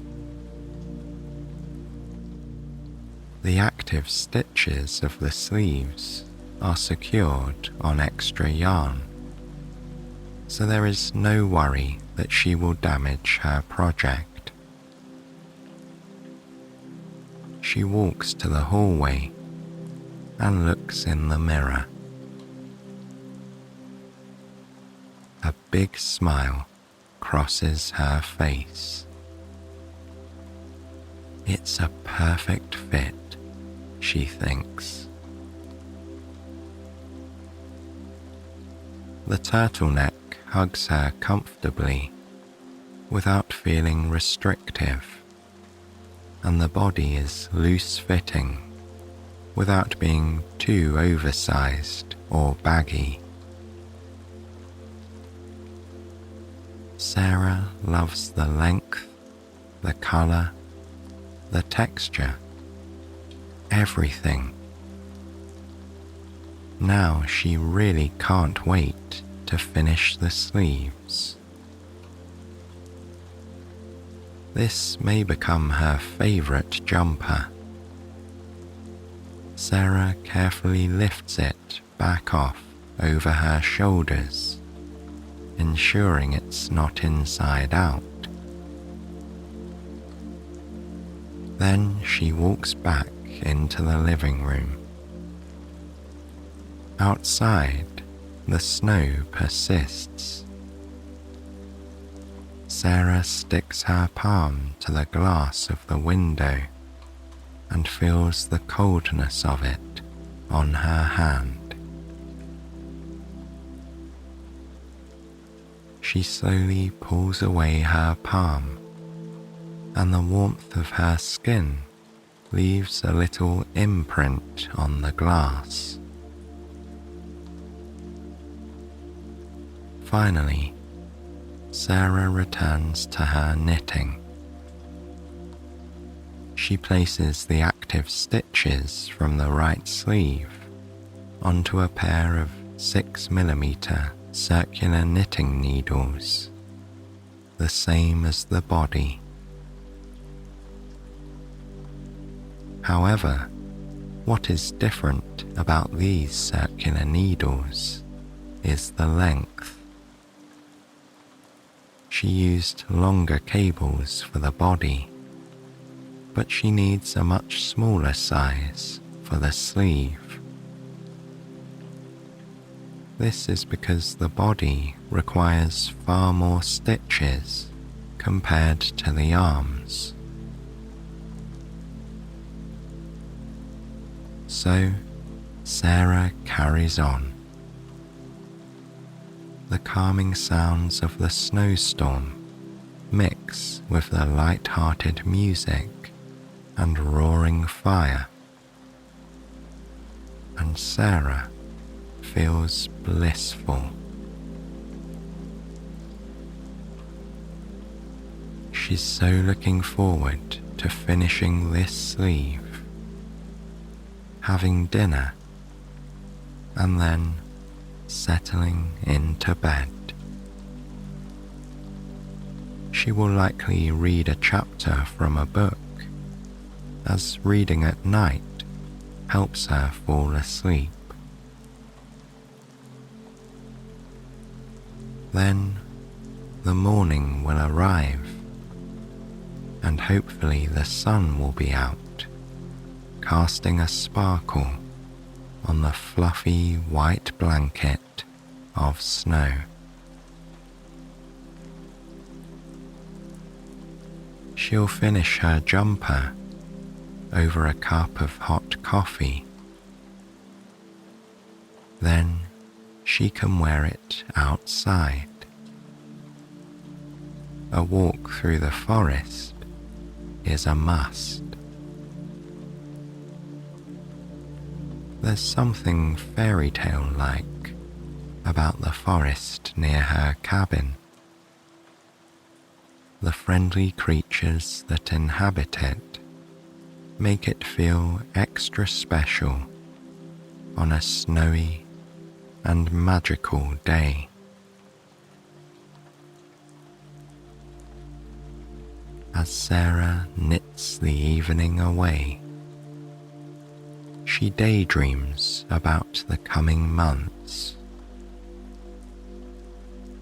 The active stitches of the sleeves are secured on extra yarn, so there is no worry that she will damage her project. She walks to the hallway and looks in the mirror. A big smile crosses her face. It's a perfect fit, she thinks. The turtleneck hugs her comfortably without feeling restrictive, and the body is loose-fitting without being too oversized or baggy. Sarah loves the length, the colour, the texture, everything. Now she really can't wait to finish the sleeves. This may become her favourite jumper. Sarah carefully lifts it back off over her shoulders, ensuring it's not inside out. Then she walks back into the living room. Outside, the snow persists. Sarah sticks her palm to the glass of the window and feels the coldness of it on her hand. She slowly pulls away her palm, and the warmth of her skin leaves a little imprint on the glass. Finally, Sarah returns to her knitting. She places the active stitches from the right sleeve onto a pair of 6mm circular knitting needles, the same as the body. However, what is different about these circular needles is the length. She used longer cables for the body, but she needs a much smaller size for the sleeve. This is because the body requires far more stitches compared to the arms. So, Sarah carries on. The calming sounds of the snowstorm mix with the light-hearted music and roaring fire, and Sarah feels blissful. She's so looking forward to finishing this sleeve, having dinner, and then settling into bed. She will likely read a chapter from a book, as reading at night helps her fall asleep. Then the morning will arrive, and hopefully the sun will be out, casting a sparkle on the fluffy white blanket of snow. She'll finish her jumper over a cup of hot coffee. Then she can wear it outside. A walk through the forest is a must. There's something fairy tale-like about the forest near her cabin. The friendly creatures that inhabit it make it feel extra special on a snowy and magical day. As Sarah knits the evening away, she daydreams about the coming months.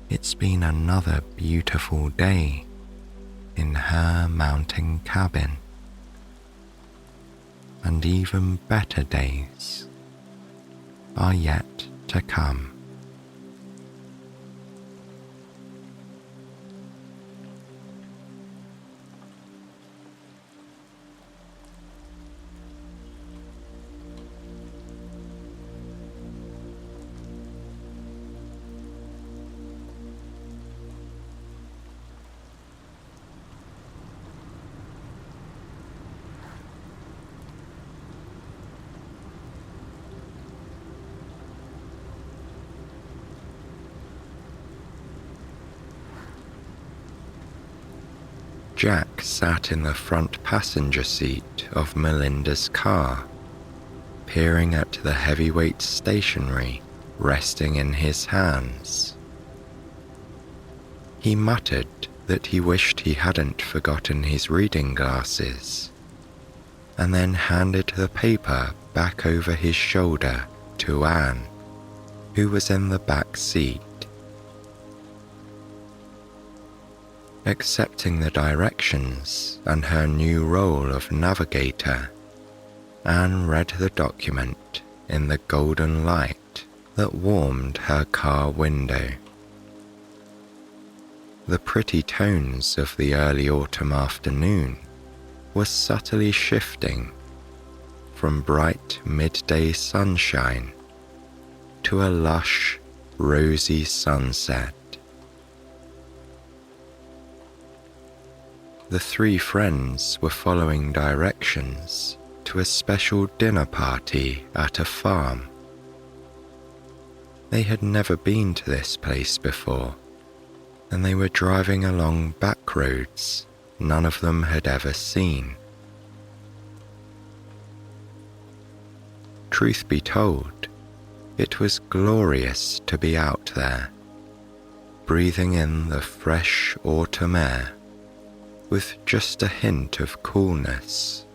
It's been another beautiful day in her mountain cabin, and even better days are yet to come. Jack sat in the front passenger seat of Melinda's car, peering at the heavyweight stationery resting in his hands. He muttered that he wished he hadn't forgotten his reading glasses, and then handed the paper back over his shoulder to Anne, who was in the back seat. Accepting the directions and her new role of navigator, Anne read the document in the golden light that warmed her car window. The pretty tones of the early autumn afternoon were subtly shifting from bright midday sunshine to a lush, rosy sunset. The three friends were following directions to a special dinner party at a farm. They had never been to this place before, and they were driving along back roads none of them had ever seen. Truth be told, it was glorious to be out there, breathing in the fresh autumn air with just a hint of coolness.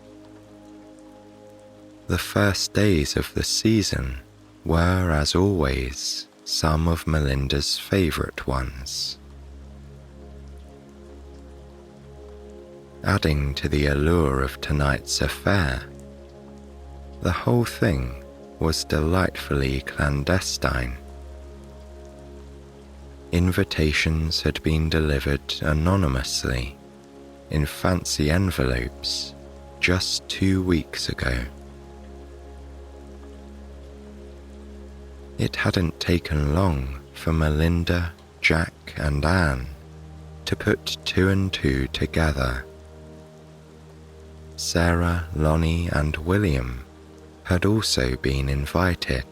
The first days of the season were, as always, some of Melinda's favourite ones. Adding to the allure of tonight's affair, the whole thing was delightfully clandestine. Invitations had been delivered anonymously in fancy envelopes just 2 weeks ago. It hadn't taken long for Melinda, Jack and Anne to put 2 and 2 together. Sarah, Lonnie and William had also been invited.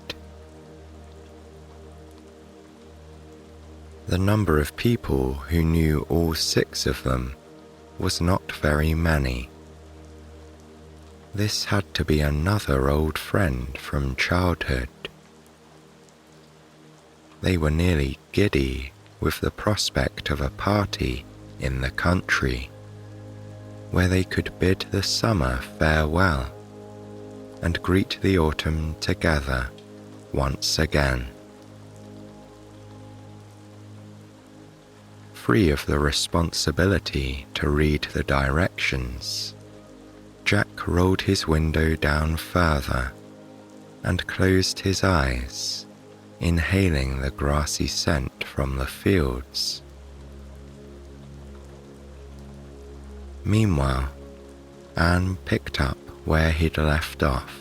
The number of people who knew all 6 of them was not very many. This had to be another old friend from childhood. They were nearly giddy with the prospect of a party in the country, where they could bid the summer farewell and greet the autumn together once again. Free of the responsibility to read the directions, Jack rolled his window down further and closed his eyes, inhaling the grassy scent from the fields. Meanwhile, Anne picked up where he'd left off,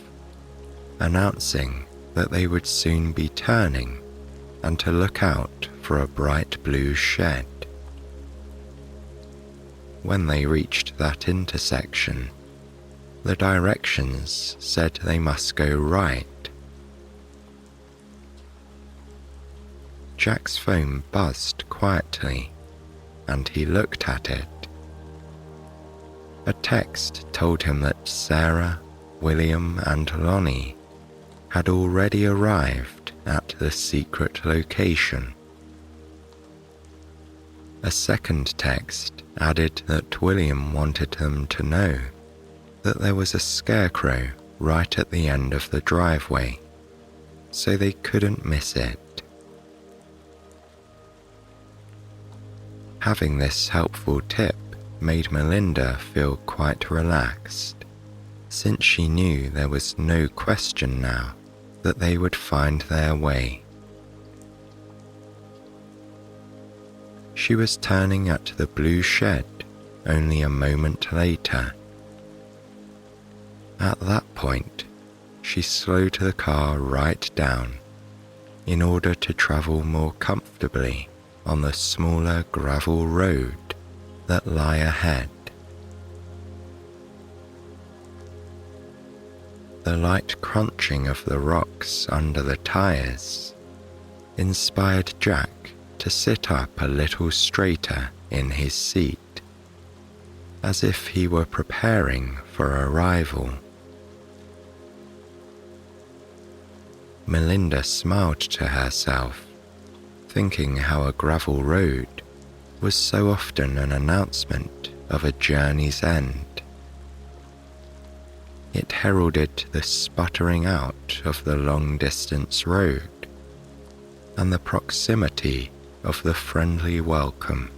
announcing that they would soon be turning and to look out for a bright blue shed. When they reached that intersection, the directions said they must go right. Jack's phone buzzed quietly, and he looked at it. A text told him that Sarah, William and Lonnie had already arrived at the secret location. A second text added that William wanted them to know that there was a scarecrow right at the end of the driveway, so they couldn't miss it. Having this helpful tip made Melinda feel quite relaxed, since she knew there was no question now that they would find their way. She was turning at the blue shed only a moment later. At that point, she slowed the car right down in order to travel more comfortably on the smaller gravel road that lie ahead. The light crunching of the rocks under the tires inspired Jack to sit up a little straighter in his seat. as if he were preparing for arrival. Melinda smiled to herself, thinking how a gravel road was so often an announcement of a journey's end. It heralded the sputtering out of the long-distance road and the proximity of the friendly welcome.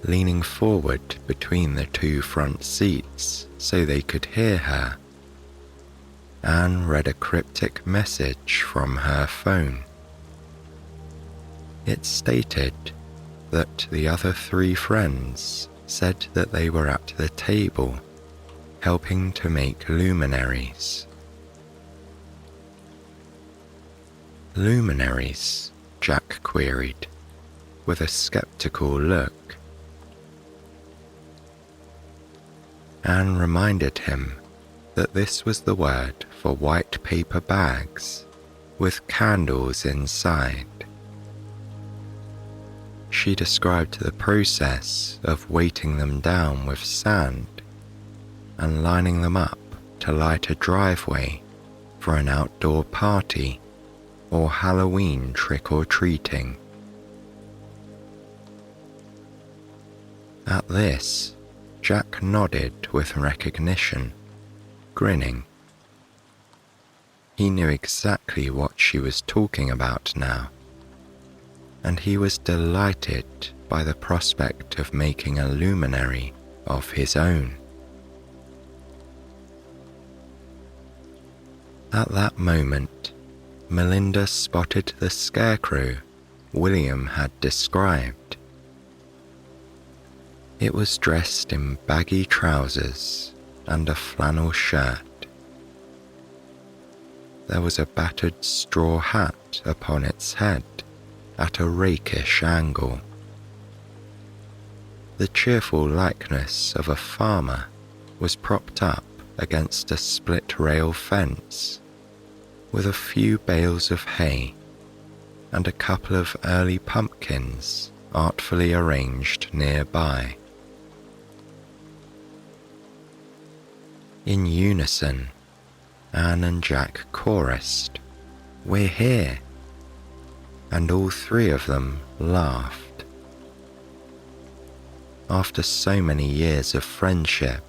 Leaning forward between the two front seats so they could hear her, Anne read a cryptic message from her phone. It stated that the other three friends said that they were at the table helping to make luminaries. Luminaries? Jack queried, with a skeptical look. Anne reminded him that this was the word for white paper bags with candles inside. She described the process of weighting them down with sand and lining them up to light a driveway for an outdoor party or Halloween trick-or-treating. At this, Jack nodded with recognition, grinning. He knew exactly what she was talking about now, and he was delighted by the prospect of making a luminary of his own. At that moment, Melinda spotted the scarecrow William had described. It was dressed in baggy trousers and a flannel shirt. There was a battered straw hat upon its head at a rakish angle. The cheerful likeness of a farmer was propped up against a split-rail fence with a few bales of hay and a couple of early pumpkins artfully arranged nearby. In unison, Anne and Jack chorused, "We're here," and all three of them laughed. After so many years of friendship,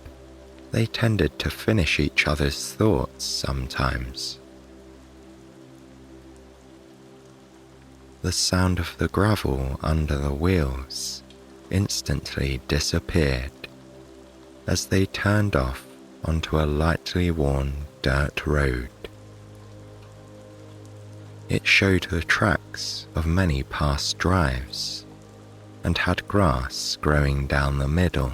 they tended to finish each other's thoughts sometimes. The sound of the gravel under the wheels instantly disappeared as they turned off onto a lightly worn dirt road. It showed the tracks of many past drives and had grass growing down the middle.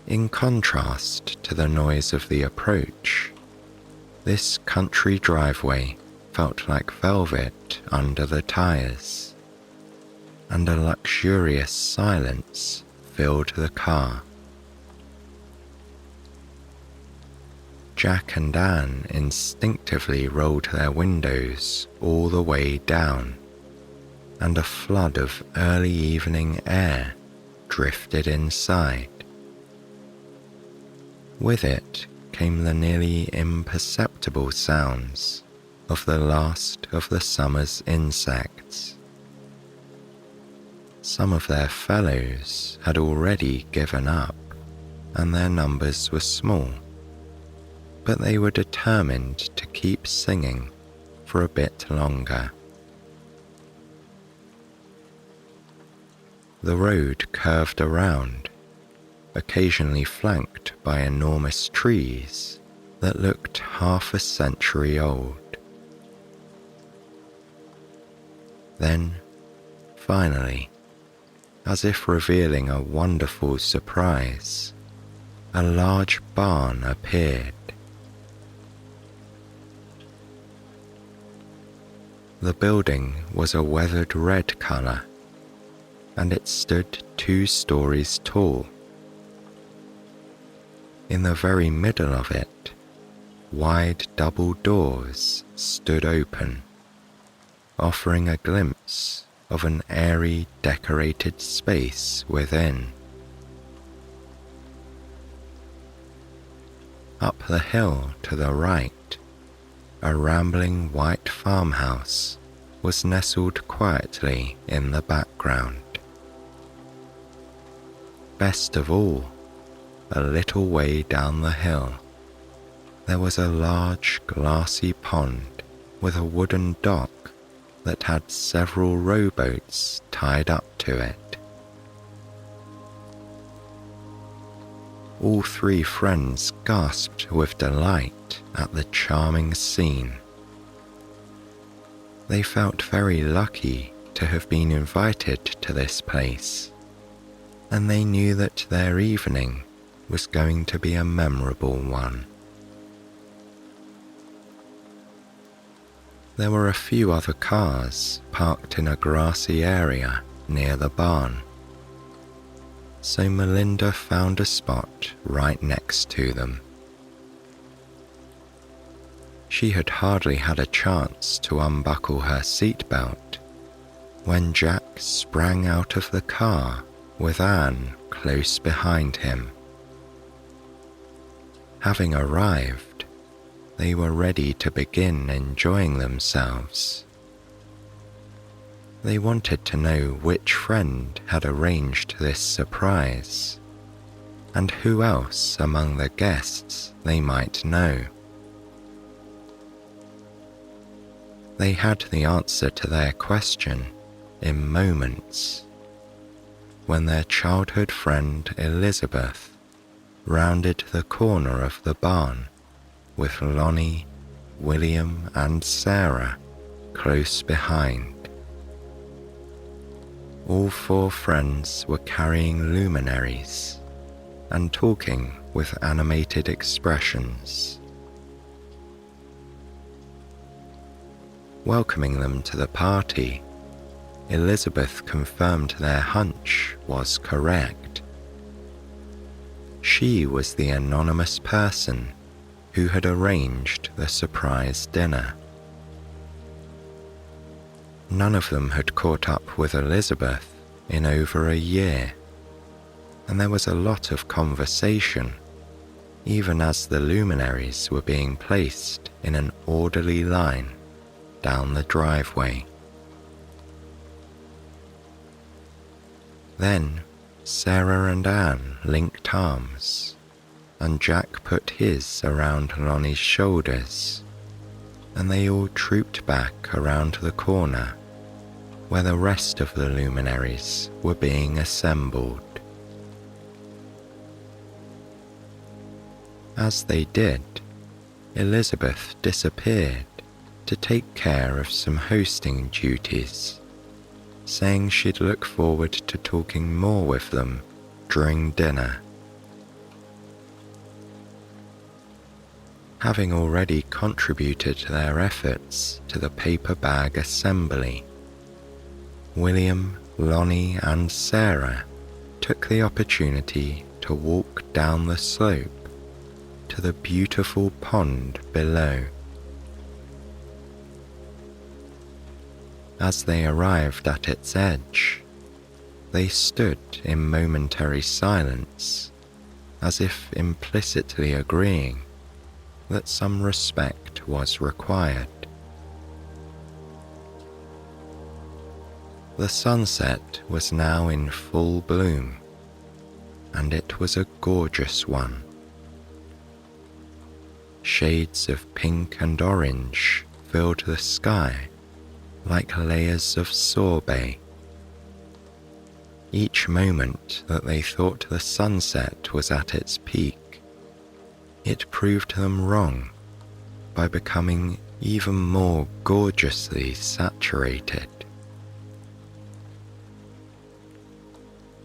In contrast to the noise of the approach, this country driveway felt like velvet under the tires, and a luxurious silence filled the car. Jack and Anne instinctively rolled their windows all the way down, and a flood of early evening air drifted inside. With it came the nearly imperceptible sounds of the last of the summer's insects. Some of their fellows had already given up, and their numbers were small, but they were determined to keep singing for a bit longer. The road curved around, occasionally flanked by enormous trees that looked half a century old. Then, finally, as if revealing a wonderful surprise, a large barn appeared. The building was a weathered red colour, and it stood 2 stories tall. In the very middle of it, wide double doors stood open, offering a glimpse of an airy, decorated space within. Up the hill to the right, a rambling white farmhouse was nestled quietly in the background. Best of all, a little way down the hill, there was a large glassy pond with a wooden dock that had several rowboats tied up to it. All three friends gasped with delight at the charming scene. They felt very lucky to have been invited to this place, and they knew that their evening was going to be a memorable one. There were a few other cars parked in a grassy area near the barn, so Melinda found a spot right next to them. She had hardly had a chance to unbuckle her seatbelt when Jack sprang out of the car with Anne close behind him. Having arrived, they were ready to begin enjoying themselves. They wanted to know which friend had arranged this surprise, and who else among the guests they might know. They had the answer to their question in moments, when their childhood friend Elizabeth rounded the corner of the barn with Lonnie, William and Sarah close behind. All four friends were carrying luminaries and talking with animated expressions. Welcoming them to the party, Elizabeth confirmed their hunch was correct. She was the anonymous person who had arranged the surprise dinner. None of them had caught up with Elizabeth in over a year, and there was a lot of conversation, even as the luminaries were being placed in an orderly line down the driveway. Then Sarah and Anne linked arms, and Jack put his around Lonnie's shoulders, and they all trooped back around the corner where the rest of the luminaries were being assembled. As they did, Elizabeth disappeared to take care of some hosting duties, saying she'd look forward to talking more with them during dinner. Having already contributed their efforts to the paper bag assembly, William, Lonnie and Sarah took the opportunity to walk down the slope to the beautiful pond below. As they arrived at its edge, they stood in momentary silence, as if implicitly agreeing that some respect was required. The sunset was now in full bloom, and it was a gorgeous one. Shades of pink and orange filled the sky like layers of sorbet. Each moment that they thought the sunset was at its peak, it proved them wrong by becoming even more gorgeously saturated.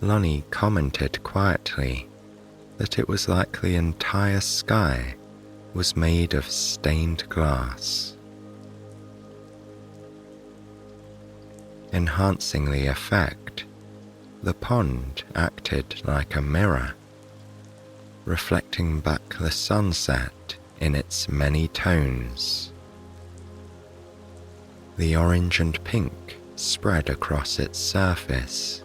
Lonnie commented quietly that it was like the entire sky was made of stained glass. Enhancing the effect, the pond acted like a mirror, reflecting back the sunset in its many tones. The orange and pink spread across its surface,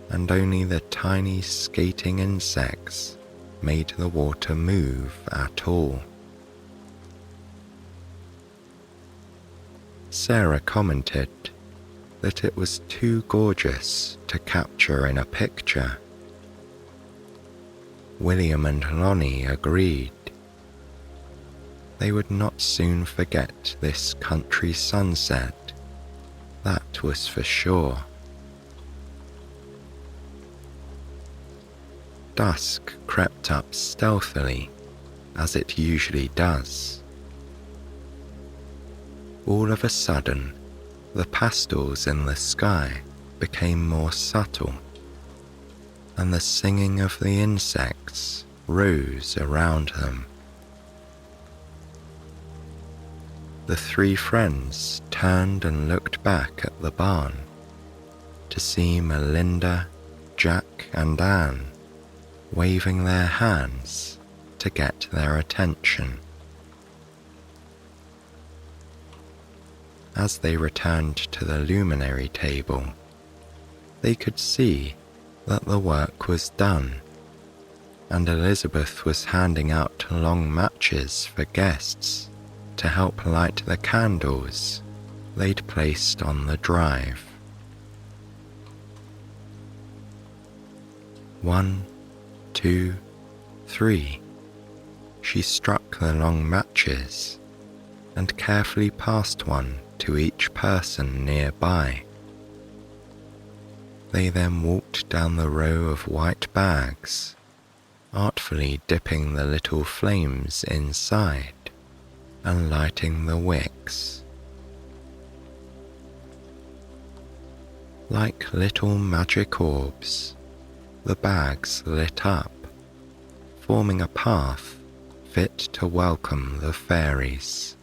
and only the tiny skating insects made the water move at all. Sarah commented that it was too gorgeous to capture in a picture. William and Lonnie agreed. They would not soon forget this country sunset, that was for sure. Dusk crept up stealthily, as it usually does. All of a sudden, the pastels in the sky became more subtle, and the singing of the insects rose around them. The three friends turned and looked back at the barn to see Melinda, Jack and Anne waving their hands to get their attention. As they returned to the luminary table, they could see that the work was done, and Elizabeth was handing out long matches for guests to help light the candles they'd placed on the drive. 1, 2, 3. She struck the long matches and carefully passed one to each person nearby. They then walked down the row of white bags, artfully dipping the little flames inside and lighting the wicks. Like little magic orbs, the bags lit up, forming a path fit to welcome the fairies.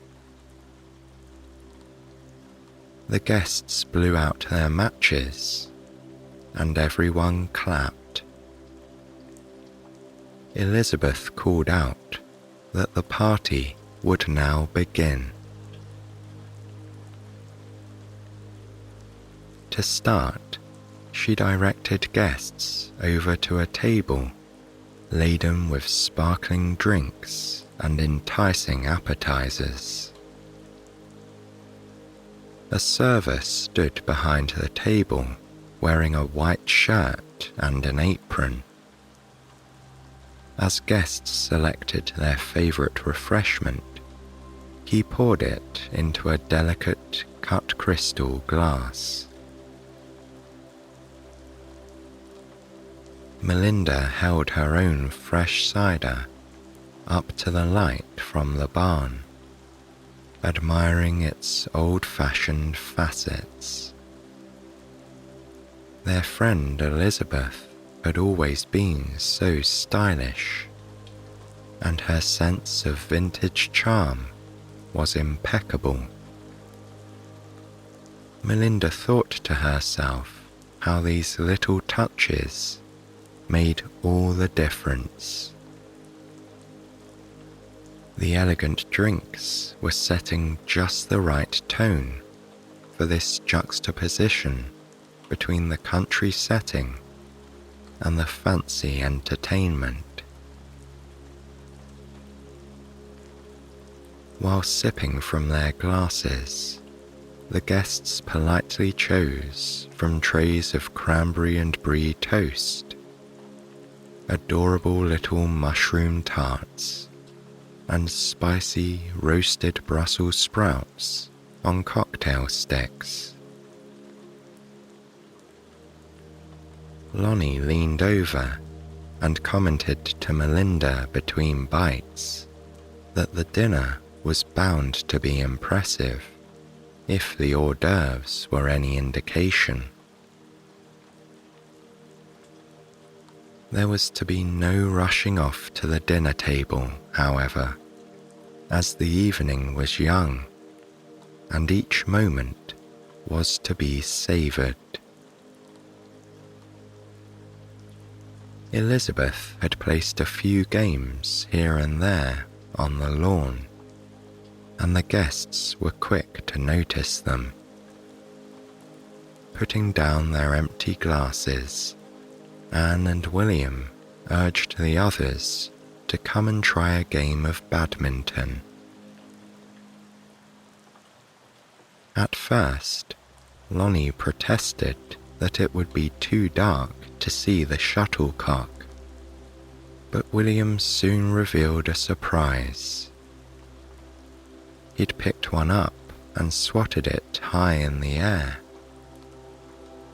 The guests blew out their matches, and everyone clapped. Elizabeth called out that the party would now begin. To start, she directed guests over to a table laden with sparkling drinks and enticing appetizers. A server stood behind the table wearing a white shirt and an apron. As guests selected their favorite refreshment, he poured it into a delicate cut crystal glass. Melinda held her own fresh cider up to the light from the barn, admiring its old-fashioned facets. Their friend Elizabeth had always been so stylish, and her sense of vintage charm was impeccable. Melinda thought to herself how these little touches made all the difference. The elegant drinks were setting just the right tone for this juxtaposition between the country setting and the fancy entertainment. While sipping from their glasses, the guests politely chose from trays of cranberry and brie toast, adorable little mushroom tarts, and spicy roasted Brussels sprouts on cocktail sticks. Lonnie leaned over and commented to Melinda between bites that the dinner was bound to be impressive, if the hors d'oeuvres were any indication. There was to be no rushing off to the dinner table, however, as the evening was young, and each moment was to be savoured. Elizabeth had placed a few games here and there on the lawn, and the guests were quick to notice them. Putting down their empty glasses, Anne and William urged the others to come and try a game of badminton. At first, Lonnie protested that it would be too dark to see the shuttlecock, but William soon revealed a surprise. He'd picked one up and swatted it high in the air,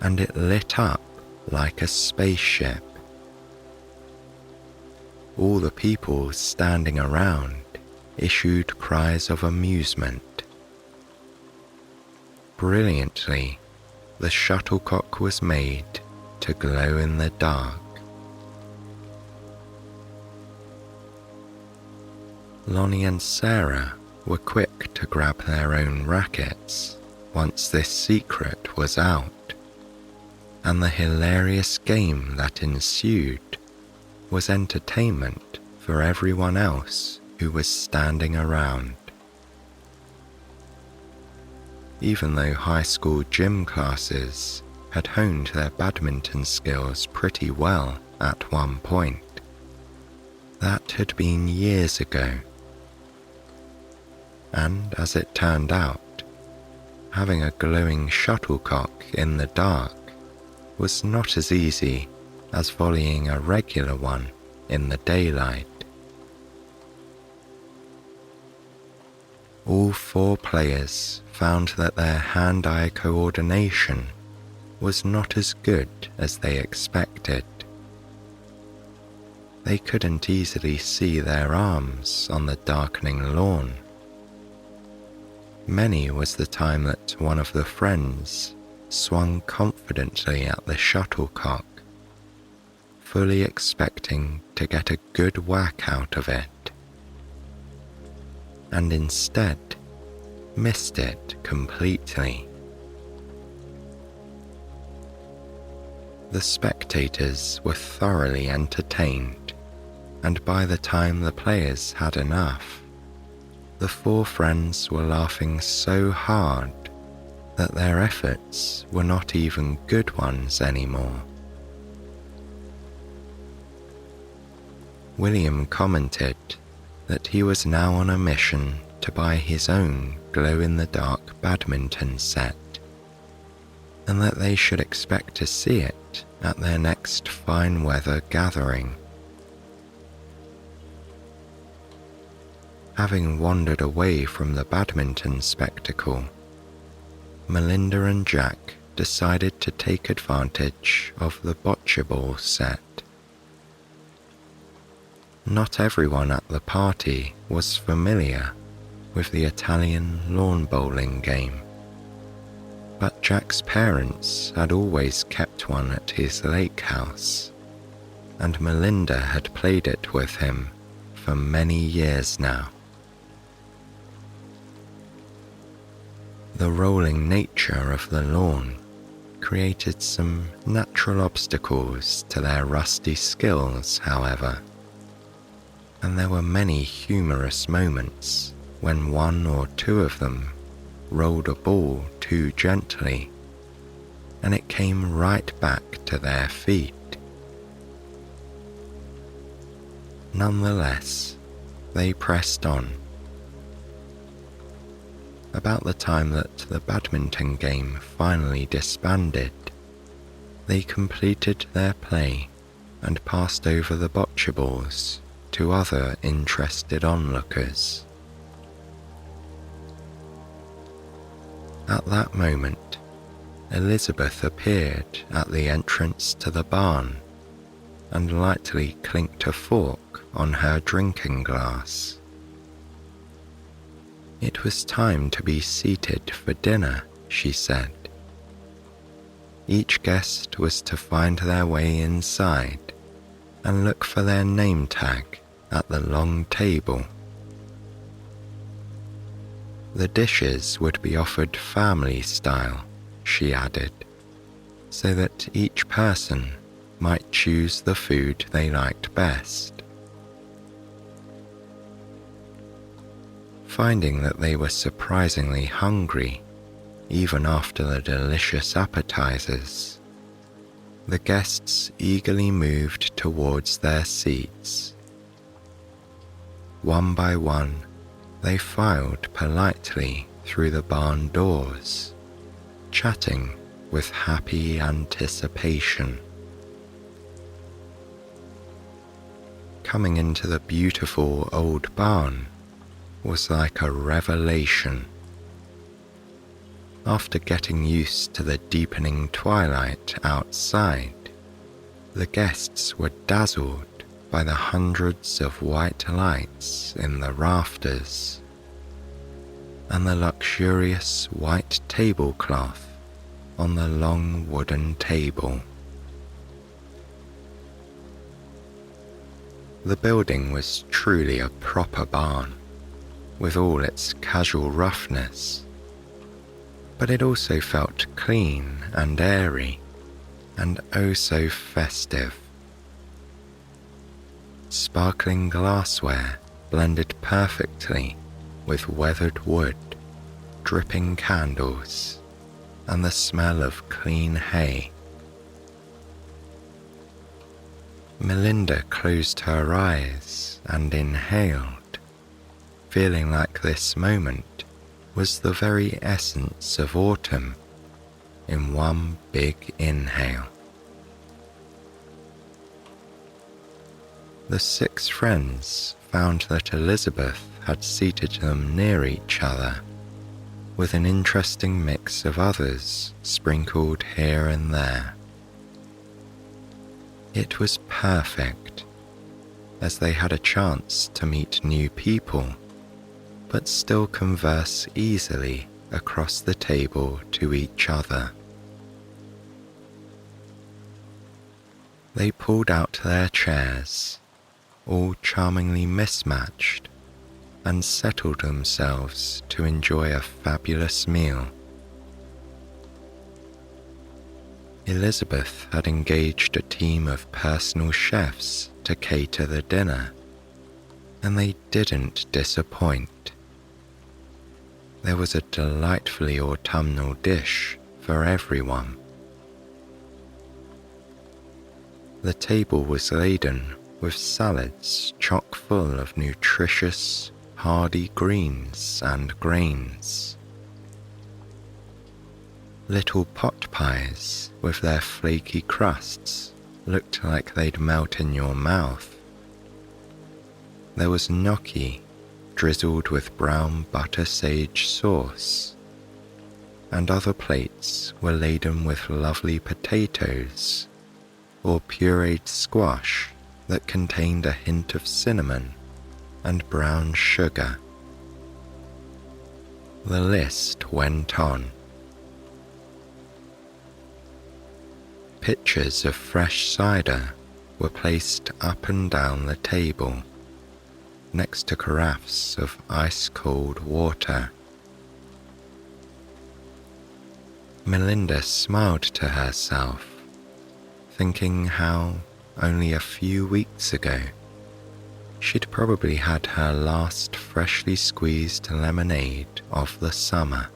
and it lit up like a spaceship. All the people standing around issued cries of amusement. Brilliantly, the shuttlecock was made to glow in the dark. Lonnie and Sarah were quick to grab their own rackets once this secret was out, and the hilarious game that ensued was entertainment for everyone else who was standing around. Even though high school gym classes had honed their badminton skills pretty well at one point, that had been years ago. And as it turned out, having a glowing shuttlecock in the dark was not as easy as volleying a regular one in the daylight. All four players found that their hand-eye coordination was not as good as they expected. They couldn't easily see their arms on the darkening lawn. Many was the time that one of the friends swung confidently at the shuttlecock, fully expecting to get a good whack out of it, and instead missed it completely. The spectators were thoroughly entertained, and by the time the players had enough, the four friends were laughing so hard that their efforts were not even good ones anymore. William commented that he was now on a mission to buy his own glow-in-the-dark badminton set, and that they should expect to see it at their next fine weather gathering. Having wandered away from the badminton spectacle, Melinda and Jack decided to take advantage of the bocce ball set. Not everyone at the party was familiar with the Italian lawn bowling game, but Jack's parents had always kept one at his lake house, and Melinda had played it with him for many years now. The rolling nature of the lawn created some natural obstacles to their rusty skills, however, and there were many humorous moments when one or two of them rolled a ball too gently, and it came right back to their feet. Nonetheless, they pressed on. About the time that the badminton game finally disbanded, they completed their play and passed over the bocce balls to other interested onlookers. At that moment, Elizabeth appeared at the entrance to the barn and lightly clinked a fork on her drinking glass. It was time to be seated for dinner, she said. Each guest was to find their way inside and look for their name tag at the long table. The dishes would be offered family style, she added, so that each person might choose the food they liked best. Finding that they were surprisingly hungry, even after the delicious appetizers, the guests eagerly moved towards their seats. One by one, they filed politely through the barn doors, chatting with happy anticipation. Coming into the beautiful old barn was like a revelation. After getting used to the deepening twilight outside, the guests were dazzled by the hundreds of white lights in the rafters and the luxurious white tablecloth on the long wooden table. The building was truly a proper barn, with all its casual roughness, but it also felt clean and airy, and oh so festive. Sparkling glassware blended perfectly with weathered wood, dripping candles, and the smell of clean hay. Melinda closed her eyes and inhaled, feeling like this moment was the very essence of autumn in one big inhale. The 6 friends found that Elizabeth had seated them near each other, with an interesting mix of others sprinkled here and there. It was perfect, as they had a chance to meet new people, but still converse easily across the table to each other. They pulled out their chairs, all charmingly mismatched, and settled themselves to enjoy a fabulous meal. Elizabeth had engaged a team of personal chefs to cater the dinner, and they didn't disappoint. There was a delightfully autumnal dish for everyone. The table was laden with salads chock full of nutritious, hardy greens and grains. Little pot pies with their flaky crusts looked like they'd melt in your mouth. There was gnocchi drizzled with brown butter sage sauce, and other plates were laden with lovely potatoes or pureed squash that contained a hint of cinnamon and brown sugar. The list went on. Pitchers of fresh cider were placed up and down the table, next to carafes of ice-cold water. Melinda smiled to herself, thinking how, only a few weeks ago, she'd probably had her last freshly squeezed lemonade of the summer.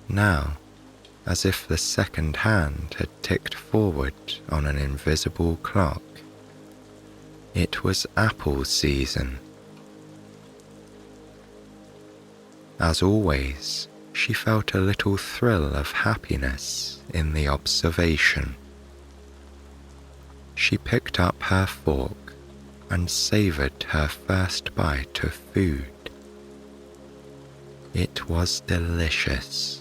Now, as if the second hand had ticked forward on an invisible clock, it was apple season. As always, she felt a little thrill of happiness in the observation. She picked up her fork and savoured her first bite of food. It was delicious.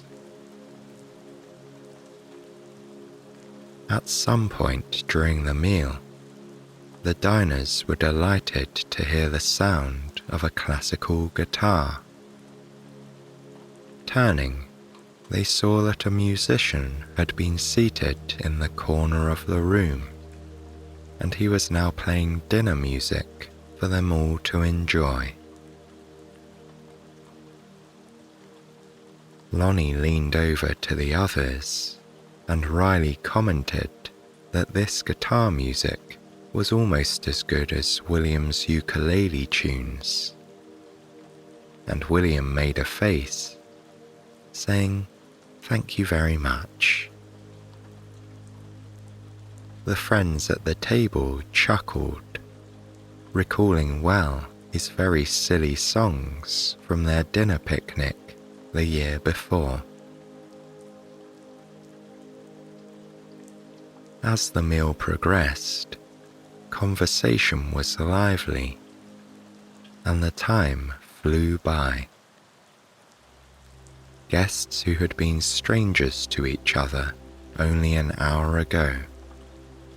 At some point during the meal, the diners were delighted to hear the sound of a classical guitar. Turning, they saw that a musician had been seated in the corner of the room, and he was now playing dinner music for them all to enjoy. Lonnie leaned over to the others, and Riley commented that this guitar music was almost as good as William's ukulele tunes. and William made a face, saying, "Thank you very much." The friends at the table chuckled, recalling well his very silly songs from their dinner picnic the year before. As the meal progressed, conversation was lively, and the time flew by. Guests who had been strangers to each other only an hour ago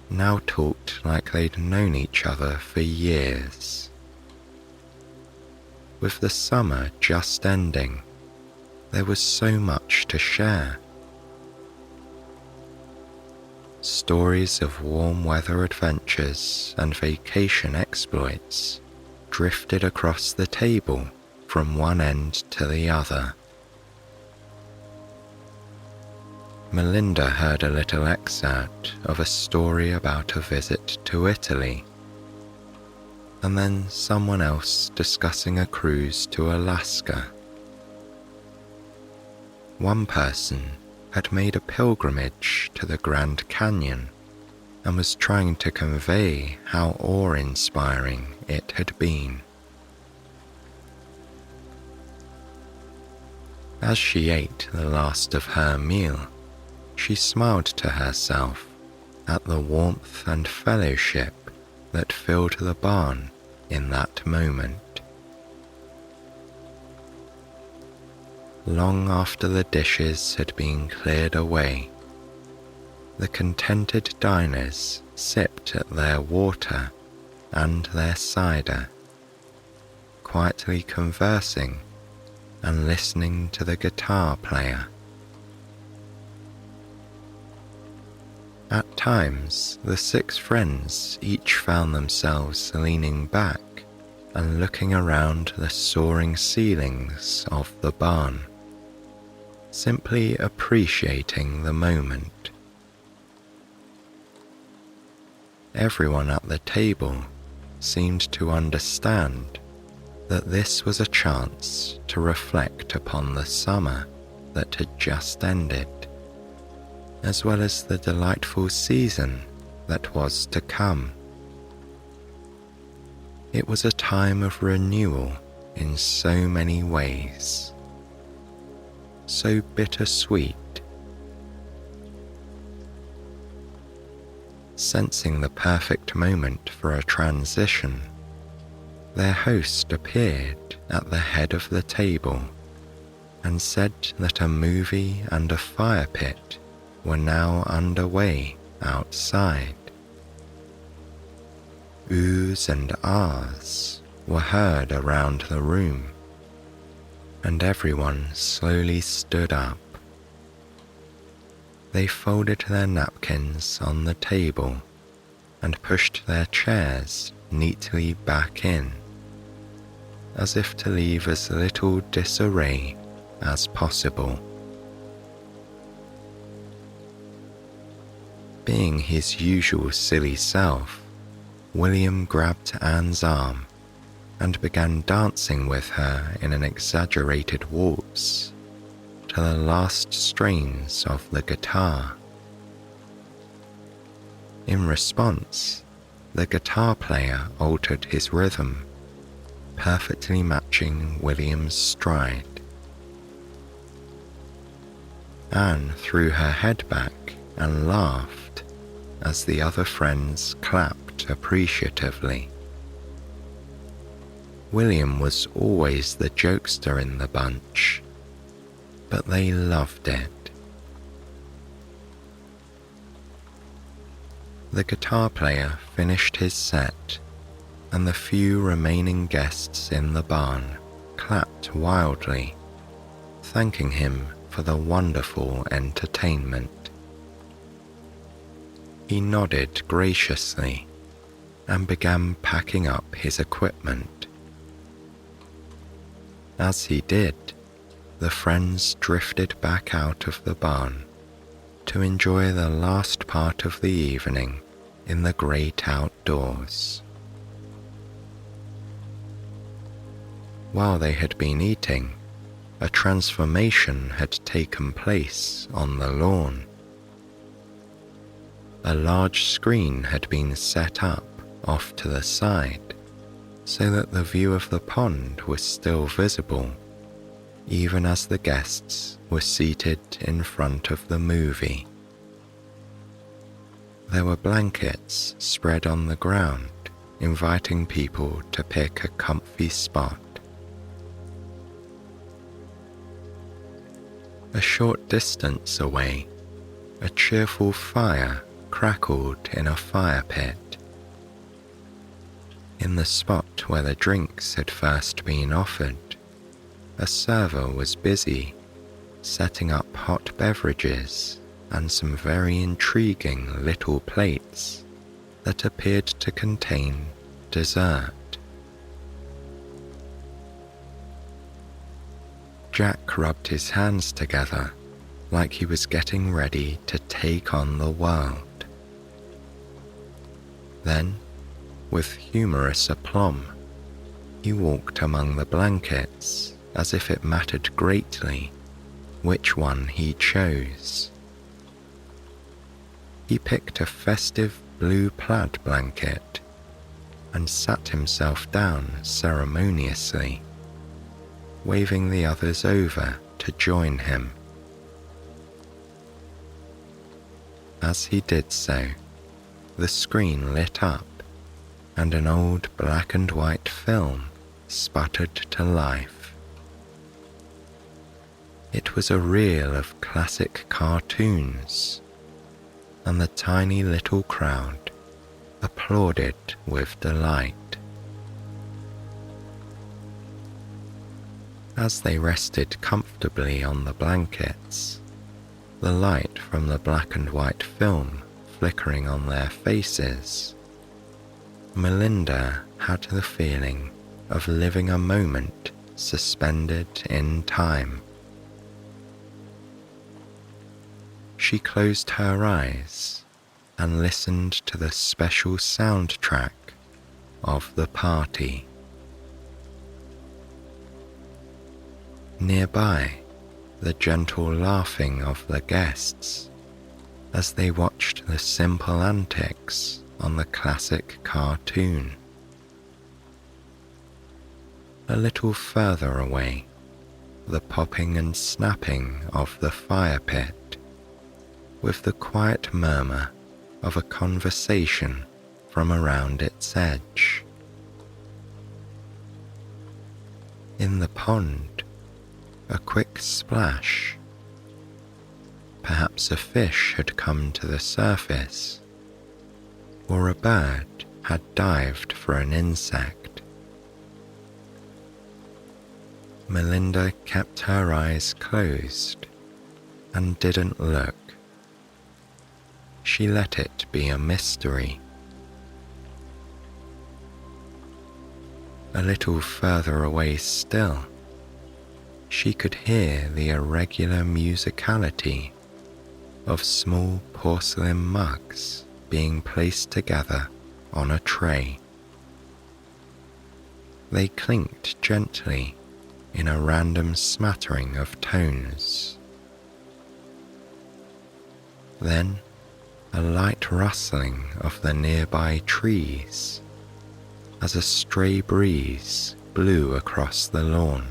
now talked like they'd known each other for years. With the summer just ending, there was so much to share. Stories of warm weather adventures and vacation exploits drifted across the table from one end to the other. Melinda heard a little excerpt of a story about a visit to Italy, and then someone else discussing a cruise to Alaska. One person had made a pilgrimage to the Grand Canyon and was trying to convey how awe-inspiring it had been. As she ate the last of her meal, she smiled to herself at the warmth and fellowship that filled the barn in that moment. Long after the dishes had been cleared away, the contented diners sipped at their water and their cider, quietly conversing and listening to the guitar player. At times, the six friends each found themselves leaning back and looking around the soaring ceilings of the barn, simply appreciating the moment. Everyone at the table seemed to understand that this was a chance to reflect upon the summer that had just ended, as well as the delightful season that was to come. It was a time of renewal in so many ways, so bittersweet. Sensing the perfect moment for a transition, their host appeared at the head of the table and said that a movie and a fire pit were now underway outside. Oohs and ahs were heard around the room, and everyone slowly stood up. They folded their napkins on the table and pushed their chairs neatly back in, as if to leave as little disarray as possible. Being his usual silly self, William grabbed Anne's arm and began dancing with her in an exaggerated waltz to the last strains of the guitar. In response, the guitar player altered his rhythm, perfectly matching William's stride. Anne threw her head back and laughed as the other friends clapped appreciatively. William was always the jokester in the bunch, but they loved it. The guitar player finished his set, and the few remaining guests in the barn clapped wildly, thanking him for the wonderful entertainment. He nodded graciously and began packing up his equipment. As he did, the friends drifted back out of the barn to enjoy the last part of the evening in the great outdoors. While they had been eating, a transformation had taken place on the lawn. A large screen had been set up off to the side so that the view of the pond was still visible, even as the guests were seated in front of the movie. There were blankets spread on the ground, inviting people to pick a comfy spot. A short distance away, a cheerful fire crackled in a fire pit. In the spot where the drinks had first been offered, a server was busy setting up hot beverages and some very intriguing little plates that appeared to contain dessert. Jack rubbed his hands together like he was getting ready to take on the world. Then, with humorous aplomb, he walked among the blankets as if it mattered greatly which one he chose. He picked a festive blue plaid blanket and sat himself down ceremoniously, waving the others over to join him. As he did so, the screen lit up and an old black and white film sputtered to life. It was a reel of classic cartoons, and the tiny little crowd applauded with delight. As they rested comfortably on the blankets, the light from the black and white film flickering on their faces, Melinda had the feeling of living a moment suspended in time. She closed her eyes and listened to the special soundtrack of the party. Nearby, the gentle laughing of the guests as they watched the simple antics on the classic cartoon. A little further away, the popping and snapping of the fire pit, with the quiet murmur of a conversation from around its edge. In the pond, a quick splash. Perhaps a fish had come to the surface, or a bird had dived for an insect. Melinda kept her eyes closed and didn't look. She let it be a mystery. A little further away still, she could hear the irregular musicality of small porcelain mugs being placed together on a tray. They clinked gently in a random smattering of tones. Then a light rustling of the nearby trees as a stray breeze blew across the lawn.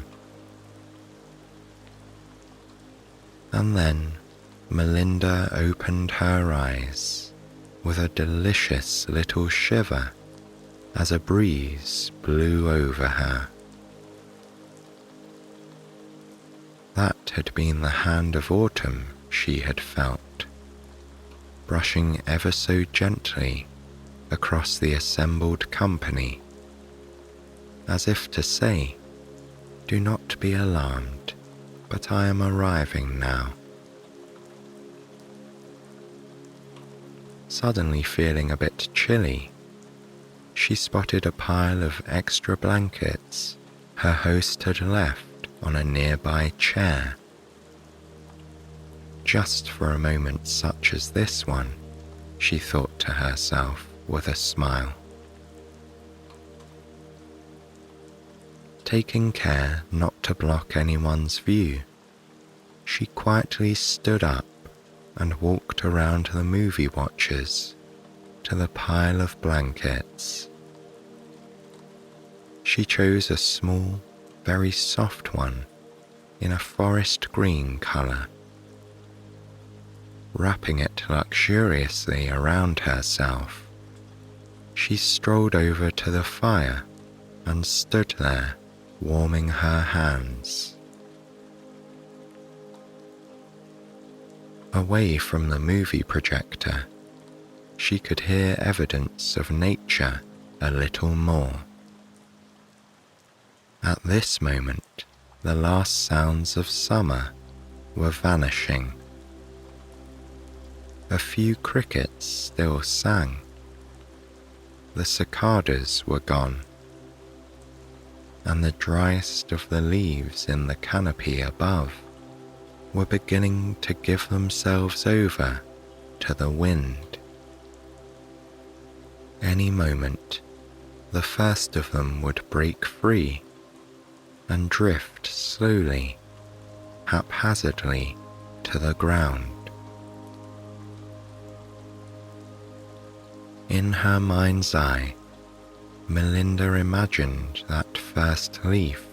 And then Melinda opened her eyes with a delicious little shiver as a breeze blew over her. That had been the hand of autumn she had felt, brushing ever so gently across the assembled company, as if to say, "Do not be alarmed, but I am arriving now." Suddenly feeling a bit chilly, she spotted a pile of extra blankets her host had left on a nearby chair. Just for a moment such as this one, she thought to herself with a smile. Taking care not to block anyone's view, she quietly stood up and walked around the movie watchers to the pile of blankets. She chose a small, very soft one in a forest green colour. Wrapping it luxuriously around herself, she strolled over to the fire and stood there, warming her hands. Away from the movie projector, she could hear evidence of nature a little more. At this moment, the last sounds of summer were vanishing. A few crickets still sang. The cicadas were gone, and the driest of the leaves in the canopy above were beginning to give themselves over to the wind. Any moment, the first of them would break free and drift slowly, haphazardly to the ground. In her mind's eye, Melinda imagined that first leaf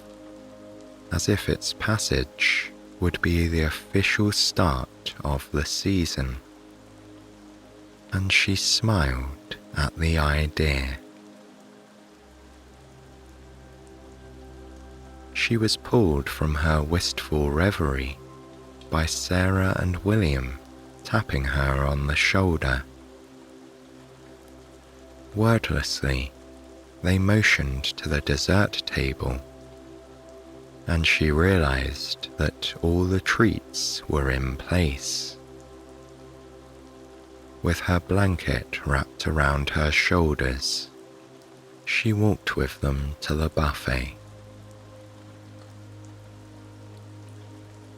as if its passage would be the official start of the season, and she smiled at the idea. She was pulled from her wistful reverie by Sarah and William tapping her on the shoulder. Wordlessly, they motioned to the dessert table, and she realized that all the treats were in place. With her blanket wrapped around her shoulders, she walked with them to the buffet.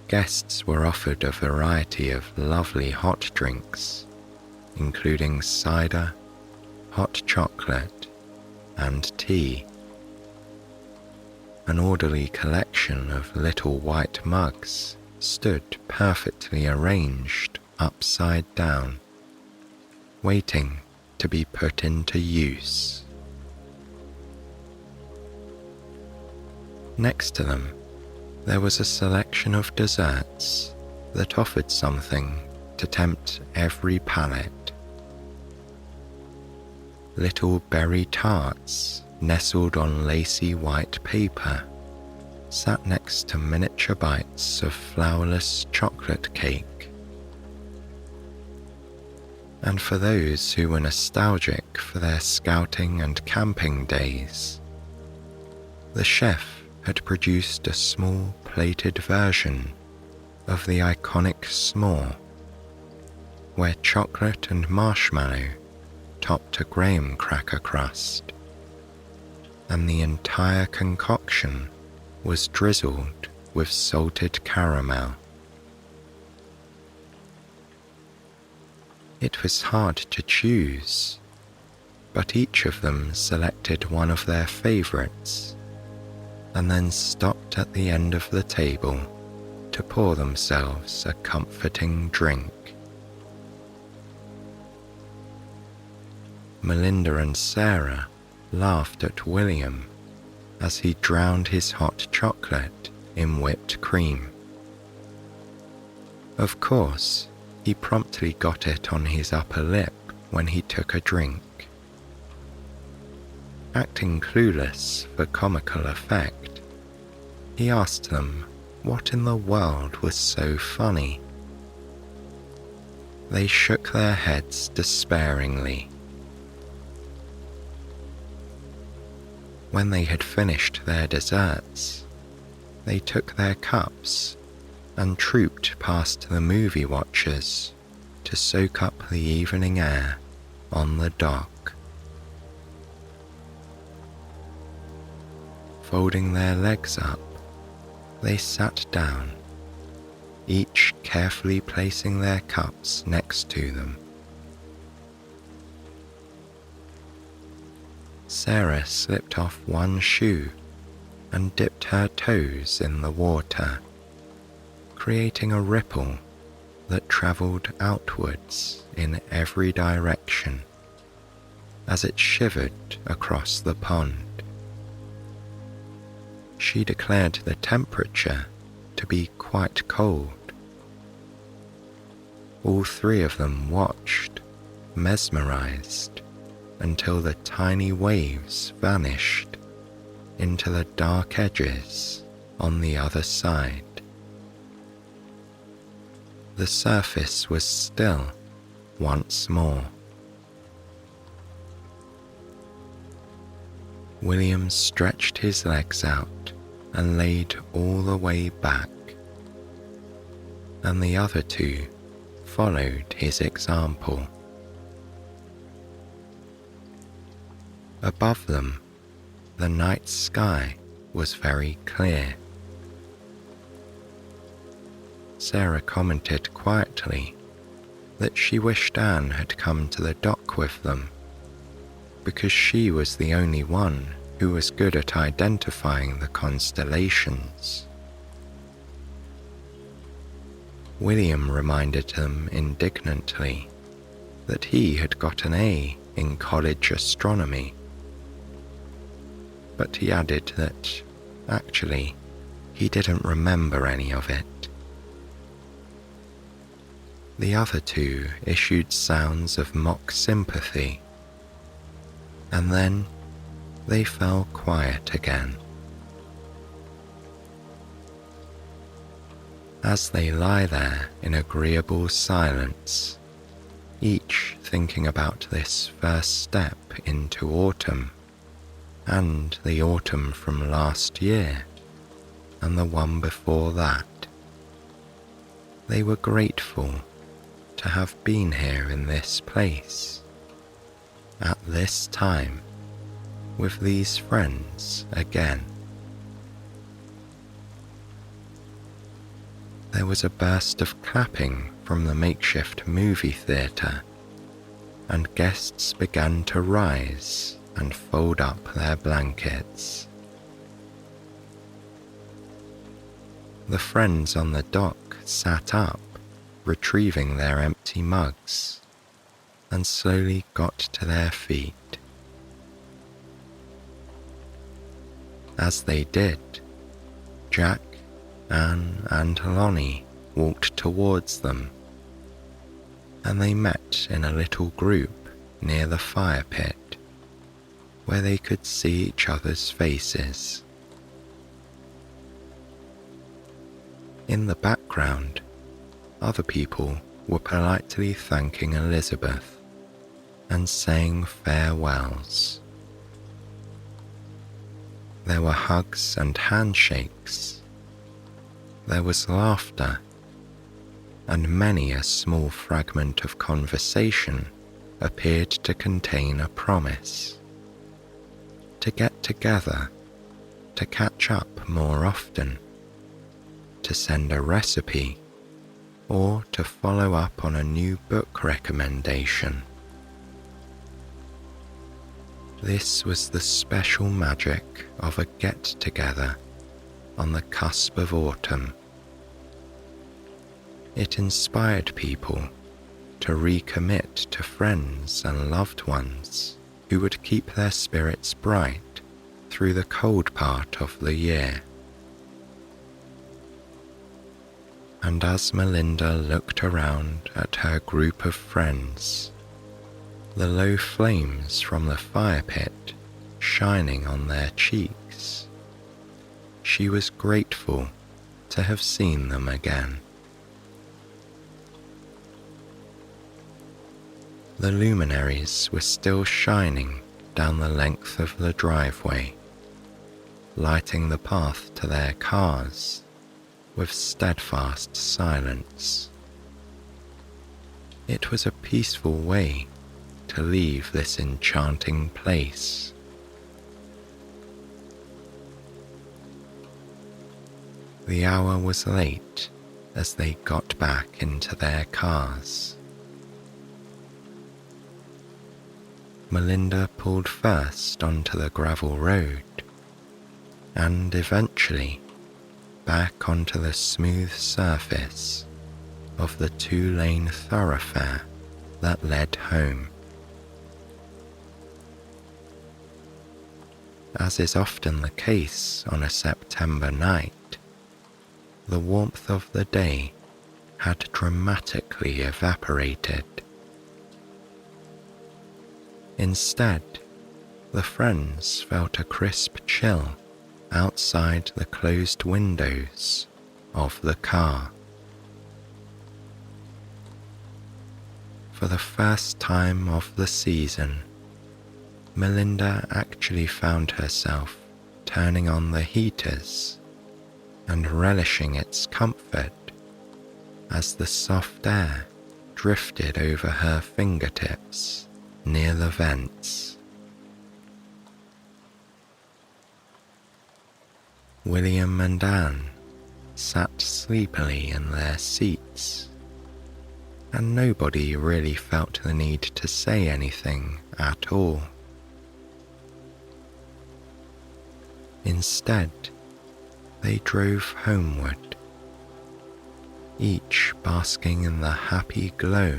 Guests were offered a variety of lovely hot drinks, including cider, hot chocolate, and tea. An orderly collection of little white mugs stood perfectly arranged upside down, waiting to be put into use. Next to them, there was a selection of desserts that offered something to tempt every palate. Little berry tarts nestled on lacy white paper sat next to miniature bites of flourless chocolate cake. And for those who were nostalgic for their scouting and camping days, the chef had produced a small plated version of the iconic s'more, where chocolate and marshmallow topped a graham cracker crust, and the entire concoction was drizzled with salted caramel. It was hard to choose, but each of them selected one of their favorites and then stopped at the end of the table to pour themselves a comforting drink. Melinda and Sarah laughed at William as he drowned his hot chocolate in whipped cream. Of course, he promptly got it on his upper lip when he took a drink. Acting clueless for comical effect, he asked them what in the world was so funny. They shook their heads despairingly. When they had finished their desserts, they took their cups and trooped past the movie watchers to soak up the evening air on the dock. Folding their legs up, they sat down, each carefully placing their cups next to them. Sarah slipped off one shoe and dipped her toes in the water, creating a ripple that travelled outwards in every direction as it shivered across the pond. She declared the temperature to be quite cold. All three of them watched, mesmerized, until the tiny waves vanished into the dark edges on the other side. The surface was still once more. William stretched his legs out and laid all the way back, and the other two followed his example. Above them, the night sky was very clear. Sarah commented quietly that she wished Anne had come to the dock with them, because she was the only one who was good at identifying the constellations. William reminded them indignantly that he had got an A in college astronomy, but he added that, actually, he didn't remember any of it. The other two issued sounds of mock sympathy, and then they fell quiet again. As they lie there in agreeable silence, each thinking about this first step into autumn, and the autumn from last year, and the one before that, they were grateful to have been here in this place, at this time, with these friends again. There was a burst of clapping from the makeshift movie theatre, and guests began to rise and fold up their blankets. The friends on the dock sat up, retrieving their empty mugs, and slowly got to their feet. As they did, Jack, Anne, and Lonnie walked towards them, and they met in a little group near the fire pit, where they could see each other's faces. In the background, other people were politely thanking Elizabeth and saying farewells. There were hugs and handshakes. There was laughter, and many a small fragment of conversation appeared to contain a promise to get together, to catch up more often, to send a recipe, or to follow up on a new book recommendation. This was the special magic of a get-together on the cusp of autumn. It inspired people to recommit to friends and loved ones who would keep their spirits bright through the cold part of the year. And as Melinda looked around at her group of friends, the low flames from the fire pit shining on their cheeks, she was grateful to have seen them again. The luminaries were still shining down the length of the driveway, lighting the path to their cars with steadfast silence. It was a peaceful way to leave this enchanting place. The hour was late as they got back into their cars. Melinda pulled first onto the gravel road, and eventually back onto the smooth surface of the two-lane thoroughfare that led home. As is often the case on a September night, the warmth of the day had dramatically evaporated. Instead, the friends felt a crisp chill outside the closed windows of the car. For the first time of the season, Melinda actually found herself turning on the heaters and relishing its comfort as the soft air drifted over her fingertips near the vents. William and Anne sat sleepily in their seats, and nobody really felt the need to say anything at all. Instead, they drove homeward, each basking in the happy glow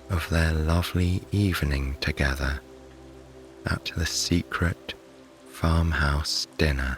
of their lovely evening together at the secret farmhouse dinner.